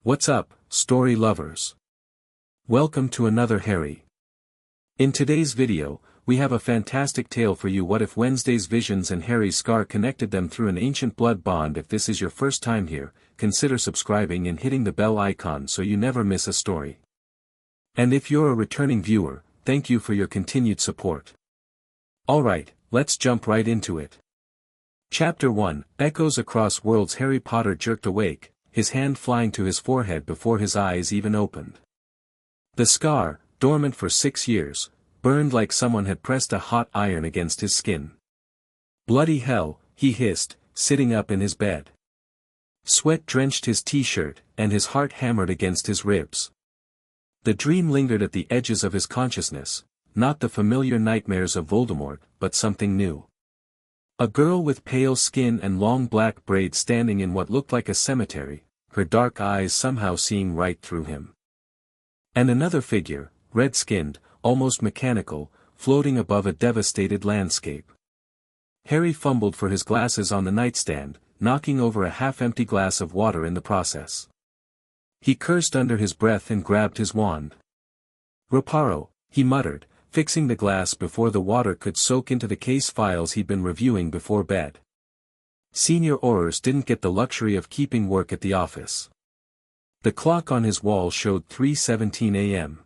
What's up, story lovers? Welcome to another Harry. In today's video, we have a fantastic tale for you. What if Wednesday's visions and Harry's scar connected them through an ancient blood bond? If this is your first time here, consider subscribing and hitting the bell icon so you never miss a story. And if you're a returning viewer, thank you for your continued support. Alright, let's jump right into it. Chapter 1, Echoes Across Worlds. Harry Potter jerked awake, his hand flying to his forehead before his eyes even opened. The scar, dormant for 6 years, burned like someone had pressed a hot iron against his skin. Bloody hell, he hissed, sitting up in his bed. Sweat drenched his t-shirt, and his heart hammered against his ribs. The dream lingered at the edges of his consciousness, not the familiar nightmares of Voldemort, but something new. A girl with pale skin and long black braids standing in what looked like a cemetery, her dark eyes somehow seeing right through him. And another figure, red-skinned, almost mechanical, floating above a devastated landscape. Harry fumbled for his glasses on the nightstand, knocking over a half-empty glass of water in the process. He cursed under his breath and grabbed his wand. "Reparo," he muttered, fixing the glass before the water could soak into the case files he'd been reviewing before bed. Senior Aurors didn't get the luxury of keeping work at the office. The clock on his wall showed 3:17 a.m.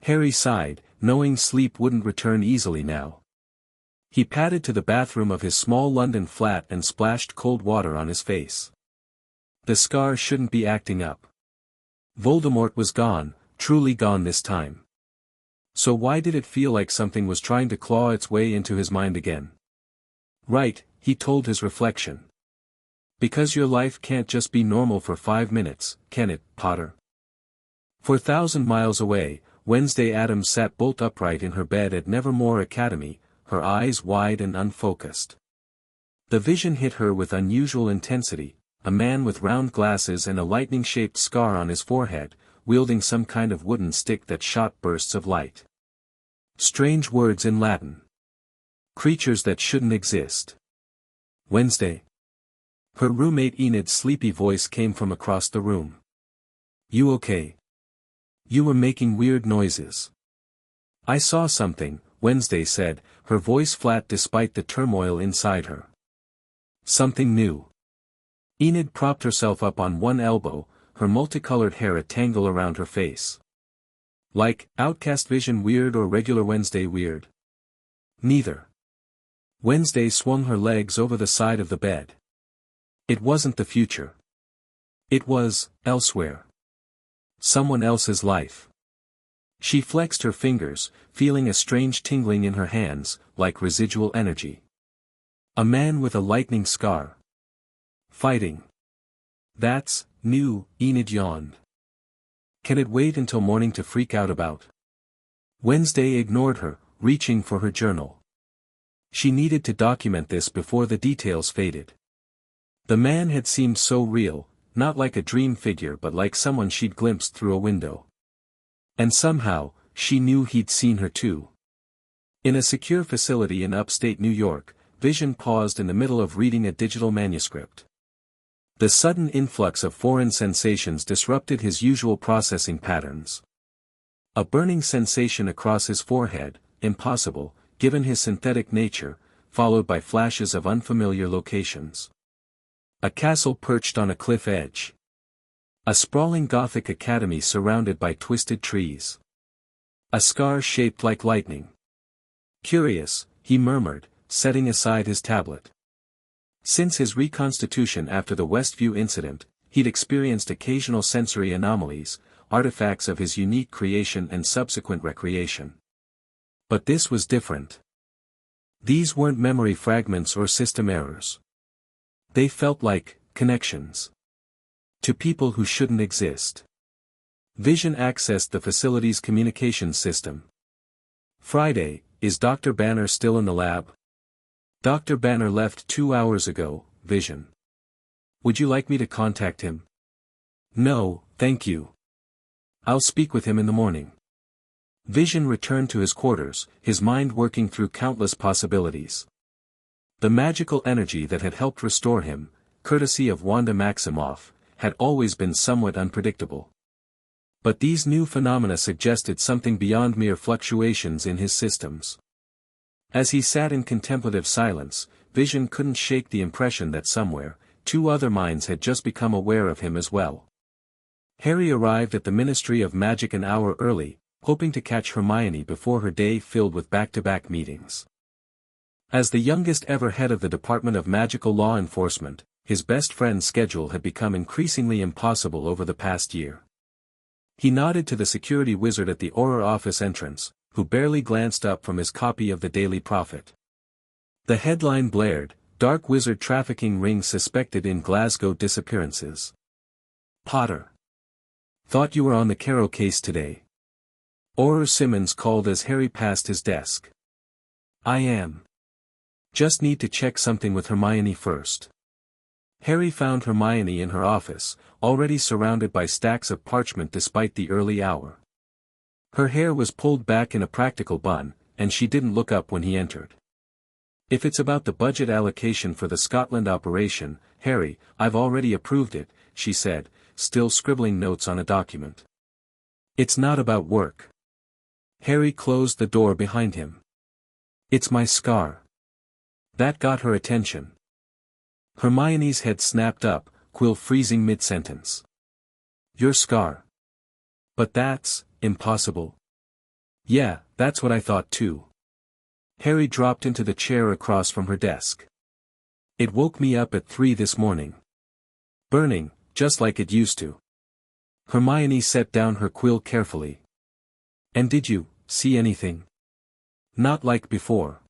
Harry sighed, knowing sleep wouldn't return easily now. He padded to the bathroom of his small London flat and splashed cold water on his face. The scar shouldn't be acting up. Voldemort was gone, truly gone this time. So why did it feel like something was trying to claw its way into his mind again? Right, he told his reflection. Because your life can't just be normal for 5 minutes, can it, Potter? 4,000 miles away, Wednesday Addams sat bolt upright in her bed at Nevermore Academy, her eyes wide and unfocused. The vision hit her with unusual intensity, a man with round glasses and a lightning-shaped scar on his forehead, wielding some kind of wooden stick that shot bursts of light. Strange words in Latin. Creatures that shouldn't exist. Wednesday. Her roommate Enid's sleepy voice came from across the room. "You okay? You were making weird noises." "I saw something," Wednesday said, her voice flat despite the turmoil inside her. "Something new." Enid propped herself up on one elbow, her multicolored hair a tangle around her face. "Like, Outcast Vision weird or regular Wednesday weird?" "Neither." Wednesday swung her legs over the side of the bed. It wasn't the future. It was, elsewhere. Someone else's life. She flexed her fingers, feeling a strange tingling in her hands, like residual energy. A man with a lightning scar. Fighting. "That's new," Enid yawned. "Can it wait until morning to freak out about?" Wednesday ignored her, reaching for her journal. She needed to document this before the details faded. The man had seemed so real, not like a dream figure but like someone she'd glimpsed through a window. And somehow, she knew he'd seen her too. In a secure facility in upstate New York, Vision paused in the middle of reading a digital manuscript. The sudden influx of foreign sensations disrupted his usual processing patterns. A burning sensation across his forehead, impossible, given his synthetic nature, followed by flashes of unfamiliar locations. A castle perched on a cliff edge. A sprawling Gothic academy surrounded by twisted trees. A scar shaped like lightning. "Curious," he murmured, setting aside his tablet. Since his reconstitution after the Westview incident, he'd experienced occasional sensory anomalies, artifacts of his unique creation and subsequent recreation. But this was different. These weren't memory fragments or system errors. They felt like connections. To people who shouldn't exist. Vision accessed the facility's communications system. "Friday, is Dr. Banner still in the lab?" "Dr. Banner left 2 hours ago, Vision. Would you like me to contact him?" "No, thank you. I'll speak with him in the morning." Vision returned to his quarters, his mind working through countless possibilities. The magical energy that had helped restore him, courtesy of Wanda Maximoff, had always been somewhat unpredictable. But these new phenomena suggested something beyond mere fluctuations in his systems. As he sat in contemplative silence, Vision couldn't shake the impression that somewhere, two other minds had just become aware of him as well. Harry arrived at the Ministry of Magic an hour early, hoping to catch Hermione before her day filled with back-to-back meetings. As the youngest ever head of the Department of Magical Law Enforcement, his best friend's schedule had become increasingly impossible over the past year. He nodded to the security wizard at the Auror office entrance, who barely glanced up from his copy of the Daily Prophet. The headline blared, "Dark Wizard Trafficking Ring Suspected in Glasgow Disappearances." "Potter. Thought you were on the Caro case today." Auror Simmons called as Harry passed his desk. "I am. Just need to check something with Hermione first." Harry found Hermione in her office, already surrounded by stacks of parchment despite the early hour. Her hair was pulled back in a practical bun, and she didn't look up when he entered. "If it's about the budget allocation for the Scotland operation, Harry, I've already approved it," she said, still scribbling notes on a document. "It's not about work." Harry closed the door behind him. "It's my scar." That got her attention. Hermione's head snapped up, quill freezing mid-sentence. "Your scar? But that's impossible." "Yeah, that's what I thought too." Harry dropped into the chair across from her desk. "It woke me up at 3 this morning. Burning, just like it used to." Hermione set down her quill carefully. "And did you see anything? Not like before?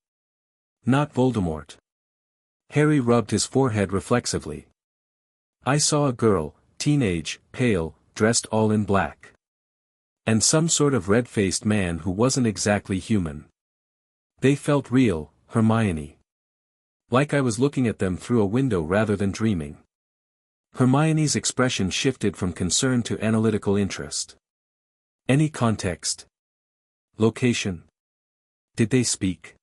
Not Voldemort?" Harry rubbed his forehead reflexively. "I saw a girl, teenage, pale, dressed all in black. And some sort of red-faced man who wasn't exactly human. They felt real, Hermione. Like I was looking at them through a window rather than dreaming." Hermione's expression shifted from concern to analytical interest. "Any context? Location? Did they speak?"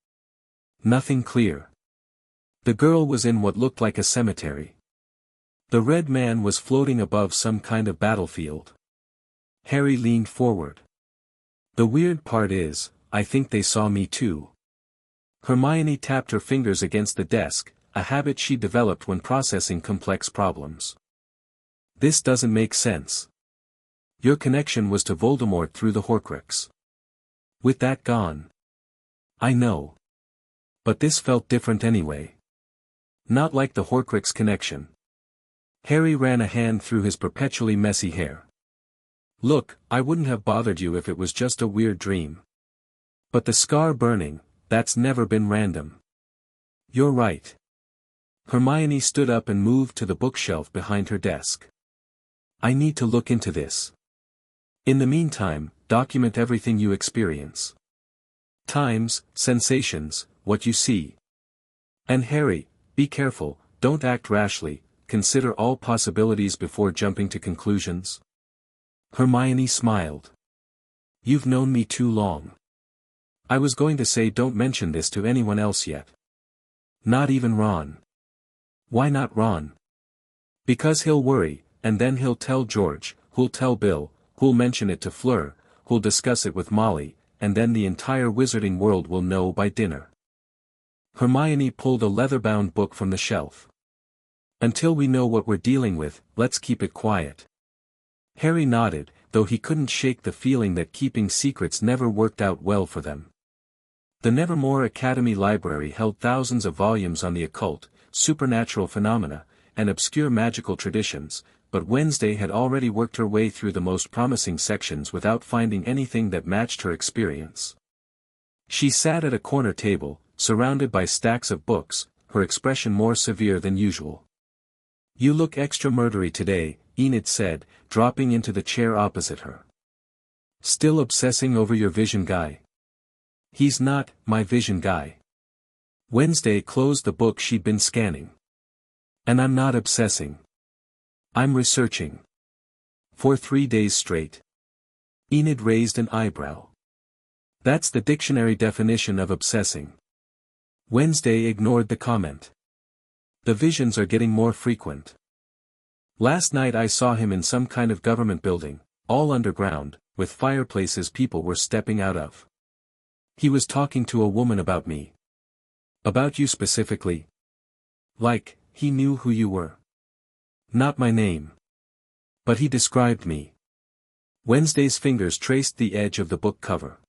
"Nothing clear. The girl was in what looked like a cemetery. The red man was floating above some kind of battlefield." Harry leaned forward. "The weird part is, I think they saw me too." Hermione tapped her fingers against the desk, a habit she developed when processing complex problems. "This doesn't make sense. Your connection was to Voldemort through the Horcrux. With that gone." "I know. But this felt different anyway. Not like the Horcrux connection." Harry ran a hand through his perpetually messy hair. "Look, I wouldn't have bothered you if it was just a weird dream. But the scar burning, that's never been random." "You're right." Hermione stood up and moved to the bookshelf behind her desk. "I need to look into this. In the meantime, document everything you experience. Times, sensations, what you see. And Harry, be careful, don't act rashly, consider all possibilities before jumping to conclusions." Hermione smiled. "You've known me too long. I was going to say don't mention this to anyone else yet. Not even Ron." "Why not Ron?" "Because he'll worry, and then he'll tell George, who'll tell Bill, who'll mention it to Fleur, who'll discuss it with Molly, and then the entire wizarding world will know by dinner." Hermione pulled a leather-bound book from the shelf. "Until we know what we're dealing with, let's keep it quiet." Harry nodded, though he couldn't shake the feeling that keeping secrets never worked out well for them. The Nevermore Academy Library held thousands of volumes on the occult, supernatural phenomena, and obscure magical traditions, but Wednesday had already worked her way through the most promising sections without finding anything that matched her experience. She sat at a corner table, surrounded by stacks of books, her expression more severe than usual. "You look extra murdery today," Enid said, dropping into the chair opposite her. "Still obsessing over your vision guy?" "He's not my vision guy." Wednesday closed the book she'd been scanning. "And I'm not obsessing. I'm researching. For 3 days straight." Enid raised an eyebrow. "That's the dictionary definition of obsessing." Wednesday ignored the comment. "The visions are getting more frequent." Last night I saw him in some kind of government building, all underground, with fireplaces people were stepping out of. He was talking to a woman about me. About you specifically? Like, he knew who you were. Not my name. But he described me. Wednesday's fingers traced the edge of the book cover.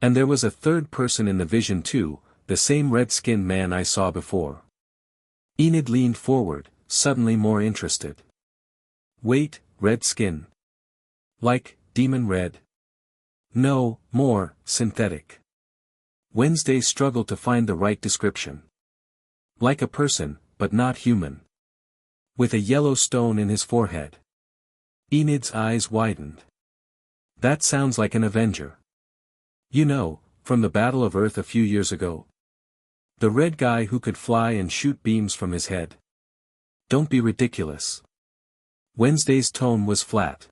And there was a third person in the vision too, the same red-skinned man I saw before. Enid leaned forward, suddenly more interested. Wait, red skin. Like, demon red? No, more, synthetic. Wednesday struggled to find the right description. Like a person, but not human. With a yellow stone in his forehead. Enid's eyes widened. That sounds like an Avenger. You know, from the Battle of Earth a few years ago. The red guy who could fly and shoot beams from his head. Don't be ridiculous. Wednesday's tone was flat.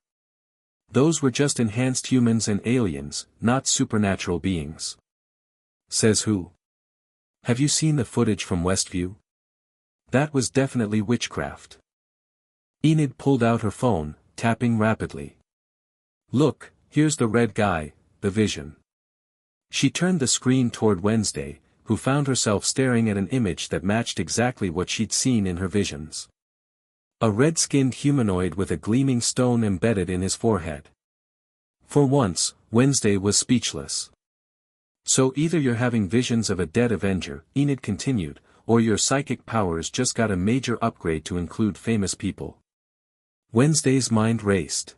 Those were just enhanced humans and aliens, not supernatural beings. Says who? Have you seen the footage from Westview? That was definitely witchcraft. Enid pulled out her phone, tapping rapidly. Look, here's the red guy, the vision. She turned the screen toward Wednesday, who found herself staring at an image that matched exactly what she'd seen in her visions. A red-skinned humanoid with a gleaming stone embedded in his forehead. For once, Wednesday was speechless. So either you're having visions of a dead Avenger, Enid continued, or your psychic powers just got a major upgrade to include famous people. Wednesday's mind raced.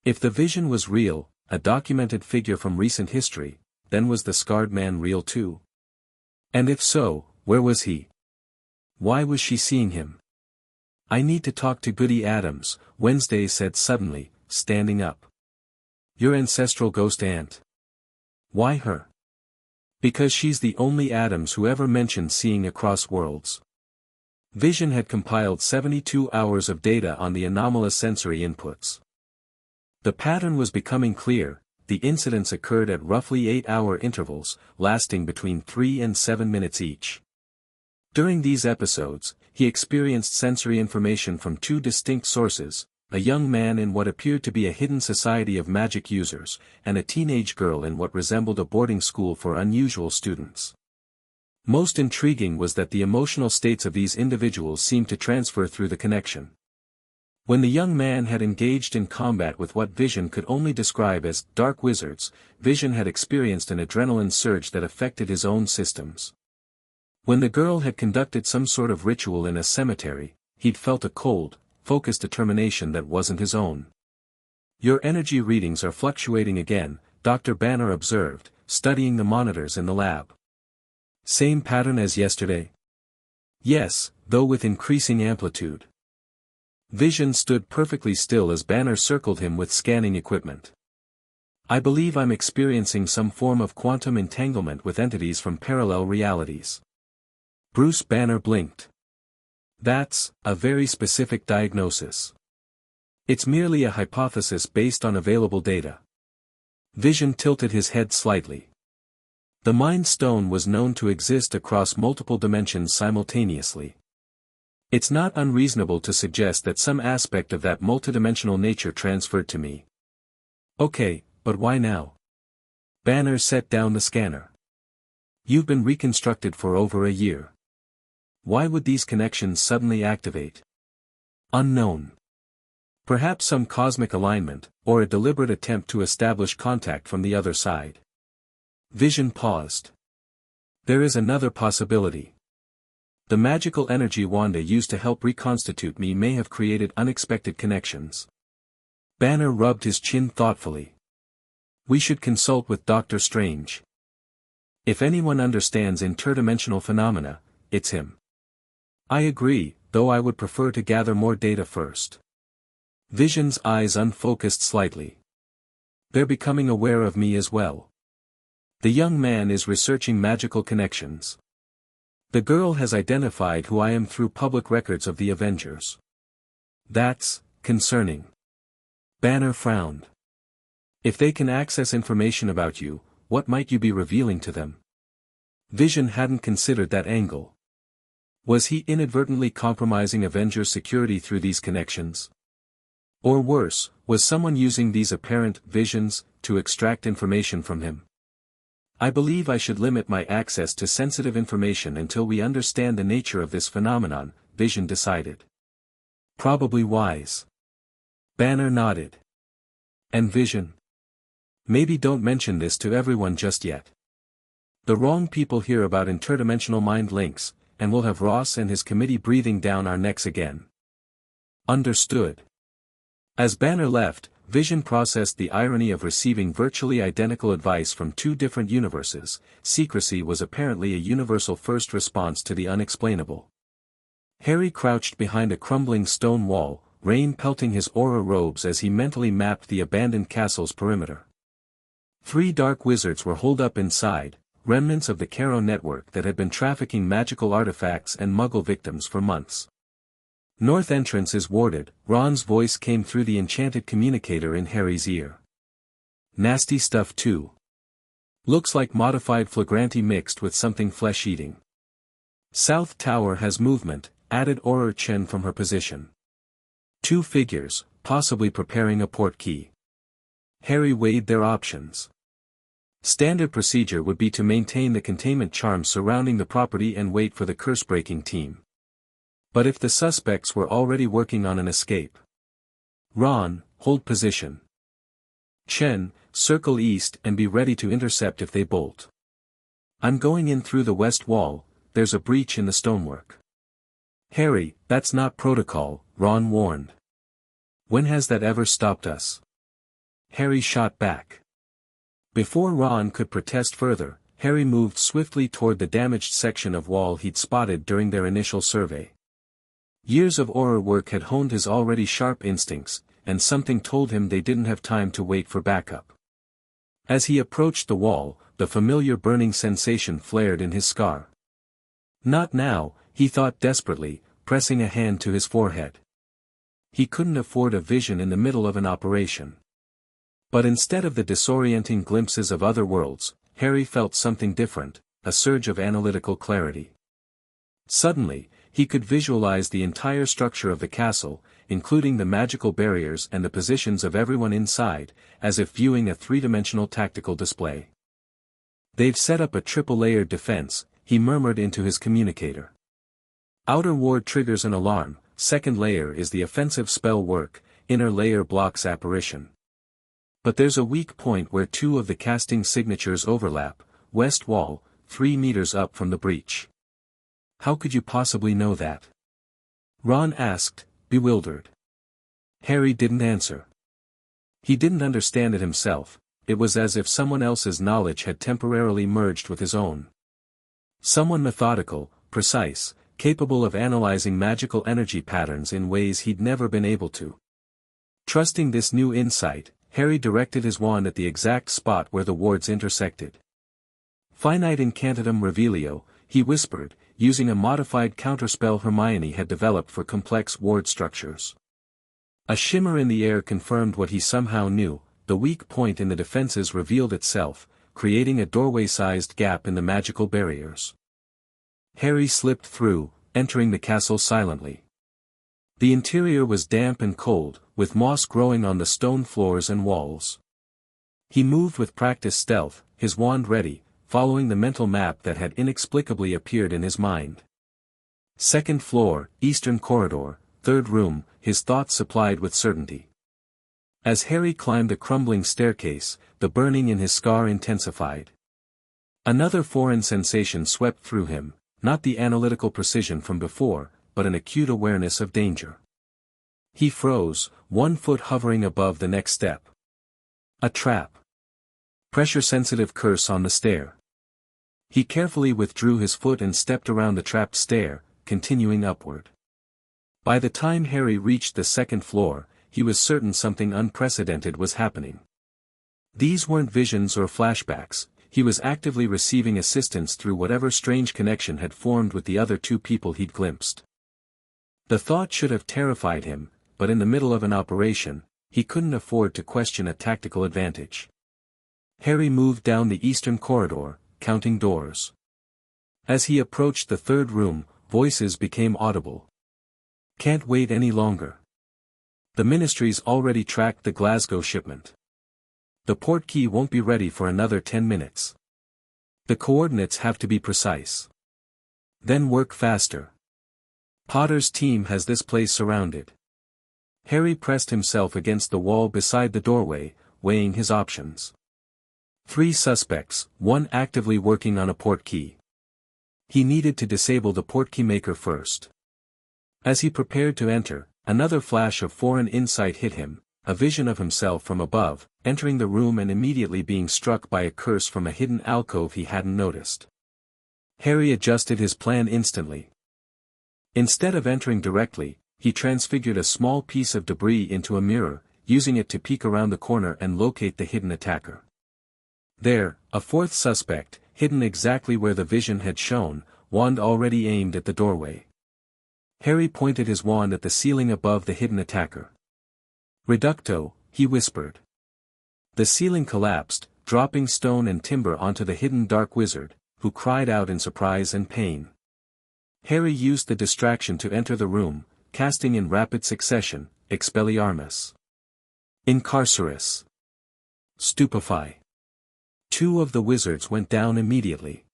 If the vision was real, a documented figure from recent history, then was the scarred man real too? And if so, where was he? Why was she seeing him? I need to talk to Goody Adams, Wednesday said suddenly, standing up. Your ancestral ghost aunt. Why her? Because she's the only Adams who ever mentioned seeing across worlds. Vision had compiled 72 hours of data on the anomalous sensory inputs. The pattern was becoming clear. The incidents occurred at roughly 8-hour intervals, lasting between 3 and 7 minutes each. During these episodes, he experienced sensory information from two distinct sources, a young man in what appeared to be a hidden society of magic users, and a teenage girl in what resembled a boarding school for unusual students. Most intriguing was that the emotional states of these individuals seemed to transfer through the connection. When the young man had engaged in combat with what Vision could only describe as dark wizards, Vision had experienced an adrenaline surge that affected his own systems. When the girl had conducted some sort of ritual in a cemetery, he'd felt a cold, focused determination that wasn't his own. Your energy readings are fluctuating again, Dr. Banner observed, studying the monitors in the lab. Same pattern as yesterday? Yes, though with increasing amplitude. Vision stood perfectly still as Banner circled him with scanning equipment. I believe I'm experiencing some form of quantum entanglement with entities from parallel realities. Bruce Banner blinked. That's a very specific diagnosis. It's merely a hypothesis based on available data. Vision tilted his head slightly. The Mind Stone was known to exist across multiple dimensions simultaneously. It's not unreasonable to suggest that some aspect of that multidimensional nature transferred to me. Okay, but why now? Banner set down the scanner. You've been reconstructed for over a year. Why would these connections suddenly activate? Unknown. Perhaps some cosmic alignment, or a deliberate attempt to establish contact from the other side. Vision paused. There is another possibility. The magical energy Wanda used to help reconstitute me may have created unexpected connections. Banner rubbed his chin thoughtfully. We should consult with Dr. Strange. If anyone understands interdimensional phenomena, it's him. I agree, though I would prefer to gather more data first. Vision's eyes unfocused slightly. They're becoming aware of me as well. The young man is researching magical connections. The girl has identified who I am through public records of the Avengers. That's concerning. Banner frowned. If they can access information about you, what might you be revealing to them? Vision hadn't considered that angle. Was he inadvertently compromising Avengers' security through these connections? Or worse, was someone using these apparent visions to extract information from him? I believe I should limit my access to sensitive information until we understand the nature of this phenomenon, Vision decided. Probably wise. Banner nodded. And Vision? Maybe don't mention this to everyone just yet. The wrong people hear about interdimensional mind links, and we'll have Ross and his committee breathing down our necks again. Understood. As Banner left, Vision processed the irony of receiving virtually identical advice from two different universes. Secrecy was apparently a universal first response to the unexplainable. Harry crouched behind a crumbling stone wall, rain pelting his aura robes as he mentally mapped the abandoned castle's perimeter. 3 dark wizards were holed up inside, remnants of the Caro network that had been trafficking magical artifacts and Muggle victims for months. North entrance is warded, Ron's voice came through the enchanted communicator in Harry's ear. Nasty stuff too. Looks like modified flagranti mixed with something flesh-eating. South Tower has movement, added Aurora Chen from her position. 2 figures, possibly preparing a portkey. Harry weighed their options. Standard procedure would be to maintain the containment charm surrounding the property and wait for the curse-breaking team. But if the suspects were already working on an escape? Ron, hold position. Chen, circle east and be ready to intercept if they bolt. I'm going in through the west wall, there's a breach in the stonework. Harry, that's not protocol, Ron warned. When has that ever stopped us? Harry shot back. Before Ron could protest further, Harry moved swiftly toward the damaged section of wall he'd spotted during their initial survey. Years of aura work had honed his already sharp instincts, and something told him they didn't have time to wait for backup. As he approached the wall, the familiar burning sensation flared in his scar. Not now, he thought desperately, pressing a hand to his forehead. He couldn't afford a vision in the middle of an operation. But instead of the disorienting glimpses of other worlds, Harry felt something different, a surge of analytical clarity. Suddenly, he could visualize the entire structure of the castle, including the magical barriers and the positions of everyone inside, as if viewing a 3-dimensional tactical display. They've set up a triple-layered defense, he murmured into his communicator. Outer ward triggers an alarm, second layer is the offensive spell work, inner layer blocks apparition. But there's a weak point where 2 of the casting signatures overlap, west wall, 3 meters up from the breach. How could you possibly know that? Ron asked, bewildered. Harry didn't answer. He didn't understand it himself, it was as if someone else's knowledge had temporarily merged with his own. Someone methodical, precise, capable of analyzing magical energy patterns in ways he'd never been able to. Trusting this new insight, Harry directed his wand at the exact spot where the wards intersected. Finite incantatem revelio, he whispered, using a modified counterspell Hermione had developed for complex ward structures. A shimmer in the air confirmed what he somehow knew, the weak point in the defenses revealed itself, creating a doorway-sized gap in the magical barriers. Harry slipped through, entering the castle silently. The interior was damp and cold, with moss growing on the stone floors and walls. He moved with practiced stealth, his wand ready, following the mental map that had inexplicably appeared in his mind. 2nd floor, eastern corridor, 3rd room, his thoughts supplied with certainty. As Harry climbed a crumbling staircase, the burning in his scar intensified. Another foreign sensation swept through him, not the analytical precision from before, but an acute awareness of danger. He froze, 1 foot hovering above the next step. A trap. Pressure-sensitive curse on the stair. He carefully withdrew his foot and stepped around the trapped stair, continuing upward. By the time Harry reached the 2nd floor, he was certain something unprecedented was happening. These weren't visions or flashbacks, he was actively receiving assistance through whatever strange connection had formed with the other 2 people he'd glimpsed. The thought should have terrified him, but in the middle of an operation, he couldn't afford to question a tactical advantage. Harry moved down the eastern corridor, counting doors. As he approached the 3rd room, voices became audible. Can't wait any longer. The ministry's already tracked the Glasgow shipment. The port key won't be ready for another 10 minutes. The coordinates have to be precise. Then work faster. Potter's team has this place surrounded. Harry pressed himself against the wall beside the doorway, weighing his options. 3 suspects, 1 actively working on a port key. He needed to disable the portkey maker first. As he prepared to enter, another flash of foreign insight hit him, a vision of himself from above, entering the room and immediately being struck by a curse from a hidden alcove he hadn't noticed. Harry adjusted his plan instantly. Instead of entering directly, he transfigured a small piece of debris into a mirror, using it to peek around the corner and locate the hidden attacker. There, a 4th suspect, hidden exactly where the vision had shown, wand already aimed at the doorway. Harry pointed his wand at the ceiling above the hidden attacker. "Reducto," he whispered. The ceiling collapsed, dropping stone and timber onto the hidden dark wizard, who cried out in surprise and pain. Harry used the distraction to enter the room, casting in rapid succession, Expelliarmus. Incarcerus. Stupefy. 2 of the wizards went down immediately.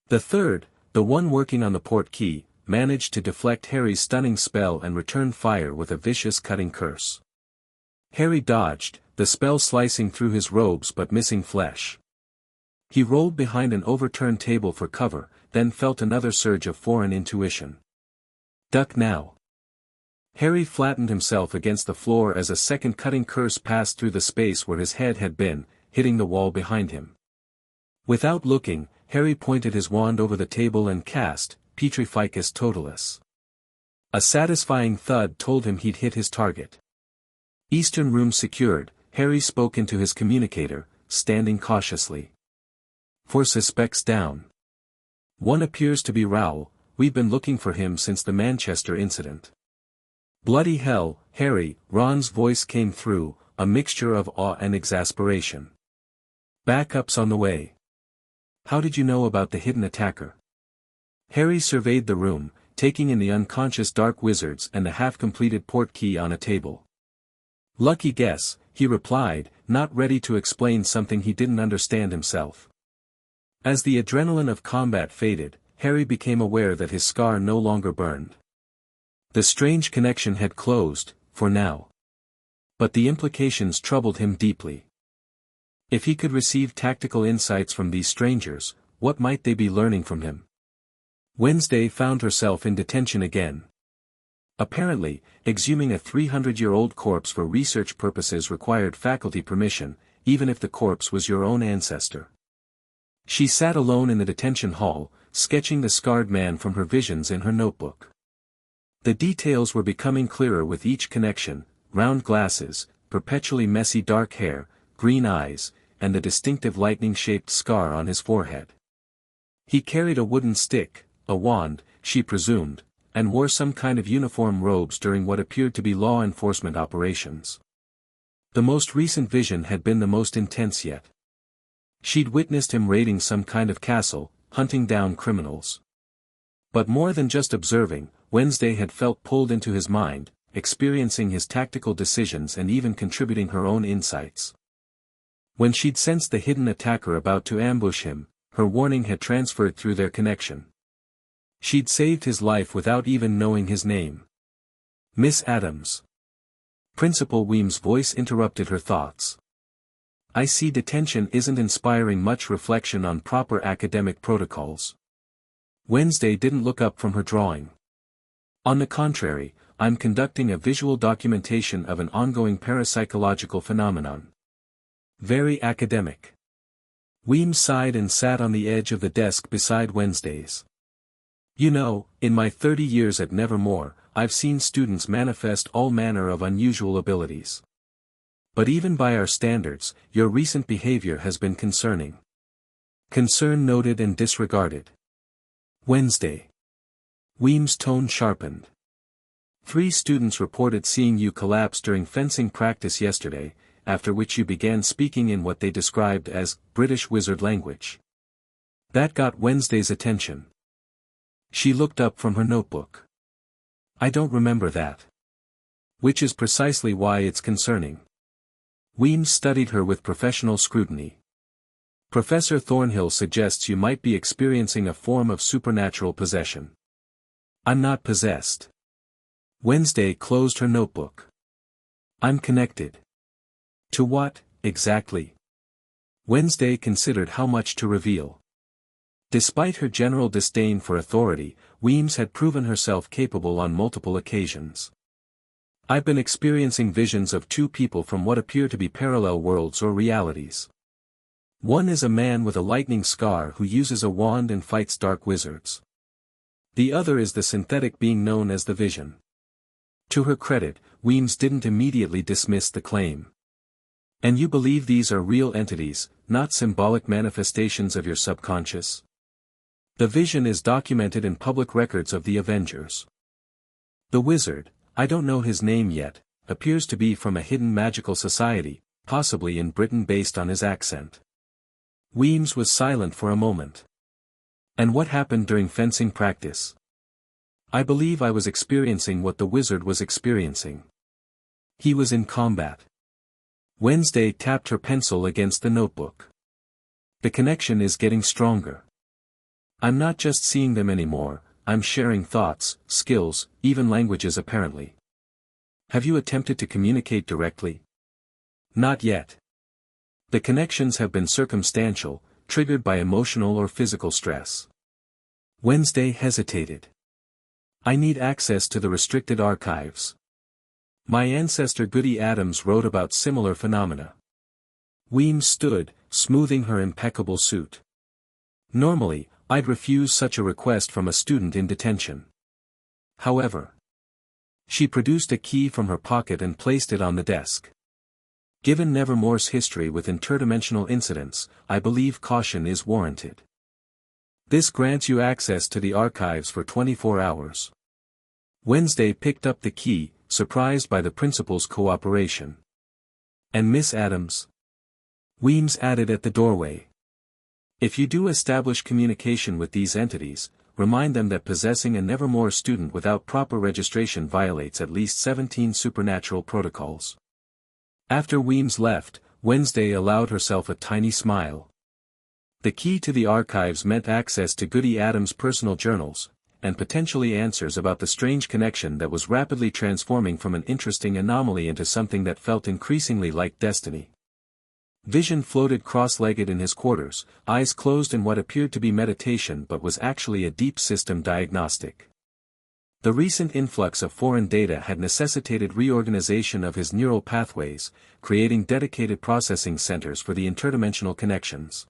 The third, the one working on the port key, managed to deflect Harry's stunning spell and return fire with a vicious cutting curse. Harry dodged, the spell slicing through his robes but missing flesh. He rolled behind an overturned table for cover, then felt another surge of foreign intuition. Duck now. Harry flattened himself against the floor as a second cutting curse passed through the space where his head had been, hitting the wall behind him. Without looking, Harry pointed his wand over the table and cast, Petrificus Totalis. A satisfying thud told him he'd hit his target. Eastern room secured, Harry spoke into his communicator, standing cautiously. 4 suspects down. 1 appears to be Raoul, we've been looking for him since the Manchester incident. Bloody hell, Harry, Ron's voice came through, a mixture of awe and exasperation. Backup's on the way. How did you know about the hidden attacker? Harry surveyed the room, taking in the unconscious dark wizards and the half-completed port key on a table. Lucky guess, he replied, not ready to explain something he didn't understand himself. As the adrenaline of combat faded, Harry became aware that his scar no longer burned. The strange connection had closed, for now. But the implications troubled him deeply. If he could receive tactical insights from these strangers, what might they be learning from him? Wednesday found herself in detention again. Apparently, exhuming a 300-year-old corpse for research purposes required faculty permission, even if the corpse was your own ancestor. She sat alone in the detention hall, sketching the scarred man from her visions in her notebook. The details were becoming clearer with each connection: round glasses, perpetually messy dark hair, green eyes, and the distinctive lightning-shaped scar on his forehead. He carried a wooden stick, a wand, she presumed, and wore some kind of uniform robes during what appeared to be law enforcement operations. The most recent vision had been the most intense yet. She'd witnessed him raiding some kind of castle, hunting down criminals. But more than just observing, Wednesday had felt pulled into his mind, experiencing his tactical decisions and even contributing her own insights. When she'd sensed the hidden attacker about to ambush him, her warning had transferred through their connection. She'd saved his life without even knowing his name. Miss Adams. Principal Weem's voice interrupted her thoughts. I see detention isn't inspiring much reflection on proper academic protocols. Wednesday didn't look up from her drawing. On the contrary, I'm conducting a visual documentation of an ongoing parapsychological phenomenon. Very academic. Weems sighed and sat on the edge of the desk beside Wednesday's. You know, in my 30 years at Nevermore, I've seen students manifest all manner of unusual abilities. But even by our standards, your recent behavior has been concerning. Concern noted and disregarded. Wednesday. Weem's tone sharpened. 3 students reported seeing you collapse during fencing practice yesterday, after which you began speaking in what they described as British wizard language. That got Wednesday's attention. She looked up from her notebook. I don't remember that. Which is precisely why it's concerning. Weems studied her with professional scrutiny. Professor Thornhill suggests you might be experiencing a form of supernatural possession. I'm not possessed. Wednesday closed her notebook. I'm connected. To what, exactly? Wednesday considered how much to reveal. Despite her general disdain for authority, Weems had proven herself capable on multiple occasions. I've been experiencing visions of two people from what appear to be parallel worlds or realities. One is a man with a lightning scar who uses a wand and fights dark wizards. The other is the synthetic being known as the Vision. To her credit, Weems didn't immediately dismiss the claim. And you believe these are real entities, not symbolic manifestations of your subconscious? The Vision is documented in public records of the Avengers. The wizard, I don't know his name yet, appears to be from a hidden magical society, possibly in Britain based on his accent. Weems was silent for a moment. And what happened during fencing practice? I believe I was experiencing what the wizard was experiencing. He was in combat. Wednesday tapped her pencil against the notebook. The connection is getting stronger. I'm not just seeing them anymore, I'm sharing thoughts, skills, even languages apparently. Have you attempted to communicate directly? Not yet. The connections have been circumstantial, triggered by emotional or physical stress. Wednesday hesitated. I need access to the restricted archives. My ancestor Goody Adams wrote about similar phenomena. Weems stood, smoothing her impeccable suit. Normally, I'd refuse such a request from a student in detention. However, she produced a key from her pocket and placed it on the desk. Given Nevermore's history with interdimensional incidents, I believe caution is warranted. This grants you access to the archives for 24 hours. Wednesday picked up the key, surprised by the principal's cooperation. And Miss Adams? Weems added at the doorway. If you do establish communication with these entities, remind them that possessing a Nevermore student without proper registration violates at least 17 supernatural protocols. After Weems left, Wednesday allowed herself a tiny smile. The key to the archives meant access to Goody Adams' personal journals, and potentially answers about the strange connection that was rapidly transforming from an interesting anomaly into something that felt increasingly like destiny. Vision floated cross-legged in his quarters, eyes closed in what appeared to be meditation but was actually a deep system diagnostic. The recent influx of foreign data had necessitated reorganization of his neural pathways, creating dedicated processing centers for the interdimensional connections.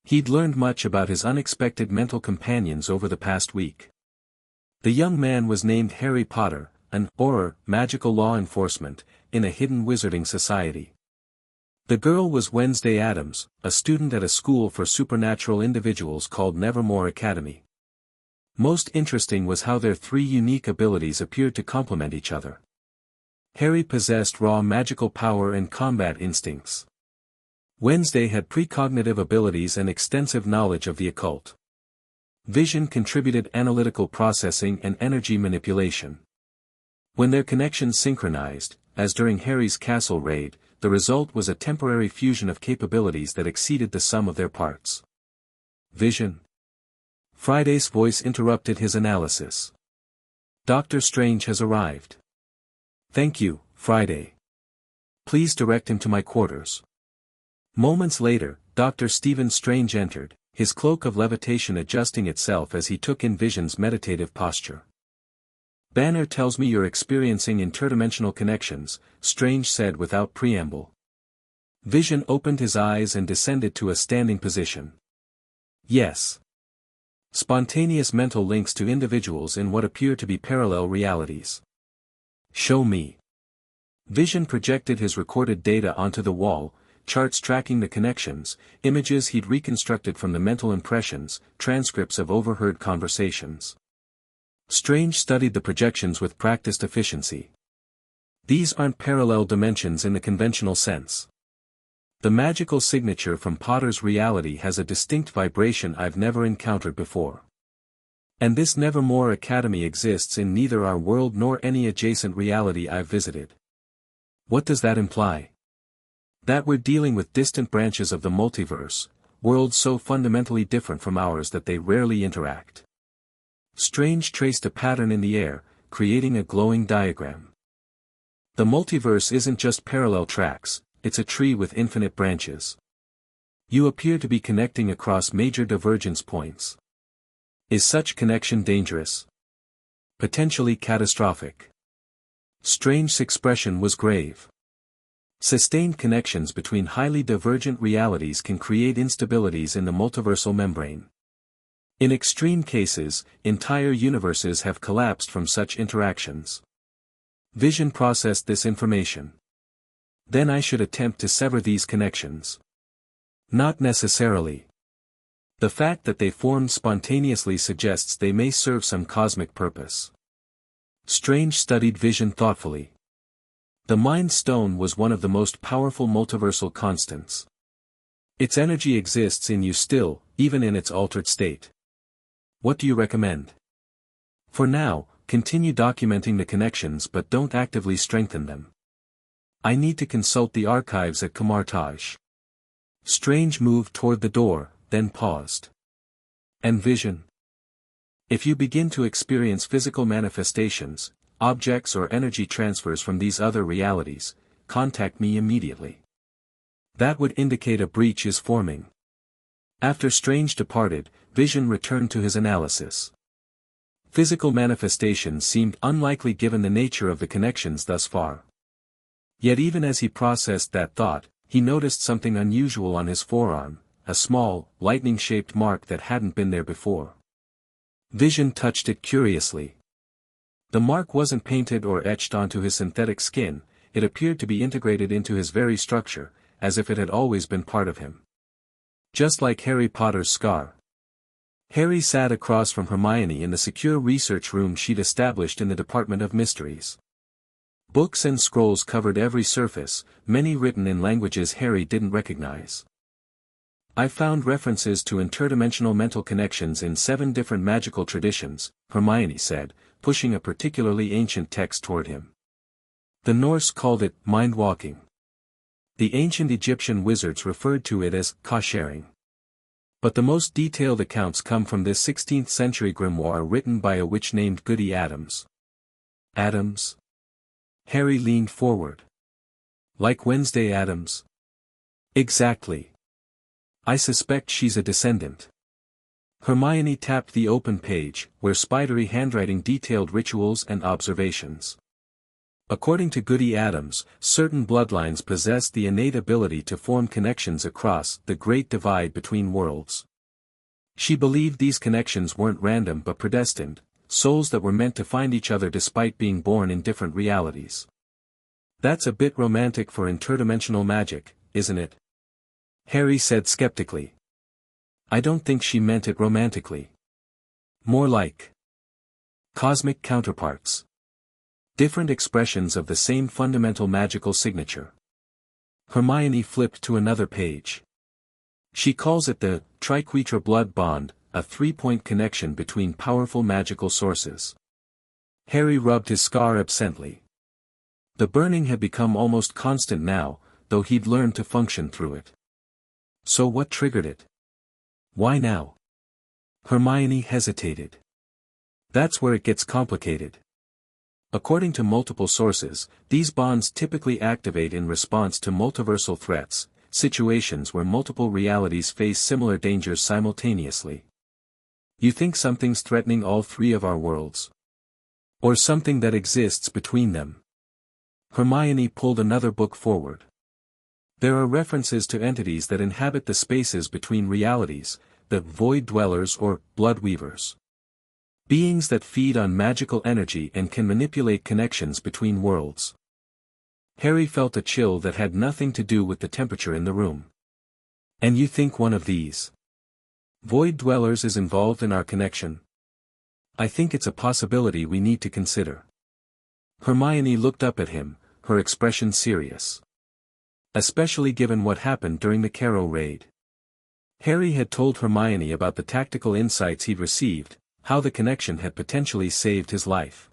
He'd learned much about his unexpected mental companions over the past week. The young man was named Harry Potter, an Auror, magical law enforcement, in a hidden wizarding society. The girl was Wednesday Adams, a student at a school for supernatural individuals called Nevermore Academy. Most interesting was how their three unique abilities appeared to complement each other. Harry possessed raw magical power and combat instincts. Wednesday had precognitive abilities and extensive knowledge of the occult. Vision contributed analytical processing and energy manipulation. When their connections synchronized, as during Harry's castle raid, the result was a temporary fusion of capabilities that exceeded the sum of their parts. Vision. Friday's voice interrupted his analysis. Doctor Strange has arrived. Thank you, Friday. Please direct him to my quarters. Moments later, Dr. Stephen Strange entered, his cloak of levitation adjusting itself as he took in Vision's meditative posture. Banner tells me you're experiencing interdimensional connections, Strange said without preamble. Vision opened his eyes and descended to a standing position. Yes. Spontaneous mental links to individuals in what appear to be parallel realities. Show me. Vision projected his recorded data onto the wall, charts tracking the connections, images he'd reconstructed from the mental impressions, transcripts of overheard conversations. Strange studied the projections with practiced efficiency. These aren't parallel dimensions in the conventional sense. The magical signature from Potter's reality has a distinct vibration I've never encountered before. And this Nevermore Academy exists in neither our world nor any adjacent reality I've visited. What does that imply? That we're dealing with distant branches of the multiverse, worlds so fundamentally different from ours that they rarely interact. Strange traced a pattern in the air, creating a glowing diagram. The multiverse isn't just parallel tracks, it's a tree with infinite branches. You appear to be connecting across major divergence points. Is such connection dangerous? Potentially catastrophic. Strange's expression was grave. Sustained connections between highly divergent realities can create instabilities in the multiversal membrane. In extreme cases, entire universes have collapsed from such interactions. Vision processed this information. Then I should attempt to sever these connections. Not necessarily. The fact that they formed spontaneously suggests they may serve some cosmic purpose. Strange studied Vision thoughtfully. The Mind Stone was one of the most powerful multiversal constants. Its energy exists in you still, even in its altered state. What do you recommend? For now, continue documenting the connections but don't actively strengthen them. I need to consult the archives at Camartage. Strange moved toward the door, then paused. And Vision? If you begin to experience physical manifestations, objects or energy transfers from these other realities, contact me immediately. That would indicate a breach is forming. After Strange departed, Vision returned to his analysis. Physical manifestations seemed unlikely given the nature of the connections thus far. Yet even as he processed that thought, he noticed something unusual on his forearm, a small, lightning-shaped mark that hadn't been there before. Vision touched it curiously. The mark wasn't painted or etched onto his synthetic skin, it appeared to be integrated into his very structure, as if it had always been part of him. Just like Harry Potter's scar. Harry sat across from Hermione in the secure research room she'd established in the Department of Mysteries. Books and scrolls covered every surface, many written in languages Harry didn't recognize. I found references to interdimensional mental connections in 7 different magical traditions, Hermione said, pushing a particularly ancient text toward him. The Norse called it mind-walking. The ancient Egyptian wizards referred to it as ka-sharing. But the most detailed accounts come from this 16th-century grimoire written by a witch named Goody Adams. Adams? Harry leaned forward. Like Wednesday Addams? Exactly. I suspect she's a descendant. Hermione tapped the open page, where spidery handwriting detailed rituals and observations. According to Goody Adams, certain bloodlines possess the innate ability to form connections across the great divide between worlds. She believed these connections weren't random but predestined, souls that were meant to find each other despite being born in different realities. That's a bit romantic for interdimensional magic, isn't it? Harry said skeptically. I don't think she meant it romantically. More like cosmic counterparts. Different expressions of the same fundamental magical signature. Hermione flipped to another page. She calls it the triquetra blood bond, a 3-point connection between powerful magical sources. Harry rubbed his scar absently. The burning had become almost constant now, though he'd learned to function through it. So what triggered it? Why now? Hermione hesitated. That's where it gets complicated. According to multiple sources, these bonds typically activate in response to multiversal threats, situations where multiple realities face similar dangers simultaneously. You think something's threatening all 3 of our worlds? Or something that exists between them? Hermione pulled another book forward. There are references to entities that inhabit the spaces between realities, the void dwellers or blood weavers. Beings that feed on magical energy and can manipulate connections between worlds. Harry felt a chill that had nothing to do with the temperature in the room. And you think one of these void dwellers is involved in our connection? I think it's a possibility we need to consider. Hermione looked up at him, her expression serious. Especially given what happened during the Caro raid. Harry had told Hermione about the tactical insights he'd received, how the connection had potentially saved his life.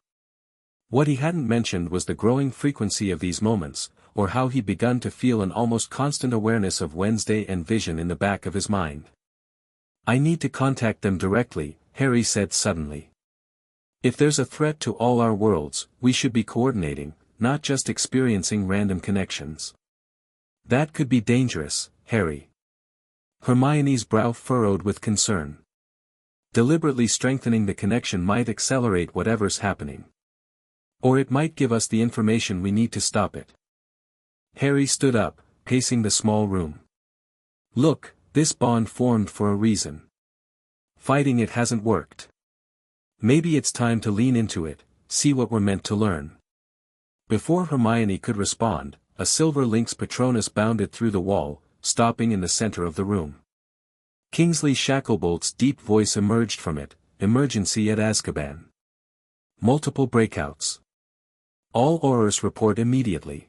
What he hadn't mentioned was the growing frequency of these moments, or how he'd begun to feel an almost constant awareness of Wednesday and Vision in the back of his mind. "I need to contact them directly," Harry said suddenly. "If there's a threat to all our worlds, we should be coordinating, not just experiencing random connections." "That could be dangerous, Harry." Hermione's brow furrowed with concern. "Deliberately strengthening the connection might accelerate whatever's happening. Or it might give us the information we need to stop it." Harry stood up, pacing the small room. "Look, this bond formed for a reason. Fighting it hasn't worked. Maybe it's time to lean into it, see what we're meant to learn." Before Hermione could respond, a silver lynx Patronus bounded through the wall, stopping in the center of the room. Kingsley Shacklebolt's deep voice emerged from it: "Emergency at Azkaban. Multiple breakouts. All Aurors report immediately."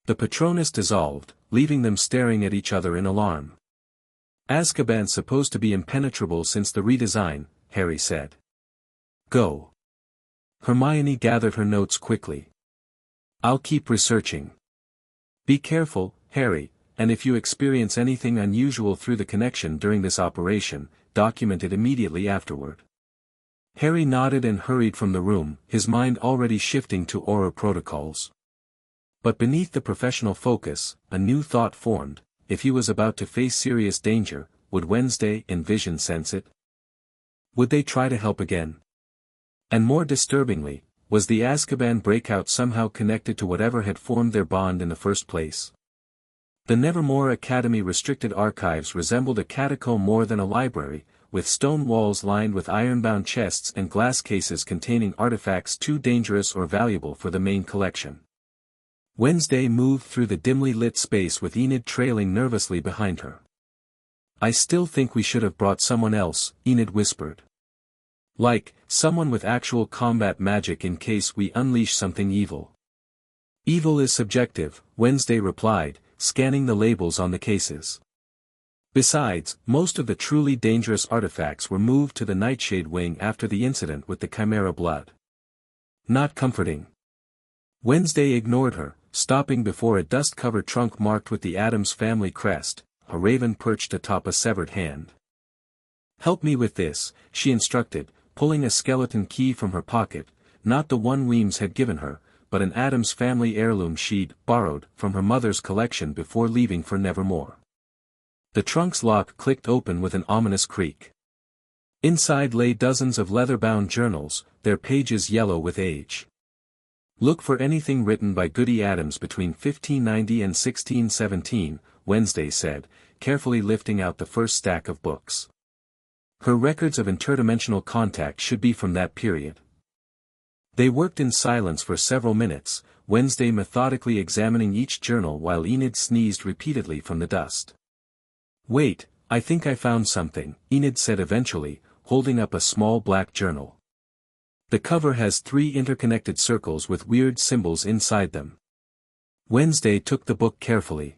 The Patronus dissolved, leaving them staring at each other in alarm. "Azkaban's supposed to be impenetrable since the redesign," Harry said. "Go." Hermione gathered her notes quickly. "I'll keep researching. Be careful, Harry, and if you experience anything unusual through the connection during this operation, document it immediately afterward." Harry nodded and hurried from the room, his mind already shifting to Auror protocols. But beneath the professional focus, a new thought formed: if he was about to face serious danger, would Wednesday and Vision sense it? Would they try to help again? And more disturbingly, was the Azkaban breakout somehow connected to whatever had formed their bond in the first place? The Nevermore Academy restricted archives resembled a catacomb more than a library, with stone walls lined with iron-bound chests and glass cases containing artifacts too dangerous or valuable for the main collection. Wednesday moved through the dimly lit space with Enid trailing nervously behind her. "I still think we should have brought someone else," Enid whispered. "Like, someone with actual combat magic in case we unleash something evil." "Evil is subjective," Wednesday replied, scanning the labels on the cases. "Besides, most of the truly dangerous artifacts were moved to the Nightshade Wing after the incident with the Chimera blood." "Not comforting." Wednesday ignored her, stopping before a dust-covered trunk marked with the Addams family crest, a raven perched atop a severed hand. "Help me with this," she instructed, pulling a skeleton key from her pocket, not the one Weems had given her, but an Addams family heirloom she'd borrowed from her mother's collection before leaving for Nevermore. The trunk's lock clicked open with an ominous creak. Inside lay dozens of leather-bound journals, their pages yellow with age. "Look for anything written by Goody Addams between 1590 and 1617, Wednesday said, carefully lifting out the first stack of books. "Her records of interdimensional contact should be from that period." They worked in silence for several minutes, Wednesday methodically examining each journal while Enid sneezed repeatedly from the dust. "Wait, I think I found something," Enid said eventually, holding up a small black journal. "The cover has 3 interconnected circles with weird symbols inside them." Wednesday took the book carefully.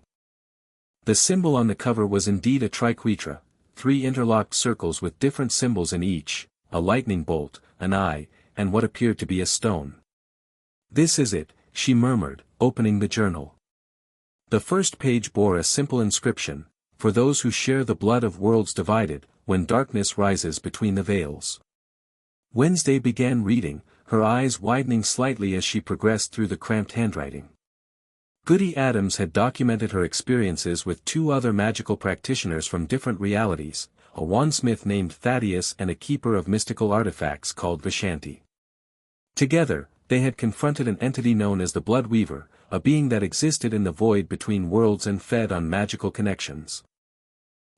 The symbol on the cover was indeed a triquetra, 3 interlocked circles with different symbols in each, a lightning bolt, an eye, and what appeared to be a stone. "This is it," she murmured, opening the journal. The first page bore a simple inscription: "For those who share the blood of worlds divided, when darkness rises between the veils." Wednesday began reading, her eyes widening slightly as she progressed through the cramped handwriting. Goody Addams had documented her experiences with 2 other magical practitioners from different realities, a wandsmith named Thaddeus and a keeper of mystical artifacts called Vishanti. Together, they had confronted an entity known as the Blood Weaver, a being that existed in the void between worlds and fed on magical connections.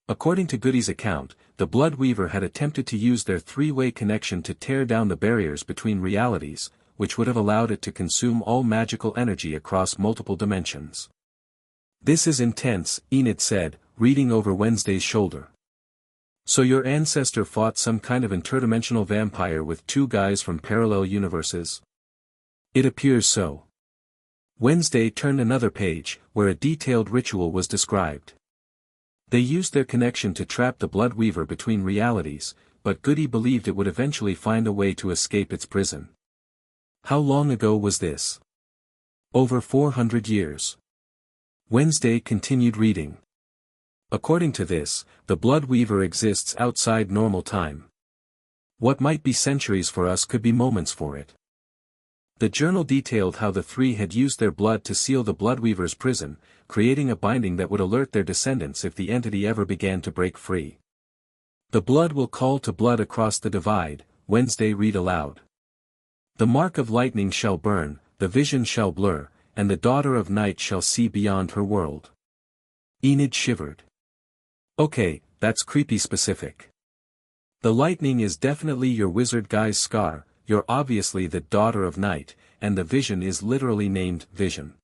According to Goody's account, the Blood Weaver had attempted to use their 3-way connection to tear down the barriers between realities, which would have allowed it to consume all magical energy across multiple dimensions. "This is intense," Enid said, reading over Wednesday's shoulder. "So your ancestor fought some kind of interdimensional vampire with 2 guys from parallel universes?" "It appears so." Wednesday turned another page, where a detailed ritual was described. "They used their connection to trap the Blood Weaver between realities, but Goody believed it would eventually find a way to escape its prison. How long ago was this? Over 400 years. Wednesday continued reading. According to this, the Blood Weaver exists outside normal time. What might be centuries for us could be moments for it. The journal detailed how the three had used their blood to seal the Bloodweaver's prison, creating a binding that would alert their descendants if the entity ever began to break free. The blood will call to blood across the divide, Wednesday read aloud. The mark of lightning shall burn, the vision shall blur, and the daughter of night shall see beyond her world. Enid shivered. Okay, that's creepy specific. The lightning is definitely your wizard guy's scar, you're obviously the daughter of night, and the vision is literally named Vision.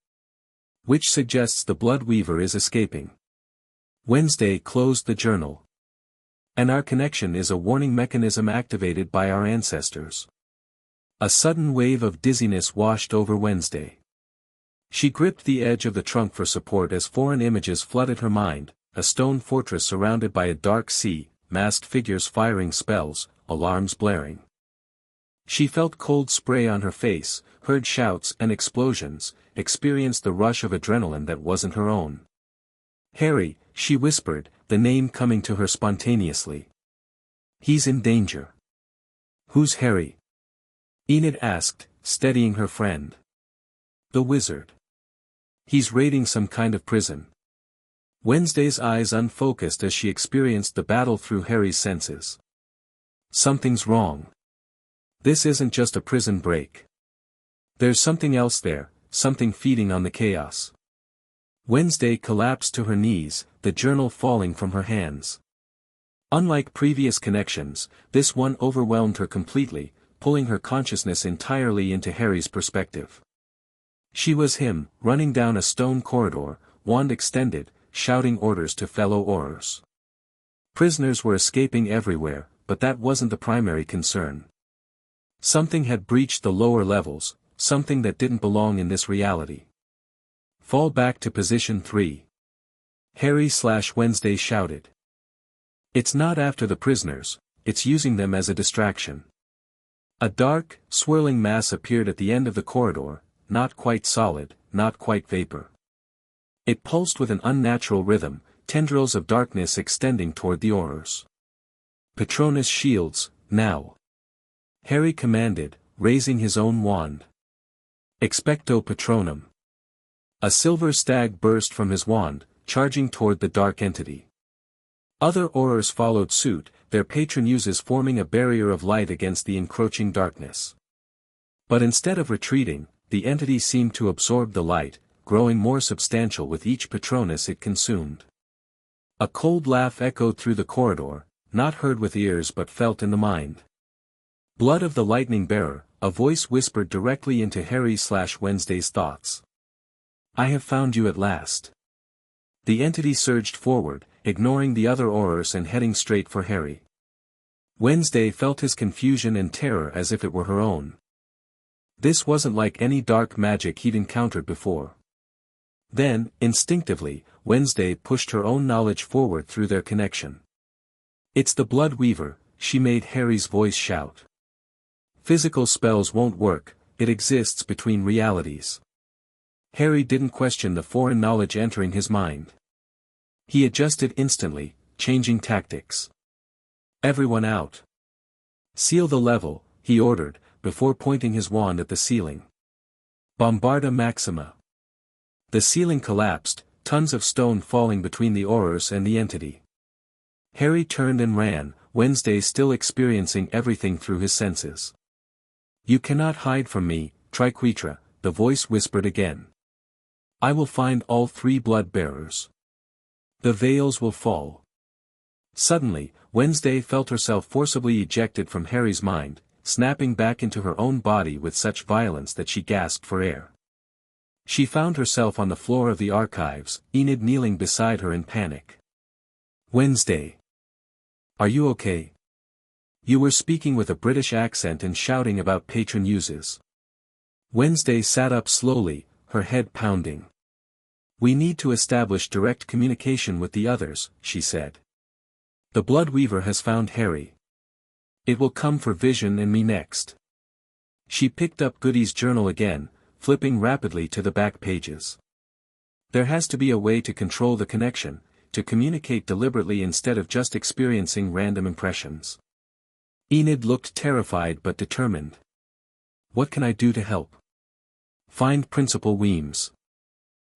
Which suggests the Blood Weaver is escaping. Wednesday closed the journal. And our connection is a warning mechanism activated by our ancestors. A sudden wave of dizziness washed over Wednesday. She gripped the edge of the trunk for support as foreign images flooded her mind, a stone fortress surrounded by a dark sea, masked figures firing spells, alarms blaring. She felt cold spray on her face, heard shouts and explosions, experienced the rush of adrenaline that wasn't her own. Harry, she whispered, the name coming to her spontaneously. He's in danger. Who's Harry? Enid asked, steadying her friend. The wizard. He's raiding some kind of prison. Wednesday's eyes unfocused as she experienced the battle through Harry's senses. Something's wrong. This isn't just a prison break. There's something else there, something feeding on the chaos. Wednesday collapsed to her knees, the journal falling from her hands. Unlike previous connections, this one overwhelmed her completely, pulling her consciousness entirely into Harry's perspective. She was him, running down a stone corridor, wand extended, shouting orders to fellow Aurors. Prisoners were escaping everywhere, but that wasn't the primary concern. Something had breached the lower levels, something that didn't belong in this reality. Fall back to position 3. Harry/Wednesday shouted. It's not after the prisoners, it's using them as a distraction. A dark, swirling mass appeared at the end of the corridor, not quite solid, not quite vapor. It pulsed with an unnatural rhythm, tendrils of darkness extending toward the Aurors. Patronus shields, now. Harry commanded, raising his own wand. Expecto Patronum. A silver stag burst from his wand, charging toward the dark entity. Other Aurors followed suit, their patron uses forming a barrier of light against the encroaching darkness. But instead of retreating, the entity seemed to absorb the light, growing more substantial with each Patronus it consumed. A cold laugh echoed through the corridor, not heard with ears but felt in the mind. Blood of the lightning bearer, a voice whispered directly into Harry/Wednesday's thoughts. I have found you at last. The entity surged forward, ignoring the other Aurors and heading straight for Harry. Wednesday felt his confusion and terror as if it were her own. This wasn't like any dark magic he'd encountered before. Then, instinctively, Wednesday pushed her own knowledge forward through their connection. It's the Blood Weaver, she made Harry's voice shout. Physical spells won't work, it exists between realities. Harry didn't question the foreign knowledge entering his mind. He adjusted instantly, changing tactics. Everyone out. Seal the level, he ordered, before pointing his wand at the ceiling. Bombarda Maxima. The ceiling collapsed, tons of stone falling between the Aurors and the entity. Harry turned and ran, Wednesday still experiencing everything through his senses. You cannot hide from me, Triquetra, the voice whispered again. I will find all three blood bearers. The veils will fall. Suddenly, Wednesday felt herself forcibly ejected from Harry's mind, snapping back into her own body with such violence that she gasped for air. She found herself on the floor of the archives, Enid kneeling beside her in panic. Wednesday. Are you okay? You were speaking with a British accent and shouting about patron uses. Wednesday sat up slowly, her head pounding. We need to establish direct communication with the others, she said. The Blood Weaver has found Harry. It will come for Vision and me next. She picked up Goody's journal again, flipping rapidly to the back pages. There has to be a way to control the connection, to communicate deliberately instead of just experiencing random impressions. Enid looked terrified but determined. What can I do to help? Find Principal Weems.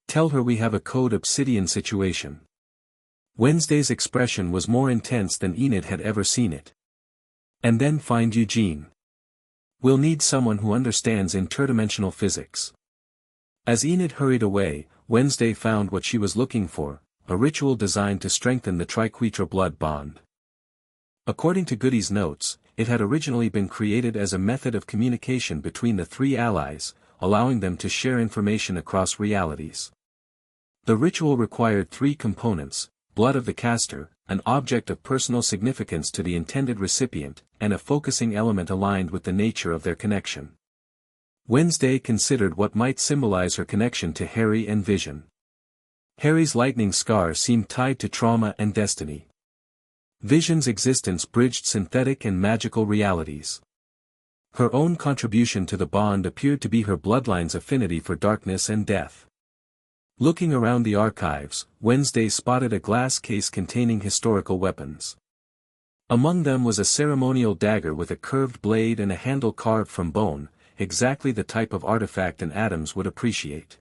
Tell her we have a Code Obsidian situation. Wednesday's expression was more intense than Enid had ever seen it. And then find Eugene. We'll need someone who understands interdimensional physics. As Enid hurried away, Wednesday found what she was looking for, a ritual designed to strengthen the triquetra blood bond. According to Goody's notes, it had originally been created as a method of communication between the three allies, allowing them to share information across realities. The ritual required three components: blood of the caster, an object of personal significance to the intended recipient, and a focusing element aligned with the nature of their connection. Wednesday considered what might symbolize her connection to Harry and Vision. Harry's lightning scar seemed tied to trauma and destiny. Vision's existence bridged synthetic and magical realities. Her own contribution to the bond appeared to be her bloodline's affinity for darkness and death. Looking around the archives, Wednesday spotted a glass case containing historical weapons. Among them was a ceremonial dagger with a curved blade and a handle carved from bone, exactly the type of artifact an Adams would appreciate.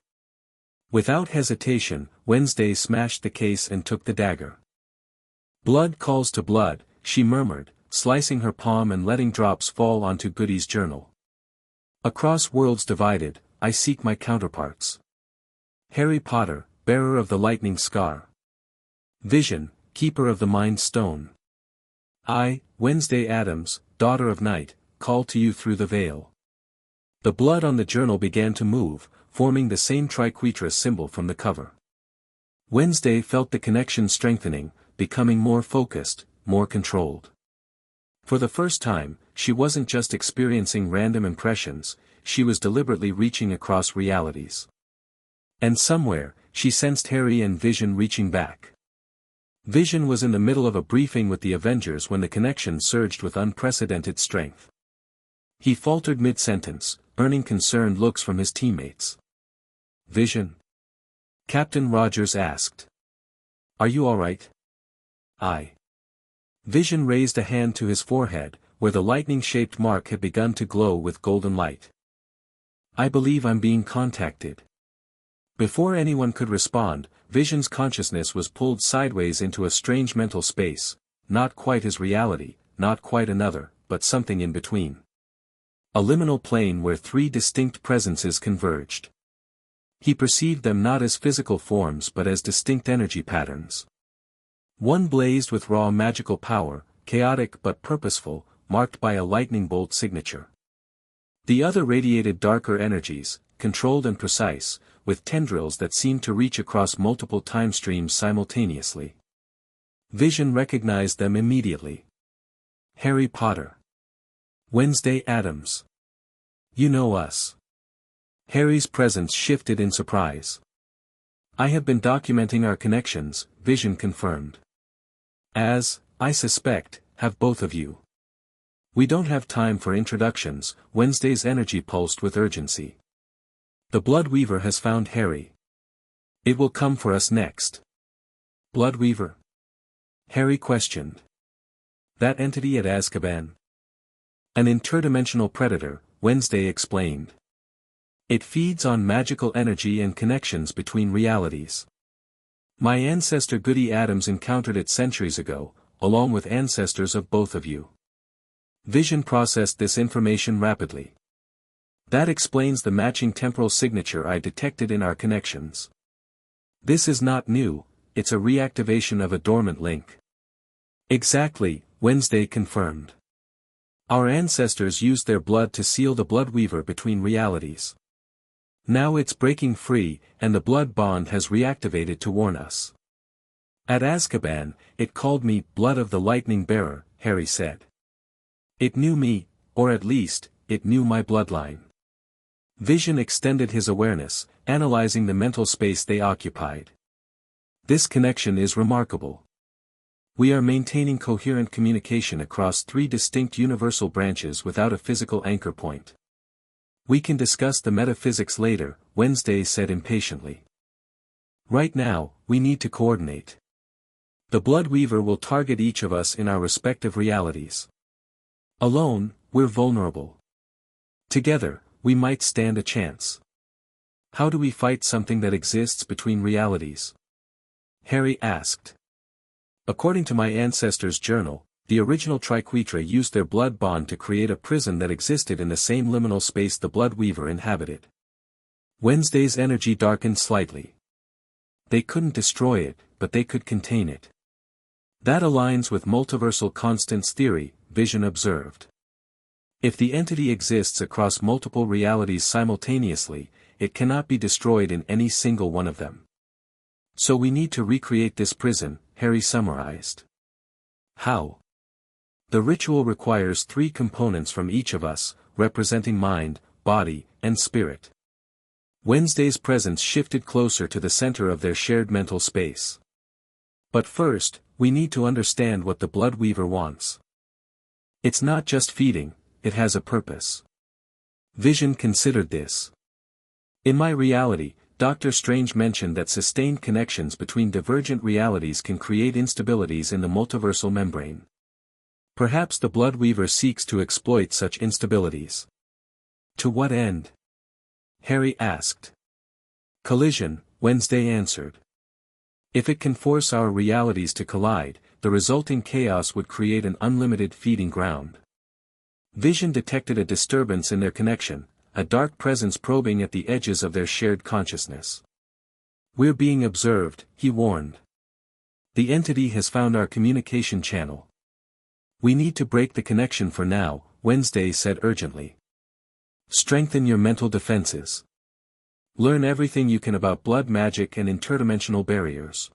Without hesitation, Wednesday smashed the case and took the dagger. Blood calls to blood, she murmured, slicing her palm and letting drops fall onto Goody's journal. Across worlds divided, I seek my counterparts. Harry Potter, bearer of the lightning scar. Vision, keeper of the mind stone. I, Wednesday Adams, daughter of night, call to you through the veil. The blood on the journal began to move, forming the same triquetra symbol from the cover. Wednesday felt the connection strengthening, becoming more focused, more controlled. For the first time, she wasn't just experiencing random impressions, she was deliberately reaching across realities. And somewhere, she sensed Harry and Vision reaching back. Vision was in the middle of a briefing with the Avengers when the connection surged with unprecedented strength. He faltered mid-sentence, earning concerned looks from his teammates. Vision? Captain Rogers asked. Are you all right? Vision raised a hand to his forehead, where the lightning-shaped mark had begun to glow with golden light. I believe I'm being contacted. Before anyone could respond, Vision's consciousness was pulled sideways into a strange mental space, not quite his reality, not quite another, but something in between. A liminal plane where three distinct presences converged. He perceived them not as physical forms but as distinct energy patterns. One blazed with raw magical power, chaotic but purposeful, marked by a lightning bolt signature. The other radiated darker energies, controlled and precise, with tendrils that seemed to reach across multiple time streams simultaneously. Vision recognized them immediately. Harry Potter. Wednesday Adams. You know us. Harry's presence shifted in surprise. I have been documenting our connections, Vision confirmed. As, I suspect, have both of you. We don't have time for introductions, Wednesday's energy pulsed with urgency. The Bloodweaver has found Harry. It will come for us next. Bloodweaver? Harry questioned. That entity at Azkaban? An interdimensional predator, Wednesday explained. It feeds on magical energy and connections between realities. My ancestor Goody Adams encountered it centuries ago, along with ancestors of both of you. Vision processed this information rapidly. That explains the matching temporal signature I detected in our connections. This is not new, it's a reactivation of a dormant link. Exactly, Wednesday confirmed. Our ancestors used their blood to seal the Bloodweaver between realities. Now it's breaking free, and the blood bond has reactivated to warn us. At Azkaban, it called me Blood of the Lightning Bearer, Harry said. It knew me, or at least, it knew my bloodline. Vision extended his awareness, analyzing the mental space they occupied. This connection is remarkable. We are maintaining coherent communication across three distinct universal branches without a physical anchor point. We can discuss the metaphysics later, Wednesday said impatiently. Right now, we need to coordinate. The blood weaver will target each of us in our respective realities. Alone, we're vulnerable. Together, we might stand a chance. How do we fight something that exists between realities? Harry asked. According to my ancestors' journal, the original Triquetra used their blood bond to create a prison that existed in the same liminal space the blood weaver inhabited. Wednesday's energy darkened slightly. They couldn't destroy it, but they could contain it. That aligns with multiversal constants theory, Vision observed. If the entity exists across multiple realities simultaneously, it cannot be destroyed in any single one of them. So we need to recreate this prison, Harry summarized. How? The ritual requires three components from each of us, representing mind, body, and spirit. Wednesday's presence shifted closer to the center of their shared mental space. But first, we need to understand what the blood weaver wants. It's not just feeding, it has a purpose. Vision considered this. In my reality, Dr. Strange mentioned that sustained connections between divergent realities can create instabilities in the multiversal membrane. Perhaps the blood weaver seeks to exploit such instabilities. To what end? Harry asked. Collision, Wednesday answered. If it can force our realities to collide, the resulting chaos would create an unlimited feeding ground. Vision detected a disturbance in their connection, a dark presence probing at the edges of their shared consciousness. We're being observed, he warned. The entity has found our communication channel. We need to break the connection for now, Wednesday said urgently. Strengthen your mental defenses. Learn everything you can about blood magic and interdimensional barriers.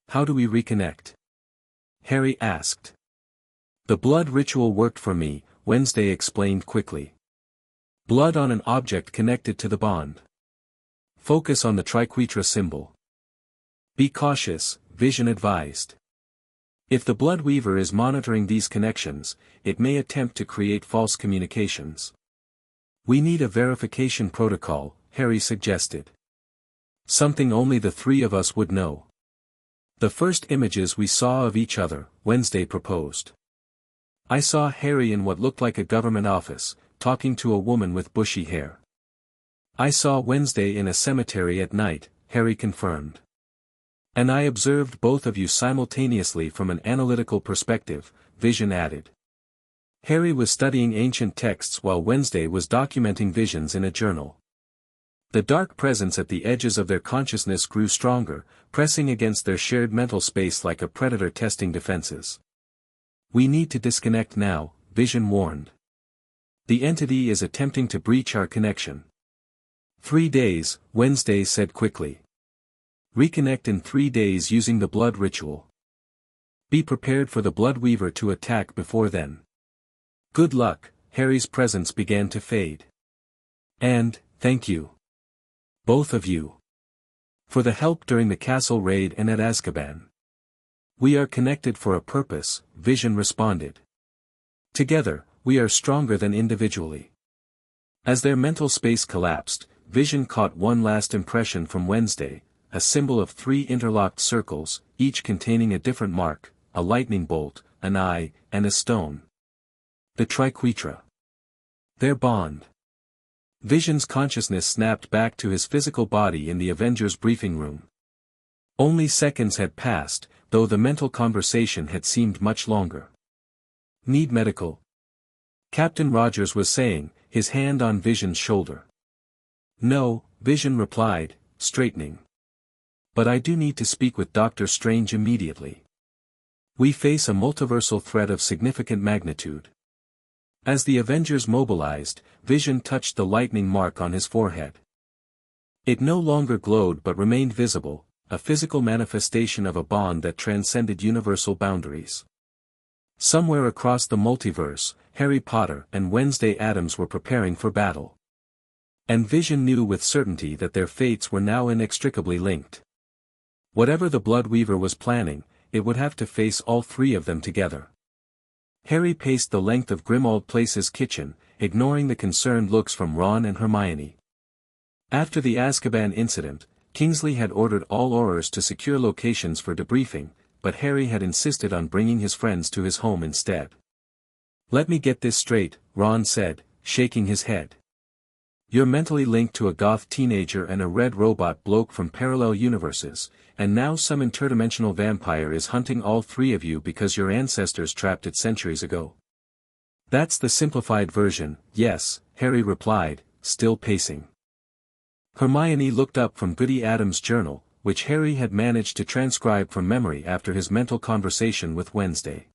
How do we reconnect? Harry asked. The blood ritual worked for me, Wednesday explained quickly. Blood on an object connected to the bond. Focus on the Triquetra symbol. Be cautious, Vision advised. If the blood weaver is monitoring these connections, it may attempt to create false communications. We need a verification protocol, Harry suggested. Something only the three of us would know. The first images we saw of each other, Wednesday proposed. I saw Harry in what looked like a government office, talking to a woman with bushy hair. I saw Wednesday in a cemetery at night, Harry confirmed. And I observed both of you simultaneously from an analytical perspective, Vision added. Harry was studying ancient texts while Wednesday was documenting visions in a journal. The dark presence at the edges of their consciousness grew stronger, pressing against their shared mental space like a predator testing defenses. We need to disconnect now, Vision warned. The entity is attempting to breach our connection. 3 days, Wednesday said quickly. Reconnect in 3 days using the blood ritual. Be prepared for the blood weaver to attack before then. Good luck, Harry's presence began to fade. And, thank you. Both of you. For the help during the castle raid and at Azkaban. We are connected for a purpose, Vision responded. Together, we are stronger than individually. As their mental space collapsed, Vision caught one last impression from Wednesday, a symbol of 3 interlocked circles, each containing a different mark, a lightning bolt, an eye, and a stone. The Triquetra. Their bond. Vision's consciousness snapped back to his physical body in the Avengers briefing room. Only seconds had passed, though the mental conversation had seemed much longer. Need medical? Captain Rogers was saying, his hand on Vision's shoulder. No, Vision replied, straightening. But I do need to speak with Dr. Strange immediately. We face a multiversal threat of significant magnitude. As the Avengers mobilized, Vision touched the lightning mark on his forehead. It no longer glowed but remained visible, a physical manifestation of a bond that transcended universal boundaries. Somewhere across the multiverse, Harry Potter and Wednesday Addams were preparing for battle. And Vision knew with certainty that their fates were now inextricably linked. Whatever the blood weaver was planning, it would have to face all three of them together. Harry paced the length of Grimmauld Place's kitchen, ignoring the concerned looks from Ron and Hermione. After the Azkaban incident, Kingsley had ordered all Aurors to secure locations for debriefing, but Harry had insisted on bringing his friends to his home instead. "Let me get this straight," Ron said, shaking his head. "You're mentally linked to a goth teenager and a red robot bloke from parallel universes, and now some interdimensional vampire is hunting all three of you because your ancestors trapped it centuries ago." "That's the simplified version, yes," Harry replied, still pacing. Hermione looked up from Goody Adams' journal, which Harry had managed to transcribe from memory after his mental conversation with Wednesday.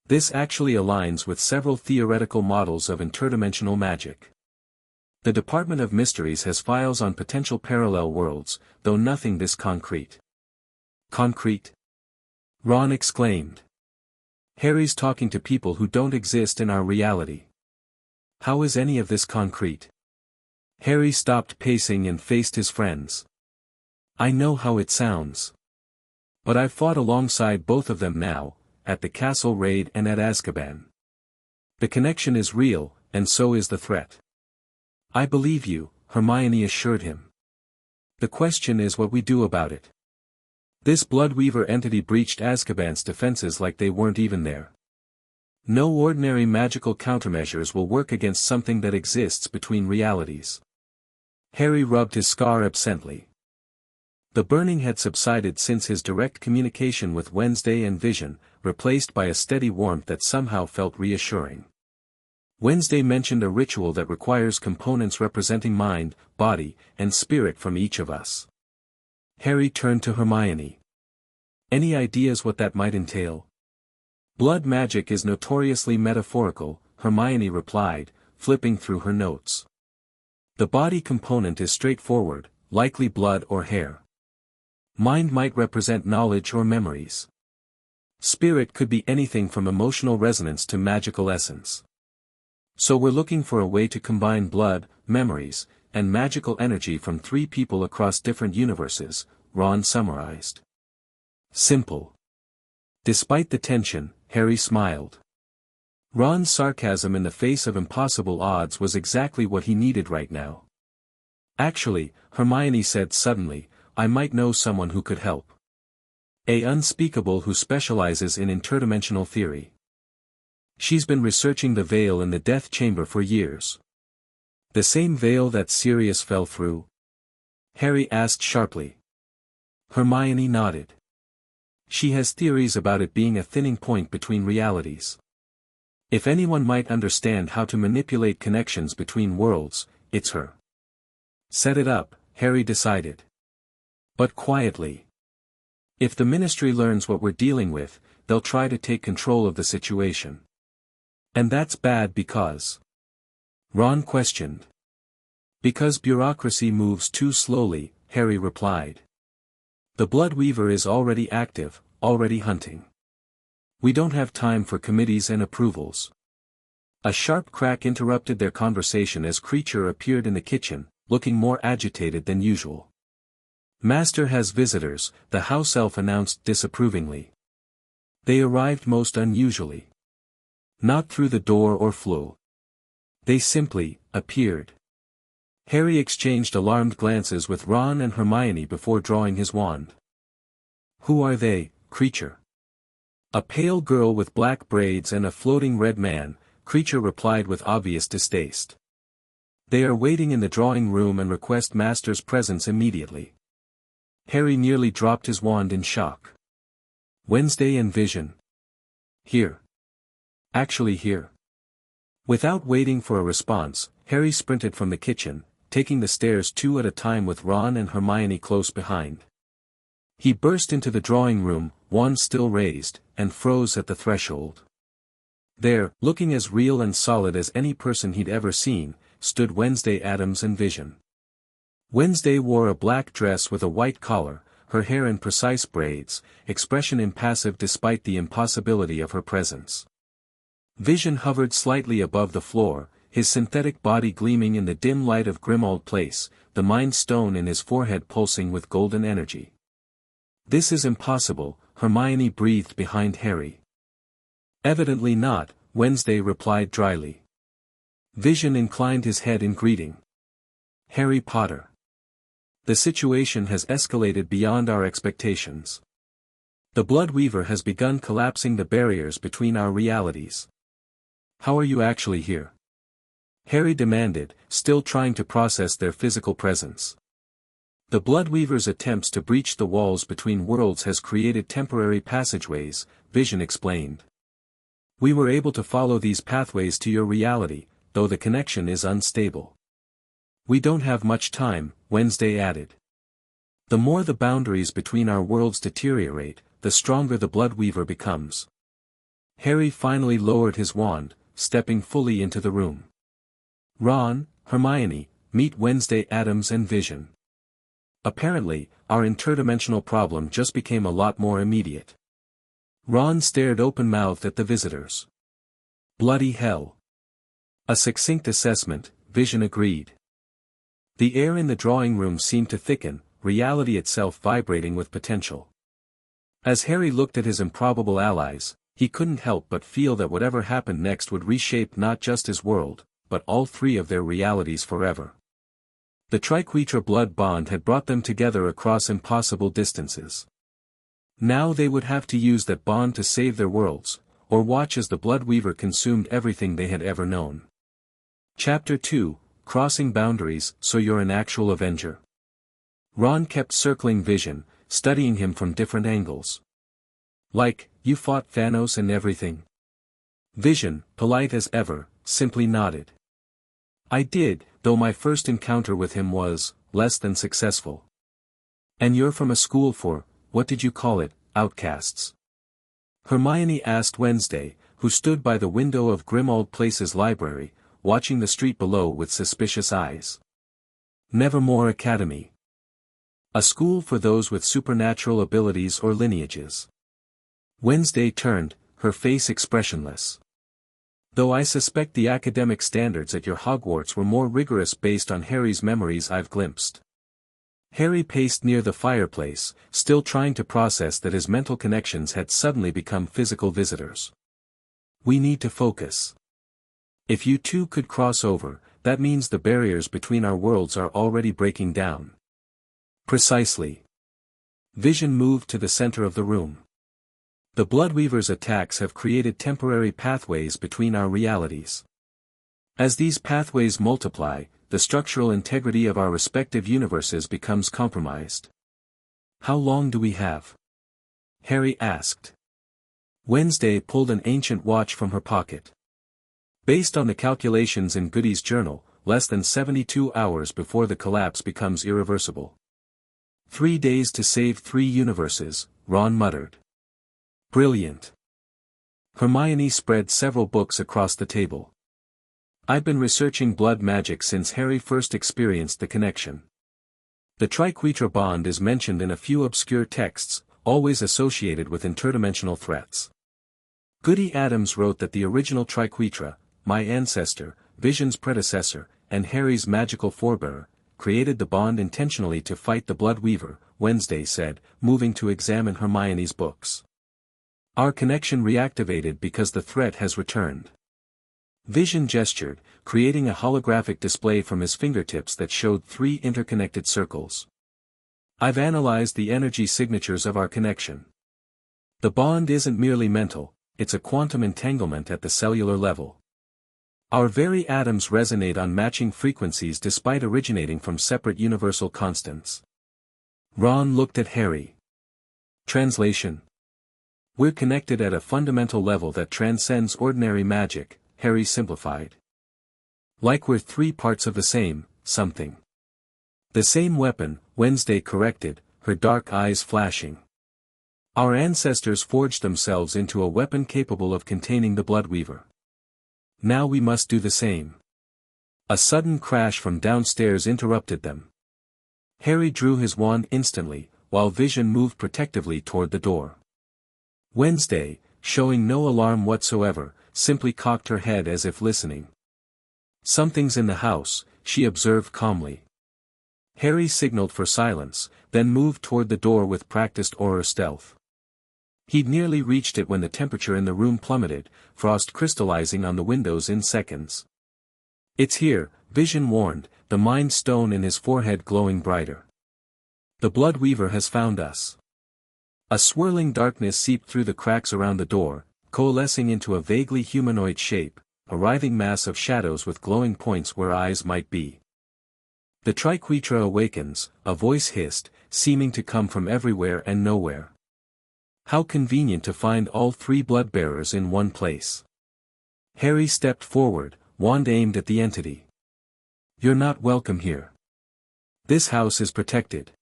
This actually aligns with several theoretical models of interdimensional magic. The Department of Mysteries has files on potential parallel worlds, though nothing this concrete. "Concrete?" Ron exclaimed. "Harry's talking to people who don't exist in our reality. How is any of this concrete?" Harry stopped pacing and faced his friends. "I know how it sounds. But I've fought alongside both of them now, at the castle raid and at Azkaban. The connection is real, and so is the threat." "I believe you," Hermione assured him. "The question is what we do about it. This Bloodweaver entity breached Azkaban's defenses like they weren't even there. No ordinary magical countermeasures will work against something that exists between realities." Harry rubbed his scar absently. The burning had subsided since his direct communication with Wednesday and Vision, replaced by a steady warmth that somehow felt reassuring. Wednesday mentioned a ritual that requires components representing mind, body, and spirit from each of us. Harry turned to Hermione. "Any ideas what that might entail?" "Blood magic is notoriously metaphorical," Hermione replied, flipping through her notes. "The body component is straightforward, likely blood or hair. Mind might represent knowledge or memories. Spirit could be anything from emotional resonance to magical essence. So we're looking for a way to combine blood, memories, and magical energy from three people across different universes," Ron summarized. "Simple." Despite the tension, Harry smiled. Ron's sarcasm in the face of impossible odds was exactly what he needed right now. "Actually," Hermione said suddenly, "I might know someone who could help. A unspeakable who specializes in interdimensional theory. She's been researching the veil in the Death Chamber for years." "The same veil that Sirius fell through?" Harry asked sharply. Hermione nodded. "She has theories about it being a thinning point between realities. If anyone might understand how to manipulate connections between worlds, it's her." "Set it up," Harry decided. "But quietly. If the Ministry learns what we're dealing with, they'll try to take control of the situation. And that's bad because..." Ron questioned. "Because bureaucracy moves too slowly," Harry replied. "The Bloodweaver is already active, already hunting. We don't have time for committees and approvals." A sharp crack interrupted their conversation as Creature appeared in the kitchen, looking more agitated than usual. "Master has visitors," the house elf announced disapprovingly. "They arrived most unusually. Not through the door or flue. They simply appeared." Harry exchanged alarmed glances with Ron and Hermione before drawing his wand. "Who are they, Creature?" "A pale girl with black braids and a floating red man," Creature replied with obvious distaste. "They are waiting in the drawing room and request Master's presence immediately." Harry nearly dropped his wand in shock. "Wednesday and Vision. Here. Actually here." Without waiting for a response, Harry sprinted from the kitchen, taking the stairs two at a time with Ron and Hermione close behind. He burst into the drawing room, wand still raised, and froze at the threshold. There, looking as real and solid as any person he'd ever seen, stood Wednesday Addams and Vision. Wednesday wore a black dress with a white collar, her hair in precise braids, expression impassive despite the impossibility of her presence. Vision hovered slightly above the floor, his synthetic body gleaming in the dim light of Grimmauld Place, the Mind Stone in his forehead pulsing with golden energy. "This is impossible," Hermione breathed behind Harry. Evidently not, Wednesday replied dryly. Vision inclined his head in greeting. Harry Potter. The situation has escalated beyond our expectations. The Bloodweaver has begun collapsing the barriers between our realities. How are you actually here? Harry demanded, still trying to process their physical presence. The Bloodweaver's attempts to breach the walls between worlds has created temporary passageways, Vision explained. We were able to follow these pathways to your reality, though the connection is unstable. We don't have much time, Wednesday added. The more the boundaries between our worlds deteriorate, the stronger the Bloodweaver becomes. Harry finally lowered his wand, stepping fully into the room. Ron, Hermione, meet Wednesday Addams and Vision. Apparently, our interdimensional problem just became a lot more immediate. Ron stared open-mouthed at the visitors. Bloody hell. A succinct assessment, Vision agreed. The air in the drawing room seemed to thicken, reality itself vibrating with potential. As Harry looked at his improbable allies, he couldn't help but feel that whatever happened next would reshape not just his world, but all three of their realities forever. The Triquetra blood bond had brought them together across impossible distances. Now they would have to use that bond to save their worlds, or watch as the Bloodweaver consumed everything they had ever known. Chapter 2, Crossing Boundaries. So you're an actual Avenger? Ron kept circling Vision, studying him from different angles. Like, you fought Thanos and everything? Vision, polite as ever, simply nodded. I did, though my first encounter with him was, less than successful. And you're from a school for, what did you call it, outcasts? Hermione asked Wednesday, who stood by the window of Grimmauld Place's library, watching the street below with suspicious eyes. Nevermore Academy. A school for those with supernatural abilities or lineages. Wednesday turned, her face expressionless. Though I suspect the academic standards at your Hogwarts were more rigorous based on Harry's memories I've glimpsed. Harry paced near the fireplace, still trying to process that his mental connections had suddenly become physical visitors. We need to focus. If you two could cross over, that means the barriers between our worlds are already breaking down. Precisely. Vision moved to the center of the room. The Bloodweaver's attacks have created temporary pathways between our realities. As these pathways multiply, the structural integrity of our respective universes becomes compromised. How long do we have? Harry asked. Wednesday pulled an ancient watch from her pocket. Based on the calculations in Goody's journal, less than 72 hours before the collapse becomes irreversible. 3 days to save 3 universes, Ron muttered. Brilliant. Hermione spread several books across the table. I've been researching blood magic since Harry first experienced the connection. The Triquetra bond is mentioned in a few obscure texts, always associated with interdimensional threats. Goody Adams wrote that the original Triquetra, my ancestor, Vision's predecessor, and Harry's magical forebearer, created the bond intentionally to fight the Bloodweaver, Wednesday said, moving to examine Hermione's books. Our connection reactivated because the threat has returned. Vision gestured, creating a holographic display from his fingertips that showed 3 interconnected circles. I've analyzed the energy signatures of our connection. The bond isn't merely mental, it's a quantum entanglement at the cellular level. Our very atoms resonate on matching frequencies despite originating from separate universal constants. Ron looked at Harry. Translation. We're connected at a fundamental level that transcends ordinary magic, Harry simplified. Like we're 3 parts of the same, something. The same weapon, Wednesday corrected, her dark eyes flashing. Our ancestors forged themselves into a weapon capable of containing the Bloodweaver. Now we must do the same. A sudden crash from downstairs interrupted them. Harry drew his wand instantly, while Vision moved protectively toward the door. Wednesday, showing no alarm whatsoever, simply cocked her head as if listening. Something's in the house, she observed calmly. Harry signaled for silence, then moved toward the door with practiced aura stealth. He'd nearly reached it when the temperature in the room plummeted, frost crystallizing on the windows in seconds. "It's here," Vision warned, the Mind Stone in his forehead glowing brighter. "The Blood Weaver has found us." A swirling darkness seeped through the cracks around the door, coalescing into a vaguely humanoid shape, a writhing mass of shadows with glowing points where eyes might be. "The Triquetra awakens," a voice hissed, seeming to come from everywhere and nowhere. "How convenient to find all three blood-bearers in one place." Harry stepped forward, wand aimed at the entity. "You're not welcome here. This house is protected."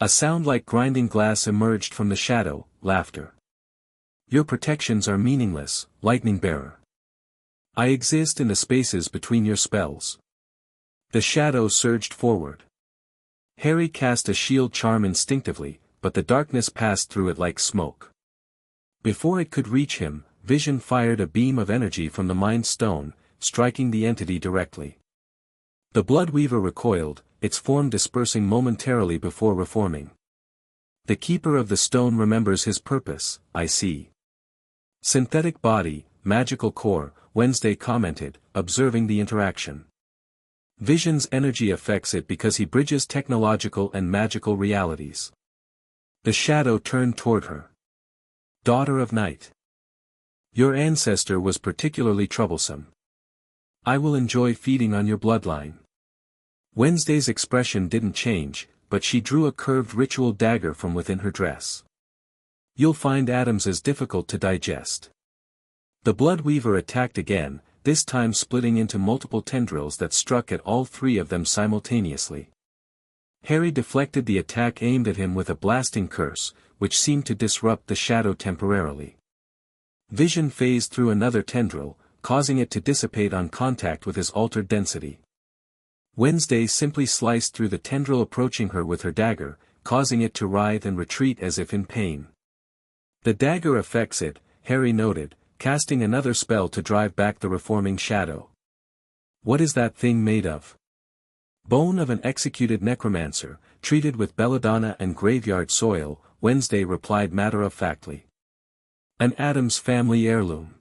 A sound like grinding glass emerged from the shadow, laughter. "Your protections are meaningless, Lightning Bearer. I exist in the spaces between your spells." The shadow surged forward. Harry cast a shield charm instinctively, but the darkness passed through it like smoke. Before it could reach him, Vision fired a beam of energy from the Mind Stone, striking the entity directly. The Blood Weaver recoiled, its form dispersing momentarily before reforming. "The Keeper of the Stone remembers his purpose, I see." "Synthetic body, magical core," Wednesday commented, observing the interaction. "Vision's energy affects it because he bridges technological and magical realities." The shadow turned toward her. "Daughter of Night. Your ancestor was particularly troublesome. I will enjoy feeding on your bloodline." Wednesday's expression didn't change, but she drew a curved ritual dagger from within her dress. "You'll find atoms as difficult to digest." The Blood Weaver attacked again, this time splitting into multiple tendrils that struck at all three of them simultaneously. Harry deflected the attack aimed at him with a blasting curse, which seemed to disrupt the shadow temporarily. Vision phased through another tendril, causing it to dissipate on contact with his altered density. Wednesday simply sliced through the tendril approaching her with her dagger, causing it to writhe and retreat as if in pain. "The dagger affects it," Harry noted, casting another spell to drive back the reforming shadow. "What is that thing made of?" "Bone of an executed necromancer, treated with belladonna and graveyard soil," Wednesday replied matter-of-factly. "An Addams family heirloom."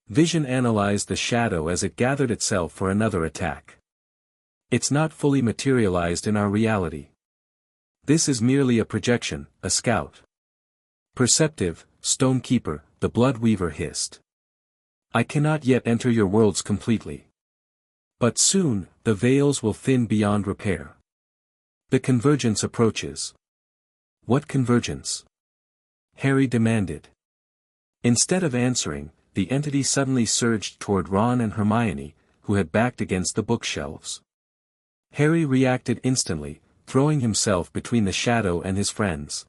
Vision analyzed the shadow as it gathered itself for another attack. "It's not fully materialized in our reality. This is merely a projection, a scout." "Perceptive, Stonekeeper," the Blood Weaver hissed. "I cannot yet enter your worlds completely. But soon, the veils will thin beyond repair. The convergence approaches." "What convergence?" Harry demanded. Instead of answering, the entity suddenly surged toward Ron and Hermione, who had backed against the bookshelves. Harry reacted instantly, throwing himself between the shadow and his friends.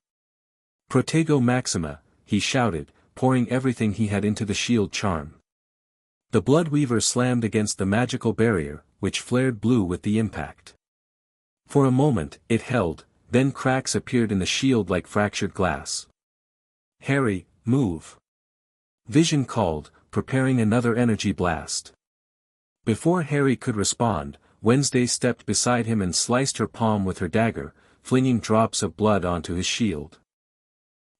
"Protego Maxima," he shouted, pouring everything he had into the shield charm. The Blood Weaver slammed against the magical barrier, which flared blue with the impact. For a moment, it held, then cracks appeared in the shield like fractured glass. "Harry, move!" Vision called, preparing another energy blast. Before Harry could respond, Wednesday stepped beside him and sliced her palm with her dagger, flinging drops of blood onto his shield.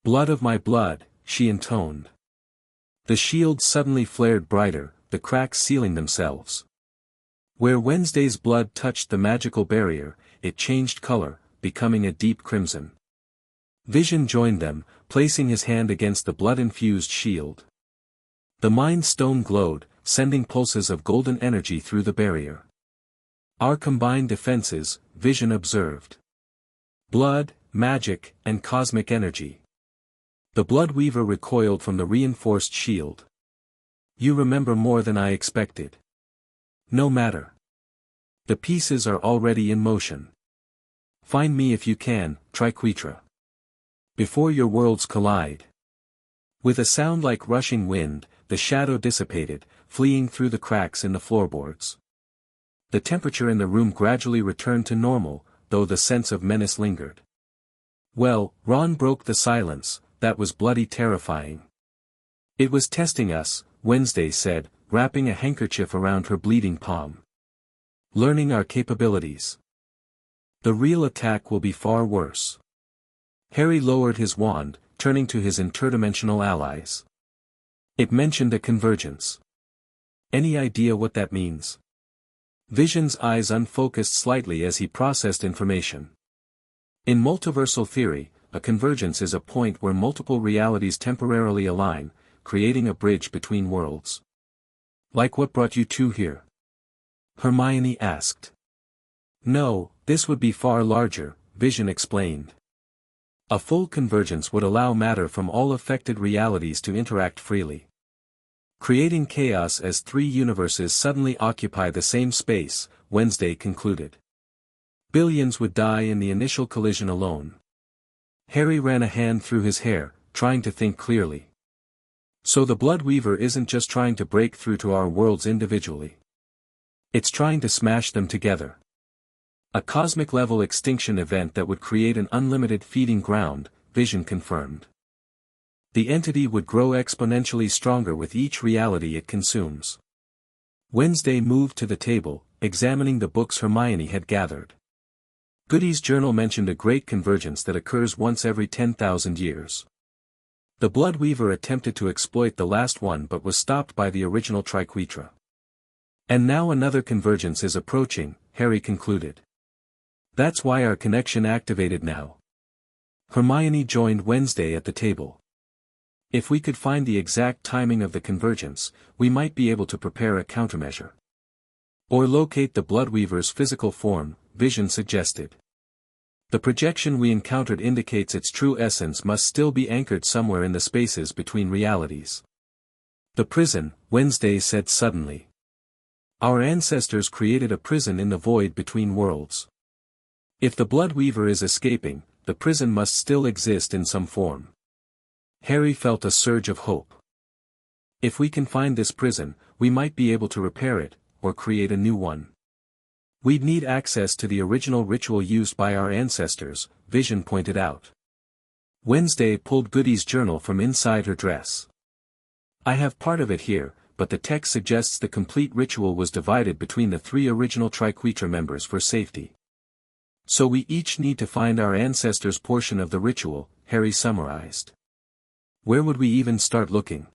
"Blood of my blood," she intoned. The shield suddenly flared brighter, the cracks sealing themselves. Where Wednesday's blood touched the magical barrier, it changed color, becoming a deep crimson. Vision joined them, placing his hand against the blood-infused shield. The Mind Stone glowed, sending pulses of golden energy through the barrier. "Our combined defenses," Vision observed. "Blood, magic, and cosmic energy." The Blood Weaver recoiled from the reinforced shield. "You remember more than I expected." "No matter. The pieces are already in motion. Find me if you can, Triquetra. Before your worlds collide." With a sound like rushing wind, the shadow dissipated, fleeing through the cracks in the floorboards. The temperature in the room gradually returned to normal, though the sense of menace lingered. "Well," Ron broke the silence, "that was bloody terrifying." "It was testing us," Wednesday said, wrapping a handkerchief around her bleeding palm. "Learning our capabilities. The real attack will be far worse." Harry lowered his wand, turning to his interdimensional allies. It mentioned a convergence. Any idea what that means? Vision's eyes unfocused slightly as he processed information. In multiversal theory, a convergence is a point where multiple realities temporarily align, creating a bridge between worlds. Like what brought you two here? Hermione asked. No, this would be far larger, Vision explained. A full convergence would allow matter from all affected realities to interact freely, creating chaos as three universes suddenly occupy the same space, Wednesday concluded. Billions would die in the initial collision alone. Harry ran a hand through his hair, trying to think clearly. So the Bloodweaver isn't just trying to break through to our worlds individually. It's trying to smash them together. A cosmic-level extinction event that would create an unlimited feeding ground, Vision confirmed. The entity would grow exponentially stronger with each reality it consumes. Wednesday moved to the table, examining the books Hermione had gathered. Goody's journal mentioned a great convergence that occurs once every 10,000 years. The Bloodweaver attempted to exploit the last one but was stopped by the original Triquetra. And now another convergence is approaching, Harry concluded. That's why our connection activated now. Hermione joined Wednesday at the table. If we could find the exact timing of the convergence, we might be able to prepare a countermeasure. Or locate the Bloodweaver's physical form, Vision suggested. The projection we encountered indicates its true essence must still be anchored somewhere in the spaces between realities. The prison, Wednesday said suddenly. Our ancestors created a prison in the void between worlds. If the Bloodweaver is escaping, the prison must still exist in some form. Harry felt a surge of hope. If we can find this prison, we might be able to repair it, or create a new one. We'd need access to the original ritual used by our ancestors, Vision pointed out. Wednesday pulled Goody's journal from inside her dress. I have part of it here, but the text suggests the complete ritual was divided between the three original Triquetra members for safety. So we each need to find our ancestors' portion of the ritual, Harry summarized. Where would we even start looking?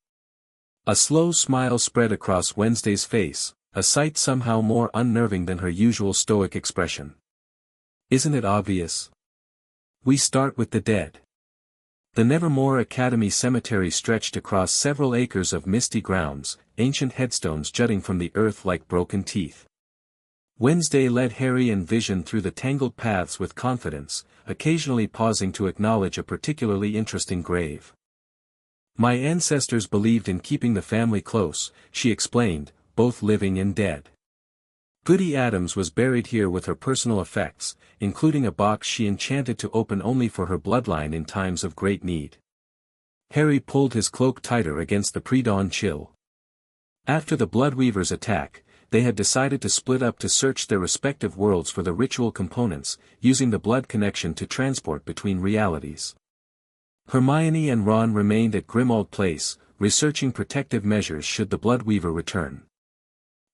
A slow smile spread across Wednesday's face, a sight somehow more unnerving than her usual stoic expression. Isn't it obvious? We start with the dead. The Nevermore Academy cemetery stretched across several acres of misty grounds, ancient headstones jutting from the earth like broken teeth. Wednesday led Harry and Vision through the tangled paths with confidence, occasionally pausing to acknowledge a particularly interesting grave. My ancestors believed in keeping the family close, she explained, both living and dead. Goody Adams was buried here with her personal effects, including a box she enchanted to open only for her bloodline in times of great need. Harry pulled his cloak tighter against the pre-dawn chill. After the Bloodweaver's attack, they had decided to split up to search their respective worlds for the ritual components, using the blood connection to transport between realities. Hermione and Ron remained at Grimmauld Place, researching protective measures should the Bloodweaver return.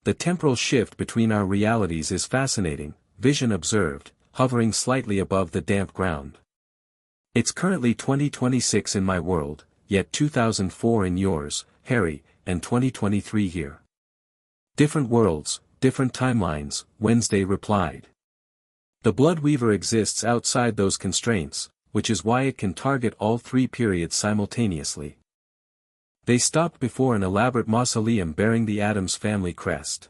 The temporal shift between our realities is fascinating, Vision observed, hovering slightly above the damp ground. It's currently 2026 in my world, yet 2004 in yours, Harry, and 2023 here. Different worlds, different timelines, Wednesday replied. The Bloodweaver exists outside those constraints, which is why it can target all three periods simultaneously. They stopped before an elaborate mausoleum bearing the Addams family crest.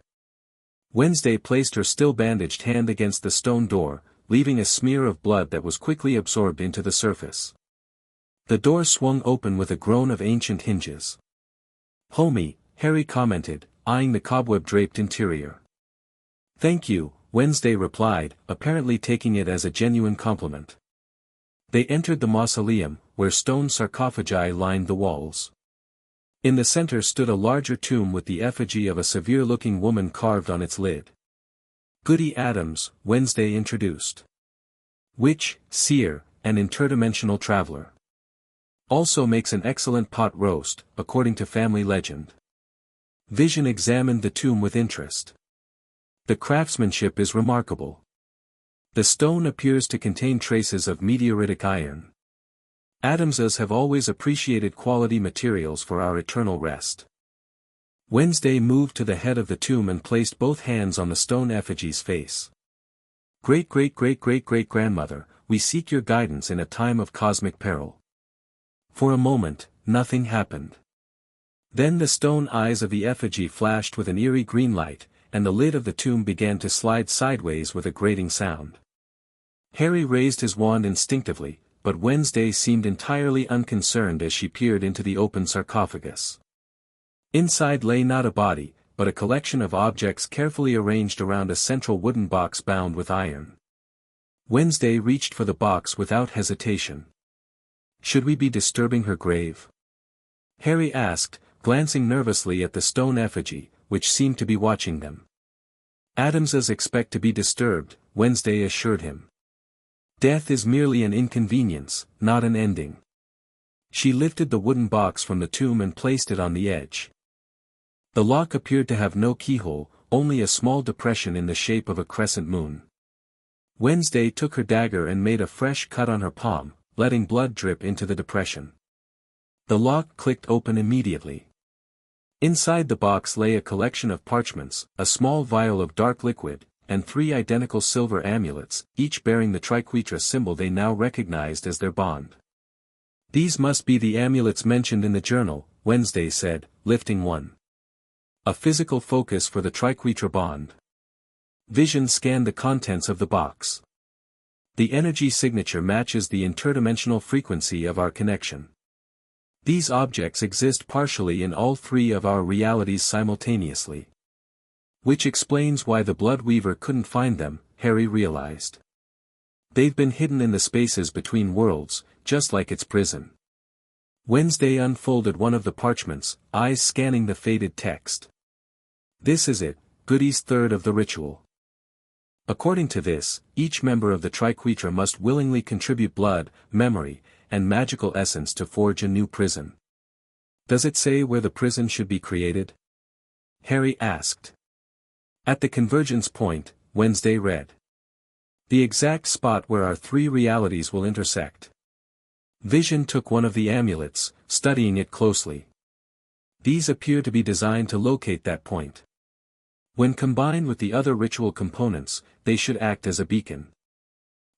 Wednesday placed her still bandaged hand against the stone door, leaving a smear of blood that was quickly absorbed into the surface. The door swung open with a groan of ancient hinges. Homie, Harry commented, eyeing the cobweb-draped interior. Thank you, Wednesday replied, apparently taking it as a genuine compliment. They entered the mausoleum, where stone sarcophagi lined the walls. In the center stood a larger tomb with the effigy of a severe-looking woman carved on its lid. Goody Adams, Wednesday introduced. Witch, seer, and interdimensional traveler. Also makes an excellent pot roast, according to family legend. Vision examined the tomb with interest. The craftsmanship is remarkable. The stone appears to contain traces of meteoritic iron. Adamses have always appreciated quality materials for our eternal rest. Wednesday moved to the head of the tomb and placed both hands on the stone effigy's face. Great-great-great-great-great-grandmother, we seek your guidance in a time of cosmic peril. For a moment, nothing happened. Then the stone eyes of the effigy flashed with an eerie green light, and the lid of the tomb began to slide sideways with a grating sound. Harry raised his wand instinctively, but Wednesday seemed entirely unconcerned as she peered into the open sarcophagus. Inside lay not a body, but a collection of objects carefully arranged around a central wooden box bound with iron. Wednesday reached for the box without hesitation. Should we be disturbing her grave? Harry asked, glancing nervously at the stone effigy, which seemed to be watching them. Adamses expect to be disturbed, Wednesday assured him. Death is merely an inconvenience, not an ending. She lifted the wooden box from the tomb and placed it on the edge. The lock appeared to have no keyhole, only a small depression in the shape of a crescent moon. Wednesday took her dagger and made a fresh cut on her palm, letting blood drip into the depression. The lock clicked open immediately. Inside the box lay a collection of parchments, a small vial of dark liquid, and 3 identical silver amulets, each bearing the triquetra symbol they now recognized as their bond. These must be the amulets mentioned in the journal, Wednesday said, lifting one. A physical focus for the triquetra bond. Vision scanned the contents of the box. The energy signature matches the interdimensional frequency of our connection. These objects exist partially in all 3 of our realities simultaneously. Which explains why the Bloodweaver couldn't find them, Harry realized. They've been hidden in the spaces between worlds, just like its prison. Wednesday unfolded one of the parchments, eyes scanning the faded text. This is it, Goody's third of the ritual. According to this, each member of the triquetra must willingly contribute blood, memory, and magical essence to forge a new prison. Does it say where the prison should be created? Harry asked. At the convergence point, Wednesday read. The exact spot where our 3 realities will intersect. Vision took one of the amulets, studying it closely. These appear to be designed to locate that point. When combined with the other ritual components, they should act as a beacon.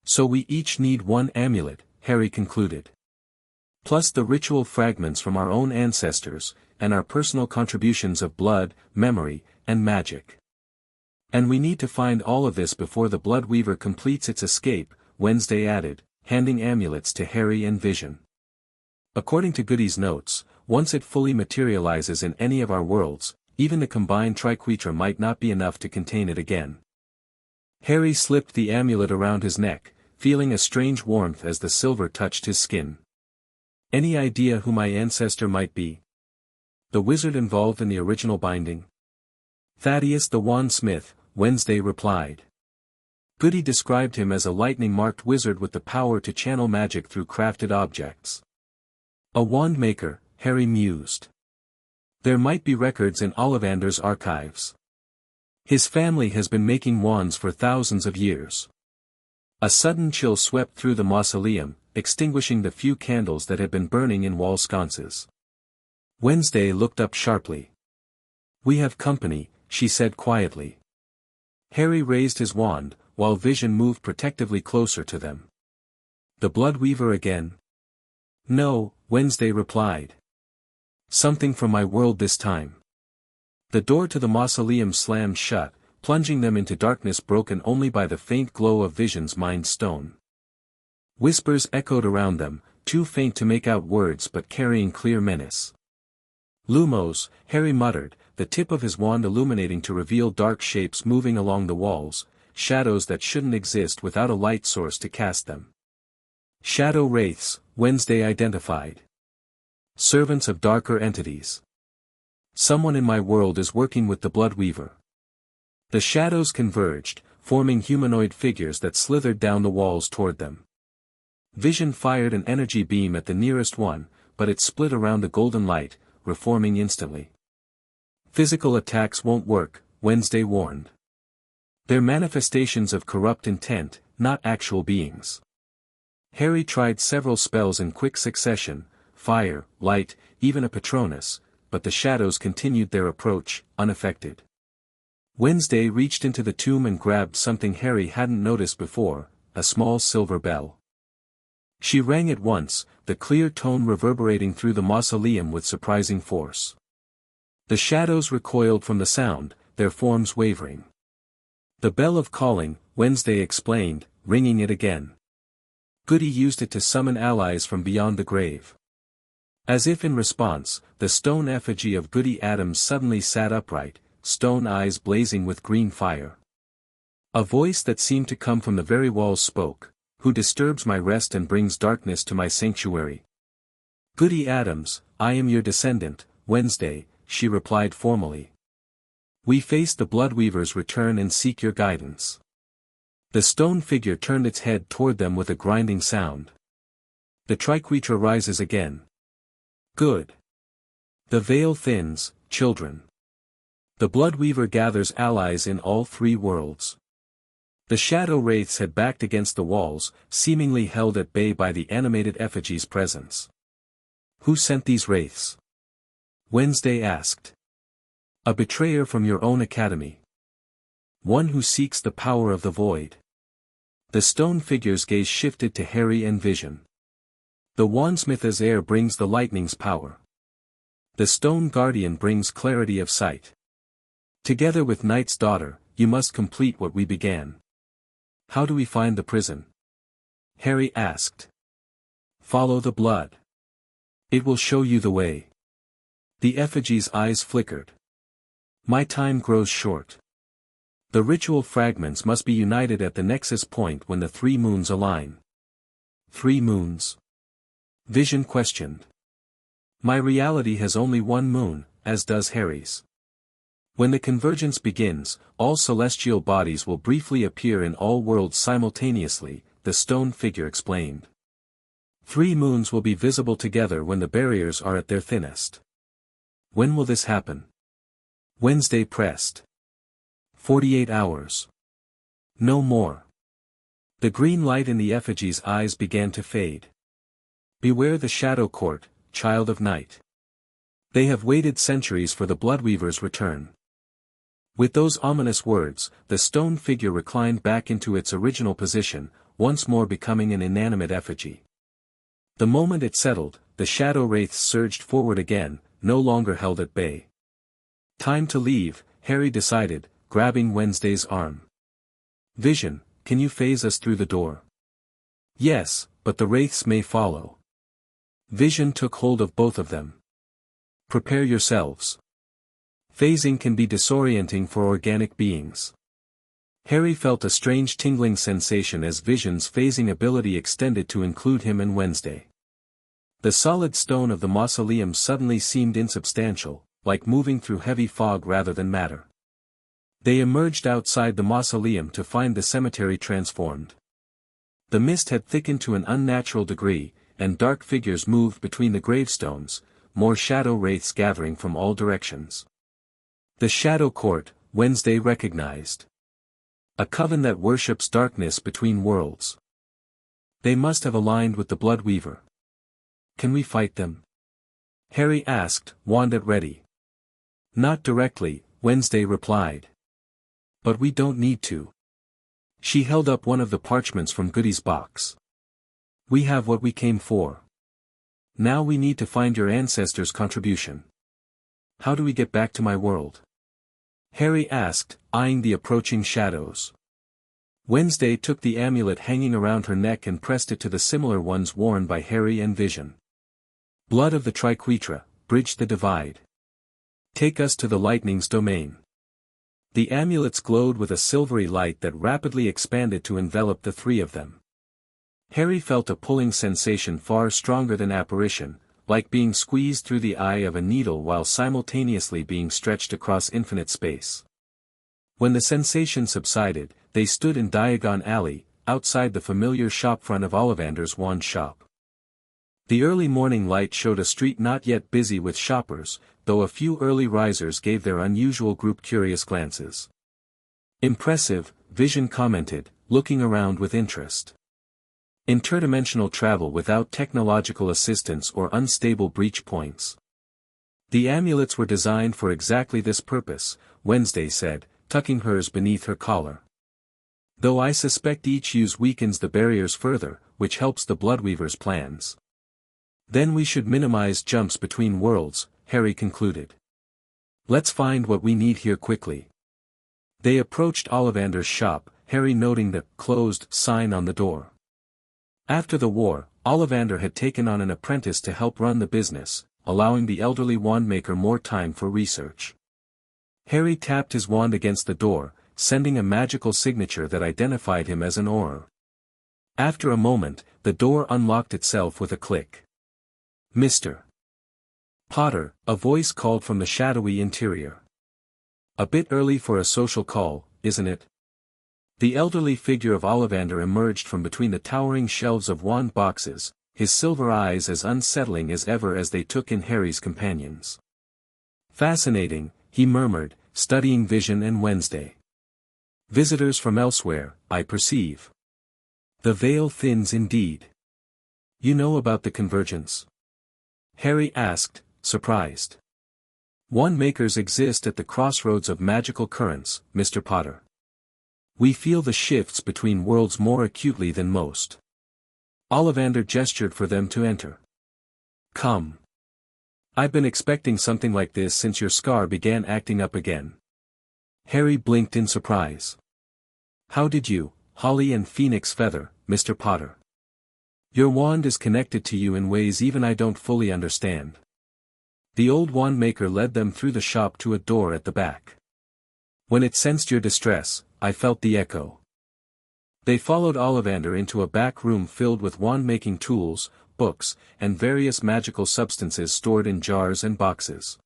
So we each need 1 amulet, Harry concluded. Plus the ritual fragments from our own ancestors, and our personal contributions of blood, memory, and magic. And we need to find all of this before the Bloodweaver completes its escape, Wednesday added, handing amulets to Harry and Vision. According to Goody's notes, once it fully materializes in any of our worlds, even the combined triquetra might not be enough to contain it again. Harry slipped the amulet around his neck, feeling a strange warmth as the silver touched his skin. Any idea who my ancestor might be? The wizard involved in the original binding? Thaddeus the Wandsmith, Wednesday replied. Goody described him as a lightning-marked wizard with the power to channel magic through crafted objects. A wand maker, Harry mused. There might be records in Ollivander's archives. His family has been making wands for thousands of years. A sudden chill swept through the mausoleum, extinguishing the few candles that had been burning in wall sconces. Wednesday looked up sharply. We have company, she said quietly. Harry raised his wand, while Vision moved protectively closer to them. The Bloodweaver again? No, Wednesday replied. Something from my world this time. The door to the mausoleum slammed shut, plunging them into darkness broken only by the faint glow of Vision's mind stone. Whispers echoed around them, too faint to make out words but carrying clear menace. Lumos, Harry muttered, the tip of his wand illuminating to reveal dark shapes moving along the walls, shadows that shouldn't exist without a light source to cast them. Shadow wraiths, Wednesday identified. Servants of darker entities. Someone in my world is working with the Bloodweaver. The shadows converged, forming humanoid figures that slithered down the walls toward them. Vision fired an energy beam at the nearest one, but it split around the golden light, reforming instantly. Physical attacks won't work, Wednesday warned. They're manifestations of corrupt intent, not actual beings. Harry tried several spells in quick succession, fire, light, even a Patronus, but the shadows continued their approach, unaffected. Wednesday reached into the tomb and grabbed something Harry hadn't noticed before, a small silver bell. She rang at once, the clear tone reverberating through the mausoleum with surprising force. The shadows recoiled from the sound, their forms wavering. The bell of calling, Wednesday explained, ringing it again. Goody used it to summon allies from beyond the grave. As if in response, the stone effigy of Goody Adams suddenly sat upright, stone eyes blazing with green fire. A voice that seemed to come from the very walls spoke, "Who disturbs my rest and brings darkness to my sanctuary?" "Goody Adams, I am your descendant, Wednesday," she replied formally. "We face the Bloodweaver's return and seek your guidance." The stone figure turned its head toward them with a grinding sound. "The triquetra rises again. Good. The veil thins, children. The Bloodweaver gathers allies in all three worlds." The shadow wraiths had backed against the walls, seemingly held at bay by the animated effigy's presence. "Who sent these wraiths?" Wednesday asked. "A betrayer from your own academy. One who seeks the power of the void." The stone figure's gaze shifted to Harry and Vision. "The wandsmith's heir brings the lightning's power. The stone guardian brings clarity of sight. Together with Night's daughter, you must complete what we began." "How do we find the prison?" Harry asked. "Follow the blood. It will show you the way." The effigy's eyes flickered. "My time grows short. The ritual fragments must be united at the nexus point when the 3 moons align." "3 moons?" Vision questioned. "My reality has only 1 moon, as does Harry's. When the convergence begins, all celestial bodies will briefly appear in all worlds simultaneously," the stone figure explained. 3 moons will be visible together when the barriers are at their thinnest." "When will this happen?" Wednesday pressed. 48 hours. No more." The green light in the effigy's eyes began to fade. "Beware the Shadow Court, child of night. They have waited centuries for the Bloodweaver's return." With those ominous words, the stone figure reclined back into its original position, once more becoming an inanimate effigy. The moment it settled, the shadow wraiths surged forward again, no longer held at bay. "Time to leave," Harry decided, grabbing Wednesday's arm. "Vision, can you phase us through the door?" "Yes, but the wraiths may follow." Vision took hold of both of them. "Prepare yourselves. Phasing can be disorienting for organic beings." Harry felt a strange tingling sensation as Vision's phasing ability extended to include him and Wednesday. The solid stone of the mausoleum suddenly seemed insubstantial, like moving through heavy fog rather than matter. They emerged outside the mausoleum to find the cemetery transformed. The mist had thickened to an unnatural degree, and dark figures moved between the gravestones, more shadow wraiths gathering from all directions. The Shadow Court, Wednesday recognized. A coven that worships darkness between worlds. They must have aligned with the Bloodweaver. "Can we fight them?" Harry asked, wand at ready. "Not directly," Wednesday replied. "But we don't need to." She held up one of the parchments from Goody's box. "We have what we came for. Now we need to find your ancestors' contribution." "How do we get back to my world?" Harry asked, eyeing the approaching shadows. Wednesday took the amulet hanging around her neck and pressed it to the similar ones worn by Harry and Vision. "Blood of the triquetra, bridge the divide. Take us to the lightning's domain." The amulets glowed with a silvery light that rapidly expanded to envelop the 3 of them. Harry felt a pulling sensation far stronger than apparition, like being squeezed through the eye of a needle while simultaneously being stretched across infinite space. When the sensation subsided, they stood in Diagon Alley, outside the familiar shopfront of Ollivander's wand shop. The early morning light showed a street not yet busy with shoppers, though a few early risers gave their unusual group curious glances. "Impressive," Vision commented, looking around with interest. Interdimensional travel without technological assistance or unstable breach points. The amulets were designed for exactly this purpose, Wednesday said, tucking hers beneath her collar. Though I suspect each use weakens the barriers further, which helps the Bloodweaver's plans. Then we should minimize jumps between worlds, Harry concluded. Let's find what we need here quickly. They approached Ollivander's shop, Harry noting the closed sign on the door. After the war, Ollivander had taken on an apprentice to help run the business, allowing the elderly wandmaker more time for research. Harry tapped his wand against the door, sending a magical signature that identified him as an Auror. After a moment, the door unlocked itself with a click. Mr. Potter, a voice called from the shadowy interior. A bit early for a social call, isn't it? The elderly figure of Ollivander emerged from between the towering shelves of wand boxes, his silver eyes as unsettling as ever as they took in Harry's companions. Fascinating, he murmured, studying Vision and Wednesday. Visitors from elsewhere, I perceive. The veil thins indeed. You know about the convergence? Harry asked, surprised. Wand-makers exist at the crossroads of magical currents, Mr. Potter. We feel the shifts between worlds more acutely than most. Ollivander gestured for them to enter. Come. I've been expecting something like this since your scar began acting up again. Harry blinked in surprise. How did you, Holly and Phoenix Feather, Mr. Potter? Your wand is connected to you in ways even I don't fully understand. The old wand maker led them through the shop to a door at the back. When it sensed your distress, I felt the echo. They followed Ollivander into a back room filled with wand-making tools, books, and various magical substances stored in jars and boxes.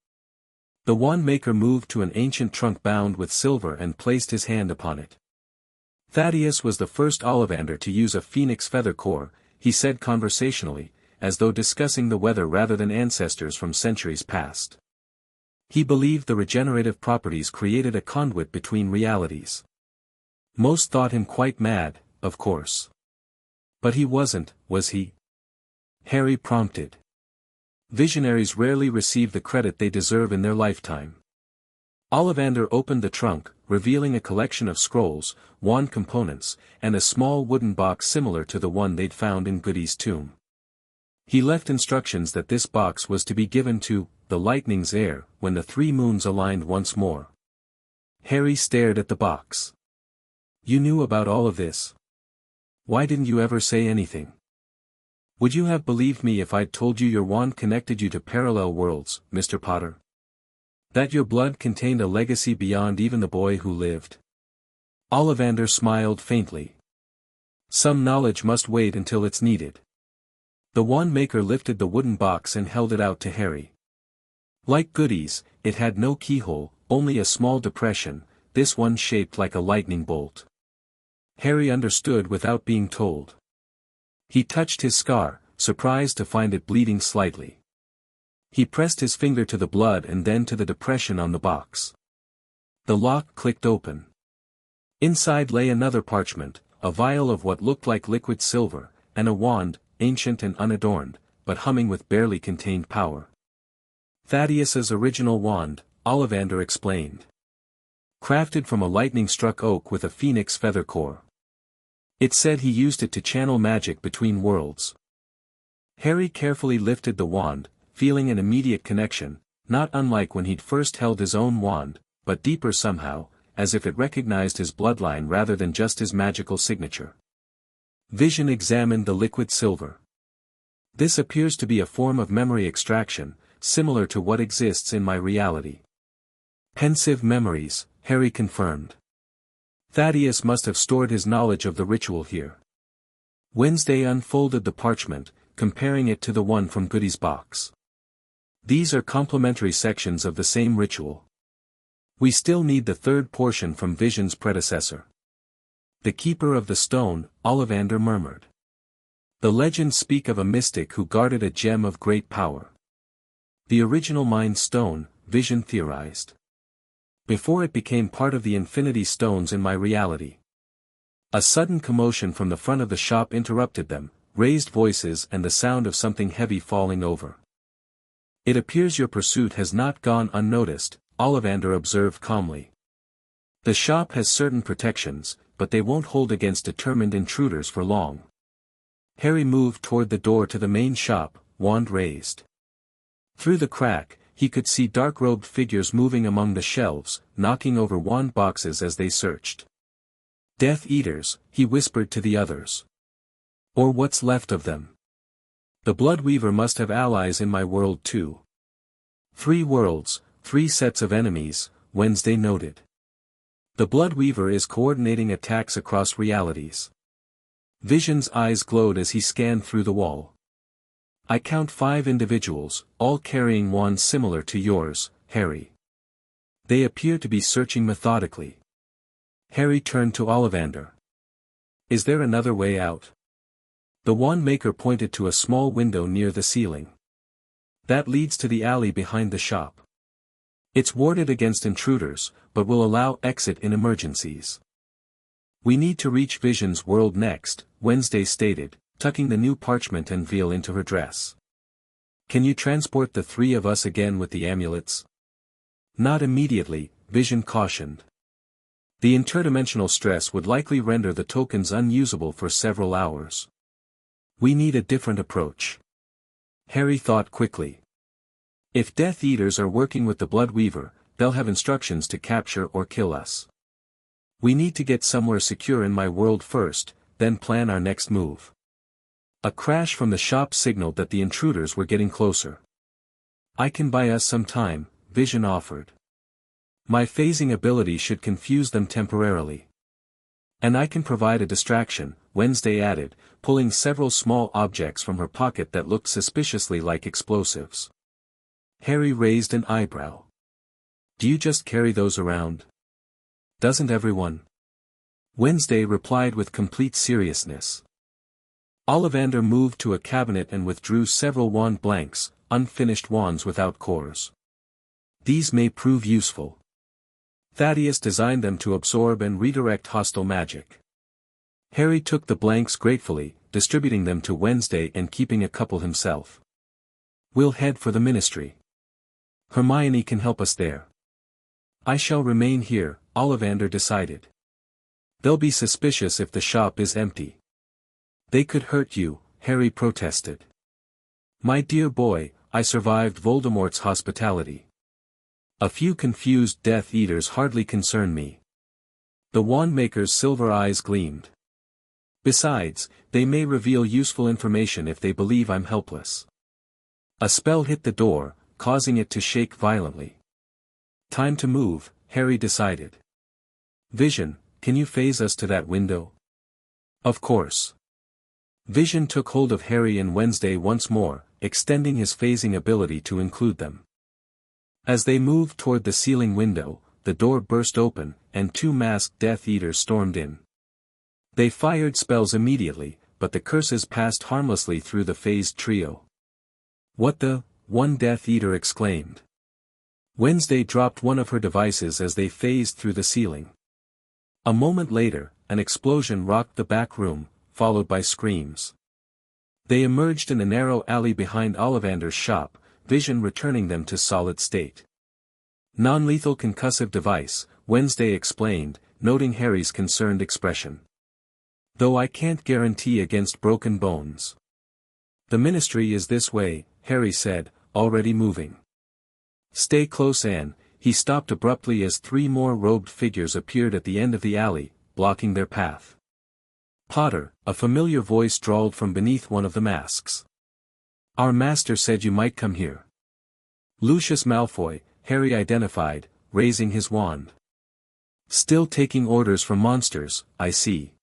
The wand-maker moved to an ancient trunk bound with silver and placed his hand upon it. Thaddeus was the first Ollivander to use a phoenix feather core, he said conversationally, as though discussing the weather rather than ancestors from centuries past. He believed the regenerative properties created a conduit between realities. Most thought him quite mad, of course. But he wasn't, was he? Harry prompted. Visionaries rarely receive the credit they deserve in their lifetime. Ollivander opened the trunk, revealing a collection of scrolls, wand components, and a small wooden box similar to the one they'd found in Goody's tomb. He left instructions that this box was to be given to the Lightning's heir when the 3 moons aligned once more. Harry stared at the box. You knew about all of this. Why didn't you ever say anything? Would you have believed me if I'd told you your wand connected you to parallel worlds, Mr. Potter? That your blood contained a legacy beyond even the boy who lived? Ollivander smiled faintly. Some knowledge must wait until it's needed. The wand maker lifted the wooden box and held it out to Harry. Like Goody's, it had no keyhole, only a small depression, this one shaped like a lightning bolt. Harry understood without being told. He touched his scar, surprised to find it bleeding slightly. He pressed his finger to the blood and then to the depression on the box. The lock clicked open. Inside lay another parchment, a vial of what looked like liquid silver, and a wand, ancient and unadorned, but humming with barely contained power. Thaddeus's original wand, Ollivander explained. Crafted from a lightning-struck oak with a phoenix feather core. It said he used it to channel magic between worlds. Harry carefully lifted the wand, feeling an immediate connection, not unlike when he'd first held his own wand, but deeper somehow, as if it recognized his bloodline rather than just his magical signature. Vision examined the liquid silver. This appears to be a form of memory extraction, similar to what exists in my reality. Pensive memories, Harry confirmed. Thaddeus must have stored his knowledge of the ritual here. Wednesday unfolded the parchment, comparing it to the one from Goody's box. These are complementary sections of the same ritual. We still need the third portion from Vision's predecessor. The Keeper of the Stone, Ollivander murmured. The legends speak of a mystic who guarded a gem of great power. The original Mind Stone, Vision theorized. Before it became part of the Infinity Stones in my reality. A sudden commotion from the front of the shop interrupted them, raised voices and the sound of something heavy falling over. "It appears your pursuit has not gone unnoticed," Ollivander observed calmly. "The shop has certain protections, but they won't hold against determined intruders for long." Harry moved toward the door to the main shop, wand raised. Through the crack, he could see dark-robed figures moving among the shelves, knocking over wand boxes as they searched. "Death Eaters," he whispered to the others. "Or what's left of them. The Bloodweaver must have allies in my world too." 3 worlds, 3 sets of enemies, Wednesday noted. "The Bloodweaver is coordinating attacks across realities." Vision's eyes glowed as he scanned through the wall. "I count 5 individuals, all carrying wands similar to yours, Harry. They appear to be searching methodically." Harry turned to Ollivander. "Is there another way out?" The wand maker pointed to a small window near the ceiling. "That leads to the alley behind the shop. It's warded against intruders, but will allow exit in emergencies." "We need to reach Vision's world next," Wednesday stated, tucking the new parchment and veil into her dress. "Can you transport the 3 of us again with the amulets?" "Not immediately," Vision cautioned. "The interdimensional stress would likely render the tokens unusable for several hours. We need a different approach." Harry thought quickly. "If Death Eaters are working with the Bloodweaver, they'll have instructions to capture or kill us. We need to get somewhere secure in my world first, then plan our next move." A crash from the shop signaled that the intruders were getting closer. "I can buy us some time," Vision offered. "My phasing ability should confuse them temporarily. And I can provide a distraction," Wednesday added, pulling several small objects from her pocket that looked suspiciously like explosives. Harry raised an eyebrow. "Do you just carry those around? Doesn't everyone?" Wednesday replied with complete seriousness. Ollivander moved to a cabinet and withdrew several wand blanks, unfinished wands without cores. "These may prove useful. Thaddeus designed them to absorb and redirect hostile magic." Harry took the blanks gratefully, distributing them to Wednesday and keeping a couple himself. "We'll head for the Ministry. Hermione can help us there." "I shall remain here," Ollivander decided. "They'll be suspicious if the shop is empty." "They could hurt you," Harry protested. "My dear boy, I survived Voldemort's hospitality. A few confused Death Eaters hardly concern me." The wand-maker's silver eyes gleamed. "Besides, they may reveal useful information if they believe I'm helpless." A spell hit the door, causing it to shake violently. "Time to move," Harry decided. "Vision, can you phase us to that window?" "Of course." Vision took hold of Harry and Wednesday once more, extending his phasing ability to include them. As they moved toward the ceiling window, the door burst open, and 2 masked Death Eaters stormed in. They fired spells immediately, but the curses passed harmlessly through the phased trio. "What the?" one Death Eater exclaimed. Wednesday dropped one of her devices as they phased through the ceiling. A moment later, an explosion rocked the back room, followed by screams. They emerged in a narrow alley behind Ollivander's shop, Vision returning them to solid state. "Non-lethal concussive device," Wednesday explained, noting Harry's concerned expression. "Though I can't guarantee against broken bones." "The Ministry is this way," Harry said, already moving. "Stay close, Anne." He stopped abruptly as 3 more robed figures appeared at the end of the alley, blocking their path. "Potter," a familiar voice drawled from beneath one of the masks. "Our master said you might come here." "Lucius Malfoy," Harry identified, raising his wand. "Still taking orders from monsters, I see.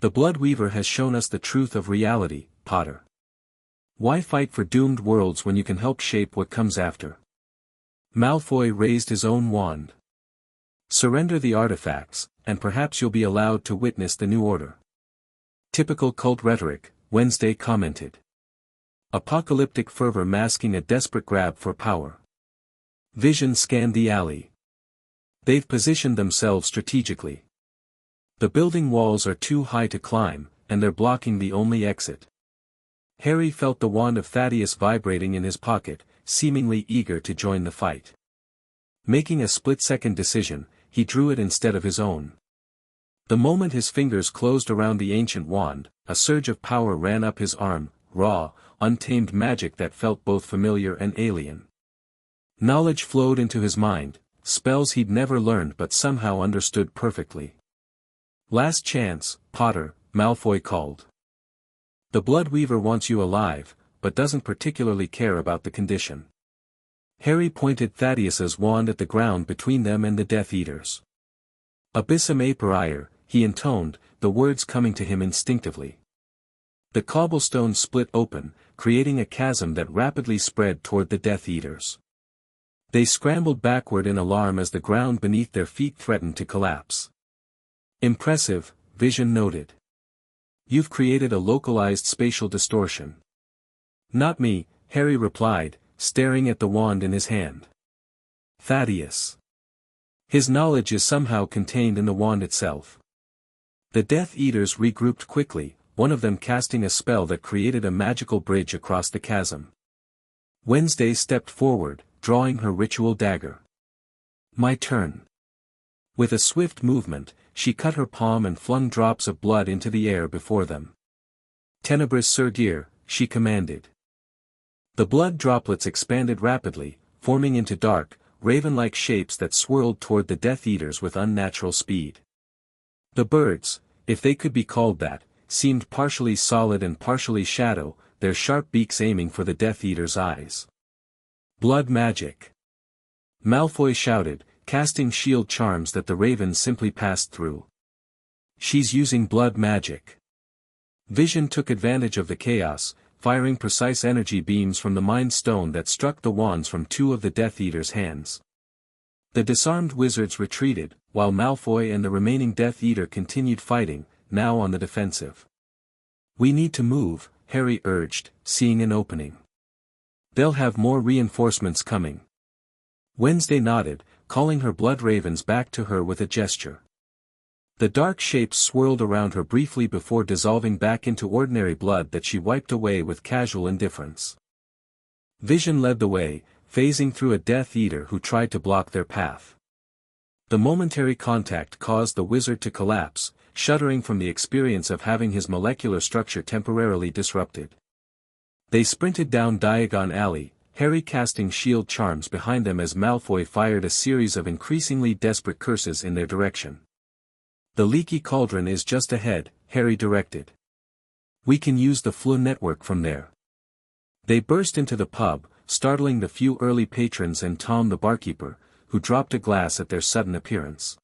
The Bloodweaver has shown us the truth of reality, Potter. Why fight for doomed worlds when you can help shape what comes after?" Malfoy raised his own wand. "Surrender the artifacts, and perhaps you'll be allowed to witness the new order." "Typical cult rhetoric," Wednesday commented. Apocalyptic fervor masking a desperate grab for power. Vision scanned the alley. "They've positioned themselves strategically. The building walls are too high to climb, and they're blocking the only exit. Harry felt the wand of Thaddeus vibrating in his pocket, seemingly eager to join the fight. Making a split-second decision, he drew it instead of his own. The moment his fingers closed around the ancient wand, a surge of power ran up his arm, raw, untamed magic that felt both familiar and alien. Knowledge flowed into his mind, spells he'd never learned but somehow understood perfectly. "Last chance, Potter," Malfoy called. "The Bloodweaver wants you alive, but doesn't particularly care about the condition." Harry pointed Thaddeus's wand at the ground between them and the Death Eaters. "Abyssum Aperier," he intoned, the words coming to him instinctively. The cobblestone split open, creating a chasm that rapidly spread toward the Death Eaters. They scrambled backward in alarm as the ground beneath their feet threatened to collapse. "Impressive," Vision noted. "You've created a localized spatial distortion." "Not me," Harry replied, staring at the wand in his hand. "Thaddeus. His knowledge is somehow contained in the wand itself." The Death Eaters regrouped quickly, one of them casting a spell that created a magical bridge across the chasm. Wednesday stepped forward, drawing her ritual dagger. "My turn." With a swift movement, she cut her palm and flung drops of blood into the air before them. "Tenebris Surgir," she commanded. The blood droplets expanded rapidly, forming into dark, raven-like shapes that swirled toward the Death Eaters with unnatural speed. The birds, if they could be called that, seemed partially solid and partially shadow, their sharp beaks aiming for the Death Eaters' eyes. "Blood magic!" Malfoy shouted, casting shield charms that the ravens simply passed through. "She's using blood magic." Vision took advantage of the chaos, firing precise energy beams from the Mind Stone that struck the wands from two of the Death Eaters' hands. The disarmed wizards retreated, while Malfoy and the remaining Death Eater continued fighting, now on the defensive. "We need to move," Harry urged, seeing an opening. "They'll have more reinforcements coming." Wednesday nodded, calling her blood ravens back to her with a gesture. The dark shapes swirled around her briefly before dissolving back into ordinary blood that she wiped away with casual indifference. Vision led the way, phasing through a Death Eater who tried to block their path. The momentary contact caused the wizard to collapse, shuddering from the experience of having his molecular structure temporarily disrupted. They sprinted down Diagon Alley, Harry casting shield charms behind them as Malfoy fired a series of increasingly desperate curses in their direction. "The leaky cauldron is just ahead," Harry directed. "We can use the Floo network from there." They burst into the pub, startling the few early patrons and Tom the barkeeper, who dropped a glass at their sudden appearance.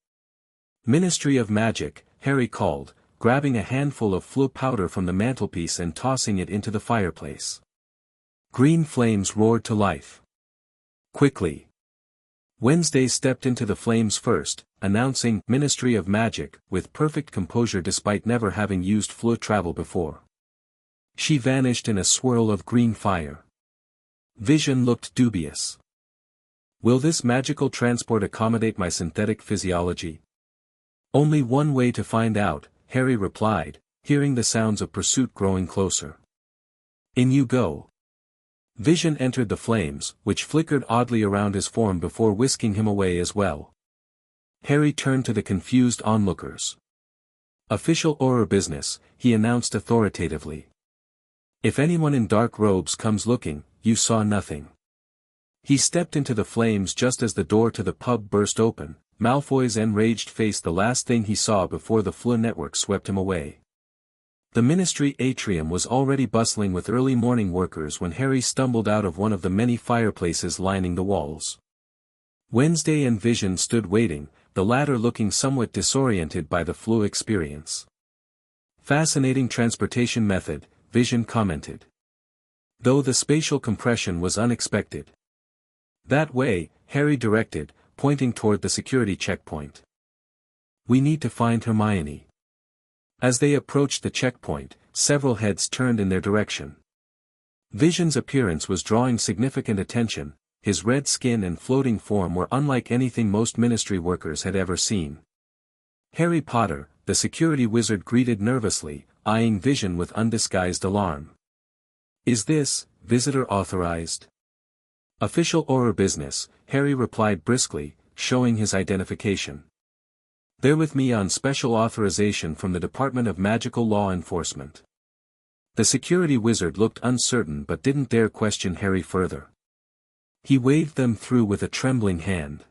"Ministry of Magic," Harry called, grabbing a handful of Floo powder from the mantelpiece and tossing it into the fireplace. Green flames roared to life. "Quickly!" Wednesday stepped into the flames first, announcing "Ministry of Magic" with perfect composure despite never having used Floo travel before. She vanished in a swirl of green fire. Vision looked dubious. "Will this magical transport accommodate my synthetic physiology?" "Only one way to find out," Harry replied, hearing the sounds of pursuit growing closer. "In you go." Vision entered the flames, which flickered oddly around his form before whisking him away as well. Harry turned to the confused onlookers. "Official Auror business," he announced authoritatively. "If anyone in dark robes comes looking, you saw nothing." He stepped into the flames just as the door to the pub burst open, Malfoy's enraged face the last thing he saw before the Floo network swept him away. The ministry atrium was already bustling with early morning workers when Harry stumbled out of one of the many fireplaces lining the walls. Wednesday and Vision stood waiting, the latter looking somewhat disoriented by the Floo experience. "Fascinating transportation method," Vision commented. "Though the spatial compression was unexpected." "That way," Harry directed, pointing toward the security checkpoint. "We need to find Hermione." As they approached the checkpoint, several heads turned in their direction. Vision's appearance was drawing significant attention, his red skin and floating form were unlike anything most ministry workers had ever seen. "Harry Potter," the security wizard greeted nervously, eyeing Vision with undisguised alarm. "Is this, visitor authorized?" "Official or business," Harry replied briskly, showing his identification. "They're with me on special authorization from the Department of Magical Law Enforcement." The security wizard looked uncertain but didn't dare question Harry further. He waved them through with a trembling hand.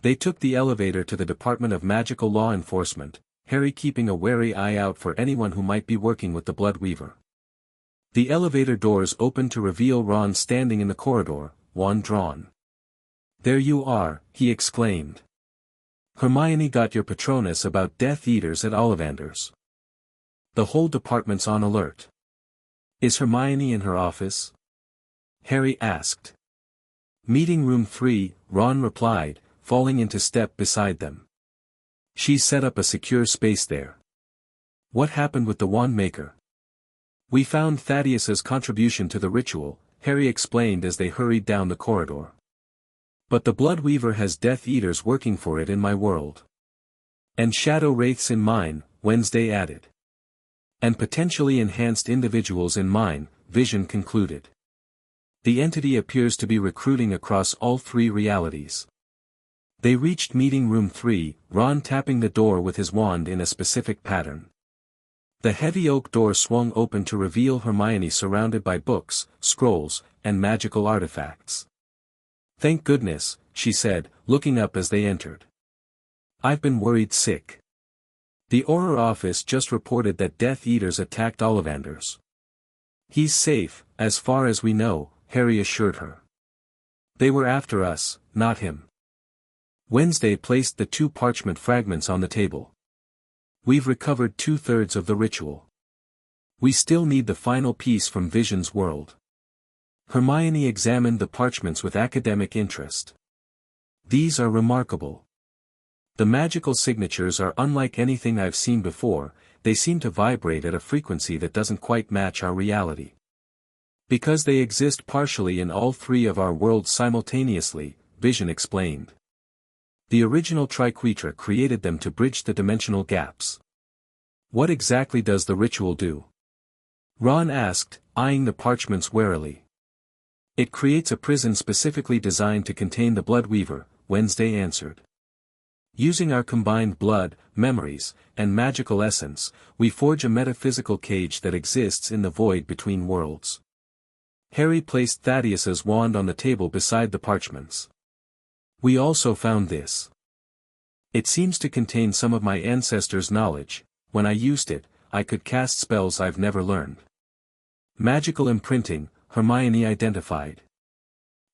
They took the elevator to the Department of Magical Law Enforcement, Harry keeping a wary eye out for anyone who might be working with the Bloodweaver. The elevator doors opened to reveal Ron standing in the corridor, wand drawn. "There you are," he exclaimed. "Hermione got your Patronus about Death Eaters at Ollivander's. The whole department's on alert." "Is Hermione in her office?" Harry asked. "Meeting room 3, Ron replied, falling into step beside them. "She's set up a secure space there." "What happened with the wand maker?" "We found Thaddeus's contribution to the ritual," Harry explained as they hurried down the corridor. "But the Bloodweaver has Death Eaters working for it in my world." "And Shadow Wraiths in mine," Wednesday added. "And potentially enhanced individuals in mine," Vision concluded. "The entity appears to be recruiting across all 3 realities." They reached meeting room 3, Ron tapping the door with his wand in a specific pattern. The heavy oak door swung open to reveal Hermione surrounded by books, scrolls, and magical artifacts. "Thank goodness," she said, looking up as they entered. "I've been worried sick. The Auror office just reported that Death Eaters attacked Ollivander's." "He's safe, as far as we know," Harry assured her. "They were after us, not him." Wednesday placed the 2 parchment fragments on the table. "We've recovered 2/3 of the ritual. We still need the final piece from Vision's world." Hermione examined the parchments with academic interest. "These are remarkable. The magical signatures are unlike anything I've seen before, they seem to vibrate at a frequency that doesn't quite match our reality. Because they exist partially in all 3 of our worlds simultaneously," Vision explained. "The original Triquetra created them to bridge the dimensional gaps." "What exactly does the ritual do?" Ron asked, eyeing the parchments warily. "It creates a prison specifically designed to contain the Bloodweaver," Wednesday answered. "Using our combined blood, memories, and magical essence, we forge a metaphysical cage that exists in the void between worlds." Harry placed Thaddeus's wand on the table beside the parchments. "We also found this. It seems to contain some of my ancestors' knowledge. When I used it, I could cast spells I've never learned." "Magical imprinting," Hermione identified.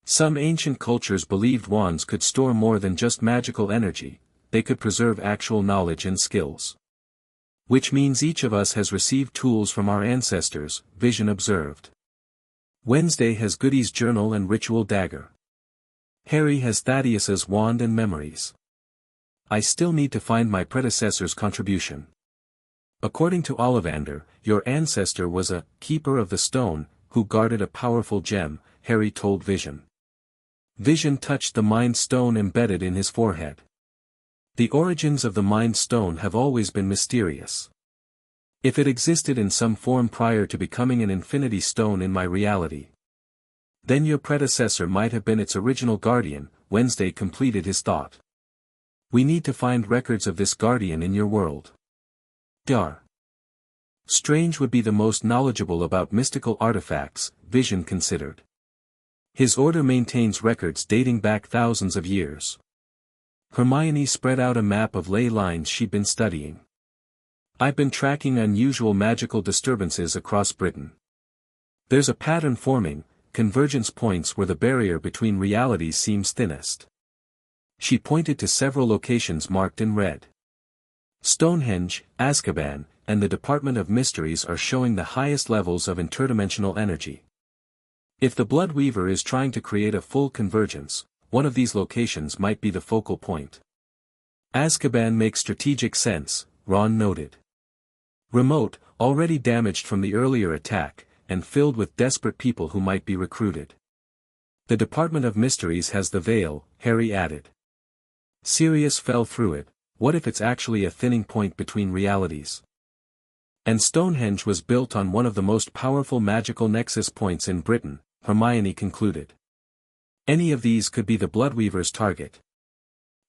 "Some ancient cultures believed wands could store more than just magical energy, they could preserve actual knowledge and skills. Which means each of us has received tools from our ancestors," Vision observed. "Wednesday has Goody's journal and ritual dagger. Harry has Thaddeus's wand and memories. I still need to find my predecessor's contribution. According to Ollivander, your ancestor was a keeper of the stone, who guarded a powerful gem," Harry told Vision. Vision touched the Mind Stone embedded in his forehead. "The origins of the Mind Stone have always been mysterious. If it existed in some form prior to becoming an Infinity Stone in my reality, then your predecessor might have been its original guardian," Wednesday completed his thought. "We need to find records of this guardian in your world. Dar. Strange would be the most knowledgeable about mystical artifacts," Vision considered. "His order maintains records dating back thousands of years." Hermione spread out a map of ley lines she'd been studying. "I've been tracking unusual magical disturbances across Britain. There's a pattern forming, convergence points where the barrier between realities seems thinnest." She pointed to several locations marked in red. "Stonehenge, Azkaban, and the Department of Mysteries are showing the highest levels of interdimensional energy. If the Bloodweaver is trying to create a full convergence, one of these locations might be the focal point." "Azkaban makes strategic sense," Ron noted. "Remote, already damaged from the earlier attack, and filled with desperate people who might be recruited. The Department of Mysteries has the veil," Harry added. "Sirius fell through it, What if it's actually a thinning point between realities? And Stonehenge was built on one of the most powerful magical nexus points in Britain, Hermione concluded. Any of these could be the Bloodweaver's target.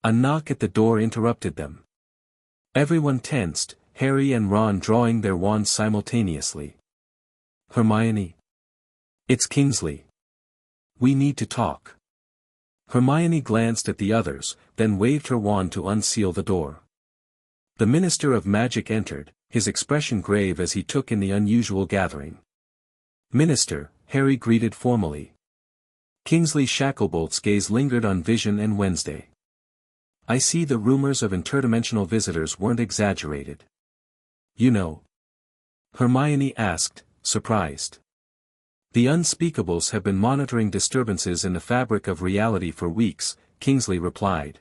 A knock at the door interrupted them. Everyone tensed, Harry and Ron drawing their wands simultaneously. Hermione. It's Kingsley. We need to talk. Hermione glanced at the others, then waved her wand to unseal the door. The Minister of Magic entered, his expression grave as he took in the unusual gathering. Minister, Harry greeted formally. Kingsley Shacklebolt's gaze lingered on Vision and Wednesday. I see the rumors of interdimensional visitors weren't exaggerated. You know? Hermione asked, surprised. The unspeakables have been monitoring disturbances in the fabric of reality for weeks, Kingsley replied.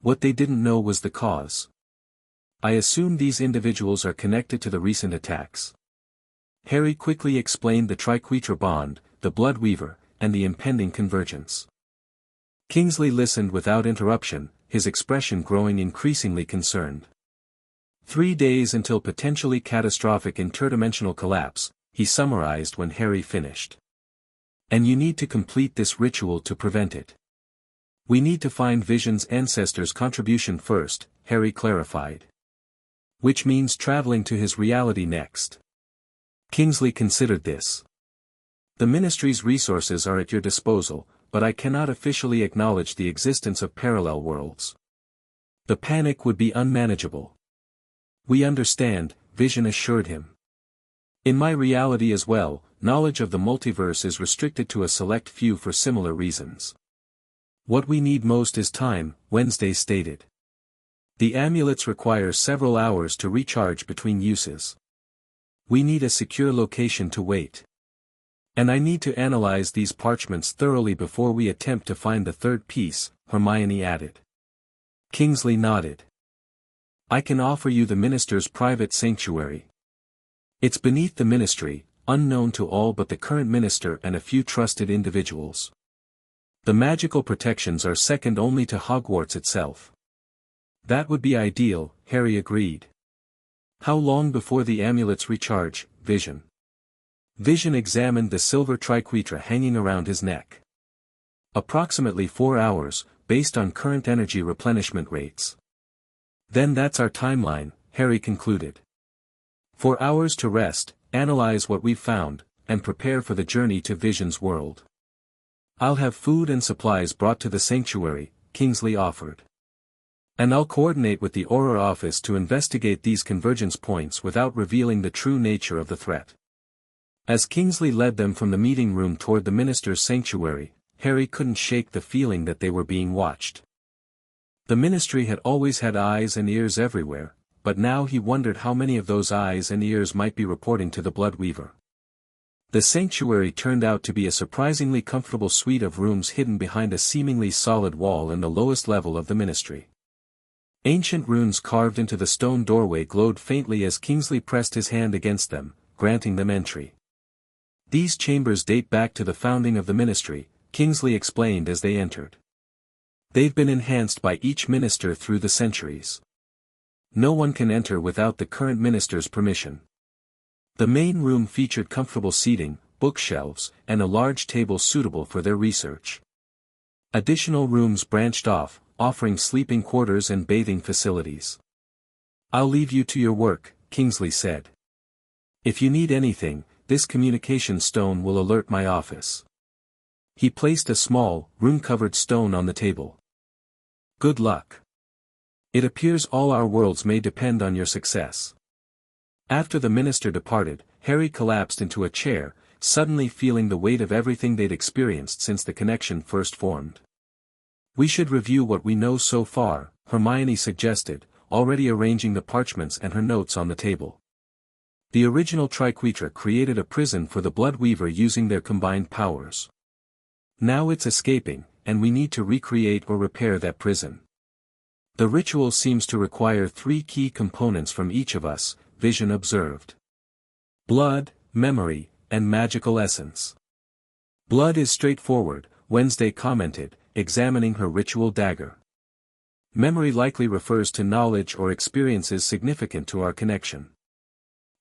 What they didn't know was the cause. I assume these individuals are connected to the recent attacks. Harry quickly explained the Triquetra bond, the Bloodweaver, and the impending convergence. Kingsley listened without interruption, his expression growing increasingly concerned. 3 days until potentially catastrophic interdimensional collapse, he summarized when Harry finished. And you need to complete this ritual to prevent it. We need to find Vision's ancestors' contribution first, Harry clarified. Which means traveling to his reality next. Kingsley considered this. The Ministry's resources are at your disposal, but I cannot officially acknowledge the existence of parallel worlds. The panic would be unmanageable. We understand, Vision assured him. In my reality as well, knowledge of the multiverse is restricted to a select few for similar reasons. What we need most is time, Wednesday stated. The amulets require several hours to recharge between uses. We need a secure location to wait. And I need to analyze these parchments thoroughly before we attempt to find the third piece, Hermione added. Kingsley nodded. I can offer you the Minister's private sanctuary. It's beneath the Ministry, unknown to all but the current Minister and a few trusted individuals. The magical protections are second only to Hogwarts itself. That would be ideal, Harry agreed. How long before the amulets recharge, Vision? Vision examined the silver triquetra hanging around his neck. Approximately 4 hours, based on current energy replenishment rates. Then that's our timeline, Harry concluded. 4 hours to rest, analyze what we've found, and prepare for the journey to Vision's world. I'll have food and supplies brought to the sanctuary, Kingsley offered. And I'll coordinate with the Auror office to investigate these convergence points without revealing the true nature of the threat. As Kingsley led them from the meeting room toward the Minister's sanctuary, Harry couldn't shake the feeling that they were being watched. The Ministry had always had eyes and ears everywhere, but now he wondered how many of those eyes and ears might be reporting to the Bloodweaver. The sanctuary turned out to be a surprisingly comfortable suite of rooms hidden behind a seemingly solid wall in the lowest level of the Ministry. Ancient runes carved into the stone doorway glowed faintly as Kingsley pressed his hand against them, granting them entry. These chambers date back to the founding of the Ministry, Kingsley explained as they entered. They've been enhanced by each minister through the centuries. No one can enter without the current minister's permission. The main room featured comfortable seating, bookshelves, and a large table suitable for their research. Additional rooms branched off, offering sleeping quarters and bathing facilities. I'll leave you to your work, Kingsley said. If you need anything, this communication stone will alert my office. He placed a small, rune-covered stone on the table. Good luck. It appears all our worlds may depend on your success. After the minister departed, Harry collapsed into a chair, suddenly feeling the weight of everything they'd experienced since the connection first formed. We should review what we know so far, Hermione suggested, already arranging the parchments and her notes on the table. The original Triquetra created a prison for the Bloodweaver using their combined powers. Now it's escaping, and we need to recreate or repair that prison. The ritual seems to require 3 key components from each of us, Vision observed. Blood, memory, and magical essence. Blood is straightforward, Wednesday commented, examining her ritual dagger. Memory likely refers to knowledge or experiences significant to our connection.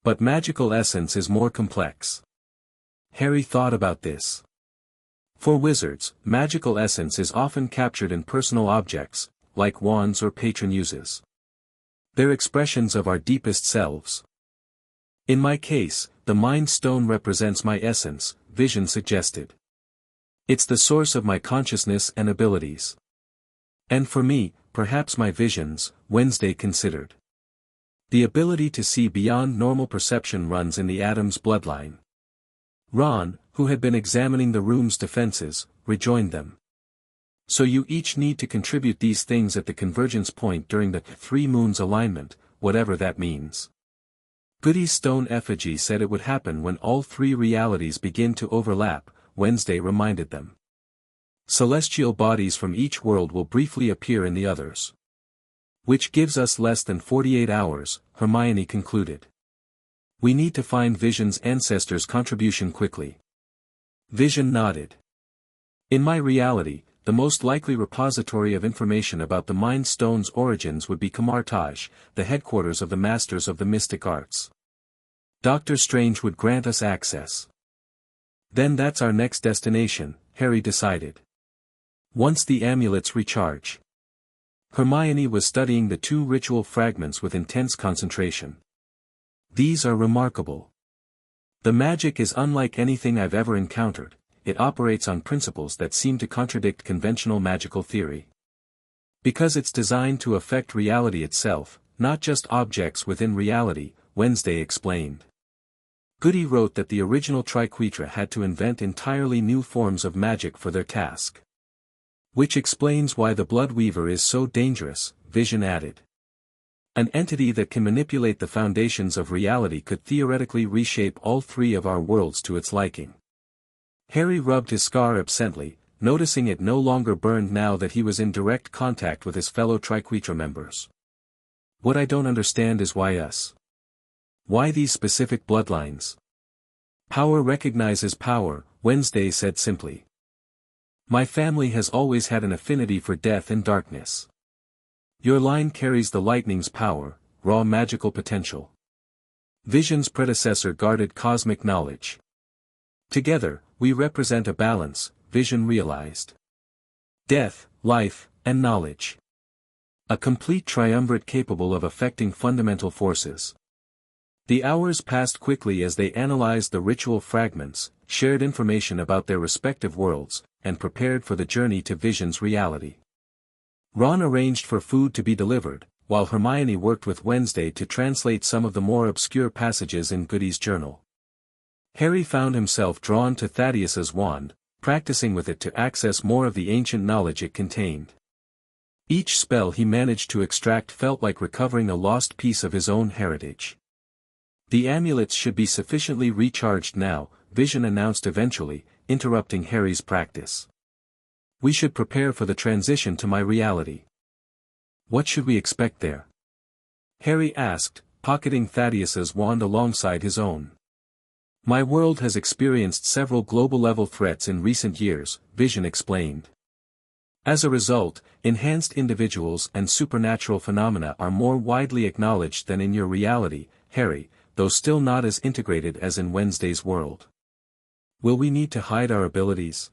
But magical essence is more complex. Harry thought about this. For wizards, magical essence is often captured in personal objects, like wands or patron uses. They're expressions of our deepest selves. In my case, the Mind Stone represents my essence, Vision suggested. It's the source of my consciousness and abilities. And for me, perhaps my visions, Wednesday considered. The ability to see beyond normal perception runs in the atom's bloodline. Ron, who had been examining the room's defenses, rejoined them. So you each need to contribute these things at the convergence point during the 3 moons alignment, whatever that means. Goody's stone effigy said it would happen when all 3 realities begin to overlap, Wednesday reminded them. Celestial bodies from each world will briefly appear in the others. Which gives us less than 48 hours, Hermione concluded. We need to find Vision's ancestors' contribution quickly. Vision nodded. In my reality, the most likely repository of information about the Mind Stone's origins would be Camartage, the headquarters of the Masters of the Mystic Arts. Dr. Strange would grant us access. Then that's our next destination, Harry decided. Once the amulets recharge. Hermione was studying the 2 ritual fragments with intense concentration. These are remarkable. The magic is unlike anything I've ever encountered. It operates on principles that seem to contradict conventional magical theory. Because it's designed to affect reality itself, not just objects within reality, Wednesday explained. Goody wrote that the original Triquetra had to invent entirely new forms of magic for their task. Which explains why the Blood Weaver is so dangerous, Vision added. An entity that can manipulate the foundations of reality could theoretically reshape all 3 of our worlds to its liking. Harry rubbed his scar absently, noticing it no longer burned now that he was in direct contact with his fellow Triquetra members. What I don't understand is why us. Why these specific bloodlines? Power recognizes power, Wednesday said simply. My family has always had an affinity for death and darkness. Your line carries the lightning's power, raw magical potential. Vision's predecessor guarded cosmic knowledge. Together, we represent a balance, Vision realized. Death, life, and knowledge. A complete triumvirate capable of affecting fundamental forces. The hours passed quickly as they analyzed the ritual fragments, shared information about their respective worlds, and prepared for the journey to Vision's reality. Ron arranged for food to be delivered, while Hermione worked with Wednesday to translate some of the more obscure passages in Goody's journal. Harry found himself drawn to Thaddeus's wand, practicing with it to access more of the ancient knowledge it contained. Each spell he managed to extract felt like recovering a lost piece of his own heritage. The amulets should be sufficiently recharged now, Vision announced eventually, interrupting Harry's practice. We should prepare for the transition to my reality. What should we expect there? Harry asked, pocketing Thaddeus's wand alongside his own. My world has experienced several global-level threats in recent years, Vision explained. As a result, enhanced individuals and supernatural phenomena are more widely acknowledged than in your reality, Harry, though still not as integrated as in Wednesday's world. Will we need to hide our abilities?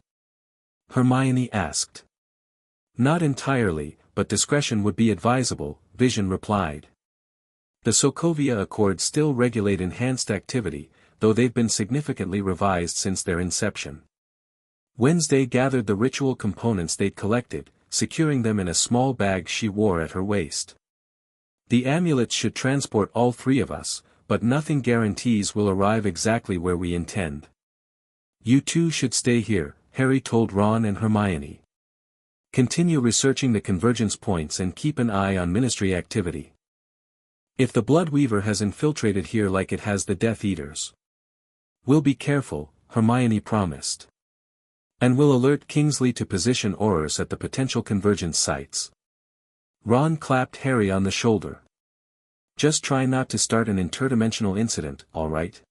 Hermione asked. Not entirely, but discretion would be advisable, Vision replied. The Sokovia Accords still regulate enhanced activity, though they've been significantly revised since their inception. Wednesday gathered the ritual components they'd collected, securing them in a small bag she wore at her waist. The amulets should transport all 3 of us, but nothing guarantees we'll arrive exactly where we intend. You 2 should stay here, Harry told Ron and Hermione. Continue researching the convergence points and keep an eye on Ministry activity. If the Blood Weaver has infiltrated here like it has the Death Eaters. We'll be careful, Hermione promised. And we'll alert Kingsley to position Aurors at the potential convergence sites. Ron clapped Harry on the shoulder. Just try not to start an interdimensional incident, all right?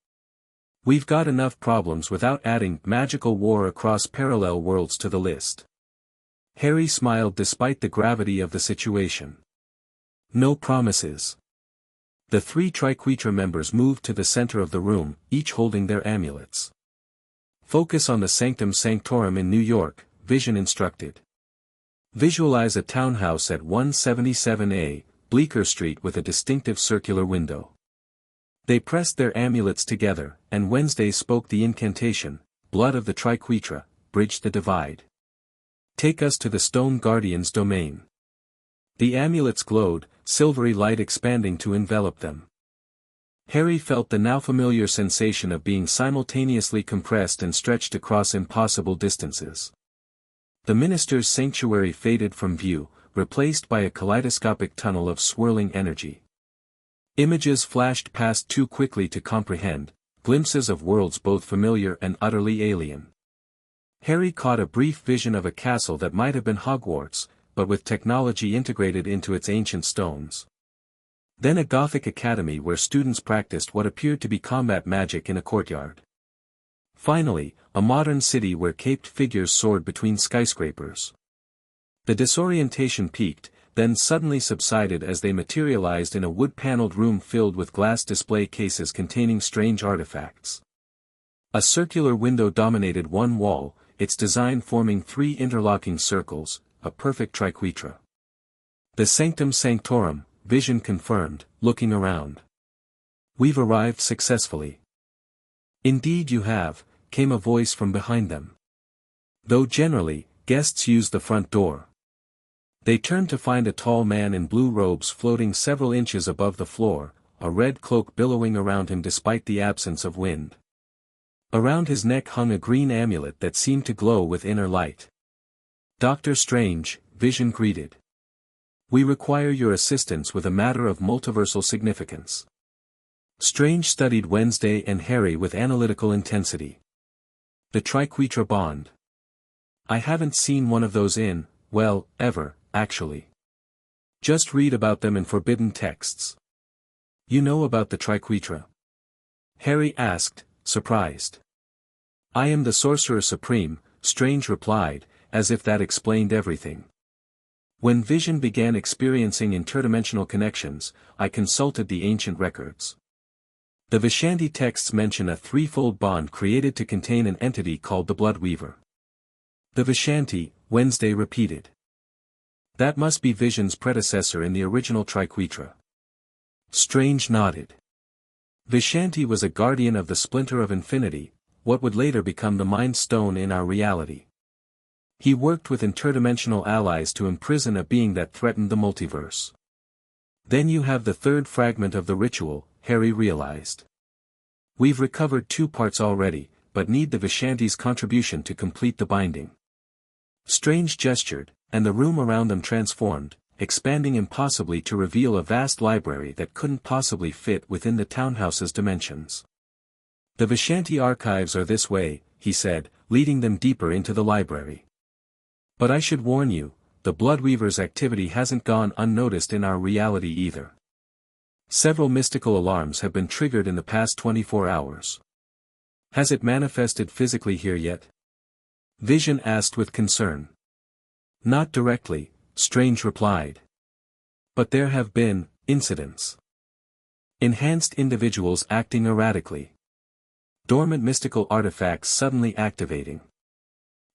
We've got enough problems without adding magical war across parallel worlds to the list. Harry smiled despite the gravity of the situation. No promises. The three Triquetra members moved to the center of the room, each holding their amulets. Focus on the Sanctum Sanctorum in New York, Vision instructed. Visualize a townhouse at 177A, Bleecker Street with a distinctive circular window. They pressed their amulets together, and Wednesday spoke the incantation, Blood of the Triquetra, bridge the divide. Take us to the Stone Guardian's domain. The amulets glowed, silvery light expanding to envelop them. Harry felt the now familiar sensation of being simultaneously compressed and stretched across impossible distances. The minister's sanctuary faded from view, replaced by a kaleidoscopic tunnel of swirling energy. Images flashed past too quickly to comprehend, glimpses of worlds both familiar and utterly alien. Harry caught a brief vision of a castle that might have been Hogwarts, but with technology integrated into its ancient stones. Then a Gothic academy where students practiced what appeared to be combat magic in a courtyard. Finally, a modern city where caped figures soared between skyscrapers. The disorientation peaked, then suddenly subsided as they materialized in a wood-paneled room filled with glass display cases containing strange artifacts. A circular window dominated one wall, its design forming three interlocking circles, a perfect triquetra. The Sanctum Sanctorum, Vision confirmed, looking around. We've arrived successfully. Indeed you have, came a voice from behind them. Though generally, guests use the front door. They turned to find a tall man in blue robes floating several inches above the floor, a red cloak billowing around him despite the absence of wind. Around his neck hung a green amulet that seemed to glow with inner light. Dr. Strange, Vision greeted. We require your assistance with a matter of multiversal significance. Strange studied Wednesday and Harry with analytical intensity. The Triquetra bond. I haven't seen one of those in, well, ever, actually. Just read about them in forbidden texts. You know about the Triquetra? Harry asked, surprised. I am the Sorcerer Supreme, Strange replied, as if that explained everything. When Vision began experiencing interdimensional connections, I consulted the ancient records. The Vishanti texts mention a threefold bond created to contain an entity called the Bloodweaver. The Vishanti, Wednesday repeated. That must be Vision's predecessor in the original Triquetra. Strange nodded. Vishanti was a guardian of the splinter of infinity, what would later become the Mind Stone in our reality. He worked with interdimensional allies to imprison a being that threatened the multiverse. Then you have the third fragment of the ritual, Harry realized. We've recovered 2 parts already, but need the Vishanti's contribution to complete the binding. Strange gestured, and the room around them transformed, expanding impossibly to reveal a vast library that couldn't possibly fit within the townhouse's dimensions. The Vishanti archives are this way, he said, leading them deeper into the library. But I should warn you, the Bloodweaver's activity hasn't gone unnoticed in our reality either. Several mystical alarms have been triggered in the past 24 hours. Has it manifested physically here yet? Vision asked with concern. Not directly, Strange replied. But there have been incidents. Enhanced individuals acting erratically. Dormant mystical artifacts suddenly activating.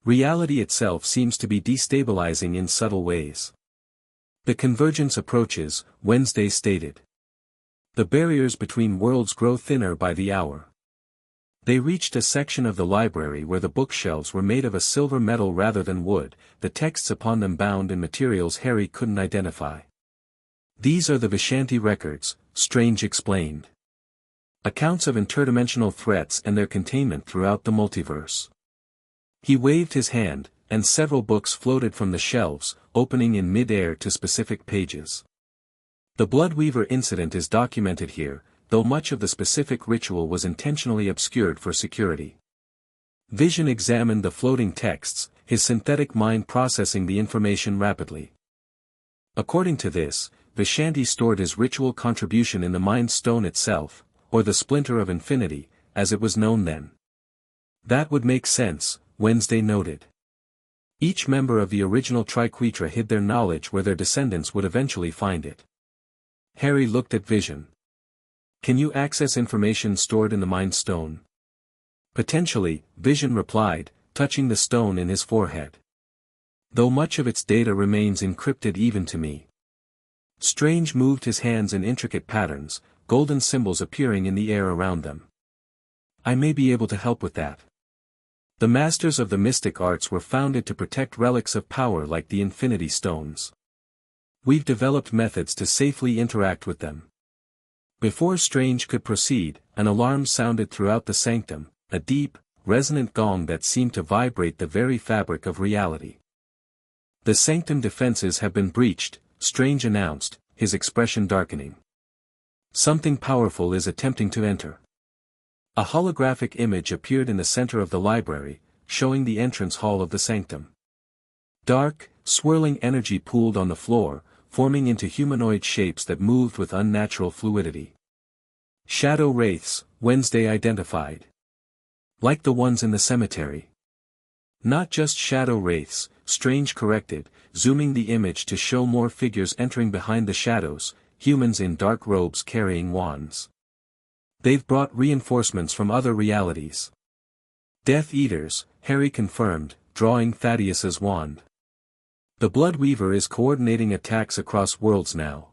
Reality itself seems to be destabilizing in subtle ways. The convergence approaches, Wednesday stated. The barriers between worlds grow thinner by the hour. They reached a section of the library where the bookshelves were made of a silver metal rather than wood, the texts upon them bound in materials Harry couldn't identify. These are the Vishanti records, Strange explained. Accounts of interdimensional threats and their containment throughout the multiverse. He waved his hand, and several books floated from the shelves, opening in mid-air to specific pages. The Bloodweaver incident is documented here, though much of the specific ritual was intentionally obscured for security. Vision examined the floating texts, his synthetic mind processing the information rapidly. According to this, Vishanti stored his ritual contribution in the Mind Stone itself, or the Splinter of Infinity, as it was known then. That would make sense, Wednesday noted. Each member of the original Triquetra hid their knowledge where their descendants would eventually find it. Harry looked at Vision. Can you access information stored in the Mind Stone? Potentially, Vision replied, touching the stone in his forehead. Though much of its data remains encrypted even to me. Strange moved his hands in intricate patterns, golden symbols appearing in the air around them. I may be able to help with that. The masters of the mystic arts were founded to protect relics of power like the Infinity Stones. We've developed methods to safely interact with them. Before Strange could proceed, an alarm sounded throughout the sanctum, a deep, resonant gong that seemed to vibrate the very fabric of reality. The sanctum defenses have been breached, Strange announced, his expression darkening. Something powerful is attempting to enter. A holographic image appeared in the center of the library, showing the entrance hall of the sanctum. Dark, swirling energy pooled on the floor, forming into humanoid shapes that moved with unnatural fluidity. Shadow wraiths, Wednesday identified. Like the ones in the cemetery. Not just shadow wraiths, Strange corrected, zooming the image to show more figures entering behind the shadows, humans in dark robes carrying wands. They've brought reinforcements from other realities. Death Eaters, Harry confirmed, drawing Thaddeus's wand. The Bloodweaver is coordinating attacks across worlds now.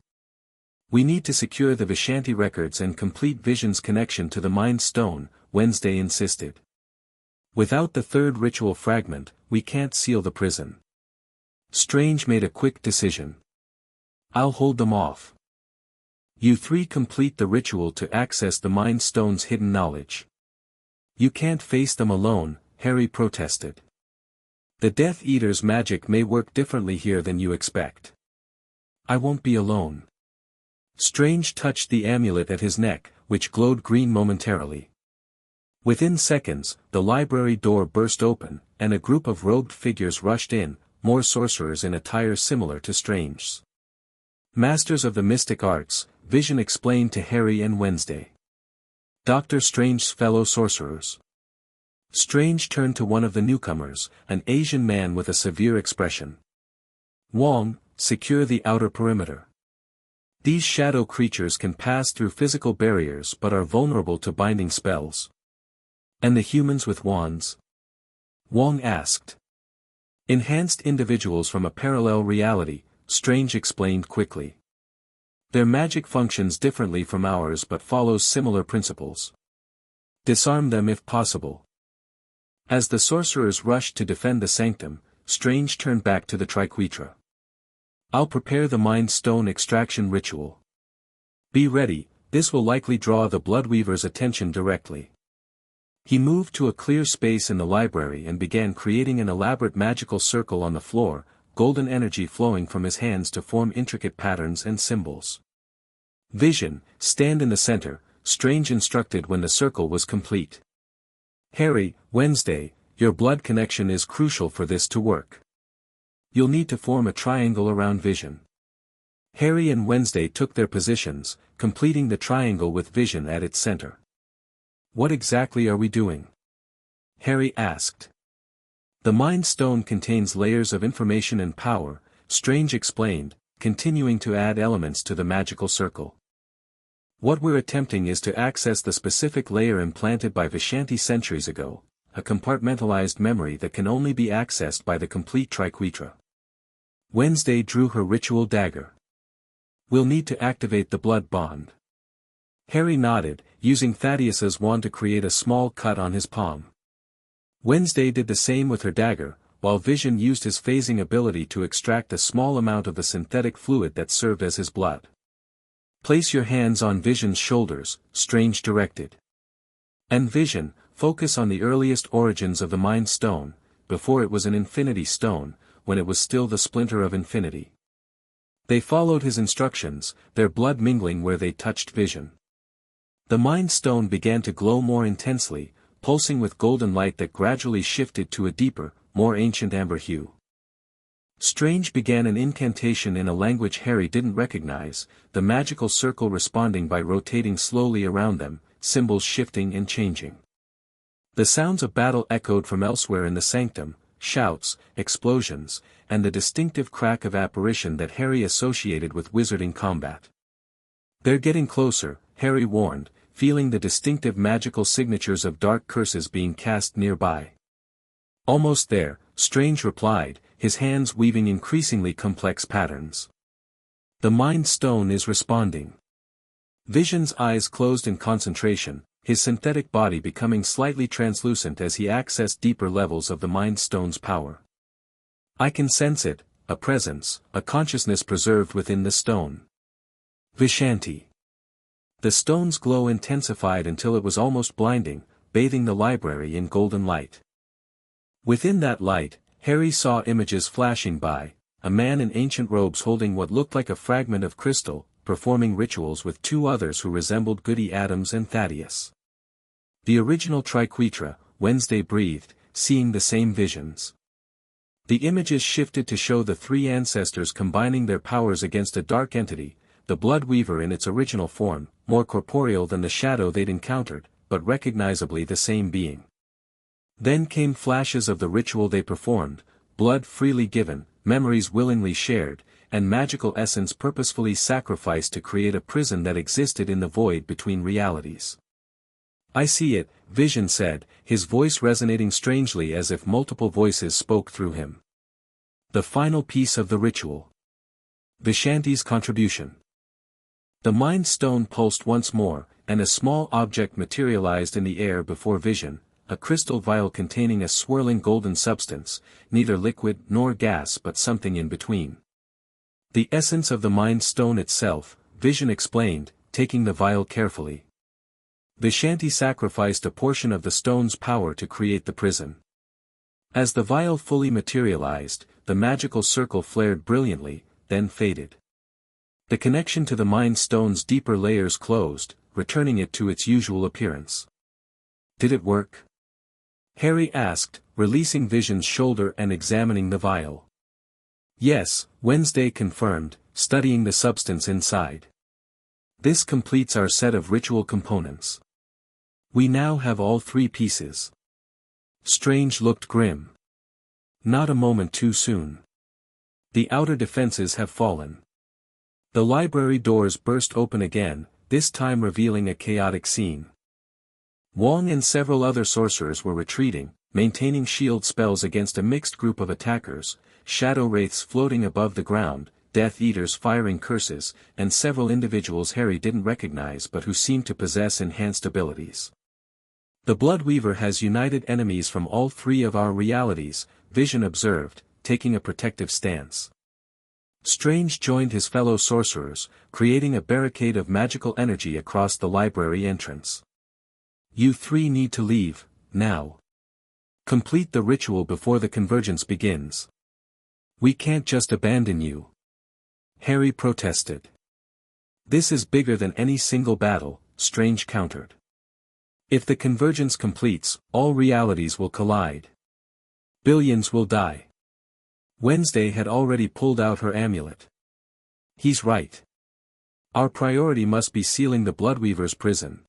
We need to secure the Vishanti records and complete Vision's connection to the Mind Stone, Wednesday insisted. Without the third ritual fragment, we can't seal the prison. Strange made a quick decision. I'll hold them off. You three complete the ritual to access the Mind Stone's hidden knowledge. You can't face them alone, Harry protested. The Death Eater's magic may work differently here than you expect. I won't be alone. Strange touched the amulet at his neck, which glowed green momentarily. Within seconds, the library door burst open, and a group of robed figures rushed in, more sorcerers in attire similar to Strange's. Masters of the mystic arts, Vision explained to Harry and Wednesday. Dr. Strange's fellow sorcerers. Strange turned to one of the newcomers, an Asian man with a severe expression. Wong, secure the outer perimeter. These shadow creatures can pass through physical barriers but are vulnerable to binding spells. And the humans with wands? Wong asked. Enhanced individuals from a parallel reality, Strange explained quickly. Their magic functions differently from ours but follows similar principles. Disarm them if possible. As the sorcerers rushed to defend the sanctum, Strange turned back to the Triquetra. I'll prepare the Mind Stone extraction ritual. Be ready, this will likely draw the Bloodweaver's attention directly. He moved to a clear space in the library and began creating an elaborate magical circle on the floor, golden energy flowing from his hands to form intricate patterns and symbols. Vision, stand in the center, Strange instructed when the circle was complete. Harry, Wednesday, your blood connection is crucial for this to work. You'll need to form a triangle around Vision. Harry and Wednesday took their positions, completing the triangle with Vision at its center. What exactly are we doing? Harry asked. The Mind Stone contains layers of information and power, Strange explained, continuing to add elements to the magical circle. What we're attempting is to access the specific layer implanted by Vishanti centuries ago, a compartmentalized memory that can only be accessed by the complete Triquetra. Wednesday drew her ritual dagger. We'll need to activate the blood bond. Harry nodded, using Thaddeus's wand to create a small cut on his palm. Wednesday did the same with her dagger, while Vision used his phasing ability to extract a small amount of the synthetic fluid that served as his blood. Place your hands on Vision's shoulders, Strange directed. And Vision, focus on the earliest origins of the Mind Stone, before it was an Infinity Stone, when it was still the splinter of Infinity. They followed his instructions, their blood mingling where they touched Vision. The Mind Stone began to glow more intensely, pulsing with golden light that gradually shifted to a deeper, more ancient amber hue. Strange began an incantation in a language Harry didn't recognize, the magical circle responding by rotating slowly around them, symbols shifting and changing. The sounds of battle echoed from elsewhere in the sanctum, shouts, explosions, and the distinctive crack of apparition that Harry associated with wizarding combat. "They're getting closer," Harry warned, feeling the distinctive magical signatures of dark curses being cast nearby. "Almost there," Strange replied, his hands weaving increasingly complex patterns. "The Mind Stone is responding." Vision's eyes closed in concentration, his synthetic body becoming slightly translucent as he accessed deeper levels of the Mind Stone's power. "I can sense it, a presence, a consciousness preserved within the stone." Vishanti. The stone's glow intensified until it was almost blinding, bathing the library in golden light. Within that light, Harry saw images flashing by, a man in ancient robes holding what looked like a fragment of crystal, performing rituals with two others who resembled Goody Adams and Thaddeus. The original Triquetra, Wednesday breathed, seeing the same visions. The images shifted to show the three ancestors combining their powers against a dark entity, the Blood Weaver in its original form, more corporeal than the shadow they'd encountered, but recognizably the same being. Then came flashes of the ritual they performed, blood freely given, memories willingly shared, and magical essence purposefully sacrificed to create a prison that existed in the void between realities. "I see it," Vision said, his voice resonating strangely as if multiple voices spoke through him. "The final piece of the ritual." Vishanti's contribution. The Mind Stone pulsed once more, and a small object materialized in the air before Vision, a crystal vial containing a swirling golden substance, neither liquid nor gas but something in between. "The essence of the Mind Stone itself," Vision explained, taking the vial carefully. Vishanti sacrificed a portion of the stone's power to create the prison. As the vial fully materialized, the magical circle flared brilliantly, then faded. The connection to the Mind Stone's deeper layers closed, returning it to its usual appearance. "Did it work?" Harry asked, releasing Vision's shoulder and examining the vial. "Yes," Wednesday confirmed, studying the substance inside. "This completes our set of ritual components. We now have all three pieces." Strange looked grim. "Not a moment too soon. The outer defenses have fallen." The library doors burst open again, this time revealing a chaotic scene. Wong and several other sorcerers were retreating, maintaining shield spells against a mixed group of attackers, shadow wraiths floating above the ground, Death Eaters firing curses, and several individuals Harry didn't recognize but who seemed to possess enhanced abilities. "The Blood Weaver has united enemies from all three of our realities," Vision observed, taking a protective stance. Strange joined his fellow sorcerers, creating a barricade of magical energy across the library entrance. "You three need to leave, now. Complete the ritual before the convergence begins. We can't just abandon you," Harry protested. "This is bigger than any single battle," Strange countered. "If the convergence completes, all realities will collide. Billions will die." Wednesday had already pulled out her amulet. "He's right. Our priority must be sealing the Bloodweaver's prison."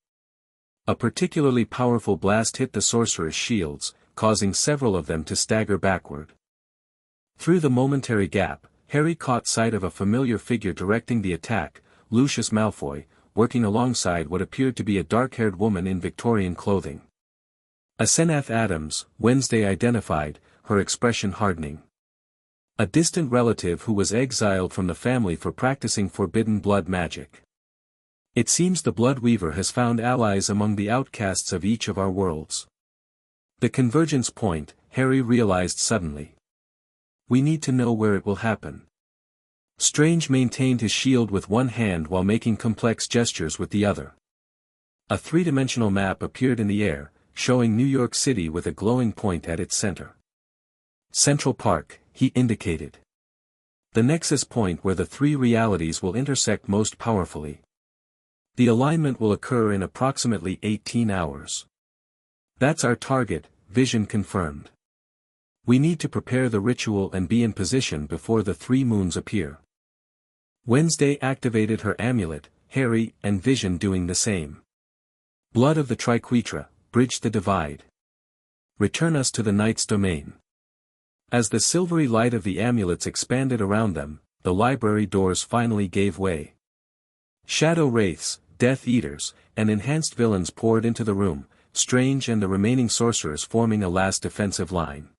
A particularly powerful blast hit the sorcerer's shields, causing several of them to stagger backward. Through the momentary gap, Harry caught sight of a familiar figure directing the attack, Lucius Malfoy, working alongside what appeared to be a dark-haired woman in Victorian clothing. Asenath Adams, Wednesday identified, her expression hardening. A distant relative who was exiled from the family for practicing forbidden blood magic. "It seems the Bloodweaver has found allies among the outcasts of each of our worlds." The convergence point, Harry realized suddenly. "We need to know where it will happen." Strange maintained his shield with one hand while making complex gestures with the other. A three-dimensional map appeared in the air, showing New York City with a glowing point at its center. "Central Park," he indicated. "The nexus point where the three realities will intersect most powerfully. The alignment will occur in approximately 18 hours. That's our target," Vision confirmed. "We need to prepare the ritual and be in position before the three moons appear." Wednesday activated her amulet, Harry and Vision doing the same. "Blood of the Triquetra, bridge the divide. Return us to the Knight's domain." As the silvery light of the amulets expanded around them, the library doors finally gave way. Shadow wraiths, Death Eaters, and enhanced villains poured into the room, Strange and the remaining sorcerers forming a last defensive line.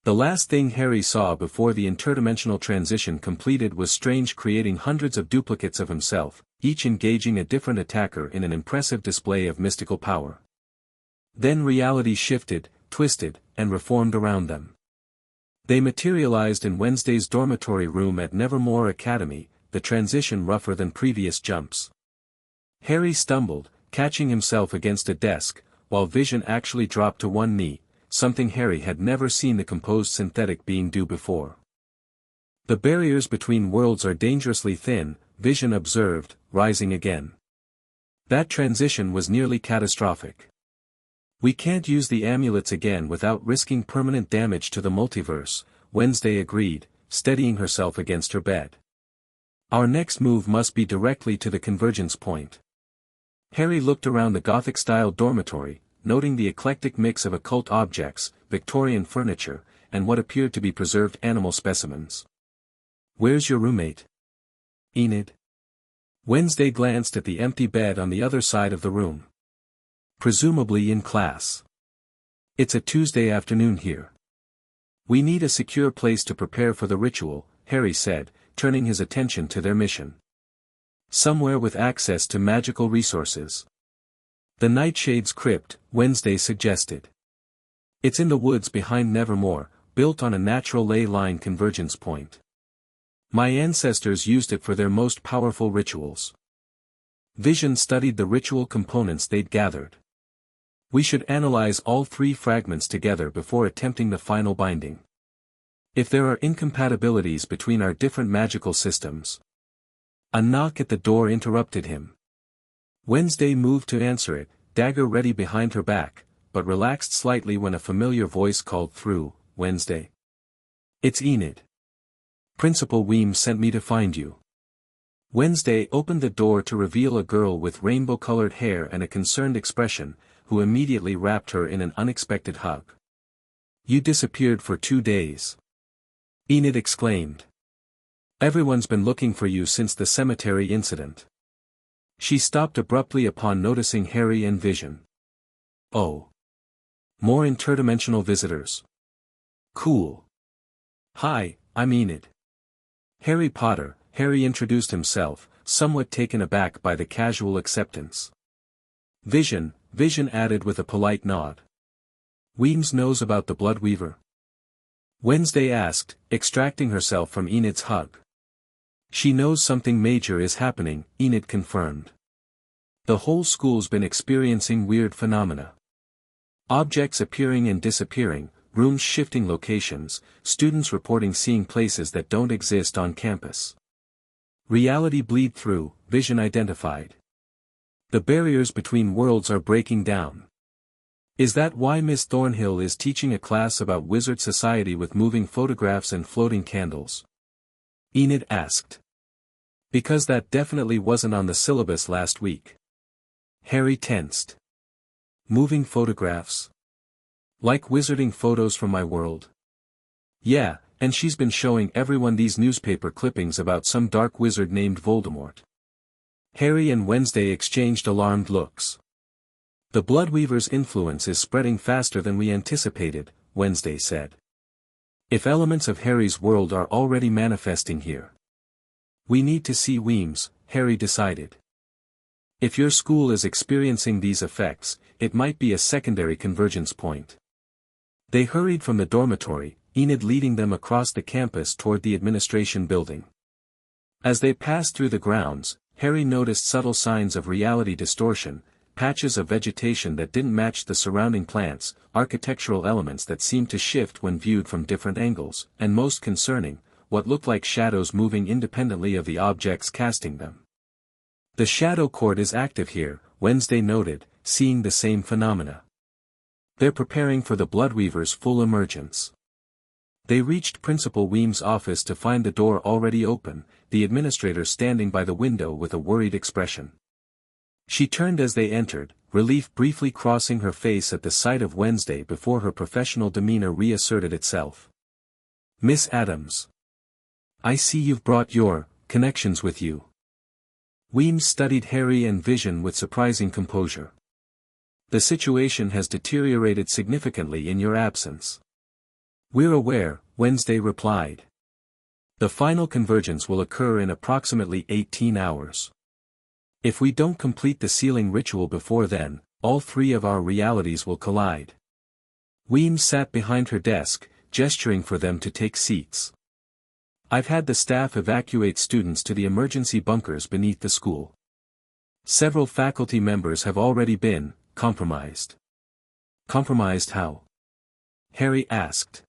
The last thing Harry saw before the interdimensional transition completed was Strange creating hundreds of duplicates of himself, each engaging a different attacker in an impressive display of mystical power. Then reality shifted, twisted, and reformed around them. They materialized in Wednesday's dormitory room at Nevermore Academy, the transition rougher than previous jumps. Harry stumbled, catching himself against a desk, while Vision actually dropped to one knee, something Harry had never seen the composed synthetic being do before. The barriers between worlds are dangerously thin, Vision observed, rising again. That transition was nearly catastrophic. We can't use the amulets again without risking permanent damage to the multiverse, Wednesday agreed, steadying herself against her bed. Our next move must be directly to the convergence point. Harry looked around the Gothic-style dormitory, noting the eclectic mix of occult objects, Victorian furniture, and what appeared to be preserved animal specimens. "Where's your roommate?" "Enid." Wednesday glanced at the empty bed on the other side of the room. "Presumably in class. It's a Tuesday afternoon here. We need a secure place to prepare for the ritual," Harry said, turning his attention to their mission. "Somewhere with access to magical resources." "The Nightshade's crypt," Wednesday suggested. "It's in the woods behind Nevermore, built on a natural ley line convergence point. My ancestors used it for their most powerful rituals." Vision studied the ritual components they'd gathered. "We should analyze all 3 fragments together before attempting the final binding. If there are incompatibilities between our different magical systems." A knock at the door interrupted him. Wednesday moved to answer it, dagger ready behind her back, but relaxed slightly when a familiar voice called through, "Wednesday." "It's Enid. Principal Weems sent me to find you." Wednesday opened the door to reveal a girl with rainbow-colored hair and a concerned expression, who immediately wrapped her in an unexpected hug. "You disappeared for 2 days." Enid exclaimed. "Everyone's been looking for you since the cemetery incident." She stopped abruptly upon noticing Harry and Vision. "Oh. More interdimensional visitors. Cool. Hi, I'm Enid." "Harry Potter," Harry introduced himself, somewhat taken aback by the casual acceptance. Vision added with a polite nod. "Weems knows about the Bloodweaver?" Wednesday asked, extracting herself from Enid's hug. "She knows something major is happening," Enid confirmed. "The whole school's been experiencing weird phenomena. Objects appearing and disappearing, rooms shifting locations, students reporting seeing places that don't exist on campus. Reality bleed through," Vision identified. "The barriers between worlds are breaking down. Is that why Miss Thornhill is teaching a class about wizard society with moving photographs and floating candles?" Enid asked. "Because that definitely wasn't on the syllabus last week." Harry tensed. "Moving photographs? Like wizarding photos from my world?" "Yeah, and she's been showing everyone these newspaper clippings about some dark wizard named Voldemort." Harry and Wednesday exchanged alarmed looks. "The Bloodweaver's influence is spreading faster than we anticipated," Wednesday said. "If elements of Harry's world are already manifesting here. We need to see Weems," Harry decided. "If your school is experiencing these effects, it might be a secondary convergence point." They hurried from the dormitory, Enid leading them across the campus toward the administration building. As they passed through the grounds, Harry noticed subtle signs of reality distortion, patches of vegetation that didn't match the surrounding plants, architectural elements that seemed to shift when viewed from different angles, and most concerning, what looked like shadows moving independently of the objects casting them. "The shadow court is active here," Wednesday noted, seeing the same phenomena. "They're preparing for the Bloodweaver's full emergence." They reached Principal Weems' office to find the door already open, the administrator standing by the window with a worried expression. She turned as they entered, relief briefly crossing her face at the sight of Wednesday before her professional demeanor reasserted itself. Miss Adams. I see you've brought your connections with you. Weems studied Harry and Vision with surprising composure. The situation has deteriorated significantly in your absence. We're aware, Wednesday replied. The final convergence will occur in approximately 18 hours. If we don't complete the sealing ritual before then, all three of our realities will collide. Weems sat behind her desk, gesturing for them to take seats. I've had the staff evacuate students to the emergency bunkers beneath the school. Several faculty members have already been compromised. Compromised how? Harry asked.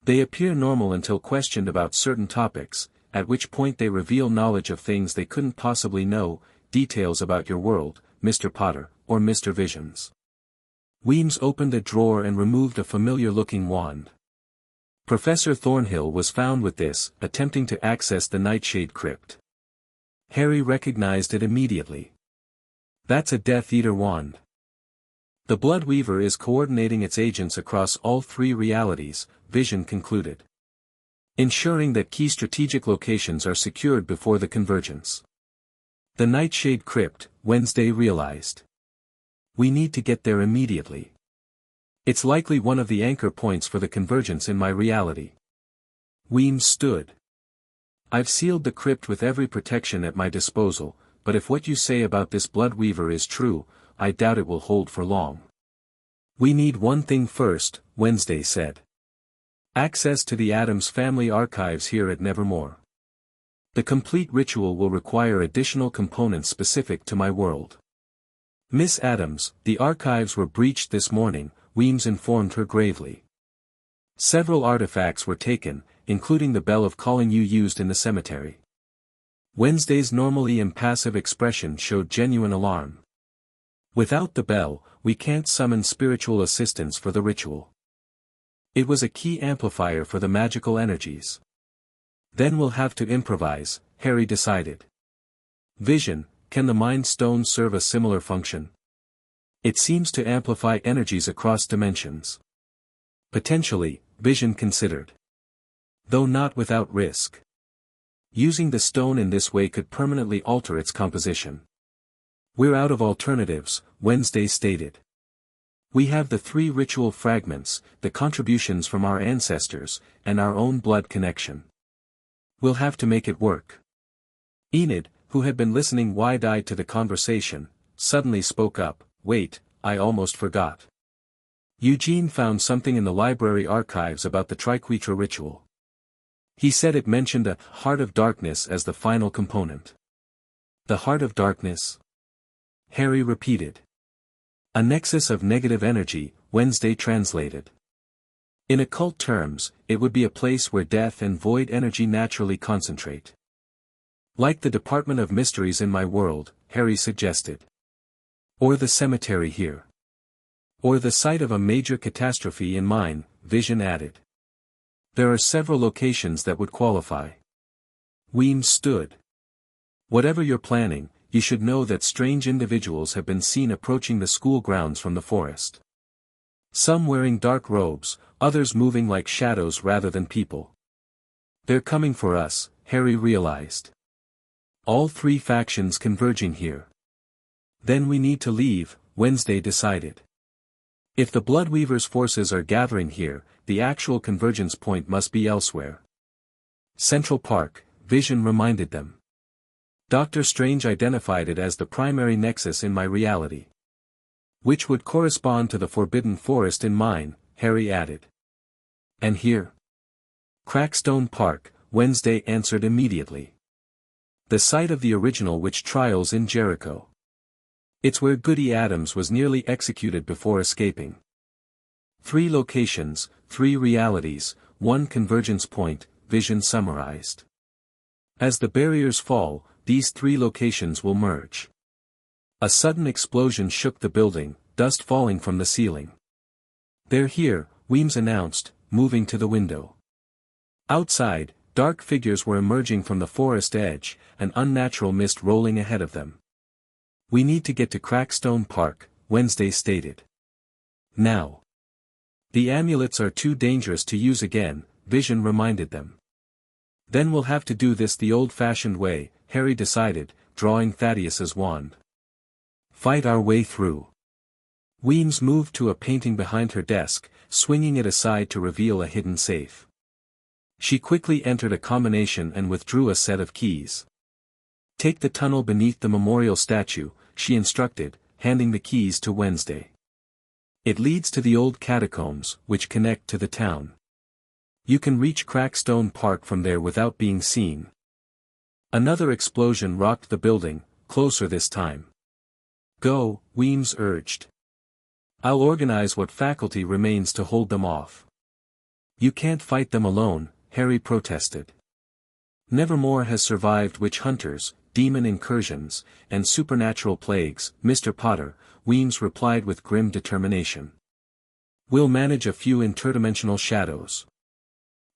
They appear normal until questioned about certain topics, at which point they reveal knowledge of things they couldn't possibly know, details about your world, Mr. Potter, or Mr. Visions. Weems opened a drawer and removed a familiar-looking wand. Professor Thornhill was found with this, attempting to access the Nightshade Crypt. Harry recognized it immediately. That's a Death Eater wand. The Blood Weaver is coordinating its agents across all three realities, Vision concluded. Ensuring that key strategic locations are secured before the convergence. The Nightshade Crypt, Wednesday realized. We need to get there immediately. It's likely one of the anchor points for the convergence in my reality. Weems stood. I've sealed the crypt with every protection at my disposal, but if what you say about this Blood Weaver is true, I doubt it will hold for long. We need one thing first, Wednesday said. Access to the Addams family archives here at Nevermore. The complete ritual will require additional components specific to my world. Miss Adams, the archives were breached this morning, Weems informed her gravely. Several artifacts were taken, including the bell of calling you used in the cemetery. Wednesday's normally impassive expression showed genuine alarm. Without the bell, we can't summon spiritual assistance for the ritual. It was a key amplifier for the magical energies. Then we'll have to improvise, Harry decided. Vision, can the Mind Stone serve a similar function? It seems to amplify energies across dimensions. Potentially, Vision considered. Though not without risk. Using the stone in this way could permanently alter its composition. We're out of alternatives, Wednesday stated. We have the three ritual fragments, the contributions from our ancestors, and our own blood connection. We'll have to make it work. Enid, who had been listening wide-eyed to the conversation, suddenly spoke up. Wait, I almost forgot. Eugene found something in the library archives about the Triquetra ritual. He said it mentioned a Heart of Darkness as the final component. The Heart of Darkness? Harry repeated. A nexus of negative energy, Wednesday translated. In occult terms, it would be a place where death and void energy naturally concentrate. Like the Department of Mysteries in my world, Harry suggested. Or the cemetery here. Or the site of a major catastrophe in mine, Vision added. There are several locations that would qualify. Weems stood. Whatever you're planning, you should know that strange individuals have been seen approaching the school grounds from the forest. Some wearing dark robes, others moving like shadows rather than people. They're coming for us, Harry realized. All three factions converging here. Then we need to leave, Wednesday decided. If the Bloodweaver's forces are gathering here, the actual convergence point must be elsewhere. Central Park, Vision reminded them. Dr. Strange identified it as the primary nexus in my reality. Which would correspond to the Forbidden Forest in mine, Harry added. And here? Crackstone Park, Wednesday answered immediately. The site of the original witch trials in Jericho. It's where Goody Adams was nearly executed before escaping. 3 locations, 3 realities, 1 convergence point, Vision summarized. As the barriers fall, these 3 locations will merge. A sudden explosion shook the building, dust falling from the ceiling. They're here, Weems announced, moving to the window. Outside, dark figures were emerging from the forest edge, an unnatural mist rolling ahead of them. We need to get to Crackstone Park, Wednesday stated. Now. The amulets are too dangerous to use again, Vision reminded them. Then we'll have to do this the old-fashioned way, Harry decided, drawing Thaddeus's wand. Fight our way through. Weems moved to a painting behind her desk, swinging it aside to reveal a hidden safe. She quickly entered a combination and withdrew a set of keys. Take the tunnel beneath the memorial statue, she instructed, handing the keys to Wednesday. It leads to the old catacombs, which connect to the town. You can reach Crackstone Park from there without being seen. Another explosion rocked the building, closer this time. Go, Weems urged. I'll organize what faculty remains to hold them off. You can't fight them alone, Harry protested. Nevermore has survived witch hunters, demon incursions, and supernatural plagues, Mr. Potter, Weems replied with grim determination. We'll manage a few interdimensional shadows.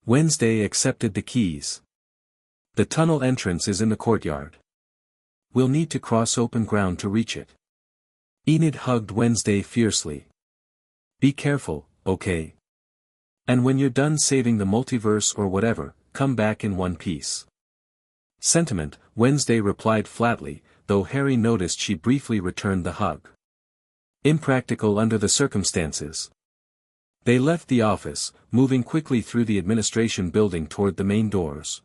Wednesday accepted the keys. The tunnel entrance is in the courtyard. We'll need to cross open ground to reach it. Enid hugged Wednesday fiercely. Be careful, okay? And when you're done saving the multiverse or whatever, come back in one piece. Sentiment, Wednesday replied flatly, though Harry noticed she briefly returned the hug. Impractical under the circumstances. They left the office, moving quickly through the administration building toward the main doors.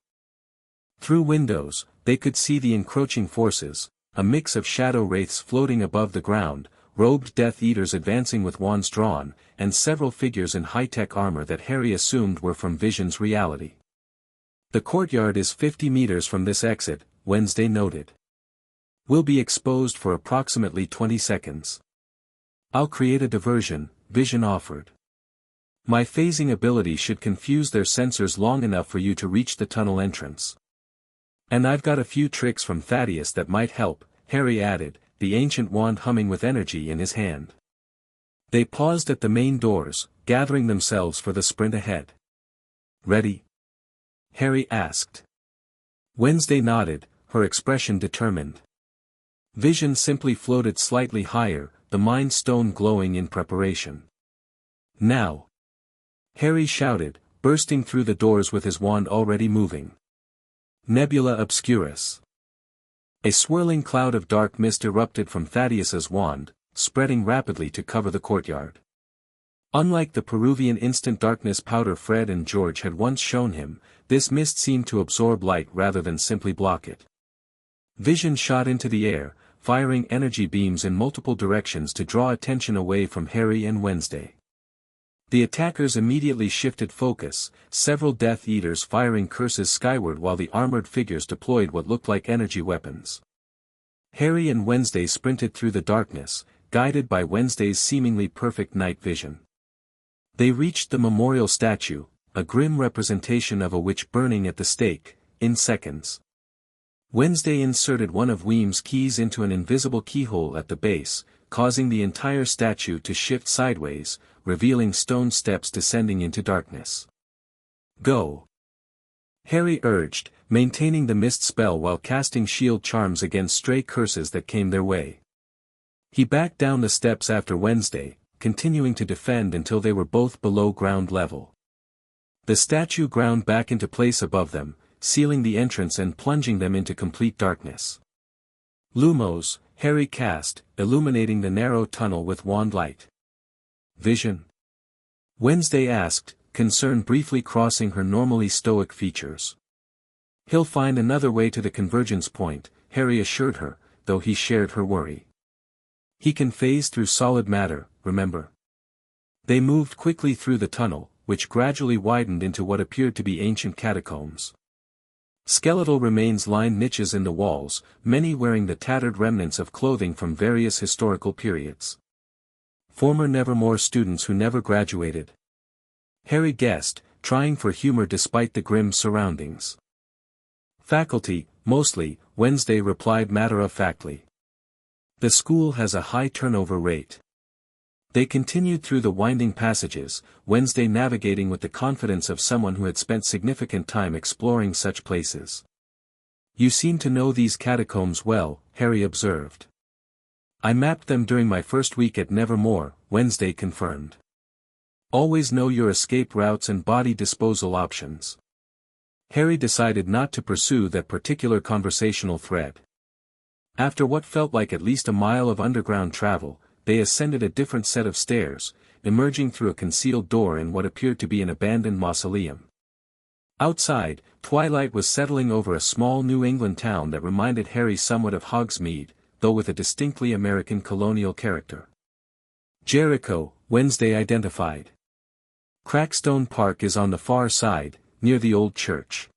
Through windows, they could see the encroaching forces, a mix of shadow wraiths floating above the ground, robed Death Eaters advancing with wands drawn, and several figures in high-tech armor that Harry assumed were from Vision's reality. The courtyard is 50 meters from this exit, Wednesday noted. We'll be exposed for approximately 20 seconds. I'll create a diversion, Vision offered. My phasing ability should confuse their sensors long enough for you to reach the tunnel entrance. And I've got a few tricks from Thaddeus that might help, Harry added, the ancient wand humming with energy in his hand. They paused at the main doors, gathering themselves for the sprint ahead. Ready? Harry asked. Wednesday nodded, her expression determined. Vision simply floated slightly higher, the Mind Stone glowing in preparation. Now! Harry shouted, bursting through the doors with his wand already moving. Nebula Obscurus. A swirling cloud of dark mist erupted from Thaddeus's wand, spreading rapidly to cover the courtyard. Unlike the Peruvian instant darkness powder Fred and George had once shown him, this mist seemed to absorb light rather than simply block it. Vision shot into the air, firing energy beams in multiple directions to draw attention away from Harry and Wednesday. The attackers immediately shifted focus, several Death Eaters firing curses skyward while the armored figures deployed what looked like energy weapons. Harry and Wednesday sprinted through the darkness, guided by Wednesday's seemingly perfect night vision. They reached the memorial statue, a grim representation of a witch burning at the stake, in seconds. Wednesday inserted one of Weems' keys into an invisible keyhole at the base, causing the entire statue to shift sideways, revealing stone steps descending into darkness. Go! Harry urged, maintaining the mist spell while casting shield charms against stray curses that came their way. He backed down the steps after Wednesday, continuing to defend until they were both below ground level. The statue ground back into place above them, sealing the entrance and plunging them into complete darkness. Lumos, Harry cast, illuminating the narrow tunnel with wand light. Vision? Wednesday asked, concern briefly crossing her normally stoic features. He'll find another way to the convergence point, Harry assured her, though he shared her worry. He can phase through solid matter, remember? They moved quickly through the tunnel, which gradually widened into what appeared to be ancient catacombs. Skeletal remains lined niches in the walls, many wearing the tattered remnants of clothing from various historical periods. Former Nevermore students who never graduated. Harry guessed, trying for humor despite the grim surroundings. Faculty, mostly, Wednesday replied matter-of-factly. The school has a high turnover rate. They continued through the winding passages, Wednesday navigating with the confidence of someone who had spent significant time exploring such places. You seem to know these catacombs well, Harry observed. I mapped them during my first week at Nevermore, Wednesday confirmed. Always know your escape routes and body disposal options. Harry decided not to pursue that particular conversational thread. After what felt like at least a mile of underground travel, they ascended a different set of stairs, emerging through a concealed door in what appeared to be an abandoned mausoleum. Outside, twilight was settling over a small New England town that reminded Harry somewhat of Hogsmeade, though with a distinctly American colonial character. Jericho, Wednesday identified. Crackstone Park is on the far side, near the old church.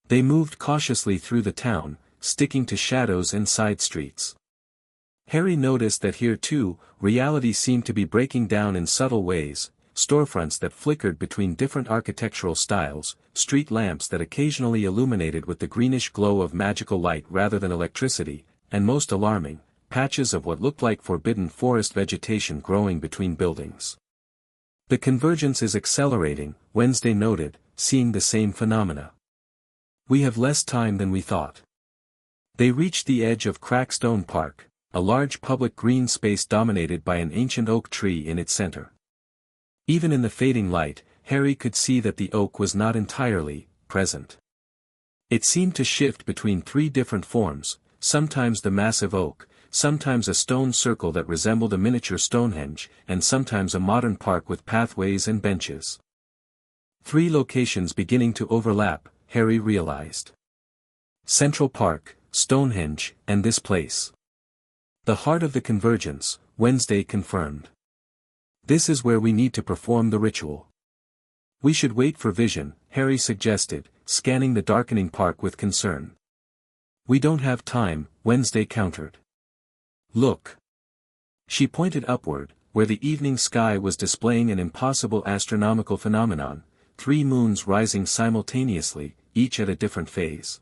They moved cautiously through the town, sticking to shadows and side streets. Harry noticed that here too, reality seemed to be breaking down in subtle ways, storefronts that flickered between different architectural styles, street lamps that occasionally illuminated with the greenish glow of magical light rather than electricity, and most alarming, patches of what looked like forbidden forest vegetation growing between buildings. The convergence is accelerating, Wednesday noted, seeing the same phenomena. We have less time than we thought. They reached the edge of Crackstone Park, a large public green space dominated by an ancient oak tree in its center. Even in the fading light, Harry could see that the oak was not entirely present. It seemed to shift between three different forms, sometimes the massive oak, sometimes a stone circle that resembled a miniature Stonehenge, and sometimes a modern park with pathways and benches. Three locations beginning to overlap, Harry realized. Central Park, Stonehenge, and this place. The heart of the convergence, Wednesday confirmed. This is where we need to perform the ritual. We should wait for vision, Harry suggested, scanning the darkening park with concern. We don't have time, Wednesday countered. Look. She pointed upward, where the evening sky was displaying an impossible astronomical phenomenon, 3 moons rising simultaneously, each at a different phase.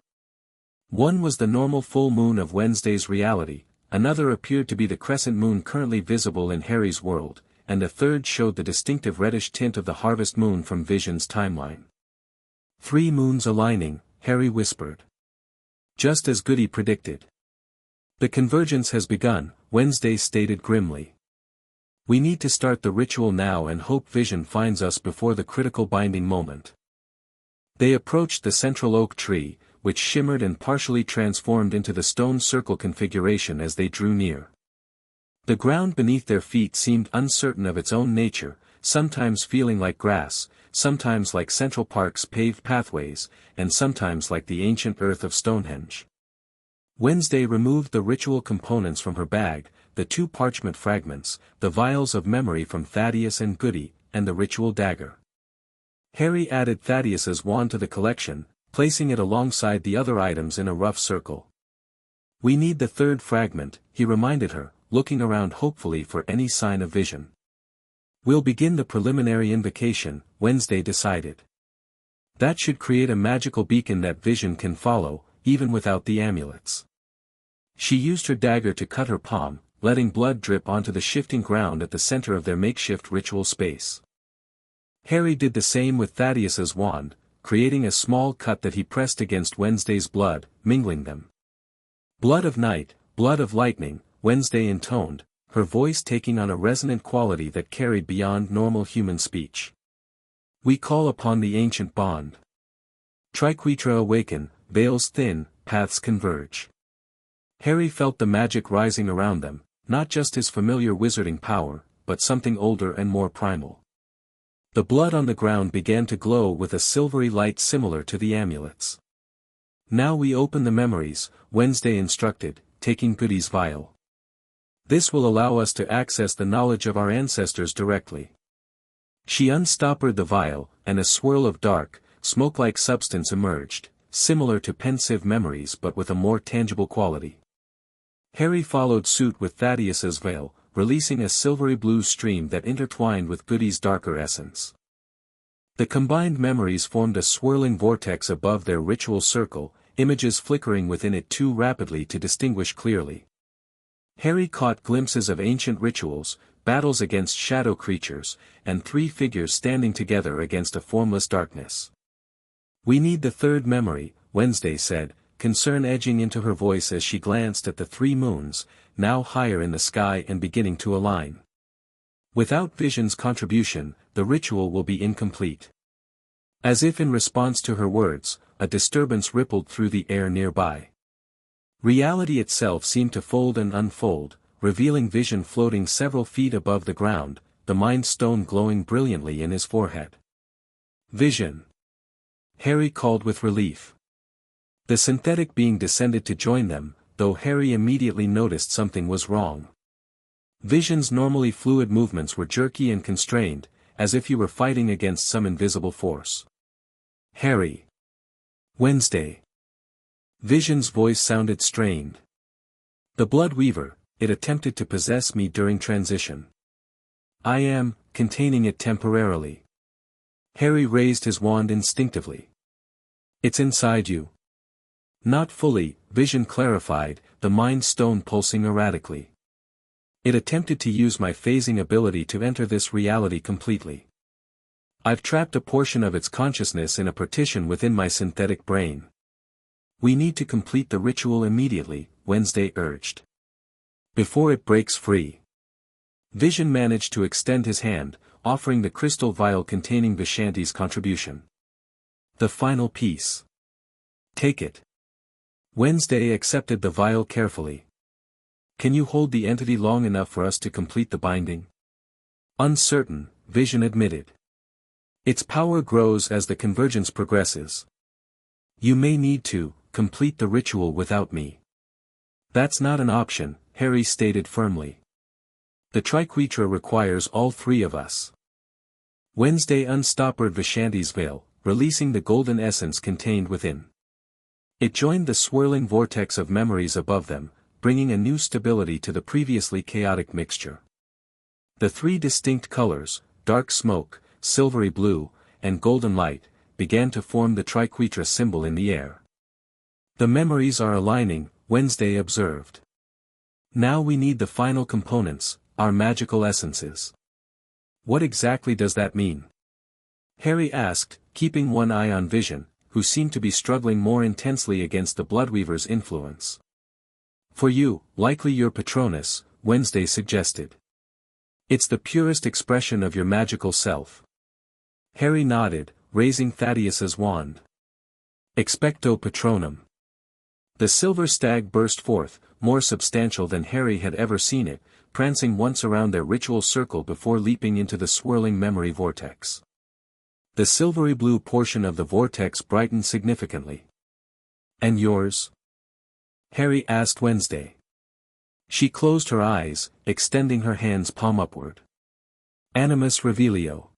One was the normal full moon of Wednesday's reality, another appeared to be the crescent moon currently visible in Harry's world, and a third showed the distinctive reddish tint of the harvest moon from Vision's timeline. 3 moons aligning, Harry whispered. Just as Goody predicted. The convergence has begun, Wednesday stated grimly. We need to start the ritual now and hope Vision finds us before the critical binding moment. They approached the central oak tree, which shimmered and partially transformed into the stone circle configuration as they drew near. The ground beneath their feet seemed uncertain of its own nature, sometimes feeling like grass, sometimes like Central Park's paved pathways, and sometimes like the ancient earth of Stonehenge. Wednesday removed the ritual components from her bag, the 2 parchment fragments, the vials of memory from Thaddeus and Goody, and the ritual dagger. Harry added Thaddeus's wand to the collection, placing it alongside the other items in a rough circle. We need the 3rd fragment, he reminded her, looking around hopefully for any sign of vision. We'll begin the preliminary invocation, Wednesday decided. That should create a magical beacon that Vision can follow, even without the amulets. She used her dagger to cut her palm, letting blood drip onto the shifting ground at the center of their makeshift ritual space. Harry did the same with Thaddeus's wand, creating a small cut that he pressed against Wednesday's blood, mingling them. Blood of night, blood of lightning, Wednesday intoned, her voice taking on a resonant quality that carried beyond normal human speech. We call upon the ancient bond. Triquetra awaken, veils thin, paths converge. Harry felt the magic rising around them, not just his familiar wizarding power, but something older and more primal. The blood on the ground began to glow with a silvery light similar to the amulets. Now we open the memories, Wednesday instructed, taking Goody's vial. This will allow us to access the knowledge of our ancestors directly. She unstoppered the vial, and a swirl of dark, smoke-like substance emerged, similar to pensive memories but with a more tangible quality. Harry followed suit with Thaddeus's veil, releasing a silvery blue stream that intertwined with Goody's darker essence. The combined memories formed a swirling vortex above their ritual circle, images flickering within it too rapidly to distinguish clearly. Harry caught glimpses of ancient rituals, battles against shadow creatures, and 3 figures standing together against a formless darkness. We need the 3rd memory, Wednesday said, concern edging into her voice as she glanced at the 3 moons, now higher in the sky and beginning to align. Without Vision's contribution, the ritual will be incomplete. As if in response to her words, a disturbance rippled through the air nearby. Reality itself seemed to fold and unfold, revealing Vision floating several feet above the ground, the Mind Stone glowing brilliantly in his forehead. "Vision!" Harry called with relief. The synthetic being descended to join them, though Harry immediately noticed something was wrong. Vision's normally fluid movements were jerky and constrained, as if he were fighting against some invisible force. "Harry." "Wednesday." Vision's voice sounded strained. "The Blood Weaver, it attempted to possess me during transition. I am containing it temporarily." Harry raised his wand instinctively. "It's inside you." "Not fully," Vision clarified, the Mind Stone pulsing erratically. "It attempted to use my phasing ability to enter this reality completely. I've trapped a portion of its consciousness in a partition within my synthetic brain." "We need to complete the ritual immediately," Wednesday urged. "Before it breaks free." Vision managed to extend his hand, offering the crystal vial containing Vishanti's contribution. "The final piece. Take it." Wednesday accepted the vial carefully. "Can you hold the entity long enough for us to complete the binding?" "Uncertain," Vision admitted. "Its power grows as the convergence progresses. You may need to complete the ritual without me." "That's not an option," Harry stated firmly. "The Triquetra requires all three of us." Wednesday unstoppered Vishanti's veil, releasing the golden essence contained within. It joined the swirling vortex of memories above them, bringing a new stability to the previously chaotic mixture. The three distinct colors, dark smoke, silvery blue, and golden light, began to form the Triquetra symbol in the air. "The memories are aligning," Wednesday observed. "Now we need the final components, our magical essences." "What exactly does that mean?" Harry asked, keeping one eye on Vision, who seemed to be struggling more intensely against the Bloodweaver's influence. "For you, likely your Patronus," Wednesday suggested. "It's the purest expression of your magical self." Harry nodded, raising Thaddeus's wand. "Expecto Patronum." The silver stag burst forth, more substantial than Harry had ever seen it, prancing once around their ritual circle before leaping into the swirling memory vortex. The silvery blue portion of the vortex brightened significantly. "And yours?" Harry asked Wednesday. She closed her eyes, extending her hands palm upward. "Animus Revelio."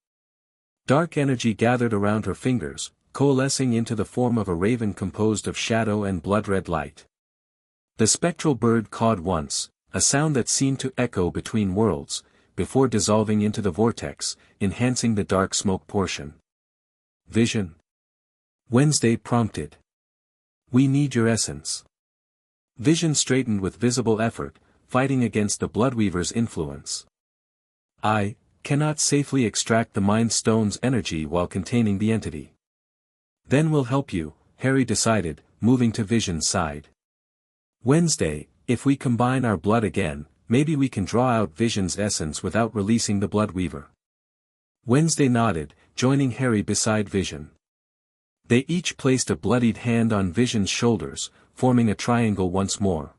Dark energy gathered around her fingers, coalescing into the form of a raven composed of shadow and blood-red light. The spectral bird cawed once, a sound that seemed to echo between worlds, before dissolving into the vortex, enhancing the dark smoke portion. "Vision?" Wednesday prompted. "We need your essence." Vision straightened with visible effort, fighting against the Bloodweaver's influence. "I cannot safely extract the Mind Stone's energy while containing the entity." "Then we'll help you," Harry decided, moving to Vision's side. "Wednesday, if we combine our blood again, maybe we can draw out Vision's essence without releasing the Bloodweaver." Wednesday nodded, joining Harry beside Vision. They each placed a bloodied hand on Vision's shoulders, forming a triangle once more.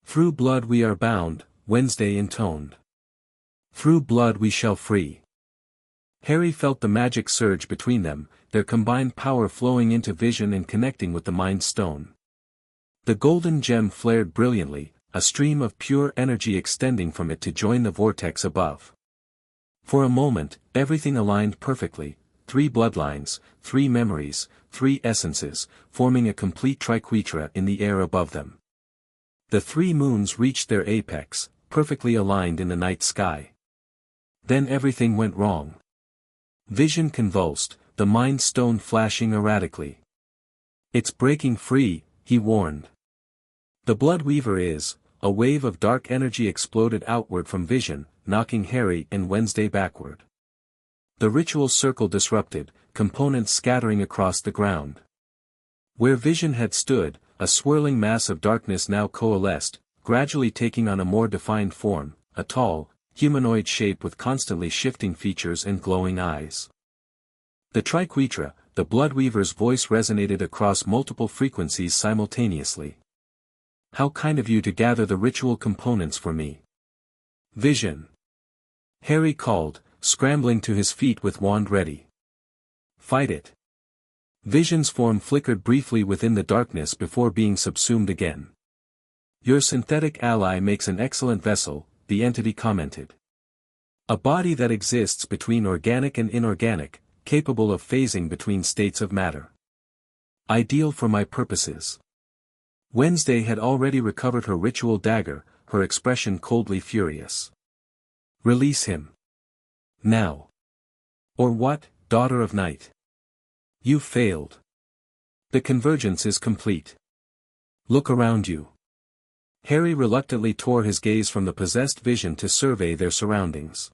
"Through blood we are bound," Wednesday intoned. "Through blood we shall free." Harry felt the magic surge between them, their combined power flowing into Vision and connecting with the Mind Stone. The golden gem flared brilliantly, a stream of pure energy extending from it to join the vortex above. For a moment, everything aligned perfectly, 3 bloodlines, 3 memories, 3 essences, forming a complete triquetra in the air above them. The 3 moons reached their apex, perfectly aligned in the night sky. Then everything went wrong. Vision convulsed, the Mind Stone flashing erratically. "It's breaking free," he warned. "The Bloodweaver is." A wave of dark energy exploded outward from Vision, knocking Harry and Wednesday backward. The ritual circle disrupted, components scattering across the ground. Where Vision had stood, a swirling mass of darkness now coalesced, gradually taking on a more defined form, a tall, humanoid shape with constantly shifting features and glowing eyes. The Triquetra, the Bloodweaver's voice resonated across multiple frequencies simultaneously. How kind of you to gather the ritual components for me. Vision. Harry called, scrambling to his feet with wand ready. Fight it. Vision's form flickered briefly within the darkness before being subsumed again. Your synthetic ally makes an excellent vessel, the entity commented. A body that exists between organic and inorganic, capable of phasing between states of matter. Ideal for my purposes. Wednesday had already recovered her ritual dagger, her expression coldly furious. Release him. Now. Or what, daughter of night? You failed. The convergence is complete. Look around you. Harry reluctantly tore his gaze from the possessed vision to survey their surroundings.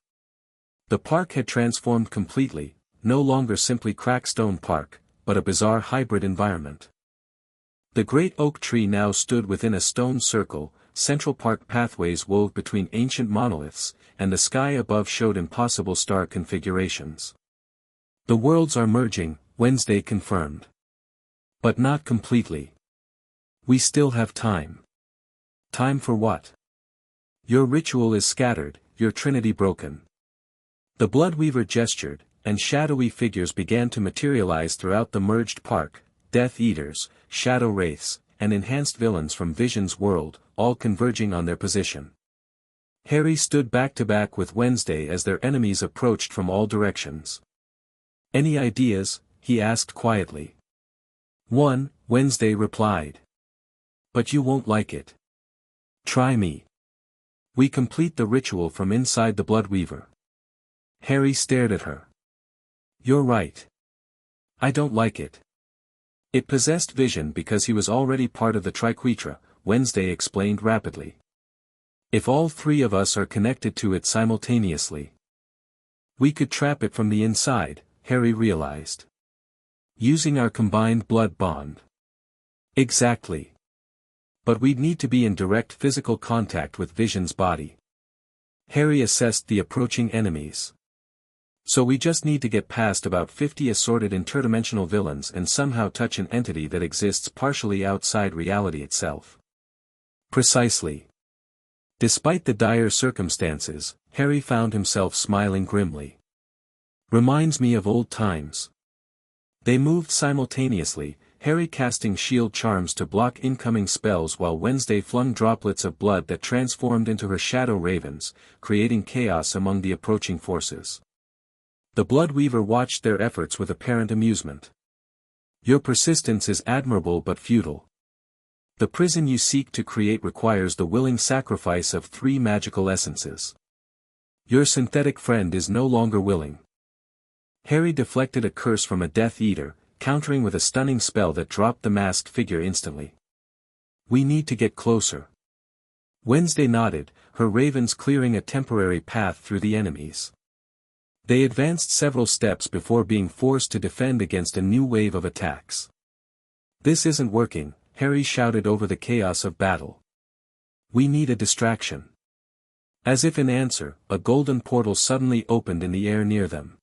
The park had transformed completely, no longer simply Crackstone Park, but a bizarre hybrid environment. The great oak tree now stood within a stone circle, Central Park pathways wove between ancient monoliths, and the sky above showed impossible star configurations. The worlds are merging, Wednesday confirmed. But not completely. We still have time. Time for what? Your ritual is scattered, your trinity broken. The Bloodweaver gestured, and shadowy figures began to materialize throughout the merged park, Death Eaters, Shadow Wraiths, and enhanced villains from Vision's world, all converging on their position. Harry stood back to back with Wednesday as their enemies approached from all directions. Any ideas? He asked quietly. One, Wednesday replied. But you won't like it. Try me. We complete the ritual from inside the Bloodweaver. Harry stared at her. You're right. I don't like it. It possessed Vision because he was already part of the Triquetra, Wednesday explained rapidly. If all three of us are connected to it simultaneously, we could trap it from the inside, Harry realized. Using our combined blood bond. Exactly. But we'd need to be in direct physical contact with Vision's body. Harry assessed the approaching enemies. So we just need to get past about 50 assorted interdimensional villains and somehow touch an entity that exists partially outside reality itself. Precisely. Despite the dire circumstances, Harry found himself smiling grimly. Reminds me of old times. They moved simultaneously, Harry casting shield charms to block incoming spells while Wednesday flung droplets of blood that transformed into her shadow ravens, creating chaos among the approaching forces. The Bloodweaver watched their efforts with apparent amusement. Your persistence is admirable but futile. The prison you seek to create requires the willing sacrifice of 3 magical essences. Your synthetic friend is no longer willing. Harry deflected a curse from a Death Eater, countering with a stunning spell that dropped the masked figure instantly. We need to get closer. Wednesday nodded, her ravens clearing a temporary path through the enemies. They advanced several steps before being forced to defend against a new wave of attacks. This isn't working, Harry shouted over the chaos of battle. We need a distraction. As if in answer, a golden portal suddenly opened in the air near them.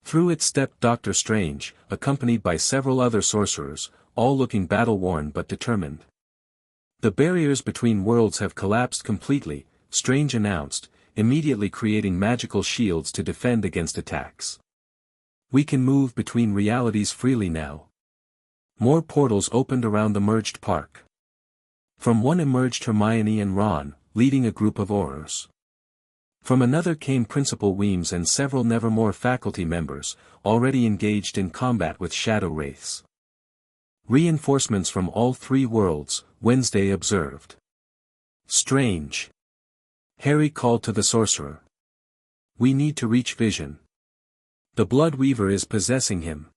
Through it stepped Dr. Strange, accompanied by several other sorcerers, all looking battle-worn but determined. The barriers between worlds have collapsed completely, Strange announced, immediately creating magical shields to defend against attacks. We can move between realities freely now. More portals opened around the merged park. From one emerged Hermione and Ron, leading a group of Aurors. From another came Principal Weems and several Nevermore faculty members, already engaged in combat with shadow wraiths. Reinforcements from all 3 worlds, Wednesday observed. Strange. Harry called to the sorcerer. We need to reach Vision. The Bloodweaver is possessing him.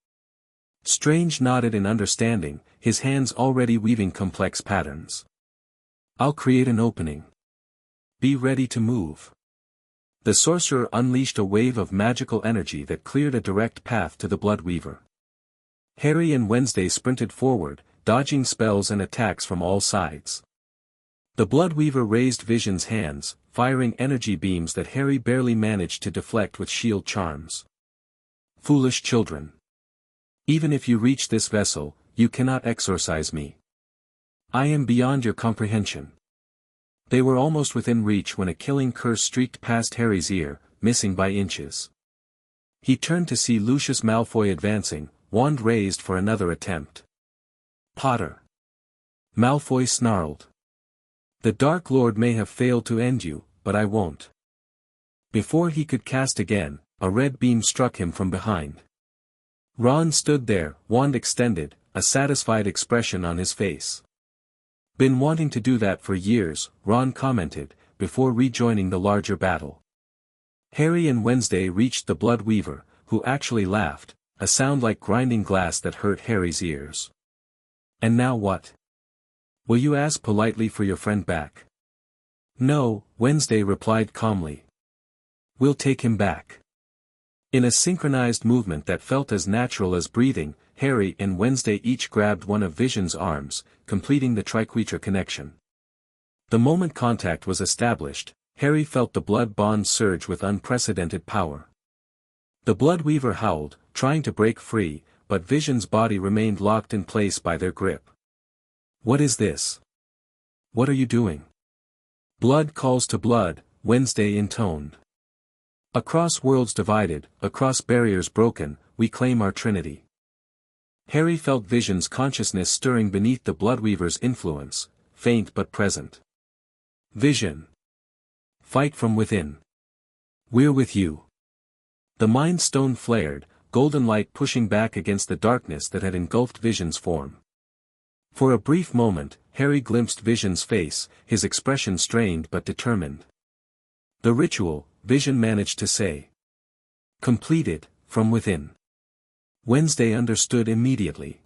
Strange nodded in understanding, his hands already weaving complex patterns. I'll create an opening. Be ready to move. The sorcerer unleashed a wave of magical energy that cleared a direct path to the Bloodweaver. Harry and Wednesday sprinted forward, dodging spells and attacks from all sides. The Bloodweaver raised Vision's hands, firing energy beams that Harry barely managed to deflect with shield charms. Foolish children. Even if you reach this vessel, you cannot exorcise me. I am beyond your comprehension. They were almost within reach when a killing curse streaked past Harry's ear, missing by inches. He turned to see Lucius Malfoy advancing, wand raised for another attempt. Potter. Malfoy snarled. The Dark Lord may have failed to end you, but I won't. Before he could cast again, a red beam struck him from behind. Ron stood there, wand extended, a satisfied expression on his face. Been wanting to do that for years, Ron commented, before rejoining the larger battle. Harry and Wednesday reached the Bloodweaver, who actually laughed, a sound like grinding glass that hurt Harry's ears. And now what? Will you ask politely for your friend back? No, Wednesday replied calmly. We'll take him back. In a synchronized movement that felt as natural as breathing, Harry and Wednesday each grabbed one of Vision's arms, completing the triquetra connection. The moment contact was established, Harry felt the blood bond surge with unprecedented power. The Bloodweaver howled, trying to break free, but Vision's body remained locked in place by their grip. What is this? What are you doing? Blood calls to blood, Wednesday intoned. Across worlds divided, across barriers broken, we claim our Trinity. Harry felt Vision's consciousness stirring beneath the Bloodweaver's influence, faint but present. Vision. Fight from within. We're with you. The Mind Stone flared, golden light pushing back against the darkness that had engulfed Vision's form. For a brief moment, Harry glimpsed Vision's face, his expression strained but determined. The ritual, Vision managed to say. Completed, from within. Wednesday understood immediately.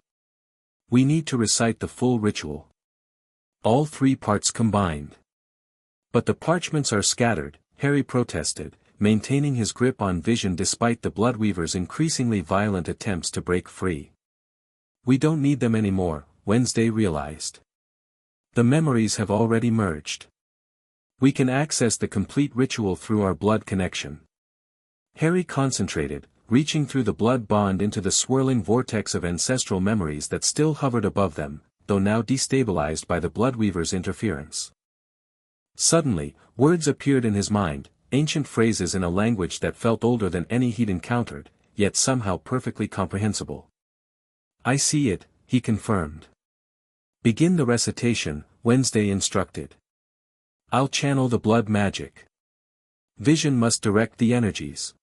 We need to recite the full ritual. All three parts combined. But the parchments are scattered, Harry protested, maintaining his grip on Vision despite the Bloodweaver's increasingly violent attempts to break free. We don't need them anymore, Wednesday realized. The memories have already merged. We can access the complete ritual through our blood connection. Harry concentrated, reaching through the blood bond into the swirling vortex of ancestral memories that still hovered above them, though now destabilized by the Bloodweaver's interference. Suddenly, words appeared in his mind, ancient phrases in a language that felt older than any he'd encountered, yet somehow perfectly comprehensible. I see it, he confirmed. Begin the recitation, Wednesday instructed. I'll channel the blood magic. Vision must direct the energies.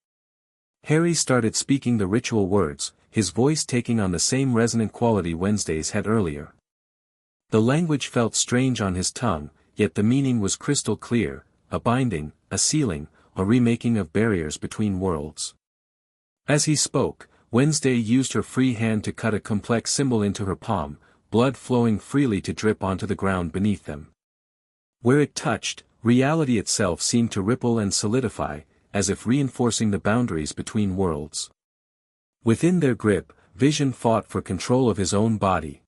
Harry started speaking the ritual words, his voice taking on the same resonant quality Wednesday's had earlier. The language felt strange on his tongue, yet the meaning was crystal clear, a binding, a sealing, a remaking of barriers between worlds. As he spoke, Wednesday used her free hand to cut a complex symbol into her palm, blood flowing freely to drip onto the ground beneath them. Where it touched, reality itself seemed to ripple and solidify, as if reinforcing the boundaries between worlds. Within their grip, Vision fought for control of his own body.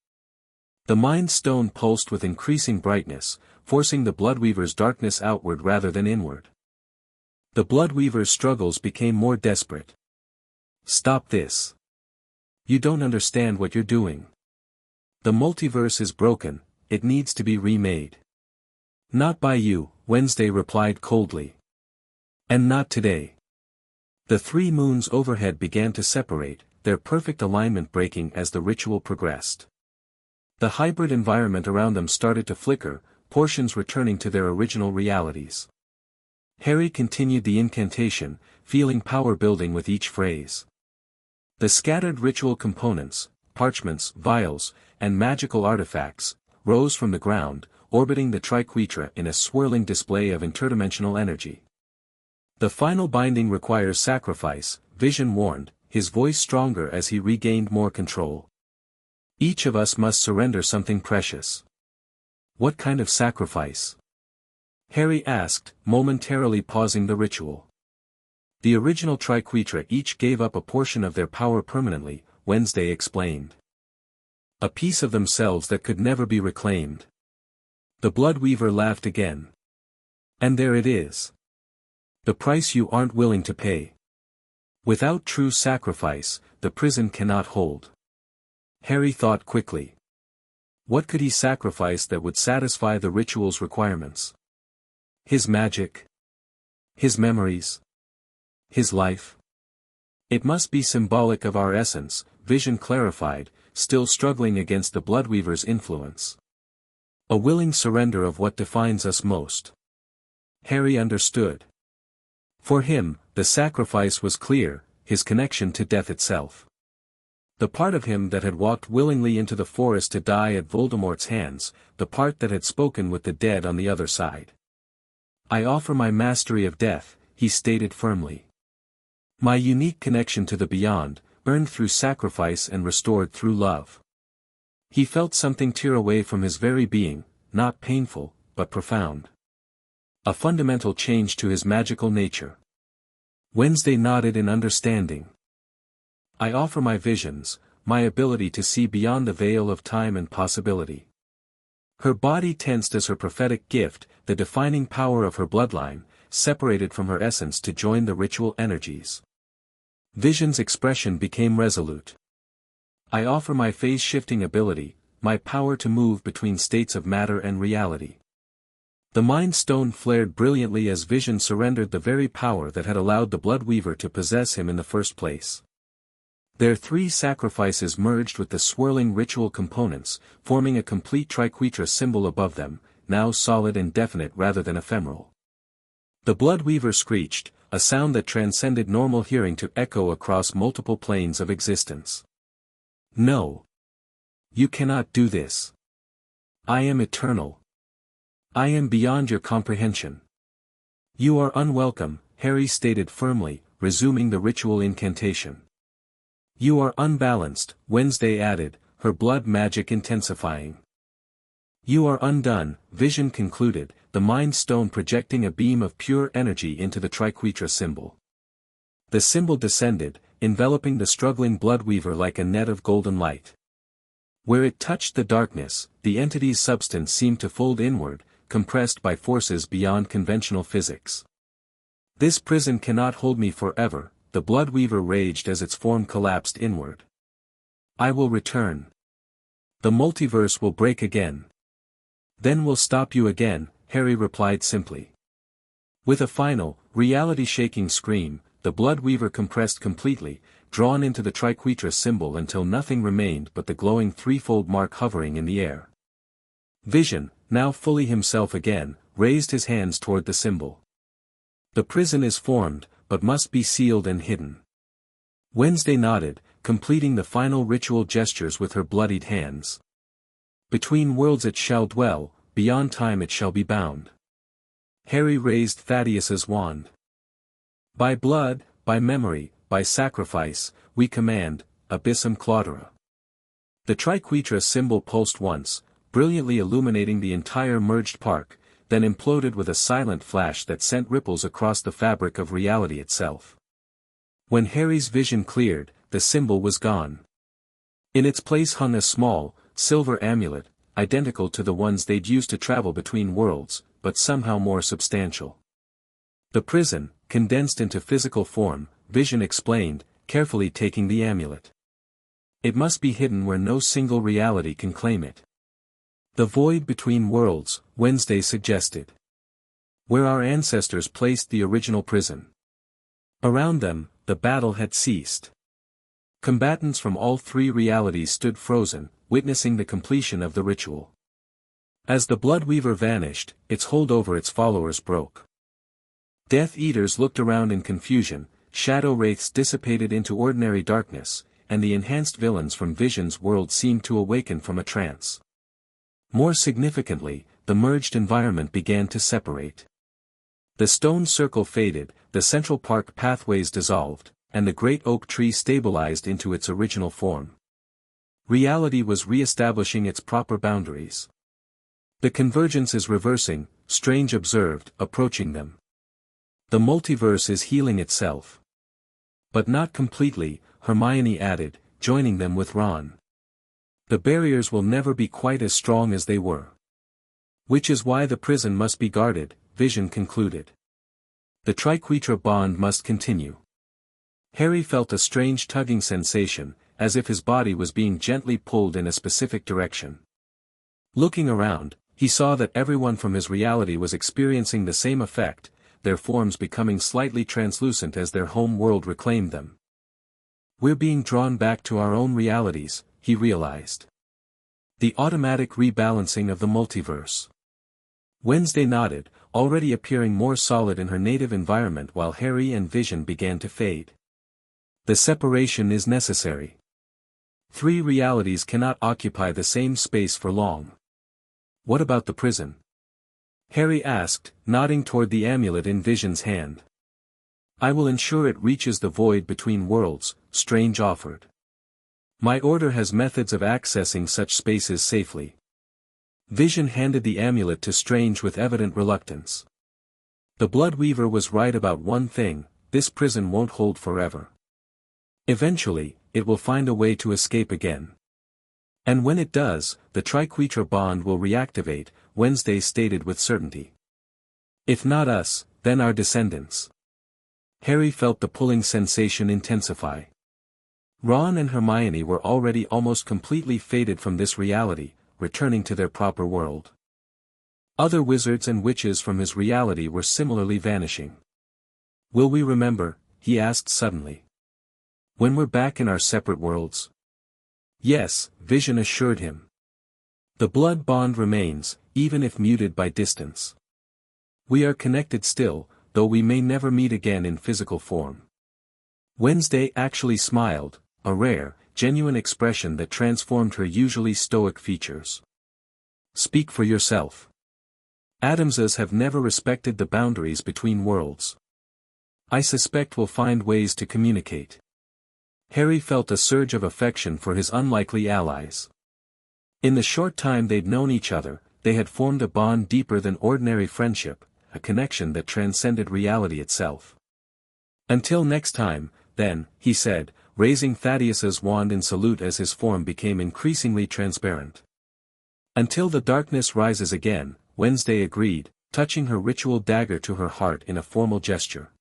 The Mind Stone pulsed with increasing brightness, forcing the Bloodweaver's darkness outward rather than inward. The Bloodweaver's struggles became more desperate. Stop this. You don't understand what you're doing. The multiverse is broken, it needs to be remade. Not by you, Wednesday replied coldly. And not today. The three moons overhead began to separate, their perfect alignment breaking as the ritual progressed. The hybrid environment around them started to flicker, portions returning to their original realities. Harry continued the incantation, feeling power building with each phrase. The scattered ritual components, parchments, vials, and magical artifacts, rose from the ground, orbiting the triquetra in a swirling display of interdimensional energy. The final binding requires sacrifice, Vision warned, his voice stronger as he regained more control. Each of us must surrender something precious. What kind of sacrifice? Harry asked, momentarily pausing the ritual. The original triquetra each gave up a portion of their power permanently, Wednesday explained. A piece of themselves that could never be reclaimed. The Bloodweaver laughed again. And there it is. The price you aren't willing to pay. Without true sacrifice, the prison cannot hold. Harry thought quickly. What could he sacrifice that would satisfy the ritual's requirements? His magic? His memories? His life? It must be symbolic of our essence, Vision clarified, still struggling against the Bloodweaver's influence. A willing surrender of what defines us most. Harry understood. For him, the sacrifice was clear, his connection to death itself. The part of him that had walked willingly into the forest to die at Voldemort's hands, the part that had spoken with the dead on the other side. I offer my mastery of death, he stated firmly. My unique connection to the beyond, earned through sacrifice and restored through love. He felt something tear away from his very being, not painful, but profound. A fundamental change to his magical nature. Wednesday nodded in understanding. I offer my visions, my ability to see beyond the veil of time and possibility. Her body tensed as her prophetic gift, the defining power of her bloodline, separated from her essence to join the ritual energies. Vision's expression became resolute. I offer my phase-shifting ability, my power to move between states of matter and reality. The Mind Stone flared brilliantly as Vision surrendered the very power that had allowed the Bloodweaver to possess him in the first place. Their three sacrifices merged with the swirling ritual components, forming a complete triquetra symbol above them, now solid and definite rather than ephemeral. The Bloodweaver screeched, a sound that transcended normal hearing to echo across multiple planes of existence. No. You cannot do this. I am eternal. I am beyond your comprehension. You are unwelcome, Harry stated firmly, resuming the ritual incantation. You are unbalanced, Wednesday added, her blood magic intensifying. You are undone, Vision concluded, the Mind Stone projecting a beam of pure energy into the triquetra symbol. The symbol descended, enveloping the struggling Bloodweaver like a net of golden light. Where it touched the darkness, the entity's substance seemed to fold inward, compressed by forces beyond conventional physics. This prison cannot hold me forever, the Bloodweaver raged as its form collapsed inward. I will return. The multiverse will break again. Then we'll stop you again, Harry replied simply. With a final, reality-shaking scream, the Bloodweaver compressed completely, drawn into the triquetra symbol until nothing remained but the glowing threefold mark hovering in the air. Vision, now fully himself again, raised his hands toward the symbol. The prison is formed, but must be sealed and hidden. Wednesday nodded, completing the final ritual gestures with her bloodied hands. Between worlds it shall dwell, beyond time it shall be bound. Harry raised Thaddeus's wand. By blood, by memory, by sacrifice, we command, Abyssum Claudera. The triquetra symbol pulsed once, brilliantly illuminating the entire merged park, then imploded with a silent flash that sent ripples across the fabric of reality itself. When Harry's vision cleared, the symbol was gone. In its place hung a small, silver amulet, identical to the ones they'd used to travel between worlds, but somehow more substantial. The prison, condensed into physical form, Vision explained, carefully taking the amulet. It must be hidden where no single reality can claim it. The void between worlds, Wednesday suggested. Where our ancestors placed the original prison. Around them, the battle had ceased. Combatants from all three realities stood frozen, witnessing the completion of the ritual. As the Bloodweaver vanished, its hold over its followers broke. Death Eaters looked around in confusion, shadow wraiths dissipated into ordinary darkness, and the enhanced villains from Vision's world seemed to awaken from a trance. More significantly, the merged environment began to separate. The stone circle faded, the central park pathways dissolved, and the great oak tree stabilized into its original form. Reality was re-establishing its proper boundaries. The convergence is reversing, Strange observed, approaching them. The multiverse is healing itself. But not completely, Hermione added, joining them with Ron. The barriers will never be quite as strong as they were. Which is why the prison must be guarded, Vision concluded. The triquetra bond must continue. Harry felt a strange tugging sensation, as if his body was being gently pulled in a specific direction. Looking around, he saw that everyone from his reality was experiencing the same effect, their forms becoming slightly translucent as their home world reclaimed them. We're being drawn back to our own realities, he realized. The automatic rebalancing of the multiverse. Wednesday nodded, already appearing more solid in her native environment while Harry and Vision began to fade. The separation is necessary. 3 realities cannot occupy the same space for long. What about the prison? Harry asked, nodding toward the amulet in Vision's hand. I will ensure it reaches the void between worlds, Strange offered. My order has methods of accessing such spaces safely. Vision handed the amulet to Strange with evident reluctance. The Bloodweaver was right about one thing, this prison won't hold forever. Eventually, it will find a way to escape again. And when it does, the triquetra bond will reactivate, Wednesday stated with certainty. If not us, then our descendants. Harry felt the pulling sensation intensify. Ron and Hermione were already almost completely faded from this reality, returning to their proper world. Other wizards and witches from his reality were similarly vanishing. Will we remember? He asked suddenly. When we're back in our separate worlds? Yes, Vision assured him. The blood bond remains, even if muted by distance. We are connected still, though we may never meet again in physical form. Wednesday actually smiled, a rare, genuine expression that transformed her usually stoic features. Speak for yourself. Adamses have never respected the boundaries between worlds. I suspect we'll find ways to communicate. Harry felt a surge of affection for his unlikely allies. In the short time they'd known each other, they had formed a bond deeper than ordinary friendship, a connection that transcended reality itself. Until next time, then, he said, raising Thaddeus's wand in salute as his form became increasingly transparent. Until the darkness rises again, Wednesday agreed, touching her ritual dagger to her heart in a formal gesture.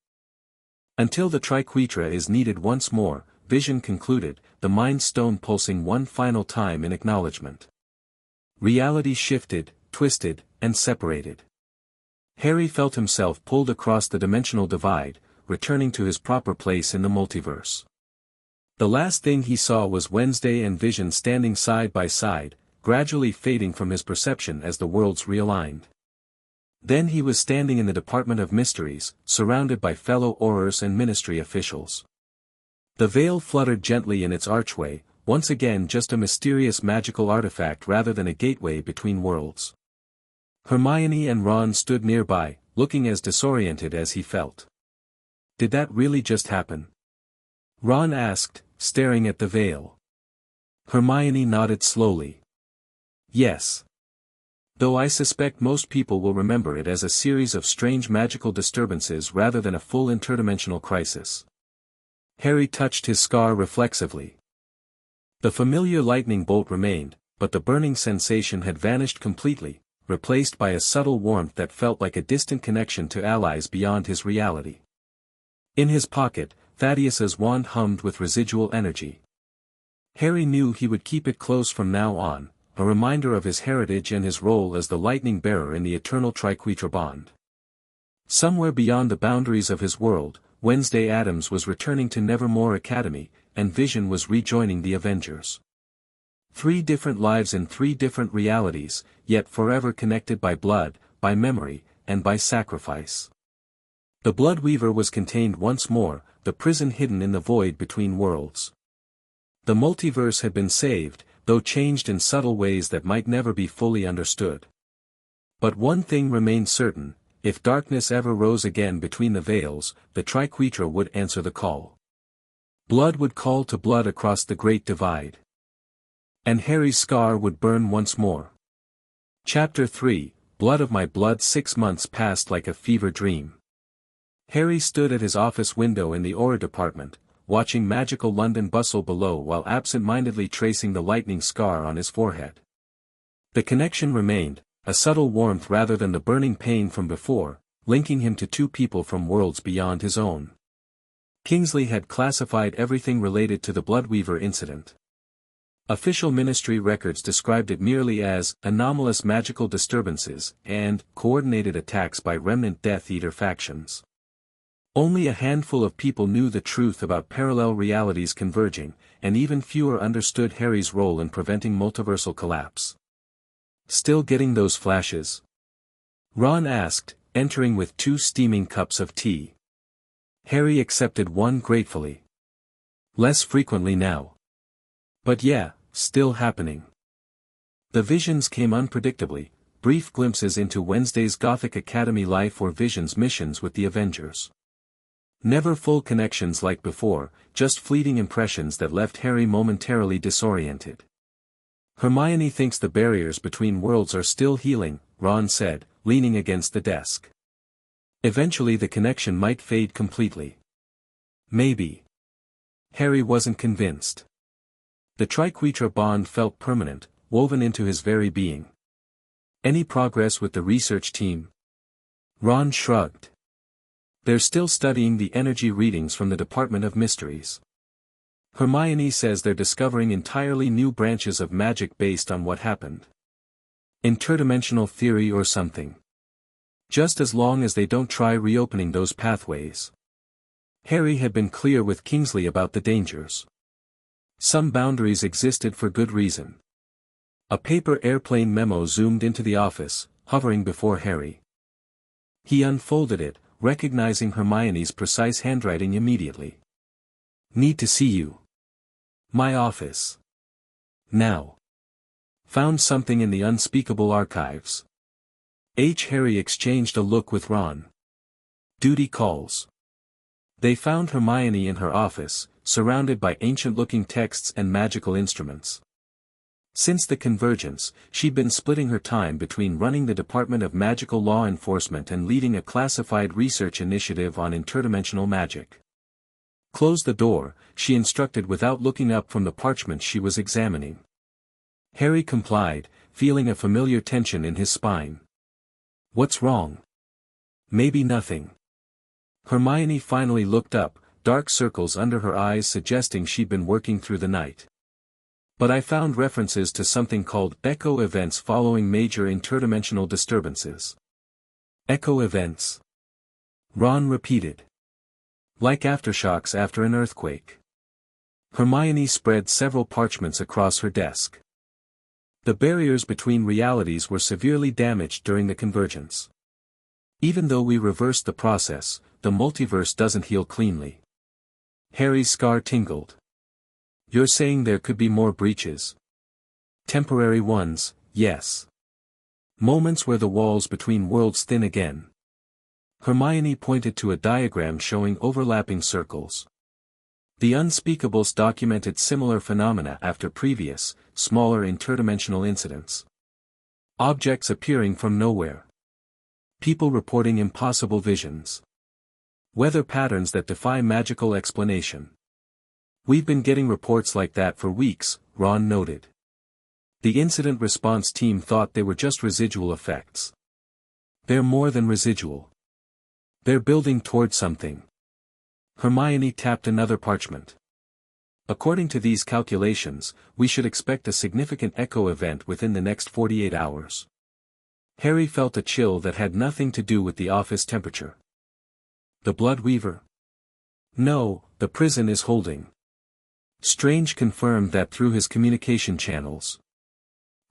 Until the triquetra is needed once more, Vision concluded, the Mind Stone pulsing one final time in acknowledgement. Reality shifted, twisted, and separated. Harry felt himself pulled across the dimensional divide, returning to his proper place in the multiverse. The last thing he saw was Wednesday and Vision standing side by side, gradually fading from his perception as the worlds realigned. Then he was standing in the Department of Mysteries, surrounded by fellow Aurors and Ministry officials. The veil fluttered gently in its archway, once again just a mysterious magical artifact rather than a gateway between worlds. Hermione and Ron stood nearby, looking as disoriented as he felt. Did that really just happen? Ron asked, staring at the veil. Hermione nodded slowly. Yes. Though I suspect most people will remember it as a series of strange magical disturbances rather than a full interdimensional crisis. Harry touched his scar reflexively. The familiar lightning bolt remained, but the burning sensation had vanished completely, replaced by a subtle warmth that felt like a distant connection to allies beyond his reality. In his pocket, Thaddeus's wand hummed with residual energy. Harry knew he would keep it close from now on, a reminder of his heritage and his role as the lightning bearer in the eternal triquetra bond. Somewhere beyond the boundaries of his world, Wednesday Addams was returning to Nevermore Academy, and Vision was rejoining the Avengers. 3 different lives in 3 different realities, yet forever connected by blood, by memory, and by sacrifice. The Bloodweaver was contained once more, the prison hidden in the void between worlds. The multiverse had been saved, though changed in subtle ways that might never be fully understood. But one thing remained certain, if darkness ever rose again between the veils, the triquetra would answer the call. Blood would call to blood across the great divide. And Harry's scar would burn once more. Chapter 3, Blood of My Blood. 6 months passed like a fever dream. Harry stood at his office window in the Aura department, watching magical London bustle below while absent-mindedly tracing the lightning scar on his forehead. The connection remained, a subtle warmth rather than the burning pain from before, linking him to two people from worlds beyond his own. Kingsley had classified everything related to the Bloodweaver incident. Official ministry records described it merely as anomalous magical disturbances and coordinated attacks by remnant Death Eater factions. Only a handful of people knew the truth about parallel realities converging, and even fewer understood Harry's role in preventing multiversal collapse. "Still getting those flashes?" Ron asked, entering with 2 steaming cups of tea. Harry accepted one gratefully. "Less frequently now. But yeah, still happening." The visions came unpredictably, brief glimpses into Wednesday's Gothic Academy life or Vision's missions with the Avengers. Never full connections like before, just fleeting impressions that left Harry momentarily disoriented. "Hermione thinks the barriers between worlds are still healing," Ron said, leaning against the desk. "Eventually the connection might fade completely." Maybe. Harry wasn't convinced. The Triquetra bond felt permanent, woven into his very being. "Any progress with the research team?" Ron shrugged. "They're still studying the energy readings from the Department of Mysteries. Hermione says they're discovering entirely new branches of magic based on what happened. Interdimensional theory or something. Just as long as they don't try reopening those pathways." Harry had been clear with Kingsley about the dangers. Some boundaries existed for good reason. A paper airplane memo zoomed into the office, hovering before Harry. He unfolded it, recognizing Hermione's precise handwriting immediately. "Need to see you. My office. Now. Found something in the unspeakable archives." Harry exchanged a look with Ron. "Duty calls." They found Hermione in her office, surrounded by ancient-looking texts and magical instruments. Since the convergence, she'd been splitting her time between running the Department of Magical Law Enforcement and leading a classified research initiative on interdimensional magic. "Close the door," she instructed without looking up from the parchment she was examining. Harry complied, feeling a familiar tension in his spine. "What's wrong?" "Maybe nothing." Hermione finally looked up, dark circles under her eyes suggesting she'd been working through the night. "But I found references to something called echo events following major interdimensional disturbances." "Echo events?" Ron repeated. "Like aftershocks after an earthquake." Hermione spread several parchments across her desk. "The barriers between realities were severely damaged during the convergence. Even though we reversed the process, the multiverse doesn't heal cleanly." Harry's scar tingled. "You're saying there could be more breaches?" "Temporary ones, yes. Moments where the walls between worlds thin again." Hermione pointed to a diagram showing overlapping circles. The Unspeakables documented similar phenomena after previous, smaller interdimensional incidents. Objects appearing from nowhere. People reporting impossible visions. Weather patterns that defy magical explanation. "We've been getting reports like that for weeks," Ron noted. The incident response team thought they were just residual effects. "They're more than residual. They're building toward something." Hermione tapped another parchment. "According to these calculations, we should expect a significant echo event within the next 48 hours. Harry felt a chill that had nothing to do with the office temperature. "The Bloodweaver?" "No, the prison is holding." Strange confirmed that through his communication channels.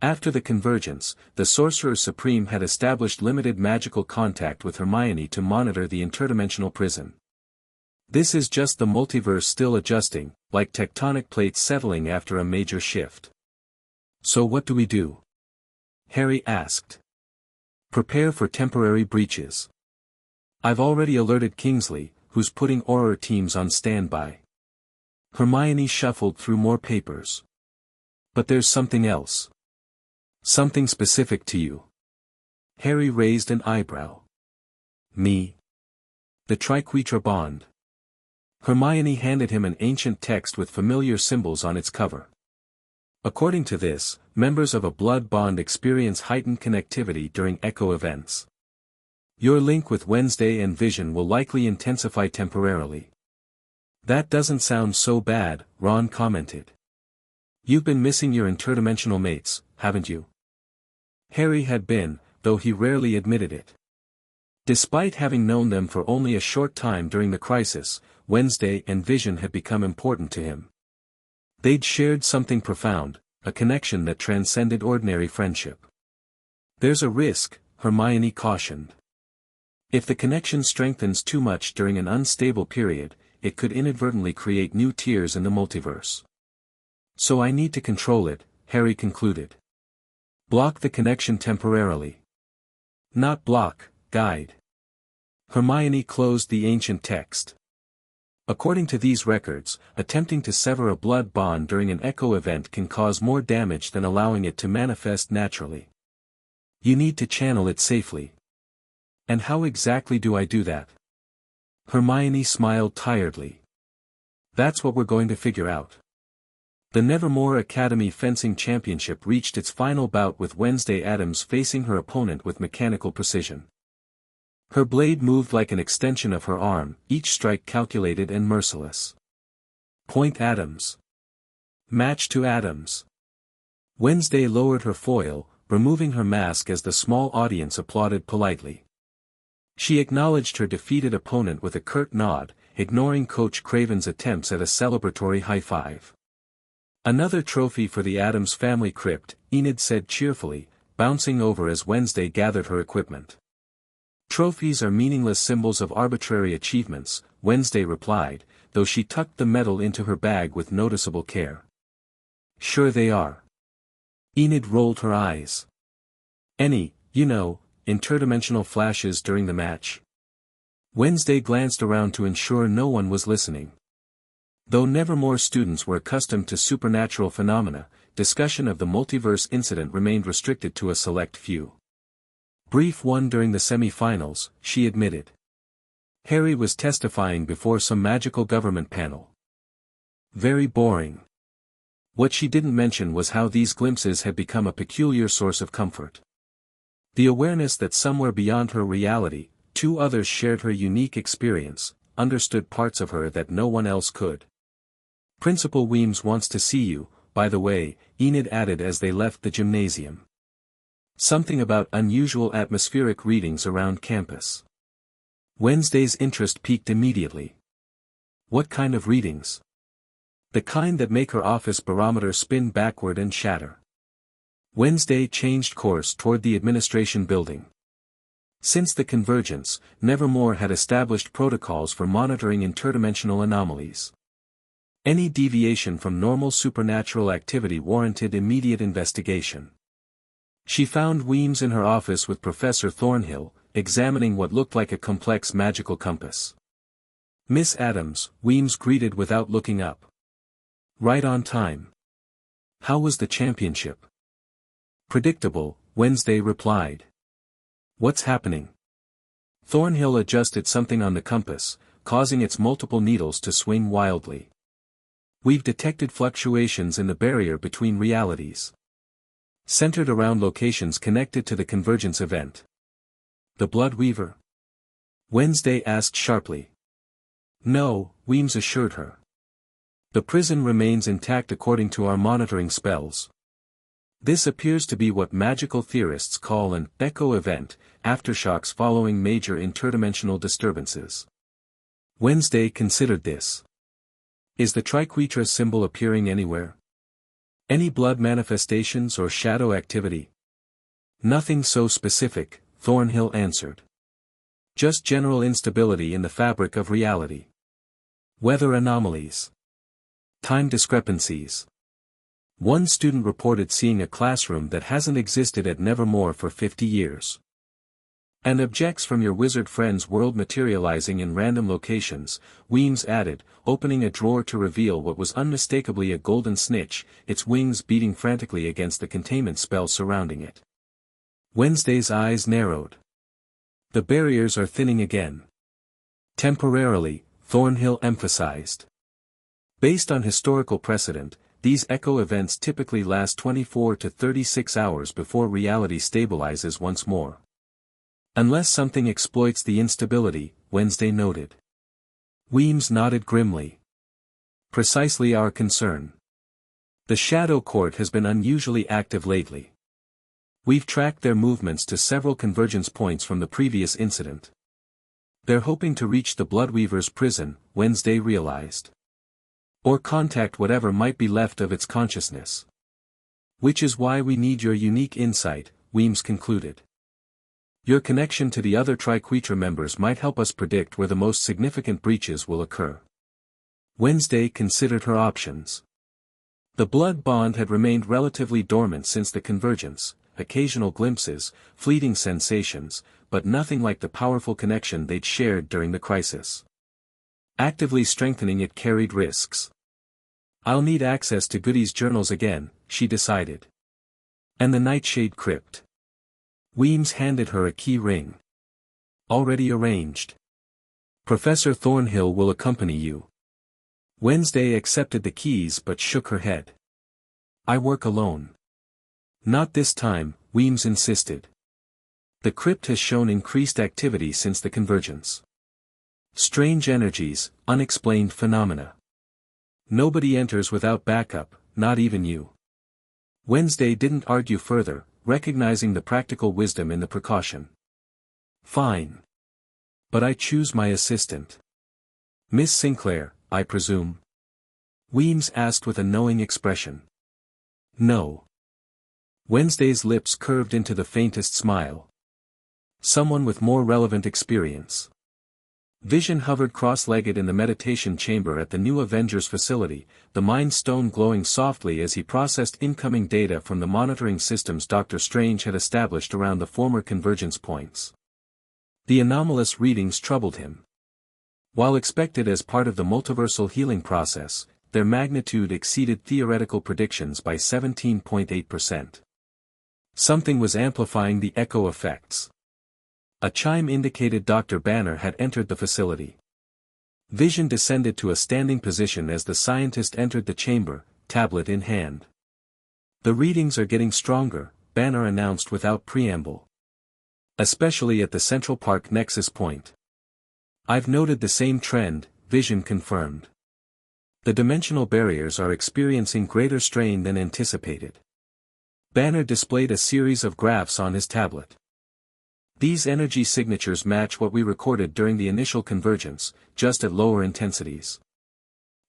After the convergence, the Sorcerer Supreme had established limited magical contact with Hermione to monitor the interdimensional prison. This is just the multiverse still adjusting, like tectonic plates settling after a major shift. "So what do we do?" Harry asked. "Prepare for temporary breaches. I've already alerted Kingsley, who's putting Auror teams on standby." Hermione shuffled through more papers. "But there's something else. Something specific to you." Harry raised an eyebrow. "Me?" "The Triquetra bond." Hermione handed him an ancient text with familiar symbols on its cover. According to this, members of a blood bond experience heightened connectivity during echo events. Your link with Wednesday and Vision will likely intensify temporarily. That doesn't sound so bad, Ron commented. You've been missing your interdimensional mates, haven't you? Harry had been, though he rarely admitted it. Despite having known them for only a short time during the crisis, Wednesday and Vision had become important to him. They'd shared something profound, a connection that transcended ordinary friendship. There's a risk, Hermione cautioned. If the connection strengthens too much during an unstable period, it could inadvertently create new tiers in the multiverse. So I need to control it, Harry concluded. Block the connection temporarily. Not block, guide. Hermione closed the ancient text. According to these records, attempting to sever a blood bond during an echo event can cause more damage than allowing it to manifest naturally. You need to channel it safely. And how exactly do I do that? Hermione smiled tiredly. That's what we're going to figure out. The Nevermore Academy Fencing Championship reached its final bout with Wednesday Addams facing her opponent with mechanical precision. Her blade moved like an extension of her arm, each strike calculated and merciless. Point Addams. Match to Addams. Wednesday lowered her foil, removing her mask as the small audience applauded politely. She acknowledged her defeated opponent with a curt nod, ignoring Coach Craven's attempts at a celebratory high-five. Another trophy for the Addams family crypt, Enid said cheerfully, bouncing over as Wednesday gathered her equipment. Trophies are meaningless symbols of arbitrary achievements, Wednesday replied, though she tucked the medal into her bag with noticeable care. Sure they are. Enid rolled her eyes. Any, interdimensional flashes during the match? Wednesday glanced around to ensure no one was listening. Though Nevermore students were accustomed to supernatural phenomena, discussion of the multiverse incident remained restricted to a select few. Brief one during the semi-finals, she admitted. Harry was testifying before some magical government panel. Very boring. What she didn't mention was how these glimpses had become a peculiar source of comfort. The awareness that somewhere beyond her reality, two others shared her unique experience, understood parts of her that no one else could. Principal Weems wants to see you, by the way, Enid added as they left the gymnasium. Something about unusual atmospheric readings around campus. Wednesday's interest peaked immediately. What kind of readings? The kind that make her office barometer spin backward and shatter. Wednesday changed course toward the administration building. Since the convergence, Nevermore had established protocols for monitoring interdimensional anomalies. Any deviation from normal supernatural activity warranted immediate investigation. She found Weems in her office with Professor Thornhill, examining what looked like a complex magical compass. Miss Addams, Weems greeted without looking up. Right on time. How was the championship? Predictable, Wednesday replied. What's happening? Thornhill adjusted something on the compass, causing its multiple needles to swing wildly. We've detected fluctuations in the barrier between realities. Centered around locations connected to the convergence event. The Blood Weaver? Wednesday asked sharply. No, Weems assured her. The prison remains intact according to our monitoring spells. This appears to be what magical theorists call an echo event, aftershocks following major interdimensional disturbances. Wednesday considered this. Is the triquetra symbol appearing anywhere? Any blood manifestations or shadow activity? Nothing so specific, Thornhill answered. Just general instability in the fabric of reality. Weather anomalies. Time discrepancies. One student reported seeing a classroom that hasn't existed at Nevermore for 50 years. And objects from your wizard friend's world materializing in random locations, Weems added, opening a drawer to reveal what was unmistakably a golden snitch, its wings beating frantically against the containment spell surrounding it. Wednesday's eyes narrowed. The barriers are thinning again. Temporarily, Thornhill emphasized. Based on historical precedent, these echo events typically last 24 to 36 hours before reality stabilizes once more. Unless something exploits the instability, Wednesday noted. Weems nodded grimly. Precisely our concern. The Shadow Court has been unusually active lately. We've tracked their movements to several convergence points from the previous incident. They're hoping to reach the Bloodweaver's prison, Wednesday realized. Or contact whatever might be left of its consciousness. Which is why we need your unique insight, Weems concluded. Your connection to the other Triquetra members might help us predict where the most significant breaches will occur. Wednesday considered her options. The blood bond had remained relatively dormant since the convergence, occasional glimpses, fleeting sensations, but nothing like the powerful connection they'd shared during the crisis. Actively strengthening it carried risks. I'll need access to Goody's journals again, she decided. And the Nightshade Crypt. Weems handed her a key ring. Already arranged. Professor Thornhill will accompany you. Wednesday accepted the keys but shook her head. I work alone. Not this time, Weems insisted. The crypt has shown increased activity since the convergence. Strange energies, unexplained phenomena. Nobody enters without backup, not even you. Wednesday didn't argue further, recognizing the practical wisdom in the precaution. Fine. But I choose my assistant. Miss Sinclair, I presume? Weems asked with a knowing expression. No. Wednesday's lips curved into the faintest smile. Someone with more relevant experience. Vision hovered cross-legged in the meditation chamber at the new Avengers facility, the Mind Stone glowing softly as he processed incoming data from the monitoring systems Dr. Strange had established around the former convergence points. The anomalous readings troubled him. While expected as part of the multiversal healing process, their magnitude exceeded theoretical predictions by 17.8%. Something was amplifying the echo effects. A chime indicated Dr. Banner had entered the facility. Vision descended to a standing position as the scientist entered the chamber, tablet in hand. The readings are getting stronger, Banner announced without preamble. Especially at the Central Park Nexus point. I've noted the same trend, Vision confirmed. The dimensional barriers are experiencing greater strain than anticipated. Banner displayed a series of graphs on his tablet. These energy signatures match what we recorded during the initial convergence, just at lower intensities.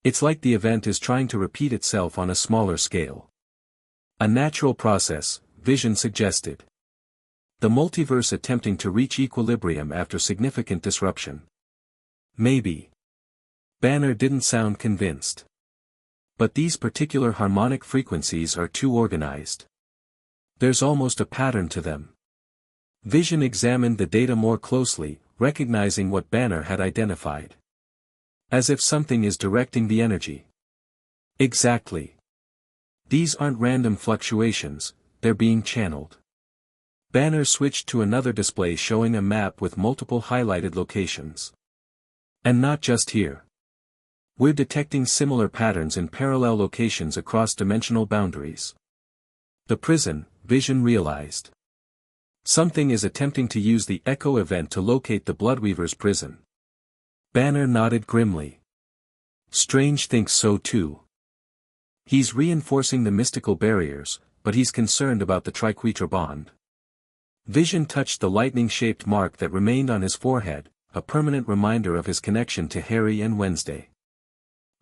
It's like the event is trying to repeat itself on a smaller scale. A natural process, Vision suggested. The multiverse attempting to reach equilibrium after significant disruption. Maybe. Banner didn't sound convinced. But these particular harmonic frequencies are too organized. There's almost a pattern to them. Vision examined the data more closely, recognizing what Banner had identified. As if something is directing the energy. Exactly. These aren't random fluctuations, they're being channeled. Banner switched to another display showing a map with multiple highlighted locations. And not just here. We're detecting similar patterns in parallel locations across dimensional boundaries. The prison, Vision realized. Something is attempting to use the echo event to locate the Bloodweaver's prison. Banner nodded grimly. Strange thinks so too. He's reinforcing the mystical barriers, but he's concerned about the Triquetra bond. Vision touched the lightning-shaped mark that remained on his forehead, a permanent reminder of his connection to Harry and Wednesday.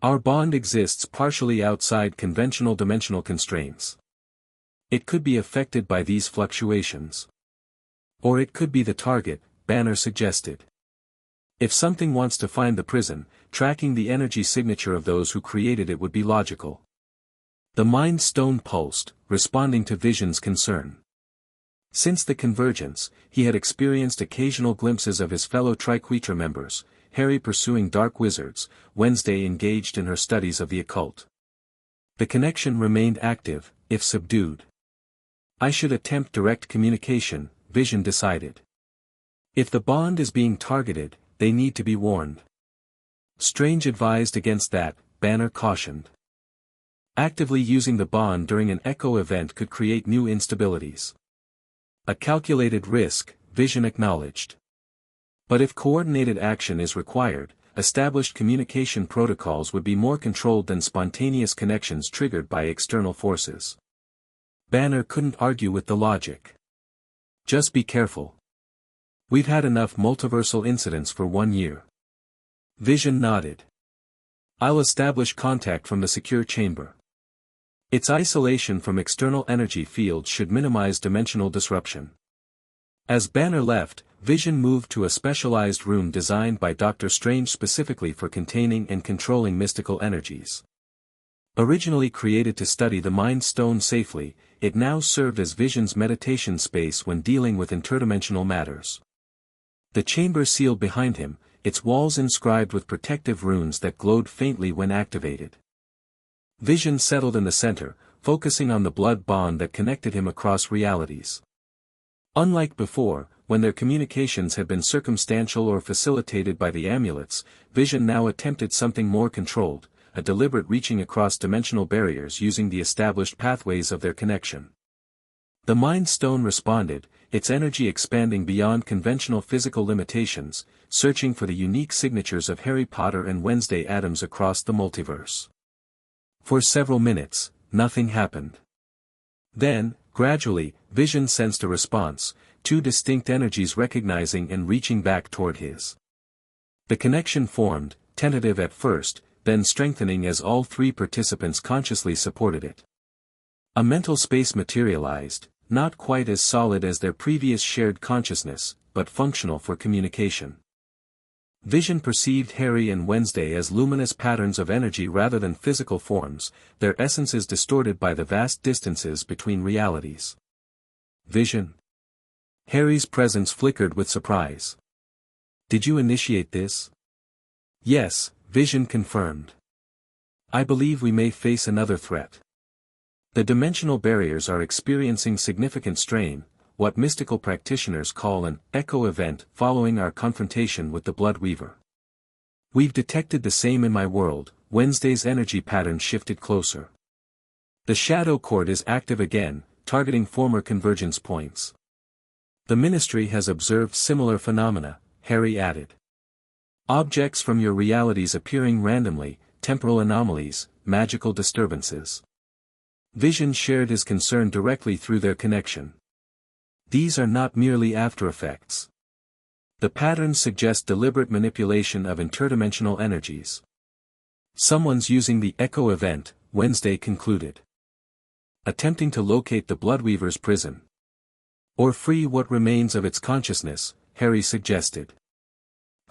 Our bond exists partially outside conventional dimensional constraints. It could be affected by these fluctuations. Or it could be the target, Banner suggested. If something wants to find the prison, tracking the energy signature of those who created it would be logical. The Mind Stone pulsed, responding to Vision's concern. Since the convergence, he had experienced occasional glimpses of his fellow Triquetra members, Harry pursuing dark wizards, Wednesday engaged in her studies of the occult. The connection remained active, if subdued. I should attempt direct communication, Vision decided. If the bond is being targeted, they need to be warned. Strange advised against that, Banner cautioned. Actively using the bond during an echo event could create new instabilities. A calculated risk, Vision acknowledged. But if coordinated action is required, established communication protocols would be more controlled than spontaneous connections triggered by external forces. Banner couldn't argue with the logic. Just be careful. We've had enough multiversal incidents for 1 year. Vision nodded. I'll establish contact from the secure chamber. Its isolation from external energy fields should minimize dimensional disruption. As Banner left, Vision moved to a specialized room designed by Dr. Strange specifically for containing and controlling mystical energies. Originally created to study the Mind Stone safely, it now served as Vision's meditation space when dealing with interdimensional matters. The chamber sealed behind him, its walls inscribed with protective runes that glowed faintly when activated. Vision settled in the center, focusing on the blood bond that connected him across realities. Unlike before, when their communications had been circumstantial or facilitated by the amulets, Vision now attempted something more controlled, a deliberate reaching across dimensional barriers using the established pathways of their connection. The Mind Stone responded, its energy expanding beyond conventional physical limitations, searching for the unique signatures of Harry Potter and Wednesday Addams across the multiverse. For several minutes, nothing happened. Then, gradually, Vision sensed a response, two distinct energies recognizing and reaching back toward his. The connection formed, tentative at first, then strengthening as all three participants consciously supported it. A mental space materialized, not quite as solid as their previous shared consciousness, but functional for communication. Vision perceived Harry and Wednesday as luminous patterns of energy rather than physical forms, their essences distorted by the vast distances between realities. Vision. Harry's presence flickered with surprise. Did you initiate this? Yes, Vision confirmed. I believe we may face another threat. The dimensional barriers are experiencing significant strain, what mystical practitioners call an echo event following our confrontation with the Bloodweaver. We've detected the same in my world. Wednesday's energy pattern shifted closer. The shadow cord is active again, targeting former convergence points. The Ministry has observed similar phenomena, Harry added. Objects from your realities appearing randomly, temporal anomalies, magical disturbances. Vision shared his concern directly through their connection. These are not merely aftereffects. The patterns suggest deliberate manipulation of interdimensional energies. Someone's using the echo event, Wednesday concluded. Attempting to locate the Bloodweaver's prison. Or free what remains of its consciousness, Harry suggested.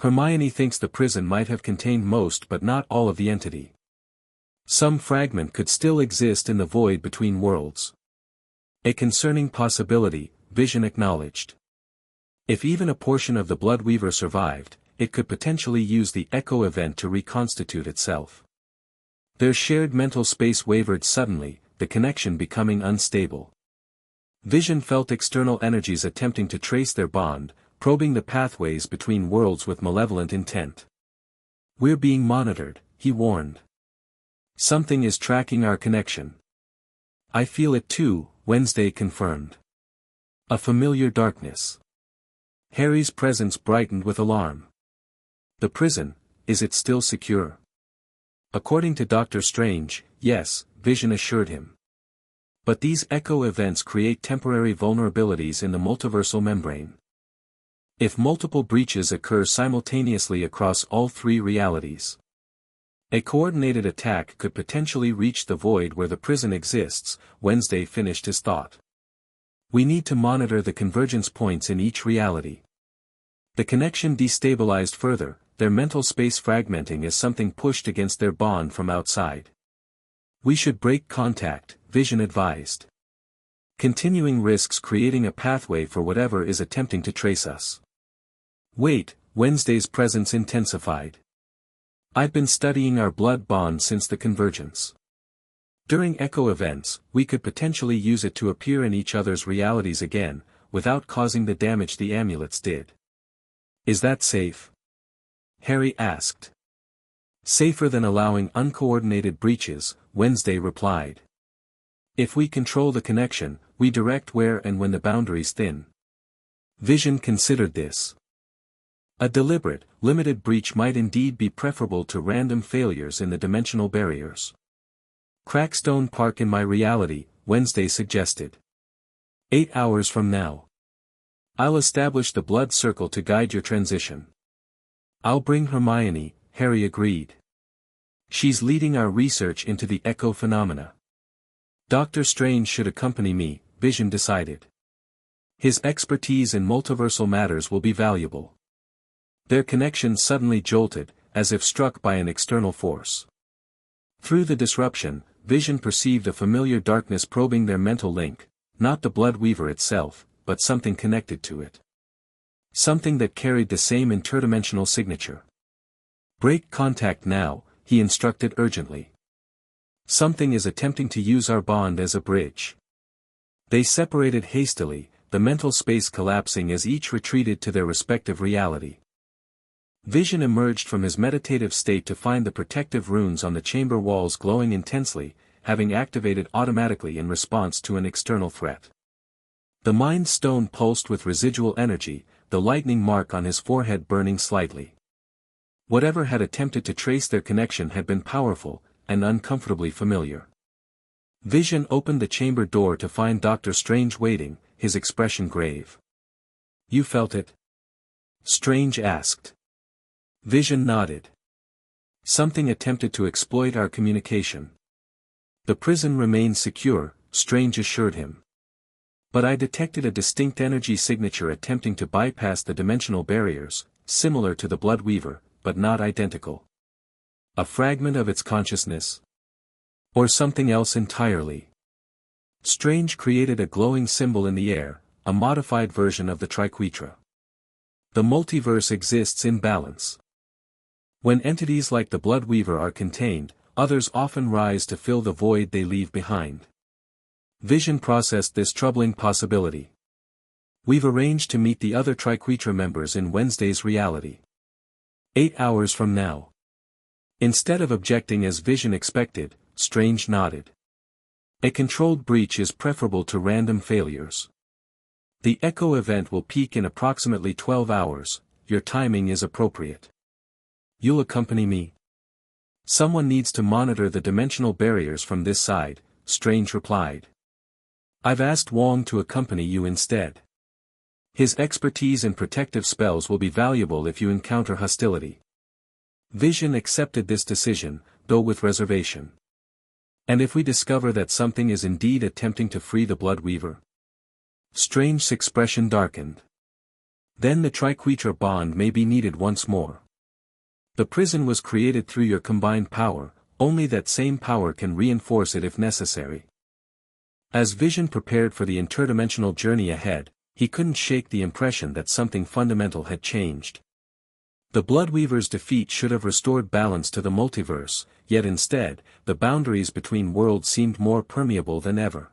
Hermione thinks the prison might have contained most but not all of the entity. Some fragment could still exist in the void between worlds. A concerning possibility, Vision acknowledged. If even a portion of the Bloodweaver survived, it could potentially use the echo event to reconstitute itself. Their shared mental space wavered suddenly, the connection becoming unstable. Vision felt external energies attempting to trace their bond, probing the pathways between worlds with malevolent intent. We're being monitored, he warned. Something is tracking our connection. I feel it too, Wednesday confirmed. A familiar darkness. Harry's presence brightened with alarm. The prison, is it still secure? According to Dr. Strange, yes, Vision assured him. But these echo events create temporary vulnerabilities in the multiversal membrane. If multiple breaches occur simultaneously across all three realities, a coordinated attack could potentially reach the void where the prison exists, Wednesday finished his thought. We need to monitor the convergence points in each reality. The connection destabilized further, their mental space fragmenting as something pushed against their bond from outside. We should break contact, Vision advised. Continuing risks creating a pathway for whatever is attempting to trace us. Wait, Wednesday's presence intensified. I've been studying our blood bond since the convergence. During echo events, we could potentially use it to appear in each other's realities again, without causing the damage the amulets did. Is that safe? Harry asked. Safer than allowing uncoordinated breaches, Wednesday replied. If we control the connection, we direct where and when the boundaries thin. Vision considered this. A deliberate, limited breach might indeed be preferable to random failures in the dimensional barriers. Crackstone Park in my reality, Wednesday suggested. 8 hours from now. I'll establish the blood circle to guide your transition. I'll bring Hermione, Harry agreed. She's leading our research into the echo phenomena. Dr. Strange should accompany me, Vision decided. His expertise in multiversal matters will be valuable. Their connection suddenly jolted, as if struck by an external force. Through the disruption, Vision perceived a familiar darkness probing their mental link, not the blood weaver itself, but something connected to it. Something that carried the same interdimensional signature. Break contact now, he instructed urgently. Something is attempting to use our bond as a bridge. They separated hastily, the mental space collapsing as each retreated to their respective reality. Vision emerged from his meditative state to find the protective runes on the chamber walls glowing intensely, having activated automatically in response to an external threat. The Mind Stone pulsed with residual energy, the lightning mark on his forehead burning slightly. Whatever had attempted to trace their connection had been powerful, and uncomfortably familiar. Vision opened the chamber door to find Dr. Strange waiting, his expression grave. You felt it? Strange asked. Vision nodded. Something attempted to exploit our communication. The prison remains secure, Strange assured him. But I detected a distinct energy signature attempting to bypass the dimensional barriers, similar to the blood weaver, but not identical. A fragment of its consciousness? Or something else entirely? Strange created a glowing symbol in the air, a modified version of the triquetra. The multiverse exists in balance. When entities like the blood weaver are contained, others often rise to fill the void they leave behind. Vision processed this troubling possibility. We've arranged to meet the other triquetra members in Wednesday's reality. 8 hours from now. Instead of objecting as Vision expected, Strange nodded. A controlled breach is preferable to random failures. The echo event will peak in approximately 12 hours, your timing is appropriate. You'll accompany me? Someone needs to monitor the dimensional barriers from this side, Strange replied. I've asked Wong to accompany you instead. His expertise in protective spells will be valuable if you encounter hostility. Vision accepted this decision, though with reservation. And if we discover that something is indeed attempting to free the blood weaver? Strange's expression darkened. Then the triquetra bond may be needed once more. The prison was created through your combined power, only that same power can reinforce it if necessary. As Vision prepared for the interdimensional journey ahead, he couldn't shake the impression that something fundamental had changed. The Bloodweaver's defeat should have restored balance to the multiverse, yet instead, the boundaries between worlds seemed more permeable than ever.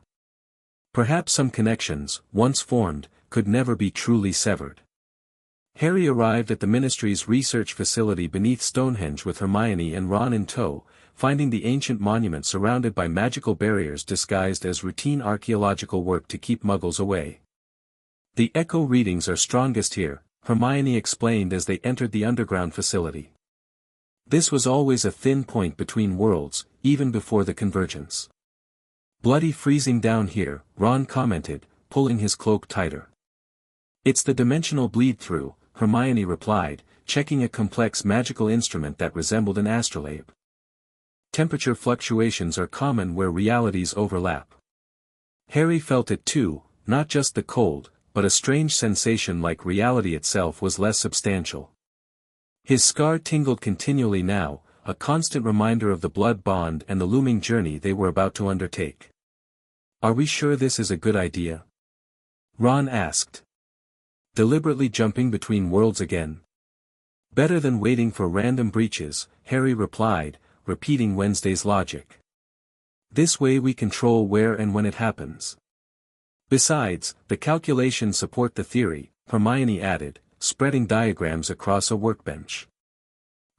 Perhaps some connections, once formed, could never be truly severed. Harry arrived at the Ministry's research facility beneath Stonehenge with Hermione and Ron in tow, finding the ancient monument surrounded by magical barriers disguised as routine archaeological work to keep Muggles away. The echo readings are strongest here, Hermione explained as they entered the underground facility. This was always a thin point between worlds, even before the convergence. Bloody freezing down here, Ron commented, pulling his cloak tighter. It's the dimensional bleed-through, Hermione replied, checking a complex magical instrument that resembled an astrolabe. Temperature fluctuations are common where realities overlap. Harry felt it too, not just the cold, but a strange sensation like reality itself was less substantial. His scar tingled continually now, a constant reminder of the blood bond and the looming journey they were about to undertake. Are we sure this is a good idea? Ron asked. Deliberately jumping between worlds again? Better than waiting for random breaches, Harry replied, repeating Wednesday's logic. This way we control where and when it happens. Besides, the calculations support the theory, Hermione added, spreading diagrams across a workbench.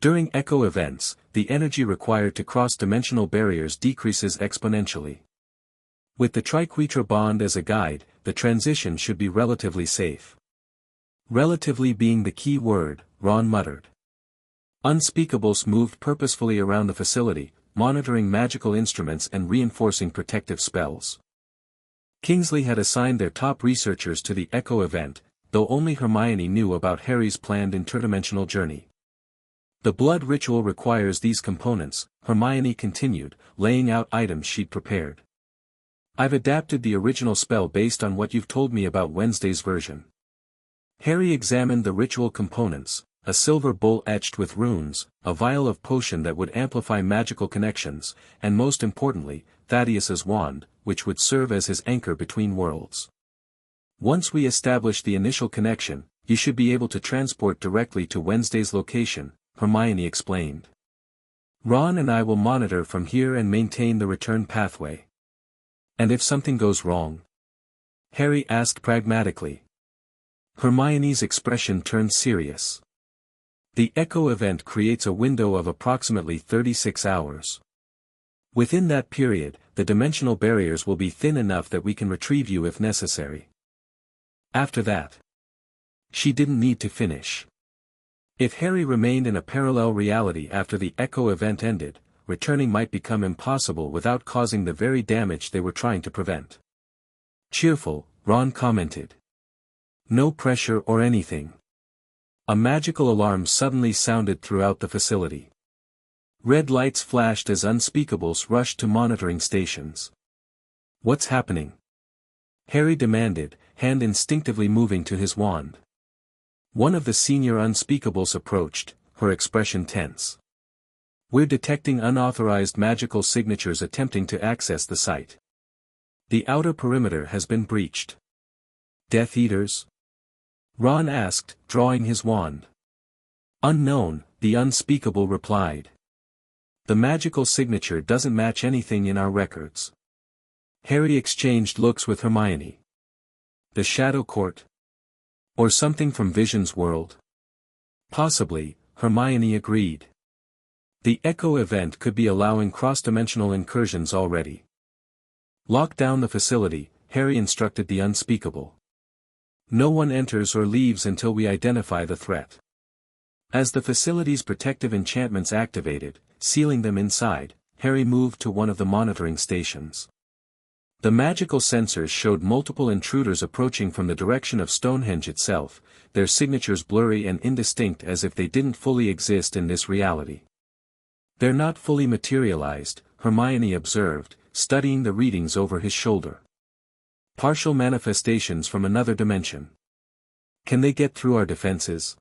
During echo events, the energy required to cross dimensional barriers decreases exponentially. With the triquetra bond as a guide, the transition should be relatively safe. Relatively being the key word, Ron muttered. Unspeakables moved purposefully around the facility, monitoring magical instruments and reinforcing protective spells. Kingsley had assigned their top researchers to the echo event, though only Hermione knew about Harry's planned interdimensional journey. The blood ritual requires these components, Hermione continued, laying out items she'd prepared. I've adapted the original spell based on what you've told me about Wednesday's version. Harry examined the ritual components, a silver bowl etched with runes, a vial of potion that would amplify magical connections, and most importantly, Thaddeus's wand, which would serve as his anchor between worlds. Once we establish the initial connection, you should be able to transport directly to Wednesday's location, Hermione explained. Ron and I will monitor from here and maintain the return pathway. And if something goes wrong? Harry asked pragmatically. Hermione's expression turned serious. The echo event creates a window of approximately 36 hours. Within that period, the dimensional barriers will be thin enough that we can retrieve you if necessary. After that, she didn't need to finish. If Harry remained in a parallel reality after the echo event ended, returning might become impossible without causing the very damage they were trying to prevent. Cheerful, Ron commented. No pressure or anything. A magical alarm suddenly sounded throughout the facility. Red lights flashed as unspeakables rushed to monitoring stations. What's happening? Harry demanded, hand instinctively moving to his wand. One of the senior unspeakables approached, her expression tense. We're detecting unauthorized magical signatures attempting to access the site. The outer perimeter has been breached. Death Eaters? Ron asked, drawing his wand. Unknown, the unspeakable replied. The magical signature doesn't match anything in our records. Harry exchanged looks with Hermione. The Shadow Court? Or something from Vision's world? Possibly, Hermione agreed. The echo event could be allowing cross-dimensional incursions already. Lock down the facility, Harry instructed the unspeakable. No one enters or leaves until we identify the threat. As the facility's protective enchantments activated, sealing them inside, Harry moved to one of the monitoring stations. The magical sensors showed multiple intruders approaching from the direction of Stonehenge itself, their signatures blurry and indistinct as if they didn't fully exist in this reality. They're not fully materialized, Hermione observed, studying the readings over his shoulder. Partial manifestations from another dimension. Can they get through our defenses?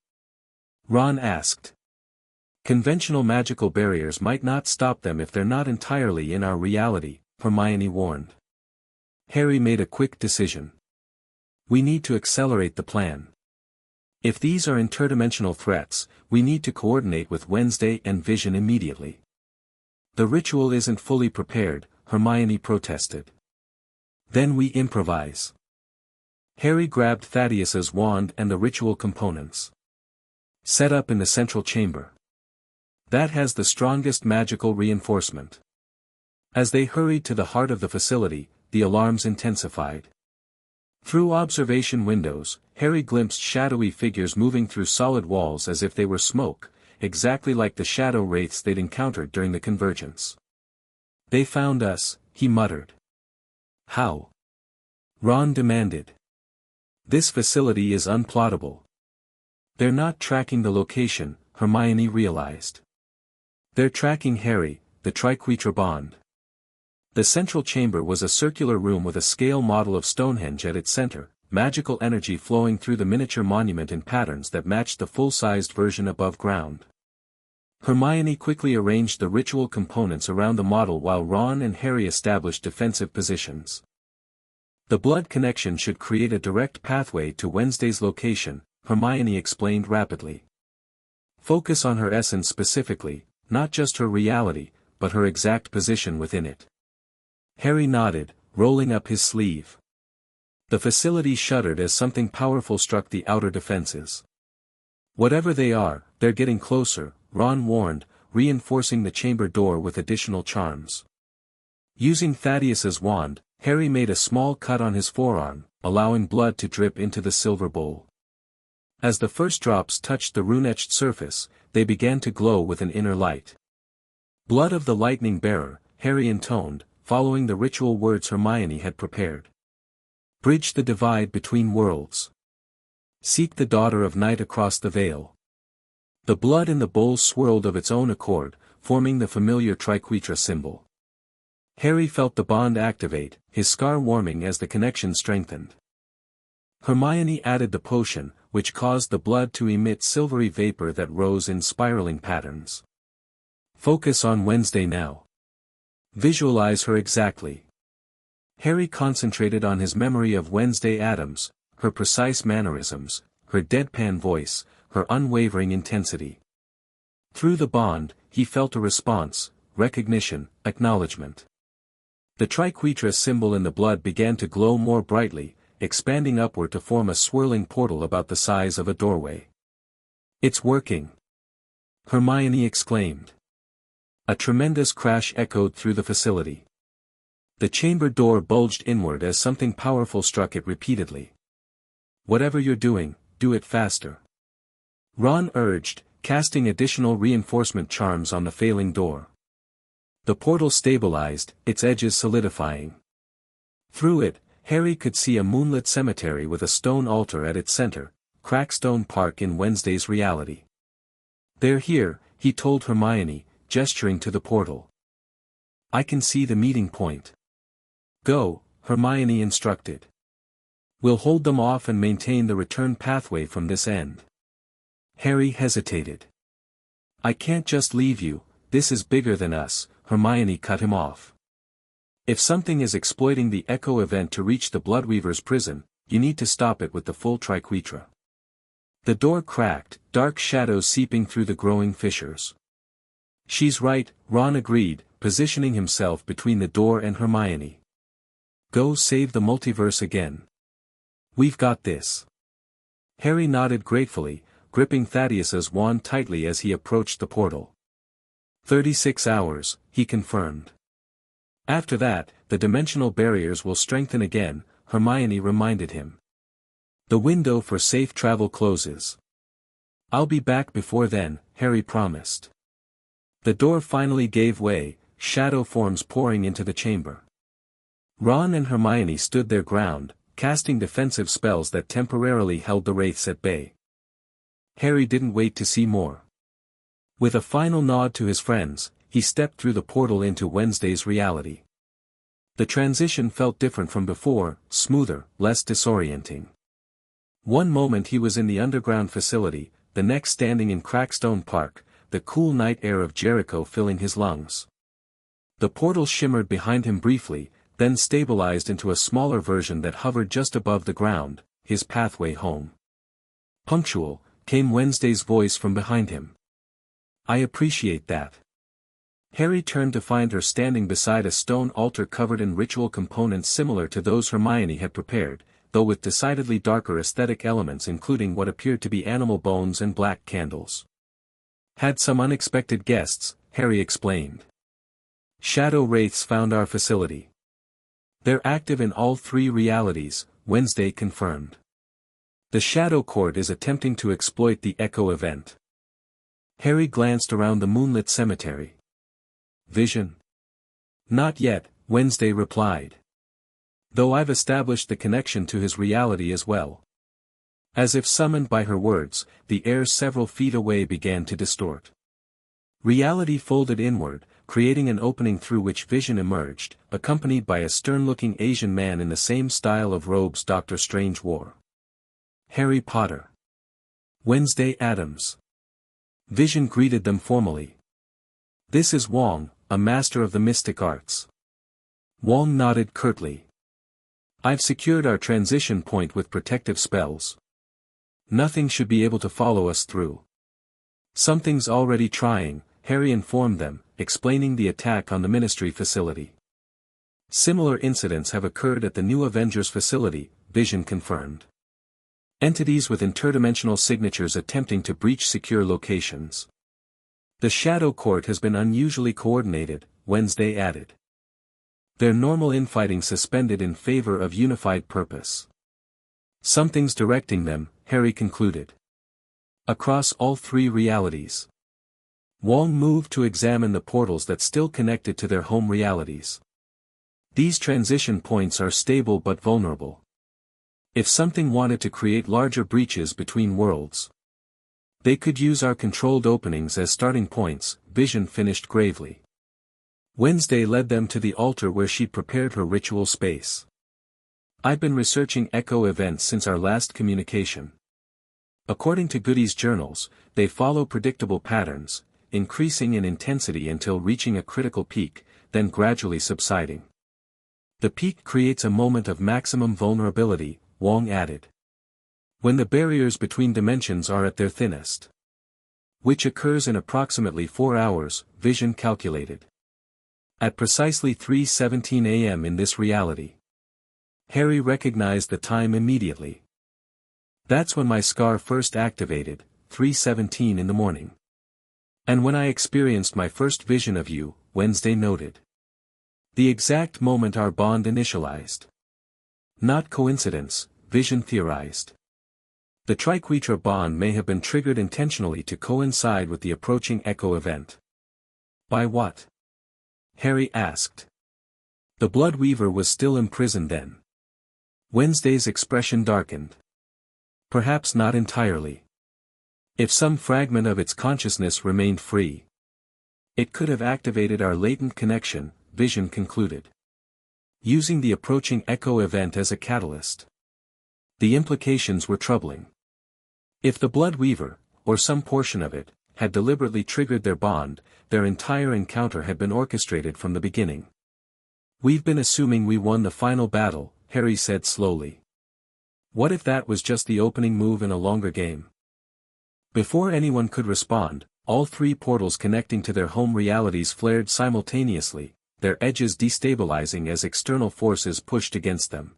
Ron asked. Conventional magical barriers might not stop them if they're not entirely in our reality, Hermione warned. Harry made a quick decision. We need to accelerate the plan. If these are interdimensional threats, we need to coordinate with Wednesday and Vision immediately. The ritual isn't fully prepared, Hermione protested. Then we improvise. Harry grabbed Thaddeus's wand and the ritual components. Set up in the central chamber. That has the strongest magical reinforcement. As they hurried to the heart of the facility, the alarms intensified. Through observation windows, Harry glimpsed shadowy figures moving through solid walls as if they were smoke, exactly like the shadow wraiths they'd encountered during the convergence. They found us, he muttered. How? Ron demanded. This facility is unplottable. They're not tracking the location, Hermione realized. They're tracking Harry, the triquetra bond. The central chamber was a circular room with a scale model of Stonehenge at its center, magical energy flowing through the miniature monument in patterns that matched the full-sized version above ground. Hermione quickly arranged the ritual components around the model while Ron and Harry established defensive positions. The blood connection should create a direct pathway to Wednesday's location, Hermione explained rapidly. Focus on her essence specifically, not just her reality, but her exact position within it. Harry nodded, rolling up his sleeve. The facility shuddered as something powerful struck the outer defenses. Whatever they are, they're getting closer, Ron warned, reinforcing the chamber door with additional charms. Using Thaddeus's wand, Harry made a small cut on his forearm, allowing blood to drip into the silver bowl. As the first drops touched the rune-etched surface, they began to glow with an inner light. "Blood of the lightning bearer," Harry intoned, following the ritual words Hermione had prepared. "Bridge the divide between worlds. Seek the daughter of night across the veil." The blood in the bowl swirled of its own accord, forming the familiar triquetra symbol. Harry felt the bond activate, his scar warming as the connection strengthened. Hermione added the potion, which caused the blood to emit silvery vapor that rose in spiraling patterns. "Focus on Wednesday now. Visualize her exactly." Harry concentrated on his memory of Wednesday Addams, her precise mannerisms, her deadpan voice, her unwavering intensity. Through the bond, he felt a response, recognition, acknowledgement. The triquetra symbol in the blood began to glow more brightly, expanding upward to form a swirling portal about the size of a doorway. "It's working!" Hermione exclaimed. A tremendous crash echoed through the facility. The chamber door bulged inward as something powerful struck it repeatedly. "Whatever you're doing, do it faster," Ron urged, casting additional reinforcement charms on the failing door. The portal stabilized, its edges solidifying. Through it, Harry could see a moonlit cemetery with a stone altar at its center, Crackstone Park in Wednesday's reality. "They're here," he told Hermione, gesturing to the portal. "I can see the meeting point." "Go," Hermione instructed. "We'll hold them off and maintain the return pathway from this end." Harry hesitated. "I can't just leave you, this is bigger than us," Hermione cut him off. "If something is exploiting the Echo event to reach the Bloodweaver's prison, you need to stop it with the full triquetra." The door cracked, dark shadows seeping through the growing fissures. "She's right," Ron agreed, positioning himself between the door and Hermione. "Go save the multiverse again. We've got this." Harry nodded gratefully, gripping Thaddeus's wand tightly as he approached the portal. 36 hours, he confirmed. "After that, the dimensional barriers will strengthen again," Hermione reminded him. "The window for safe travel closes." "I'll be back before then," Harry promised. The door finally gave way, shadow forms pouring into the chamber. Ron and Hermione stood their ground, casting defensive spells that temporarily held the wraiths at bay. Harry didn't wait to see more. With a final nod to his friends, he stepped through the portal into Wednesday's reality. The transition felt different from before, smoother, less disorienting. One moment he was in the underground facility, the next standing in Crackstone Park, the cool night air of Jericho filling his lungs. The portal shimmered behind him briefly, then stabilized into a smaller version that hovered just above the ground, his pathway home. "Punctual," came Wednesday's voice from behind him. "I appreciate that." Harry turned to find her standing beside a stone altar covered in ritual components similar to those Hermione had prepared, though with decidedly darker aesthetic elements including what appeared to be animal bones and black candles. "Had some unexpected guests," Harry explained. "Shadow wraiths found our facility. They're active in all three realities," Wednesday confirmed. "The Shadow Court is attempting to exploit the Echo event." Harry glanced around the moonlit cemetery. "Vision?" "Not yet," Wednesday replied. "Though I've established the connection to his reality as well." As if summoned by her words, the air several feet away began to distort. Reality folded inward, creating an opening through which Vision emerged, accompanied by a stern-looking Asian man in the same style of robes Dr. Strange wore. "Harry Potter." "Wednesday Addams." Vision greeted them formally. "This is Wong, a master of the mystic arts." Wong nodded curtly. "I've secured our transition point with protective spells. Nothing should be able to follow us through." "Something's already trying," Harry informed them, explaining the attack on the Ministry facility. "Similar incidents have occurred at the new Avengers facility," Vision confirmed. "Entities with interdimensional signatures attempting to breach secure locations." The Shadow Court has been unusually coordinated, Wednesday added. Their normal infighting suspended in favor of unified purpose. Something's directing them, Harry concluded. Across all three realities. Wong moved to examine the portals that still connected to their home realities. These transition points are stable but vulnerable. If something wanted to create larger breaches between worlds, they could use our controlled openings as starting points, Vision finished gravely. Wednesday led them to the altar where she prepared her ritual space. I've been researching echo events since our last communication. According to Goody's journals, they follow predictable patterns, increasing in intensity until reaching a critical peak, then gradually subsiding. The peak creates a moment of maximum vulnerability, Wong added. When the barriers between dimensions are at their thinnest. Which occurs in approximately 4 hours, Vision calculated. At precisely 3:17 a.m. in this reality. Harry recognized the time immediately. That's when my scar first activated, 3:17 in the morning. And when I experienced my first vision of you, Wednesday noted. The exact moment our bond initialized. Not coincidence, Vision theorized. The Triquetra bond may have been triggered intentionally to coincide with the approaching echo event. By what? Harry asked. The Blood Weaver was still imprisoned then. Wednesday's expression darkened. Perhaps not entirely. If some fragment of its consciousness remained free, it could have activated our latent connection, Vision concluded. Using the approaching echo event as a catalyst. The implications were troubling. If the Blood Weaver, or some portion of it, had deliberately triggered their bond, their entire encounter had been orchestrated from the beginning. We've been assuming we won the final battle, Harry said slowly. What if that was just the opening move in a longer game? Before anyone could respond, all three portals connecting to their home realities flared simultaneously, their edges destabilizing as external forces pushed against them.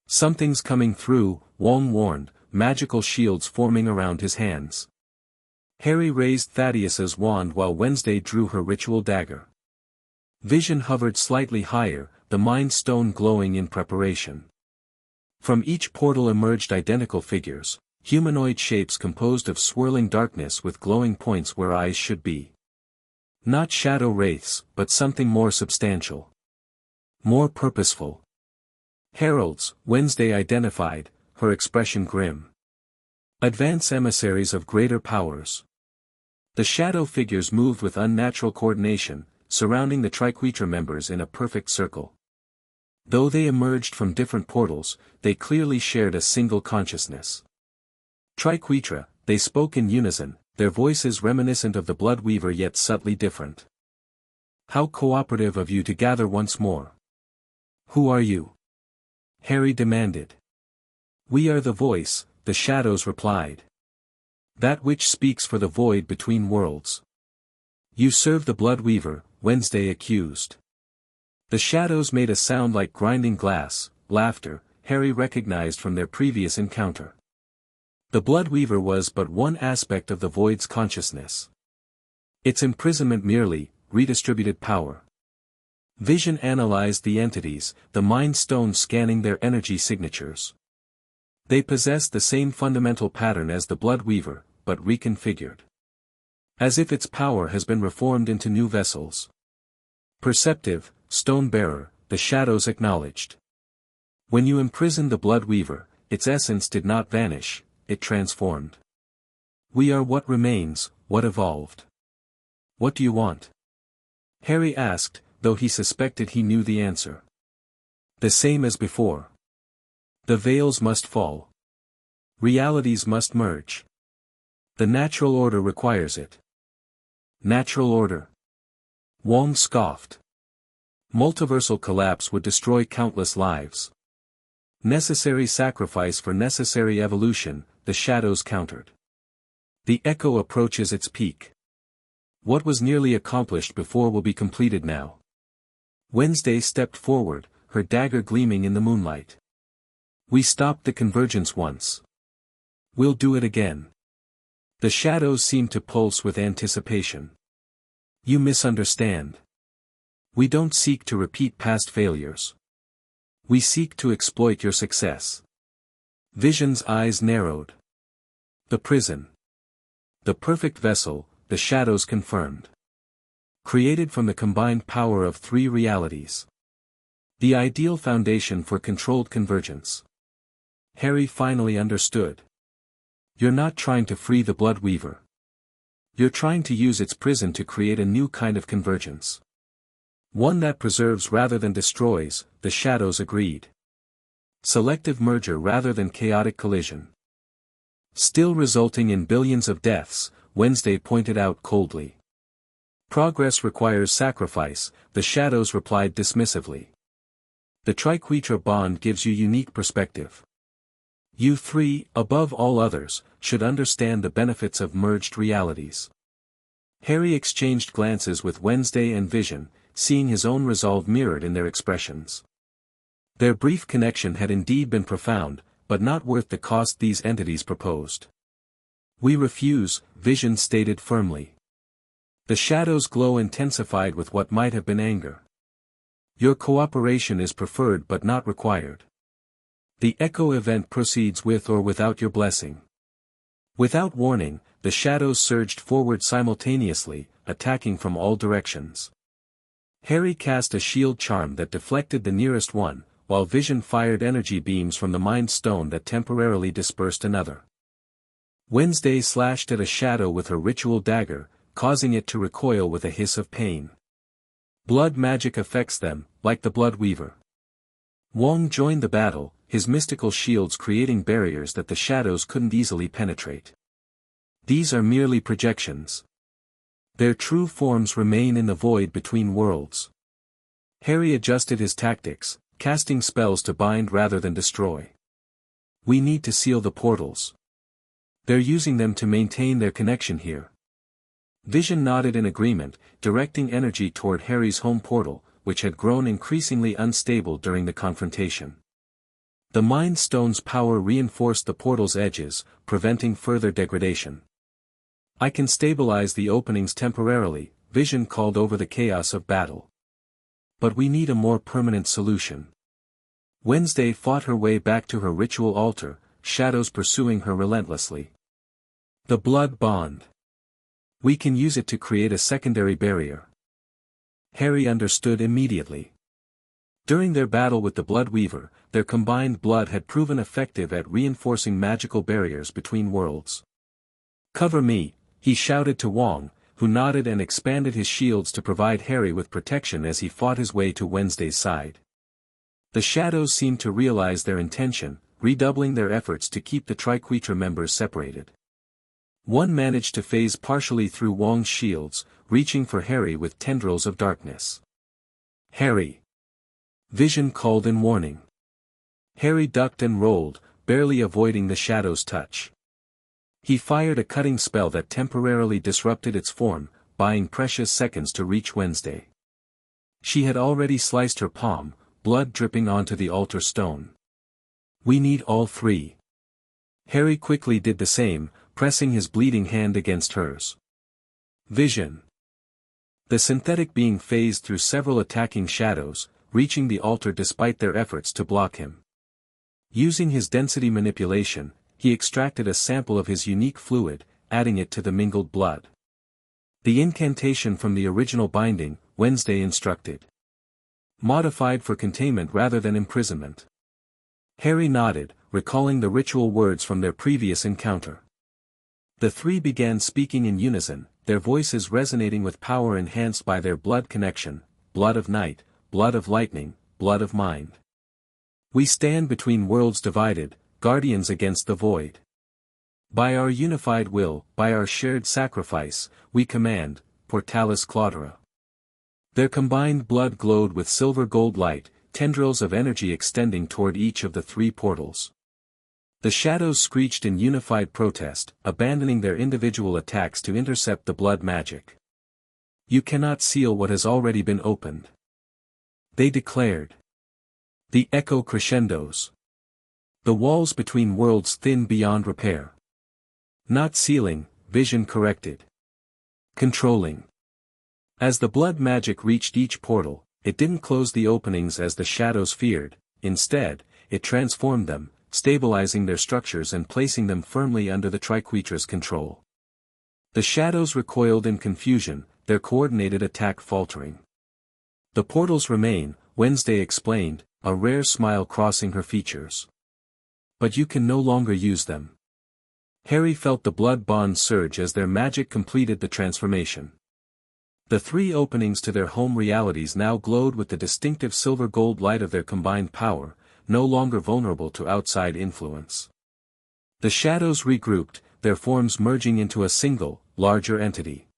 Something's coming through, Wong warned, magical shields forming around his hands. Harry raised Thaddeus's wand while Wednesday drew her ritual dagger. Vision hovered slightly higher, the Mind Stone glowing in preparation. From each portal emerged identical figures, humanoid shapes composed of swirling darkness with glowing points where eyes should be. Not shadow wraiths, but something more substantial. More purposeful. Heralds, Wednesday identified, her expression grim. Advance emissaries of greater powers. The shadow figures moved with unnatural coordination, surrounding the Triquetra members in a perfect circle. Though they emerged from different portals, they clearly shared a single consciousness. Triquetra, they spoke in unison, their voices reminiscent of the Blood Weaver yet subtly different. How cooperative of you to gather once more. Who are you? Harry demanded. We are the voice, the shadows replied. That which speaks for the void between worlds. You serve the Blood Weaver, Wednesday accused. The shadows made a sound like grinding glass, laughter, Harry recognized from their previous encounter. The Blood Weaver was but one aspect of the void's consciousness. Its imprisonment merely redistributed power. Vision analyzed the entities, the Mind Stone scanning their energy signatures. They possessed the same fundamental pattern as the Blood Weaver, but reconfigured. As if its power has been reformed into new vessels. Perceptive, stone-bearer, the shadows acknowledged. When you imprisoned the Blood Weaver, its essence did not vanish, it transformed. We are what remains, what evolved. What do you want? Harry asked, though he suspected he knew the answer. The same as before. The veils must fall. Realities must merge. The natural order requires it. Natural order. Wong scoffed. Multiversal collapse would destroy countless lives. Necessary sacrifice for necessary evolution, the shadows countered. The echo approaches its peak. What was nearly accomplished before will be completed now. Wednesday stepped forward, her dagger gleaming in the moonlight. We stopped the convergence once. We'll do it again. The shadows seemed to pulse with anticipation. You misunderstand. We don't seek to repeat past failures. We seek to exploit your success. Vision's eyes narrowed. The prison. The perfect vessel, the shadows confirmed. Created from the combined power of three realities. The ideal foundation for controlled convergence. Harry finally understood. You're not trying to free the Blood Weaver. You're trying to use its prison to create a new kind of convergence. One that preserves rather than destroys, the shadows agreed. Selective merger rather than chaotic collision. Still resulting in billions of deaths, Wednesday pointed out coldly. Progress requires sacrifice, the shadows replied dismissively. The triquetra bond gives you unique perspective. You three, above all others, should understand the benefits of merged realities. Harry exchanged glances with Wednesday and Vision, seeing his own resolve mirrored in their expressions. Their brief connection had indeed been profound, but not worth the cost these entities proposed. We refuse, Vision stated firmly. The shadow's glow intensified with what might have been anger. Your cooperation is preferred but not required. The echo event proceeds with or without your blessing. Without warning, the shadows surged forward simultaneously, attacking from all directions. Harry cast a shield charm that deflected the nearest one, while Vision fired energy beams from the Mind Stone that temporarily dispersed another. Wednesday slashed at a shadow with her ritual dagger, causing it to recoil with a hiss of pain. Blood magic affects them, like the Blood Weaver. Wong joined the battle, his mystical shields creating barriers that the shadows couldn't easily penetrate. These are merely projections. Their true forms remain in the void between worlds. Harry adjusted his tactics, casting spells to bind rather than destroy. We need to seal the portals. They're using them to maintain their connection here. Vision nodded in agreement, directing energy toward Harry's home portal, which had grown increasingly unstable during the confrontation. The Mind Stone's power reinforced the portal's edges, preventing further degradation. I can stabilize the openings temporarily, Vision called over the chaos of battle. But we need a more permanent solution. Wednesday fought her way back to her ritual altar, shadows pursuing her relentlessly. The blood bond. We can use it to create a secondary barrier. Harry understood immediately. During their battle with the Blood Weaver, their combined blood had proven effective at reinforcing magical barriers between worlds. Cover me, he shouted to Wong, who nodded and expanded his shields to provide Harry with protection as he fought his way to Wednesday's side. The shadows seemed to realize their intention, redoubling their efforts to keep the triquetra members separated. One managed to phase partially through Wong's shields, reaching for Harry with tendrils of darkness. Harry! Vision called in warning. Harry ducked and rolled, barely avoiding the shadow's touch. He fired a cutting spell that temporarily disrupted its form, buying precious seconds to reach Wednesday. She had already sliced her palm, blood dripping onto the altar stone. We need all three. Harry quickly did the same, pressing his bleeding hand against hers. Vision. The synthetic being phased through several attacking shadows, reaching the altar despite their efforts to block him. Using his density manipulation, he extracted a sample of his unique fluid, adding it to the mingled blood. The incantation from the original binding, Wednesday instructed. Modified for containment rather than imprisonment. Harry nodded, recalling the ritual words from their previous encounter. The three began speaking in unison, their voices resonating with power enhanced by their blood connection, blood of night, blood of lightning, blood of mind. We stand between worlds divided, guardians against the void. By our unified will, by our shared sacrifice, we command, Portalis Claudera. Their combined blood glowed with silver-gold light, tendrils of energy extending toward each of the three portals. The shadows screeched in unified protest, abandoning their individual attacks to intercept the blood magic. You cannot seal what has already been opened. They declared. The echo crescendos. The walls between worlds thin beyond repair. Not sealing, Vision corrected. Controlling. As the blood magic reached each portal, it didn't close the openings as the shadows feared. Instead, it transformed them, stabilizing their structures and placing them firmly under the Triquetra's control. The shadows recoiled in confusion, their coordinated attack faltering. "The portals remain," Wednesday explained, a rare smile crossing her features. "But you can no longer use them." Harry felt the blood bond surge as their magic completed the transformation. The three openings to their home realities now glowed with the distinctive silver-gold light of their combined power, no longer vulnerable to outside influence. The shadows regrouped, their forms merging into a single, larger entity.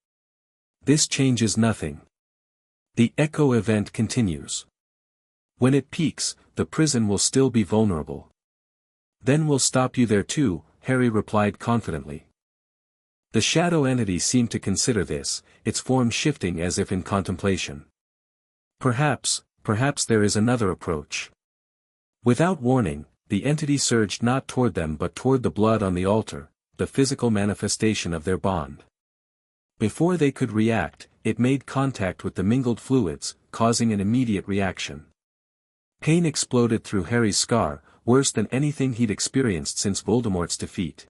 This changes nothing. The echo event continues. When it peaks, the prison will still be vulnerable. "Then we'll stop you there too," Harry replied confidently. The shadow entity seemed to consider this, its form shifting as if in contemplation. Perhaps there is another approach." Without warning, the entity surged not toward them but toward the blood on the altar, the physical manifestation of their bond. Before they could react, it made contact with the mingled fluids, causing an immediate reaction. Pain exploded through Harry's scar, worse than anything he'd experienced since Voldemort's defeat.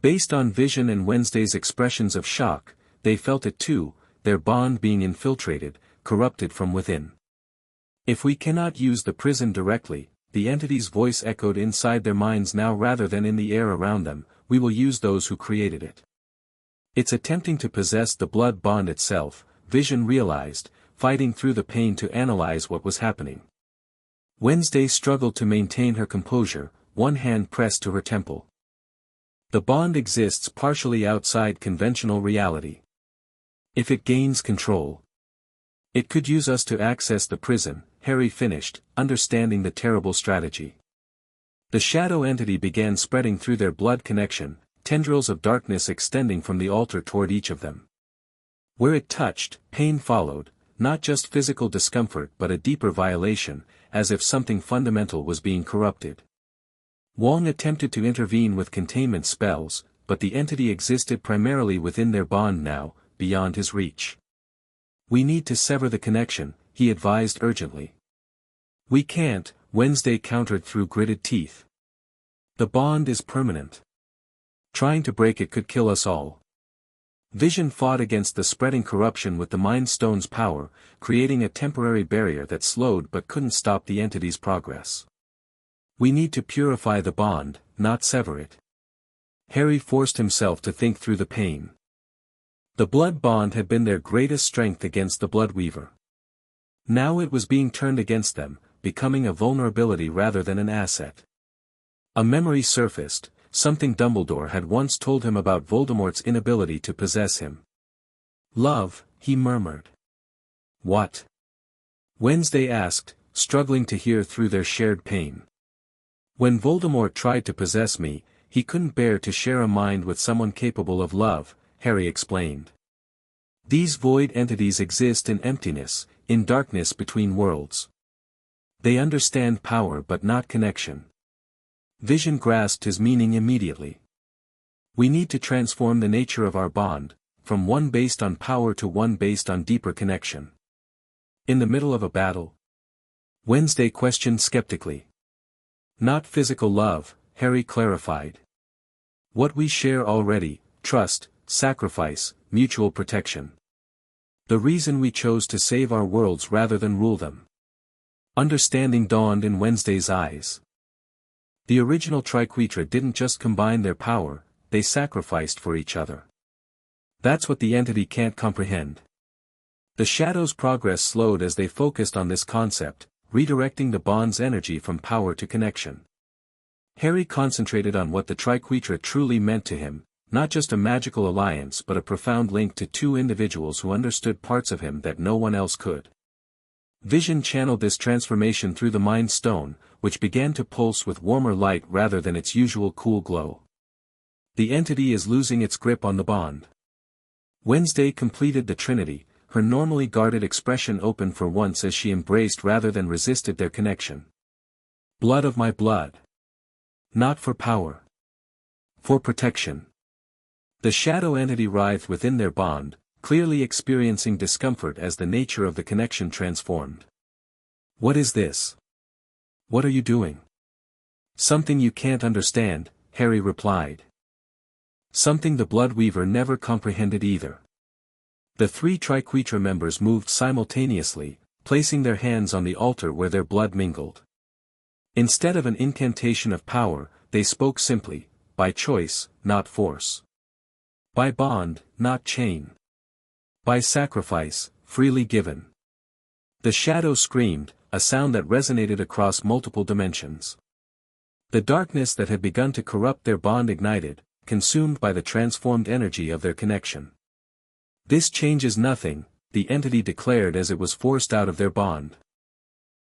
Based on Vision and Wednesday's expressions of shock, they felt it too, their bond being infiltrated, corrupted from within. "If we cannot use the prison directly," the entity's voice echoed inside their minds now rather than in the air around them, "we will use those who created it." "It's attempting to possess the blood bond itself," Vision realized, fighting through the pain to analyze what was happening. Wednesday struggled to maintain her composure, one hand pressed to her temple. "The bond exists partially outside conventional reality. If it gains control, it could use us to access the prison," Harry finished, understanding the terrible strategy. The shadow entity began spreading through their blood connection, tendrils of darkness extending from the altar toward each of them. Where it touched, pain followed, not just physical discomfort but a deeper violation, as if something fundamental was being corrupted. Wong attempted to intervene with containment spells, but the entity existed primarily within their bond now, beyond his reach. "We need to sever the connection," he advised urgently. "We can't," Wednesday countered through gritted teeth. "The bond is permanent. Trying to break it could kill us all." Vision fought against the spreading corruption with the Mind Stone's power, creating a temporary barrier that slowed but couldn't stop the entity's progress. "We need to purify the bond, not sever it." Harry forced himself to think through the pain. The blood bond had been their greatest strength against the Bloodweaver. Now it was being turned against them, becoming a vulnerability rather than an asset. A memory surfaced, something Dumbledore had once told him about Voldemort's inability to possess him. "Love," he murmured. "What?" Wednesday asked, struggling to hear through their shared pain. "When Voldemort tried to possess me, he couldn't bear to share a mind with someone capable of love," Harry explained. "These void entities exist in emptiness, in darkness between worlds. They understand power but not connection." Vision grasped his meaning immediately. "We need to transform the nature of our bond, from one based on power to one based on deeper connection." "In the middle of a battle?" Wednesday questioned skeptically. "Not physical love," Harry clarified. "What we share already, trust, sacrifice, mutual protection. The reason we chose to save our worlds rather than rule them." Understanding dawned in Wednesday's eyes. The original Triquetra didn't just combine their power, they sacrificed for each other. That's what the entity can't comprehend. The shadows' progress slowed as they focused on this concept, redirecting the bond's energy from power to connection. Harry concentrated on what the Triquetra truly meant to him, not just a magical alliance but a profound link to two individuals who understood parts of him that no one else could. Vision channeled this transformation through the Mind Stone, which began to pulse with warmer light rather than its usual cool glow. "The entity is losing its grip on the bond." Wednesday completed the trinity, her normally guarded expression open for once as she embraced rather than resisted their connection. "Blood of my blood. Not for power. For protection." The shadow entity writhed within their bond, clearly experiencing discomfort as the nature of the connection transformed. "What is this? What are you doing?" "Something you can't understand," Harry replied. Something the Bloodweaver never comprehended either. The three Triquetra members moved simultaneously, placing their hands on the altar where their blood mingled. Instead of an incantation of power, they spoke simply, by choice, not force. By bond, not chain. By sacrifice, freely given. The shadow screamed, a sound that resonated across multiple dimensions. The darkness that had begun to corrupt their bond ignited, consumed by the transformed energy of their connection. "This changes nothing," the entity declared as it was forced out of their bond.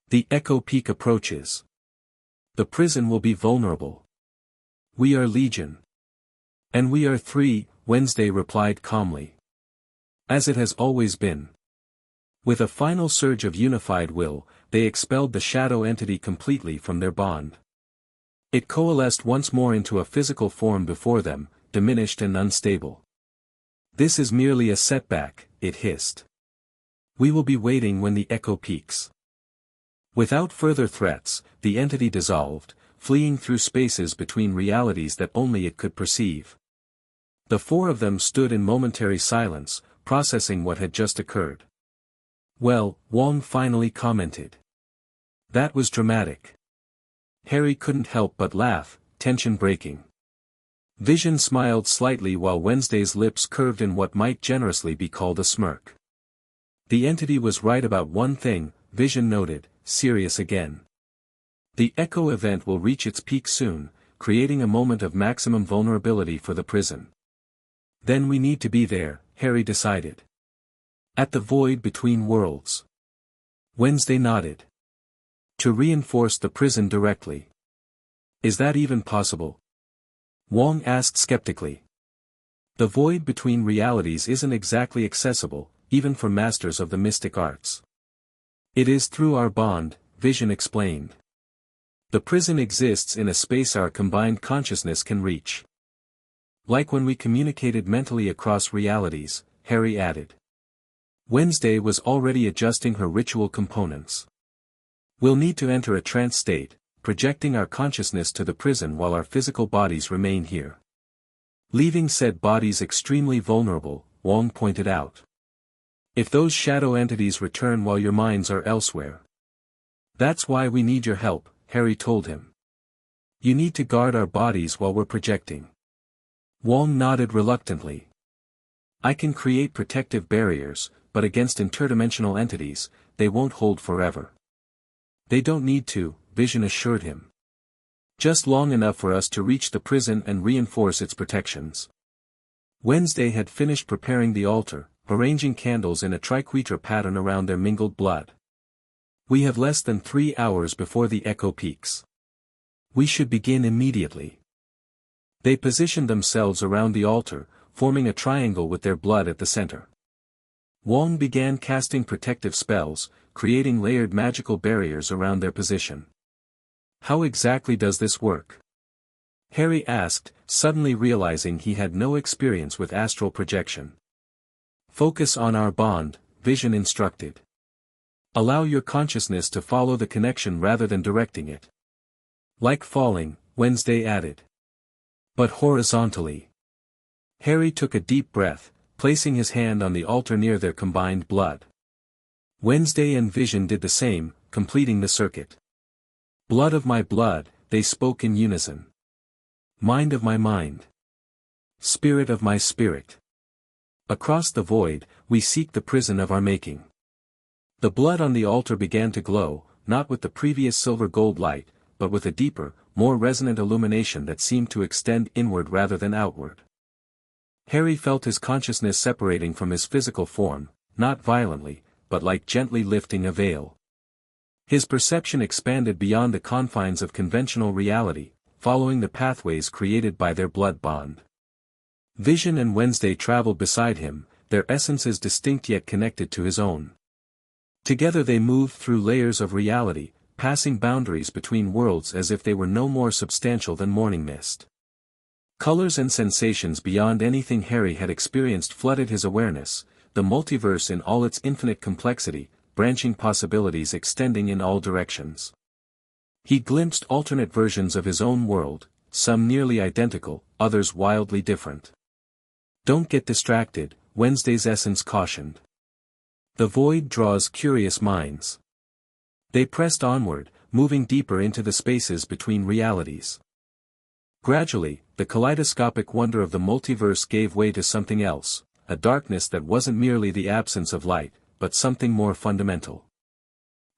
"The Echo Peak approaches. The prison will be vulnerable. We are Legion. And we are three," Wednesday replied calmly. "As it has always been." With a final surge of unified will, they expelled the shadow entity completely from their bond. It coalesced once more into a physical form before them, diminished and unstable. "This is merely a setback," it hissed. "We will be waiting when the echo peaks." Without further threats, the entity dissolved, fleeing through spaces between realities that only it could perceive. The four of them stood in momentary silence, processing what had just occurred. "Well," Wong finally commented. "That was dramatic." Harry couldn't help but laugh, tension breaking. Vision smiled slightly while Wednesday's lips curved in what might generously be called a smirk. "The entity was right about one thing," Vision noted, serious again. "The Echo event will reach its peak soon, creating a moment of maximum vulnerability for the prison. Then we need to be there," Harry decided. "At the void between worlds." Wednesday nodded. "To reinforce the prison directly. Is that even possible?" Wong asked skeptically. "The void between realities isn't exactly accessible, even for masters of the mystic arts. It is through our bond," Vision explained. "The prison exists in a space our combined consciousness can reach. Like when we communicated mentally across realities," Harry added. Wednesday was already adjusting her ritual components. "We'll need to enter a trance state, projecting our consciousness to the prison while our physical bodies remain here. Leaving said bodies extremely vulnerable," Wong pointed out. "If those shadow entities return while your minds are elsewhere." "That's why we need your help," Harry told him. "You need to guard our bodies while we're projecting." Wong nodded reluctantly. "I can create protective barriers, but against interdimensional entities, they won't hold forever." "They don't need to," Vision assured him. "Just long enough for us to reach the prison and reinforce its protections." Wednesday had finished preparing the altar, arranging candles in a triquetra pattern around their mingled blood. "We have less than 3 hours before the echo peaks. We should begin immediately." They positioned themselves around the altar, forming a triangle with their blood at the center. Wong began casting protective spells, creating layered magical barriers around their position. "How exactly does this work?" Harry asked, suddenly realizing he had no experience with astral projection. "Focus on our bond," Vision instructed. "Allow your consciousness to follow the connection rather than directing it." "Like falling," Wednesday added. "But horizontally." Harry took a deep breath, placing his hand on the altar near their combined blood. Wednesday and Vision did the same, completing the circuit. "Blood of my blood," they spoke in unison. "Mind of my mind. Spirit of my spirit. Across the void, we seek the prison of our making." The blood on the altar began to glow, not with the previous silver-gold light, but with a deeper, more resonant illumination that seemed to extend inward rather than outward. Harry felt his consciousness separating from his physical form, not violently, but like gently lifting a veil. His perception expanded beyond the confines of conventional reality, following the pathways created by their blood bond. Vision and Wednesday traveled beside him, their essences distinct yet connected to his own. Together they moved through layers of reality, passing boundaries between worlds as if they were no more substantial than morning mist. Colors and sensations beyond anything Harry had experienced flooded his awareness, the multiverse in all its infinite complexity, branching possibilities extending in all directions. He glimpsed alternate versions of his own world, some nearly identical, others wildly different. "Don't get distracted," Wednesday's essence cautioned. "The void draws curious minds." They pressed onward, moving deeper into the spaces between realities. Gradually, the kaleidoscopic wonder of the multiverse gave way to something else, a darkness that wasn't merely the absence of light, but something more fundamental.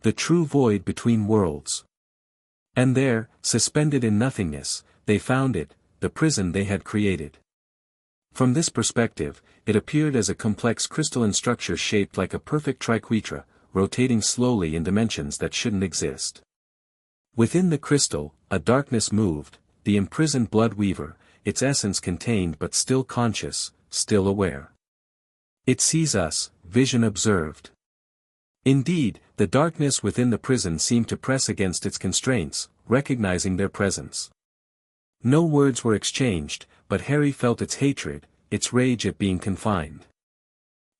The true void between worlds. And there, suspended in nothingness, they found it, the prison they had created. From this perspective, it appeared as a complex crystalline structure shaped like a perfect triquetra, rotating slowly in dimensions that shouldn't exist. Within the crystal, a darkness moved, the imprisoned blood weaver, its essence contained but still conscious, still aware. "It sees us," Vision observed. Indeed, the darkness within the prison seemed to press against its constraints, recognizing their presence. No words were exchanged, but Harry felt its hatred, its rage at being confined.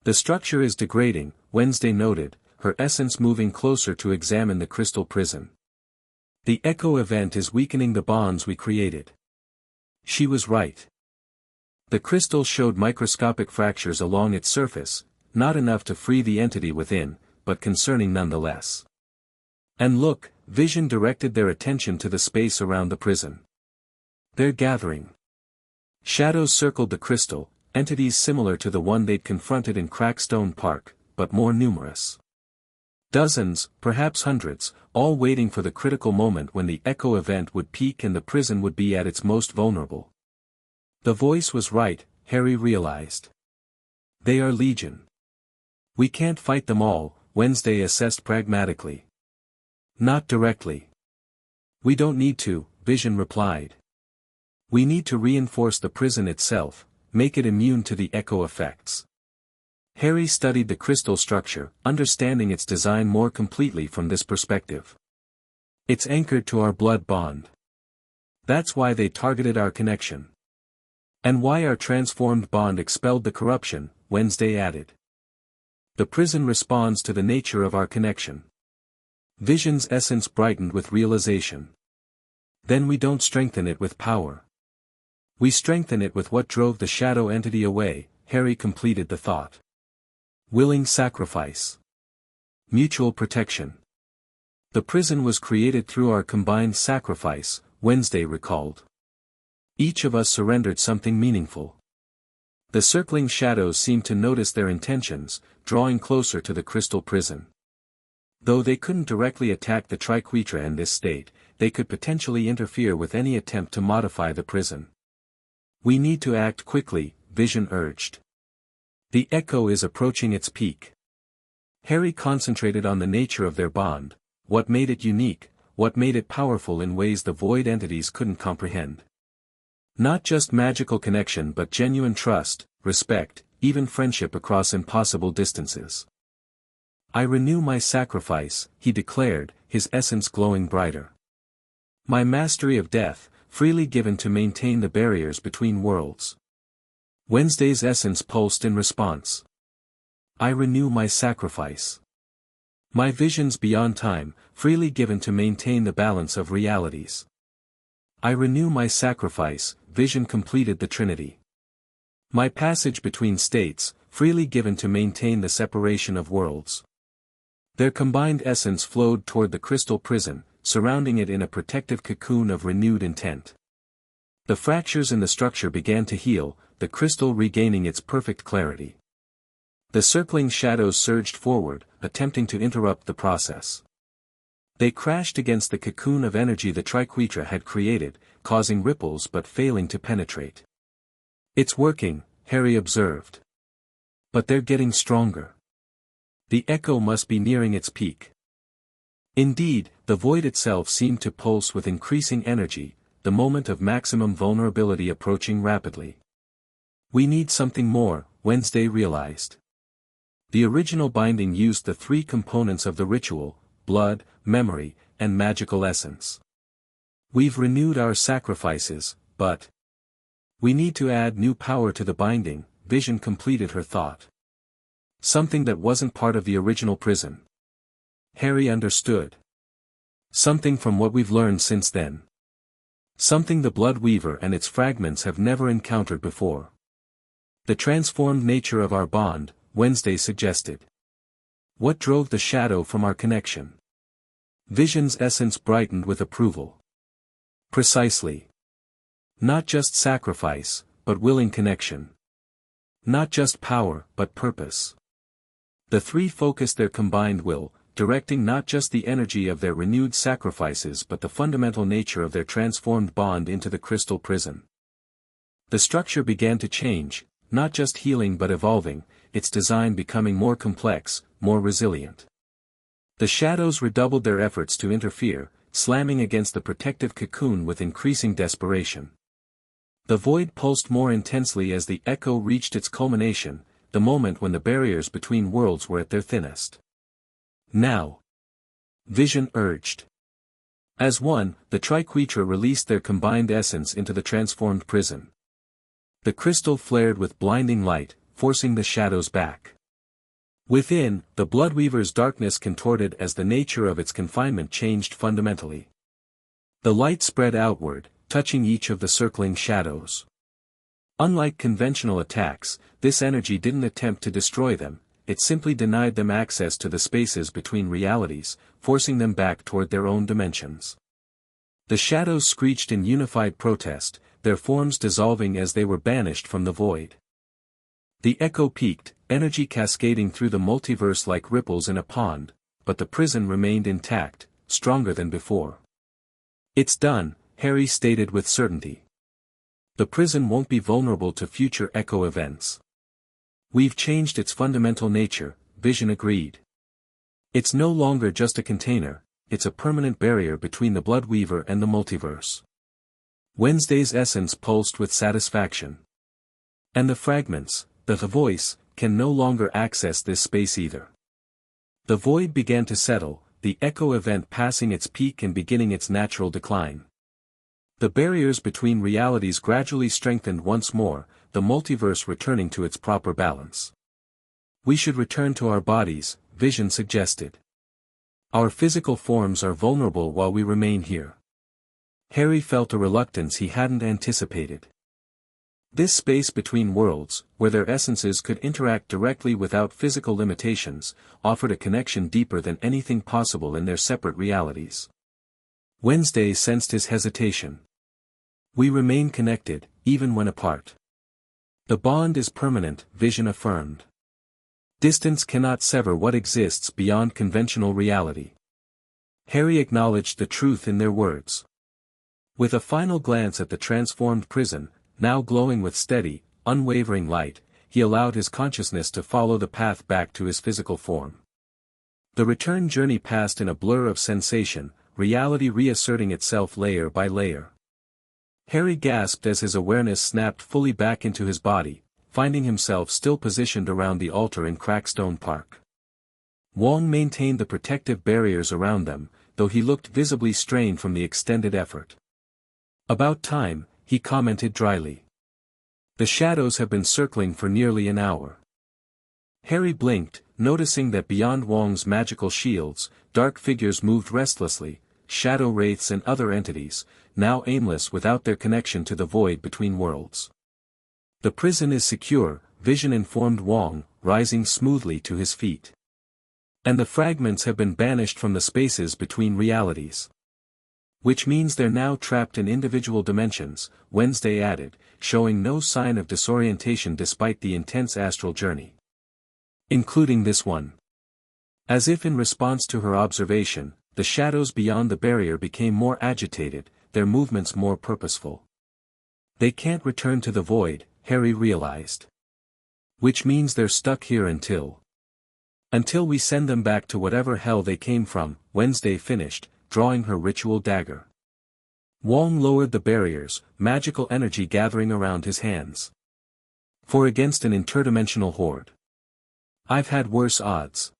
"The structure is degrading," Wednesday noted, her essence moving closer to examine the crystal prison. "The echo event is weakening the bonds we created." She was right. The crystal showed microscopic fractures along its surface, not enough to free the entity within, but concerning nonetheless. "And look," Vision directed their attention to the space around the prison. "They're gathering." Shadows circled the crystal, entities similar to the one they'd confronted in Crackstone Park, but more numerous. Dozens, perhaps hundreds, all waiting for the critical moment when the echo event would peak and the prison would be at its most vulnerable. The voice was right, Harry realized. "They are legion. We can't fight them all," Wednesday assessed pragmatically. "Not directly. We don't need to," Vision replied. "We need to reinforce the prison itself, make it immune to the echo effects." Harry studied the crystal structure, understanding its design more completely from this perspective. "It's anchored to our blood bond. That's why they targeted our connection. And why our transformed bond expelled the corruption," Wednesday added. "The prison responds to the nature of our connection." Vision's essence brightened with realization. "Then we don't strengthen it with power. We strengthen it with what drove the shadow entity away," Harry completed the thought. "Willing sacrifice. Mutual protection. The prison was created through our combined sacrifice," Wednesday recalled. "Each of us surrendered something meaningful." The circling shadows seemed to notice their intentions, drawing closer to the crystal prison. Though they couldn't directly attack the triquetra in this state, they could potentially interfere with any attempt to modify the prison. "We need to act quickly," Vision urged. "The echo is approaching its peak." Harry concentrated on the nature of their bond, what made it unique, what made it powerful in ways the void entities couldn't comprehend. Not just magical connection but genuine trust, respect, even friendship across impossible distances. "I renew my sacrifice," he declared, his essence glowing brighter. "My mastery of death, freely given to maintain the barriers between worlds." Wednesday's essence pulsed in response. "I renew my sacrifice. My visions beyond time, freely given to maintain the balance of realities." "I renew my sacrifice," Vision completed the trinity. "My passage between states, freely given to maintain the separation of worlds." Their combined essence flowed toward the crystal prison, surrounding it in a protective cocoon of renewed intent. The fractures in the structure began to heal, the crystal regaining its perfect clarity. The circling shadows surged forward, attempting to interrupt the process. They crashed against the cocoon of energy the triquetra had created, causing ripples but failing to penetrate. "It's working," Harry observed. "But they're getting stronger. The echo must be nearing its peak." Indeed, the void itself seemed to pulse with increasing energy, the moment of maximum vulnerability approaching rapidly. "We need something more," Wednesday realized. The original binding used the three components of the ritual: blood, memory, and magical essence. "We've renewed our sacrifices, but We need to add new power to the binding, Vision completed her thought. Something that wasn't part of the original prison. Harry understood. Something from what we've learned since then. Something the Blood Weaver and its fragments have never encountered before. The transformed nature of our bond, Wednesday suggested. What drove the shadow from our connection? Vision's essence brightened with approval. Precisely. Not just sacrifice, but willing connection. Not just power, but purpose. The three focused their combined will, directing not just the energy of their renewed sacrifices but the fundamental nature of their transformed bond into the crystal prison. The structure began to change, not just healing but evolving, its design becoming more complex, more resilient. The shadows redoubled their efforts to interfere, slamming against the protective cocoon with increasing desperation. The void pulsed more intensely as the echo reached its culmination, the moment when the barriers between worlds were at their thinnest. Now. Vision urged. As one, the Triquetra released their combined essence into the transformed prison. The crystal flared with blinding light, forcing the shadows back. Within, the Bloodweaver's darkness contorted as the nature of its confinement changed fundamentally. The light spread outward, touching each of the circling shadows. Unlike conventional attacks, this energy didn't attempt to destroy them. It simply denied them access to the spaces between realities, forcing them back toward their own dimensions. The shadows screeched in unified protest, their forms dissolving as they were banished from the void. The echo peaked, energy cascading through the multiverse like ripples in a pond, but the prison remained intact, stronger than before. It's done, Harry stated with certainty. The prison won't be vulnerable to future echo events. We've changed its fundamental nature, Vision agreed. It's no longer just a container, it's a permanent barrier between the Bloodweaver and the multiverse. Wednesday's essence pulsed with satisfaction. And the fragments, the voice, can no longer access this space either. The void began to settle, the echo event passing its peak and beginning its natural decline. The barriers between realities gradually strengthened once more, the multiverse returning to its proper balance. We should return to our bodies, Vision suggested. Our physical forms are vulnerable while we remain here. Harry felt a reluctance he hadn't anticipated. This space between worlds, where their essences could interact directly without physical limitations, offered a connection deeper than anything possible in their separate realities. Wednesday sensed his hesitation. We remain connected, even when apart. The bond is permanent, Vision affirmed. Distance cannot sever what exists beyond conventional reality. Harry acknowledged the truth in their words. With a final glance at the transformed prison, now glowing with steady, unwavering light, he allowed his consciousness to follow the path back to his physical form. The return journey passed in a blur of sensation, reality reasserting itself layer by layer. Harry gasped as his awareness snapped fully back into his body, finding himself still positioned around the altar in Crackstone Park. Wong maintained the protective barriers around them, though he looked visibly strained from the extended effort. About time, he commented dryly. The shadows have been circling for nearly an hour. Harry blinked, noticing that beyond Wong's magical shields, dark figures moved restlessly, shadow wraiths and other entities, now aimless without their connection to the void between worlds. The prison is secure, Vision informed Wong, rising smoothly to his feet. And the fragments have been banished from the spaces between realities. Which means they're now trapped in individual dimensions, Wednesday added, showing no sign of disorientation despite the intense astral journey. Including this one. As if in response to her observation, the shadows beyond the barrier became more agitated, their movements more purposeful. They can't return to the void, Harry realized. Which means they're stuck here until we send them back to whatever hell they came from, Wednesday finished, drawing her ritual dagger. Wong lowered the barriers, magical energy gathering around his hands. For against an interdimensional horde. I've had worse odds.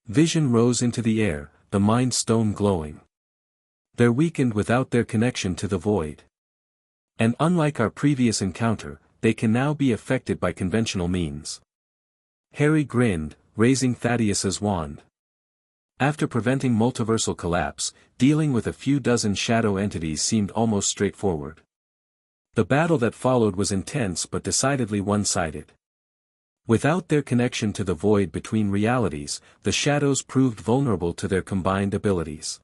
Vision rose into the air, the Mind Stone glowing. They're weakened without their connection to the void. And unlike our previous encounter, they can now be affected by conventional means. Harry grinned, raising Thaddeus's wand. After preventing multiversal collapse, dealing with a few dozen shadow entities seemed almost straightforward. The battle that followed was intense but decidedly one-sided. Without their connection to the void between realities, the shadows proved vulnerable to their combined abilities.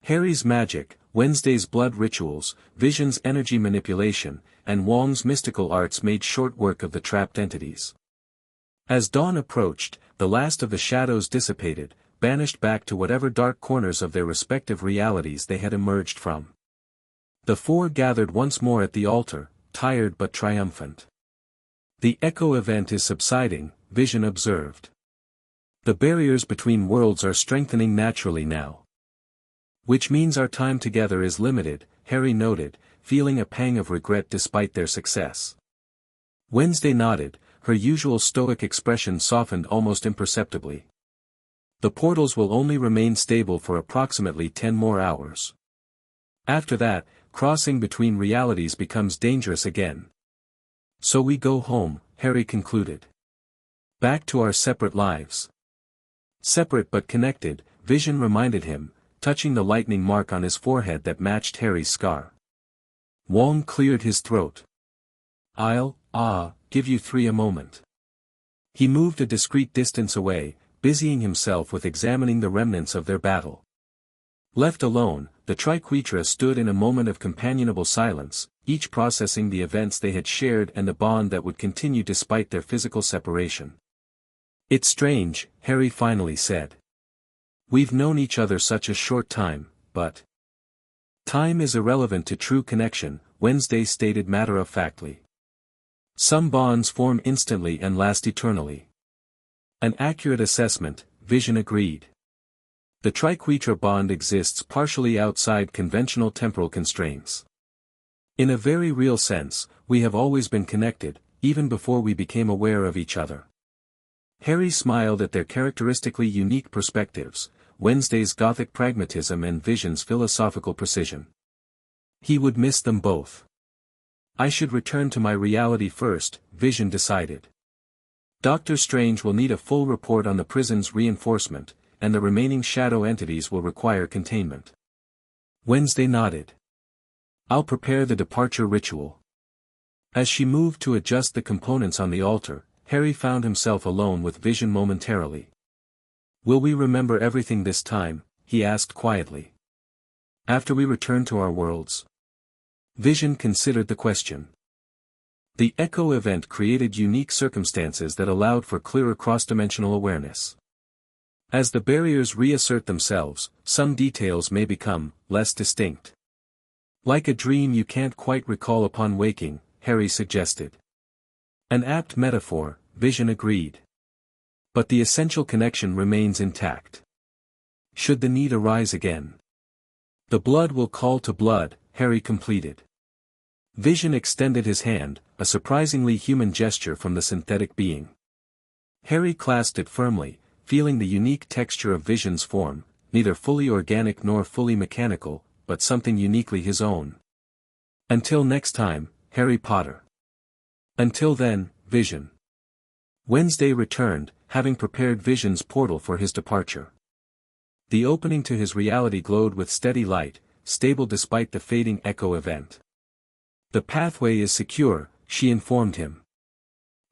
Harry's magic, Wednesday's blood rituals, Vision's energy manipulation, and Wong's mystical arts made short work of the trapped entities. As dawn approached, the last of the shadows dissipated, banished back to whatever dark corners of their respective realities they had emerged from. The four gathered once more at the altar, tired but triumphant. The echo event is subsiding, Vision observed. The barriers between worlds are strengthening naturally now. Which means our time together is limited, Harry noted, feeling a pang of regret despite their success. Wednesday nodded, her usual stoic expression softened almost imperceptibly. The portals will only remain stable for approximately 10 more hours. After that, crossing between realities becomes dangerous again. So we go home, Harry concluded. Back to our separate lives. Separate but connected, Vision reminded him, touching the lightning mark on his forehead that matched Harry's scar. Wong cleared his throat. I'll give you three a moment. He moved a discreet distance away, busying himself with examining the remnants of their battle. Left alone, the Triquetra stood in a moment of companionable silence, each processing the events they had shared and the bond that would continue despite their physical separation. It's strange, Harry finally said. We've known each other such a short time, but time is irrelevant to true connection, Wednesday stated matter-of-factly. Some bonds form instantly and last eternally. An accurate assessment, Vision agreed. The Triquetra bond exists partially outside conventional temporal constraints. In a very real sense, we have always been connected, even before we became aware of each other. Harry smiled at their characteristically unique perspectives, Wednesday's Gothic pragmatism and Vision's philosophical precision. He would miss them both. I should return to my reality first, Vision decided. Doctor Strange will need a full report on the prison's reinforcement, and the remaining shadow entities will require containment. Wednesday nodded. I'll prepare the departure ritual. As she moved to adjust the components on the altar, Harry found himself alone with Vision momentarily. Will we remember everything this time? He asked quietly. After we return to our worlds? Vision considered the question. The echo event created unique circumstances that allowed for clearer cross-dimensional awareness. As the barriers reassert themselves, some details may become less distinct. Like a dream you can't quite recall upon waking, Harry suggested. An apt metaphor, Vision agreed. But the essential connection remains intact. Should the need arise again? The blood will call to blood, Harry completed. Vision extended his hand, a surprisingly human gesture from the synthetic being. Harry clasped it firmly, feeling the unique texture of Vision's form, neither fully organic nor fully mechanical, but something uniquely his own. Until next time, Harry Potter. Until then, Vision. Wednesday returned, having prepared Vision's portal for his departure. The opening to his reality glowed with steady light, stable despite the fading echo event. The pathway is secure, she informed him.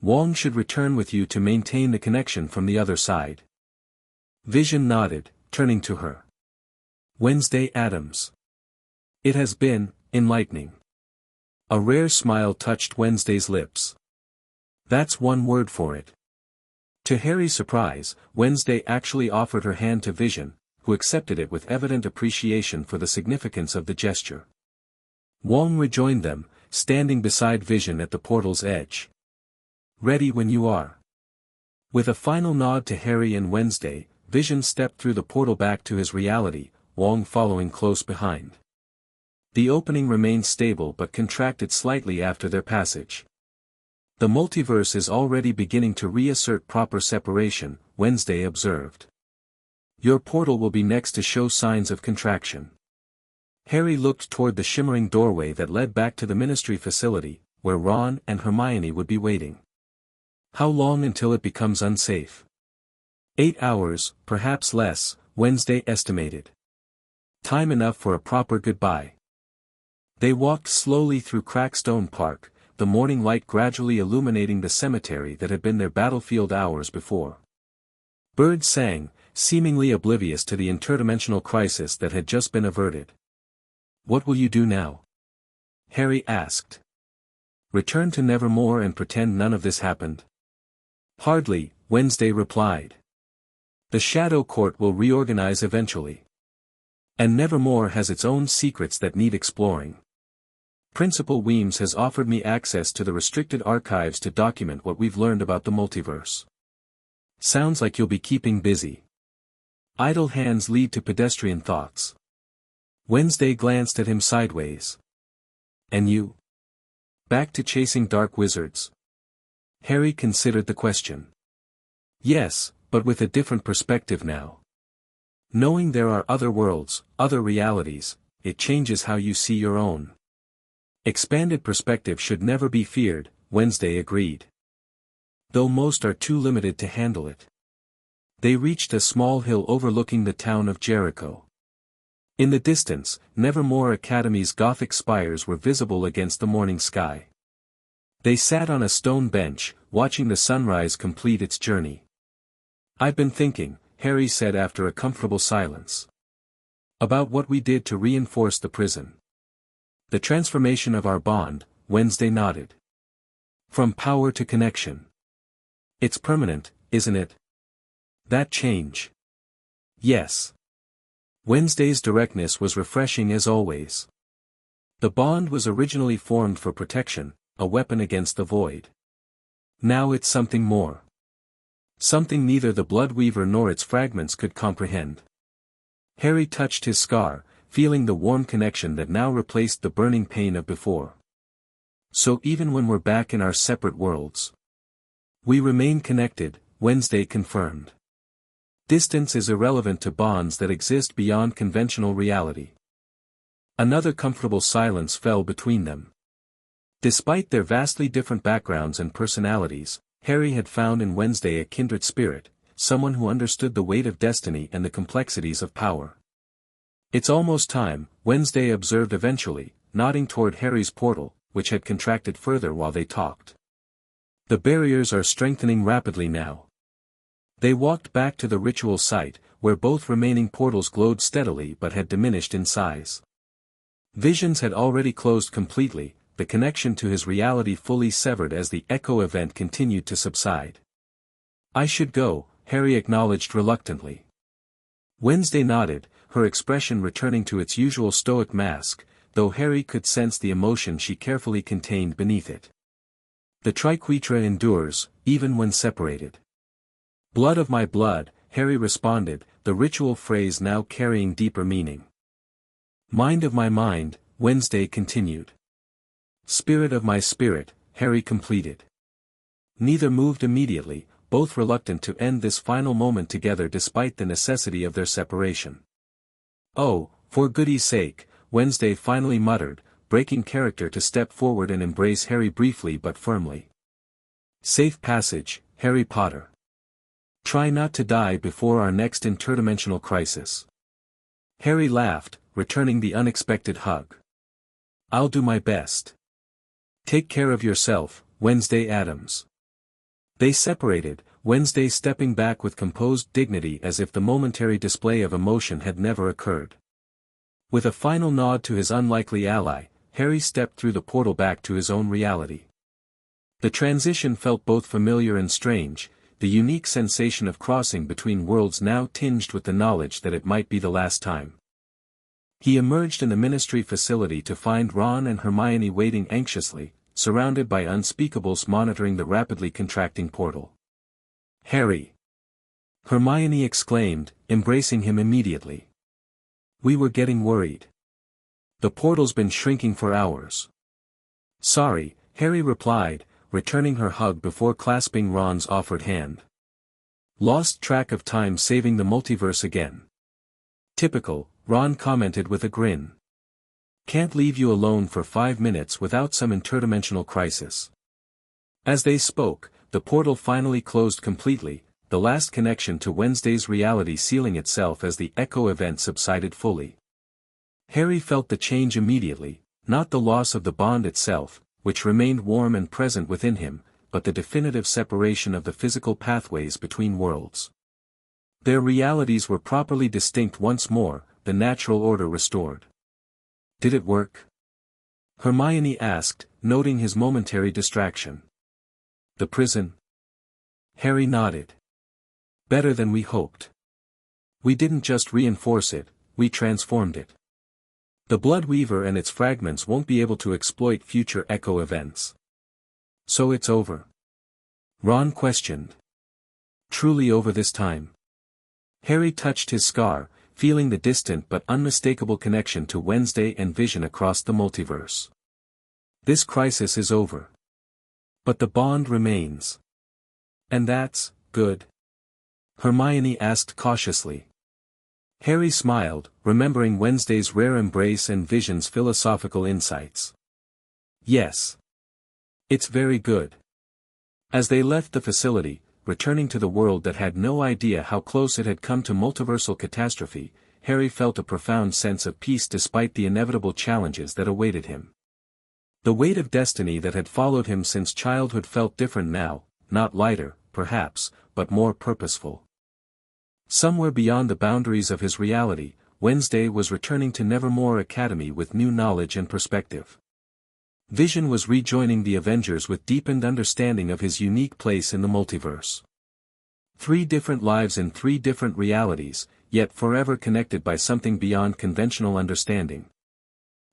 Wong should return with you to maintain the connection from the other side. Vision nodded, turning to her. Wednesday Adams. It has been enlightening. A rare smile touched Wednesday's lips. That's one word for it. To Harry's surprise, Wednesday actually offered her hand to Vision, who accepted it with evident appreciation for the significance of the gesture. Wong rejoined them, standing beside Vision at the portal's edge. Ready when you are. With a final nod to Harry and Wednesday, Vision stepped through the portal back to his reality, Wong following close behind. The opening remained stable but contracted slightly after their passage. The multiverse is already beginning to reassert proper separation, Wednesday observed. Your portal will be next to show signs of contraction. Harry looked toward the shimmering doorway that led back to the ministry facility, where Ron and Hermione would be waiting. How long until it becomes unsafe? 8 hours, perhaps less, Wednesday estimated. Time enough for a proper goodbye. They walked slowly through Crackstone Park, the morning light gradually illuminating the cemetery that had been their battlefield hours before. Birds sang, seemingly oblivious to the interdimensional crisis that had just been averted. "What will you do now?" Harry asked. "Return to Nevermore and pretend none of this happened?" "Hardly," Wednesday replied. "The Shadow Court will reorganize eventually. And Nevermore has its own secrets that need exploring. Principal Weems has offered me access to the restricted archives to document what we've learned about the multiverse. Sounds like you'll be keeping busy." Idle hands lead to pedestrian thoughts. Wednesday glanced at him sideways. "And you? Back to chasing dark wizards?" Harry considered the question. "Yes, but with a different perspective now. Knowing there are other worlds, other realities, it changes how you see your own." Expanded perspective should never be feared, Wednesday agreed. Though most are too limited to handle it. They reached a small hill overlooking the town of Jericho. In the distance, Nevermore Academy's Gothic spires were visible against the morning sky. They sat on a stone bench, watching the sunrise complete its journey. "I've been thinking," Harry said after a comfortable silence. "About what we did to reinforce the prison. The transformation of our bond," Wednesday nodded. "From power to connection. It's permanent, isn't it? That change." "Yes." Wednesday's directness was refreshing as always. The bond was originally formed for protection, a weapon against the void. Now it's something more. Something neither the Bloodweaver nor its fragments could comprehend. Harry touched his scar, feeling the warm connection that now replaced the burning pain of before. "So even when we're back in our separate worlds, we remain connected," Wednesday confirmed. "Distance is irrelevant to bonds that exist beyond conventional reality." Another comfortable silence fell between them. Despite their vastly different backgrounds and personalities, Harry had found in Wednesday a kindred spirit, someone who understood the weight of destiny and the complexities of power. "It's almost time," Wednesday observed eventually, nodding toward Harry's portal, which had contracted further while they talked. "The barriers are strengthening rapidly now." They walked back to the ritual site, where both remaining portals glowed steadily but had diminished in size. Visions had already closed completely, the connection to his reality fully severed as the Echo event continued to subside. "I should go," Harry acknowledged reluctantly. Wednesday nodded, her expression returning to its usual stoic mask, though Harry could sense the emotion she carefully contained beneath it. "The Triquetra endures, even when separated." "Blood of my blood," Harry responded, the ritual phrase now carrying deeper meaning. "Mind of my mind," Wednesday continued. "Spirit of my spirit," Harry completed. Neither moved immediately, both reluctant to end this final moment together despite the necessity of their separation. "Oh, for goodie's sake," Wednesday finally muttered, breaking character to step forward and embrace Harry briefly but firmly. "Safe passage, Harry Potter. Try not to die before our next interdimensional crisis." Harry laughed, returning the unexpected hug. "I'll do my best. Take care of yourself, Wednesday Addams." They separated, Wednesday stepping back with composed dignity as if the momentary display of emotion had never occurred. With a final nod to his unlikely ally, Harry stepped through the portal back to his own reality. The transition felt both familiar and strange, the unique sensation of crossing between worlds now tinged with the knowledge that it might be the last time. He emerged in the ministry facility to find Ron and Hermione waiting anxiously, surrounded by unspeakables monitoring the rapidly contracting portal. "Harry!" Hermione exclaimed, embracing him immediately. "We were getting worried. The portal's been shrinking for hours." "Sorry," Harry replied, returning her hug before clasping Ron's offered hand. "Lost track of time saving the multiverse again." "Typical," Ron commented with a grin. Can't leave you alone for 5 minutes without some interdimensional crisis. As they spoke, the portal finally closed completely, the last connection to Wednesday's reality sealing itself as the echo event subsided fully. Harry felt the change immediately, not the loss of the bond itself, which remained warm and present within him, but the definitive separation of the physical pathways between worlds. Their realities were properly distinct once more, the natural order restored. Did it work? Hermione asked, noting his momentary distraction. The prison? Harry nodded. Better than we hoped. We didn't just reinforce it, we transformed it. The Blood Weaver and its fragments won't be able to exploit future echo events. So it's over? Ron questioned. Truly over this time. Harry touched his scar, feeling the distant but unmistakable connection to Wednesday and Vision across the multiverse. This crisis is over. But the bond remains. And that's good? Hermione asked cautiously. Harry smiled, remembering Wednesday's rare embrace and Vision's philosophical insights. Yes. It's very good. As they left the facility, returning to the world that had no idea how close it had come to multiversal catastrophe, Harry felt a profound sense of peace despite the inevitable challenges that awaited him. The weight of destiny that had followed him since childhood felt different now, not lighter, perhaps, but more purposeful. Somewhere beyond the boundaries of his reality, Wednesday was returning to Nevermore Academy with new knowledge and perspective. Vision was rejoining the Avengers with deepened understanding of his unique place in the multiverse. 3 different lives in 3 different realities, yet forever connected by something beyond conventional understanding.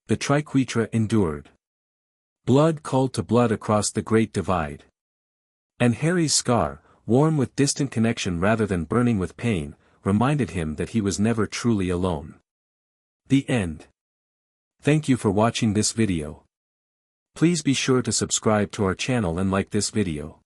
The Triquetra endured. Blood called to blood across the Great Divide. And Harry's scar, warm with distant connection rather than burning with pain, reminded him that he was never truly alone. The end. Thank you for watching this video. Please be sure to subscribe to our channel and like this video.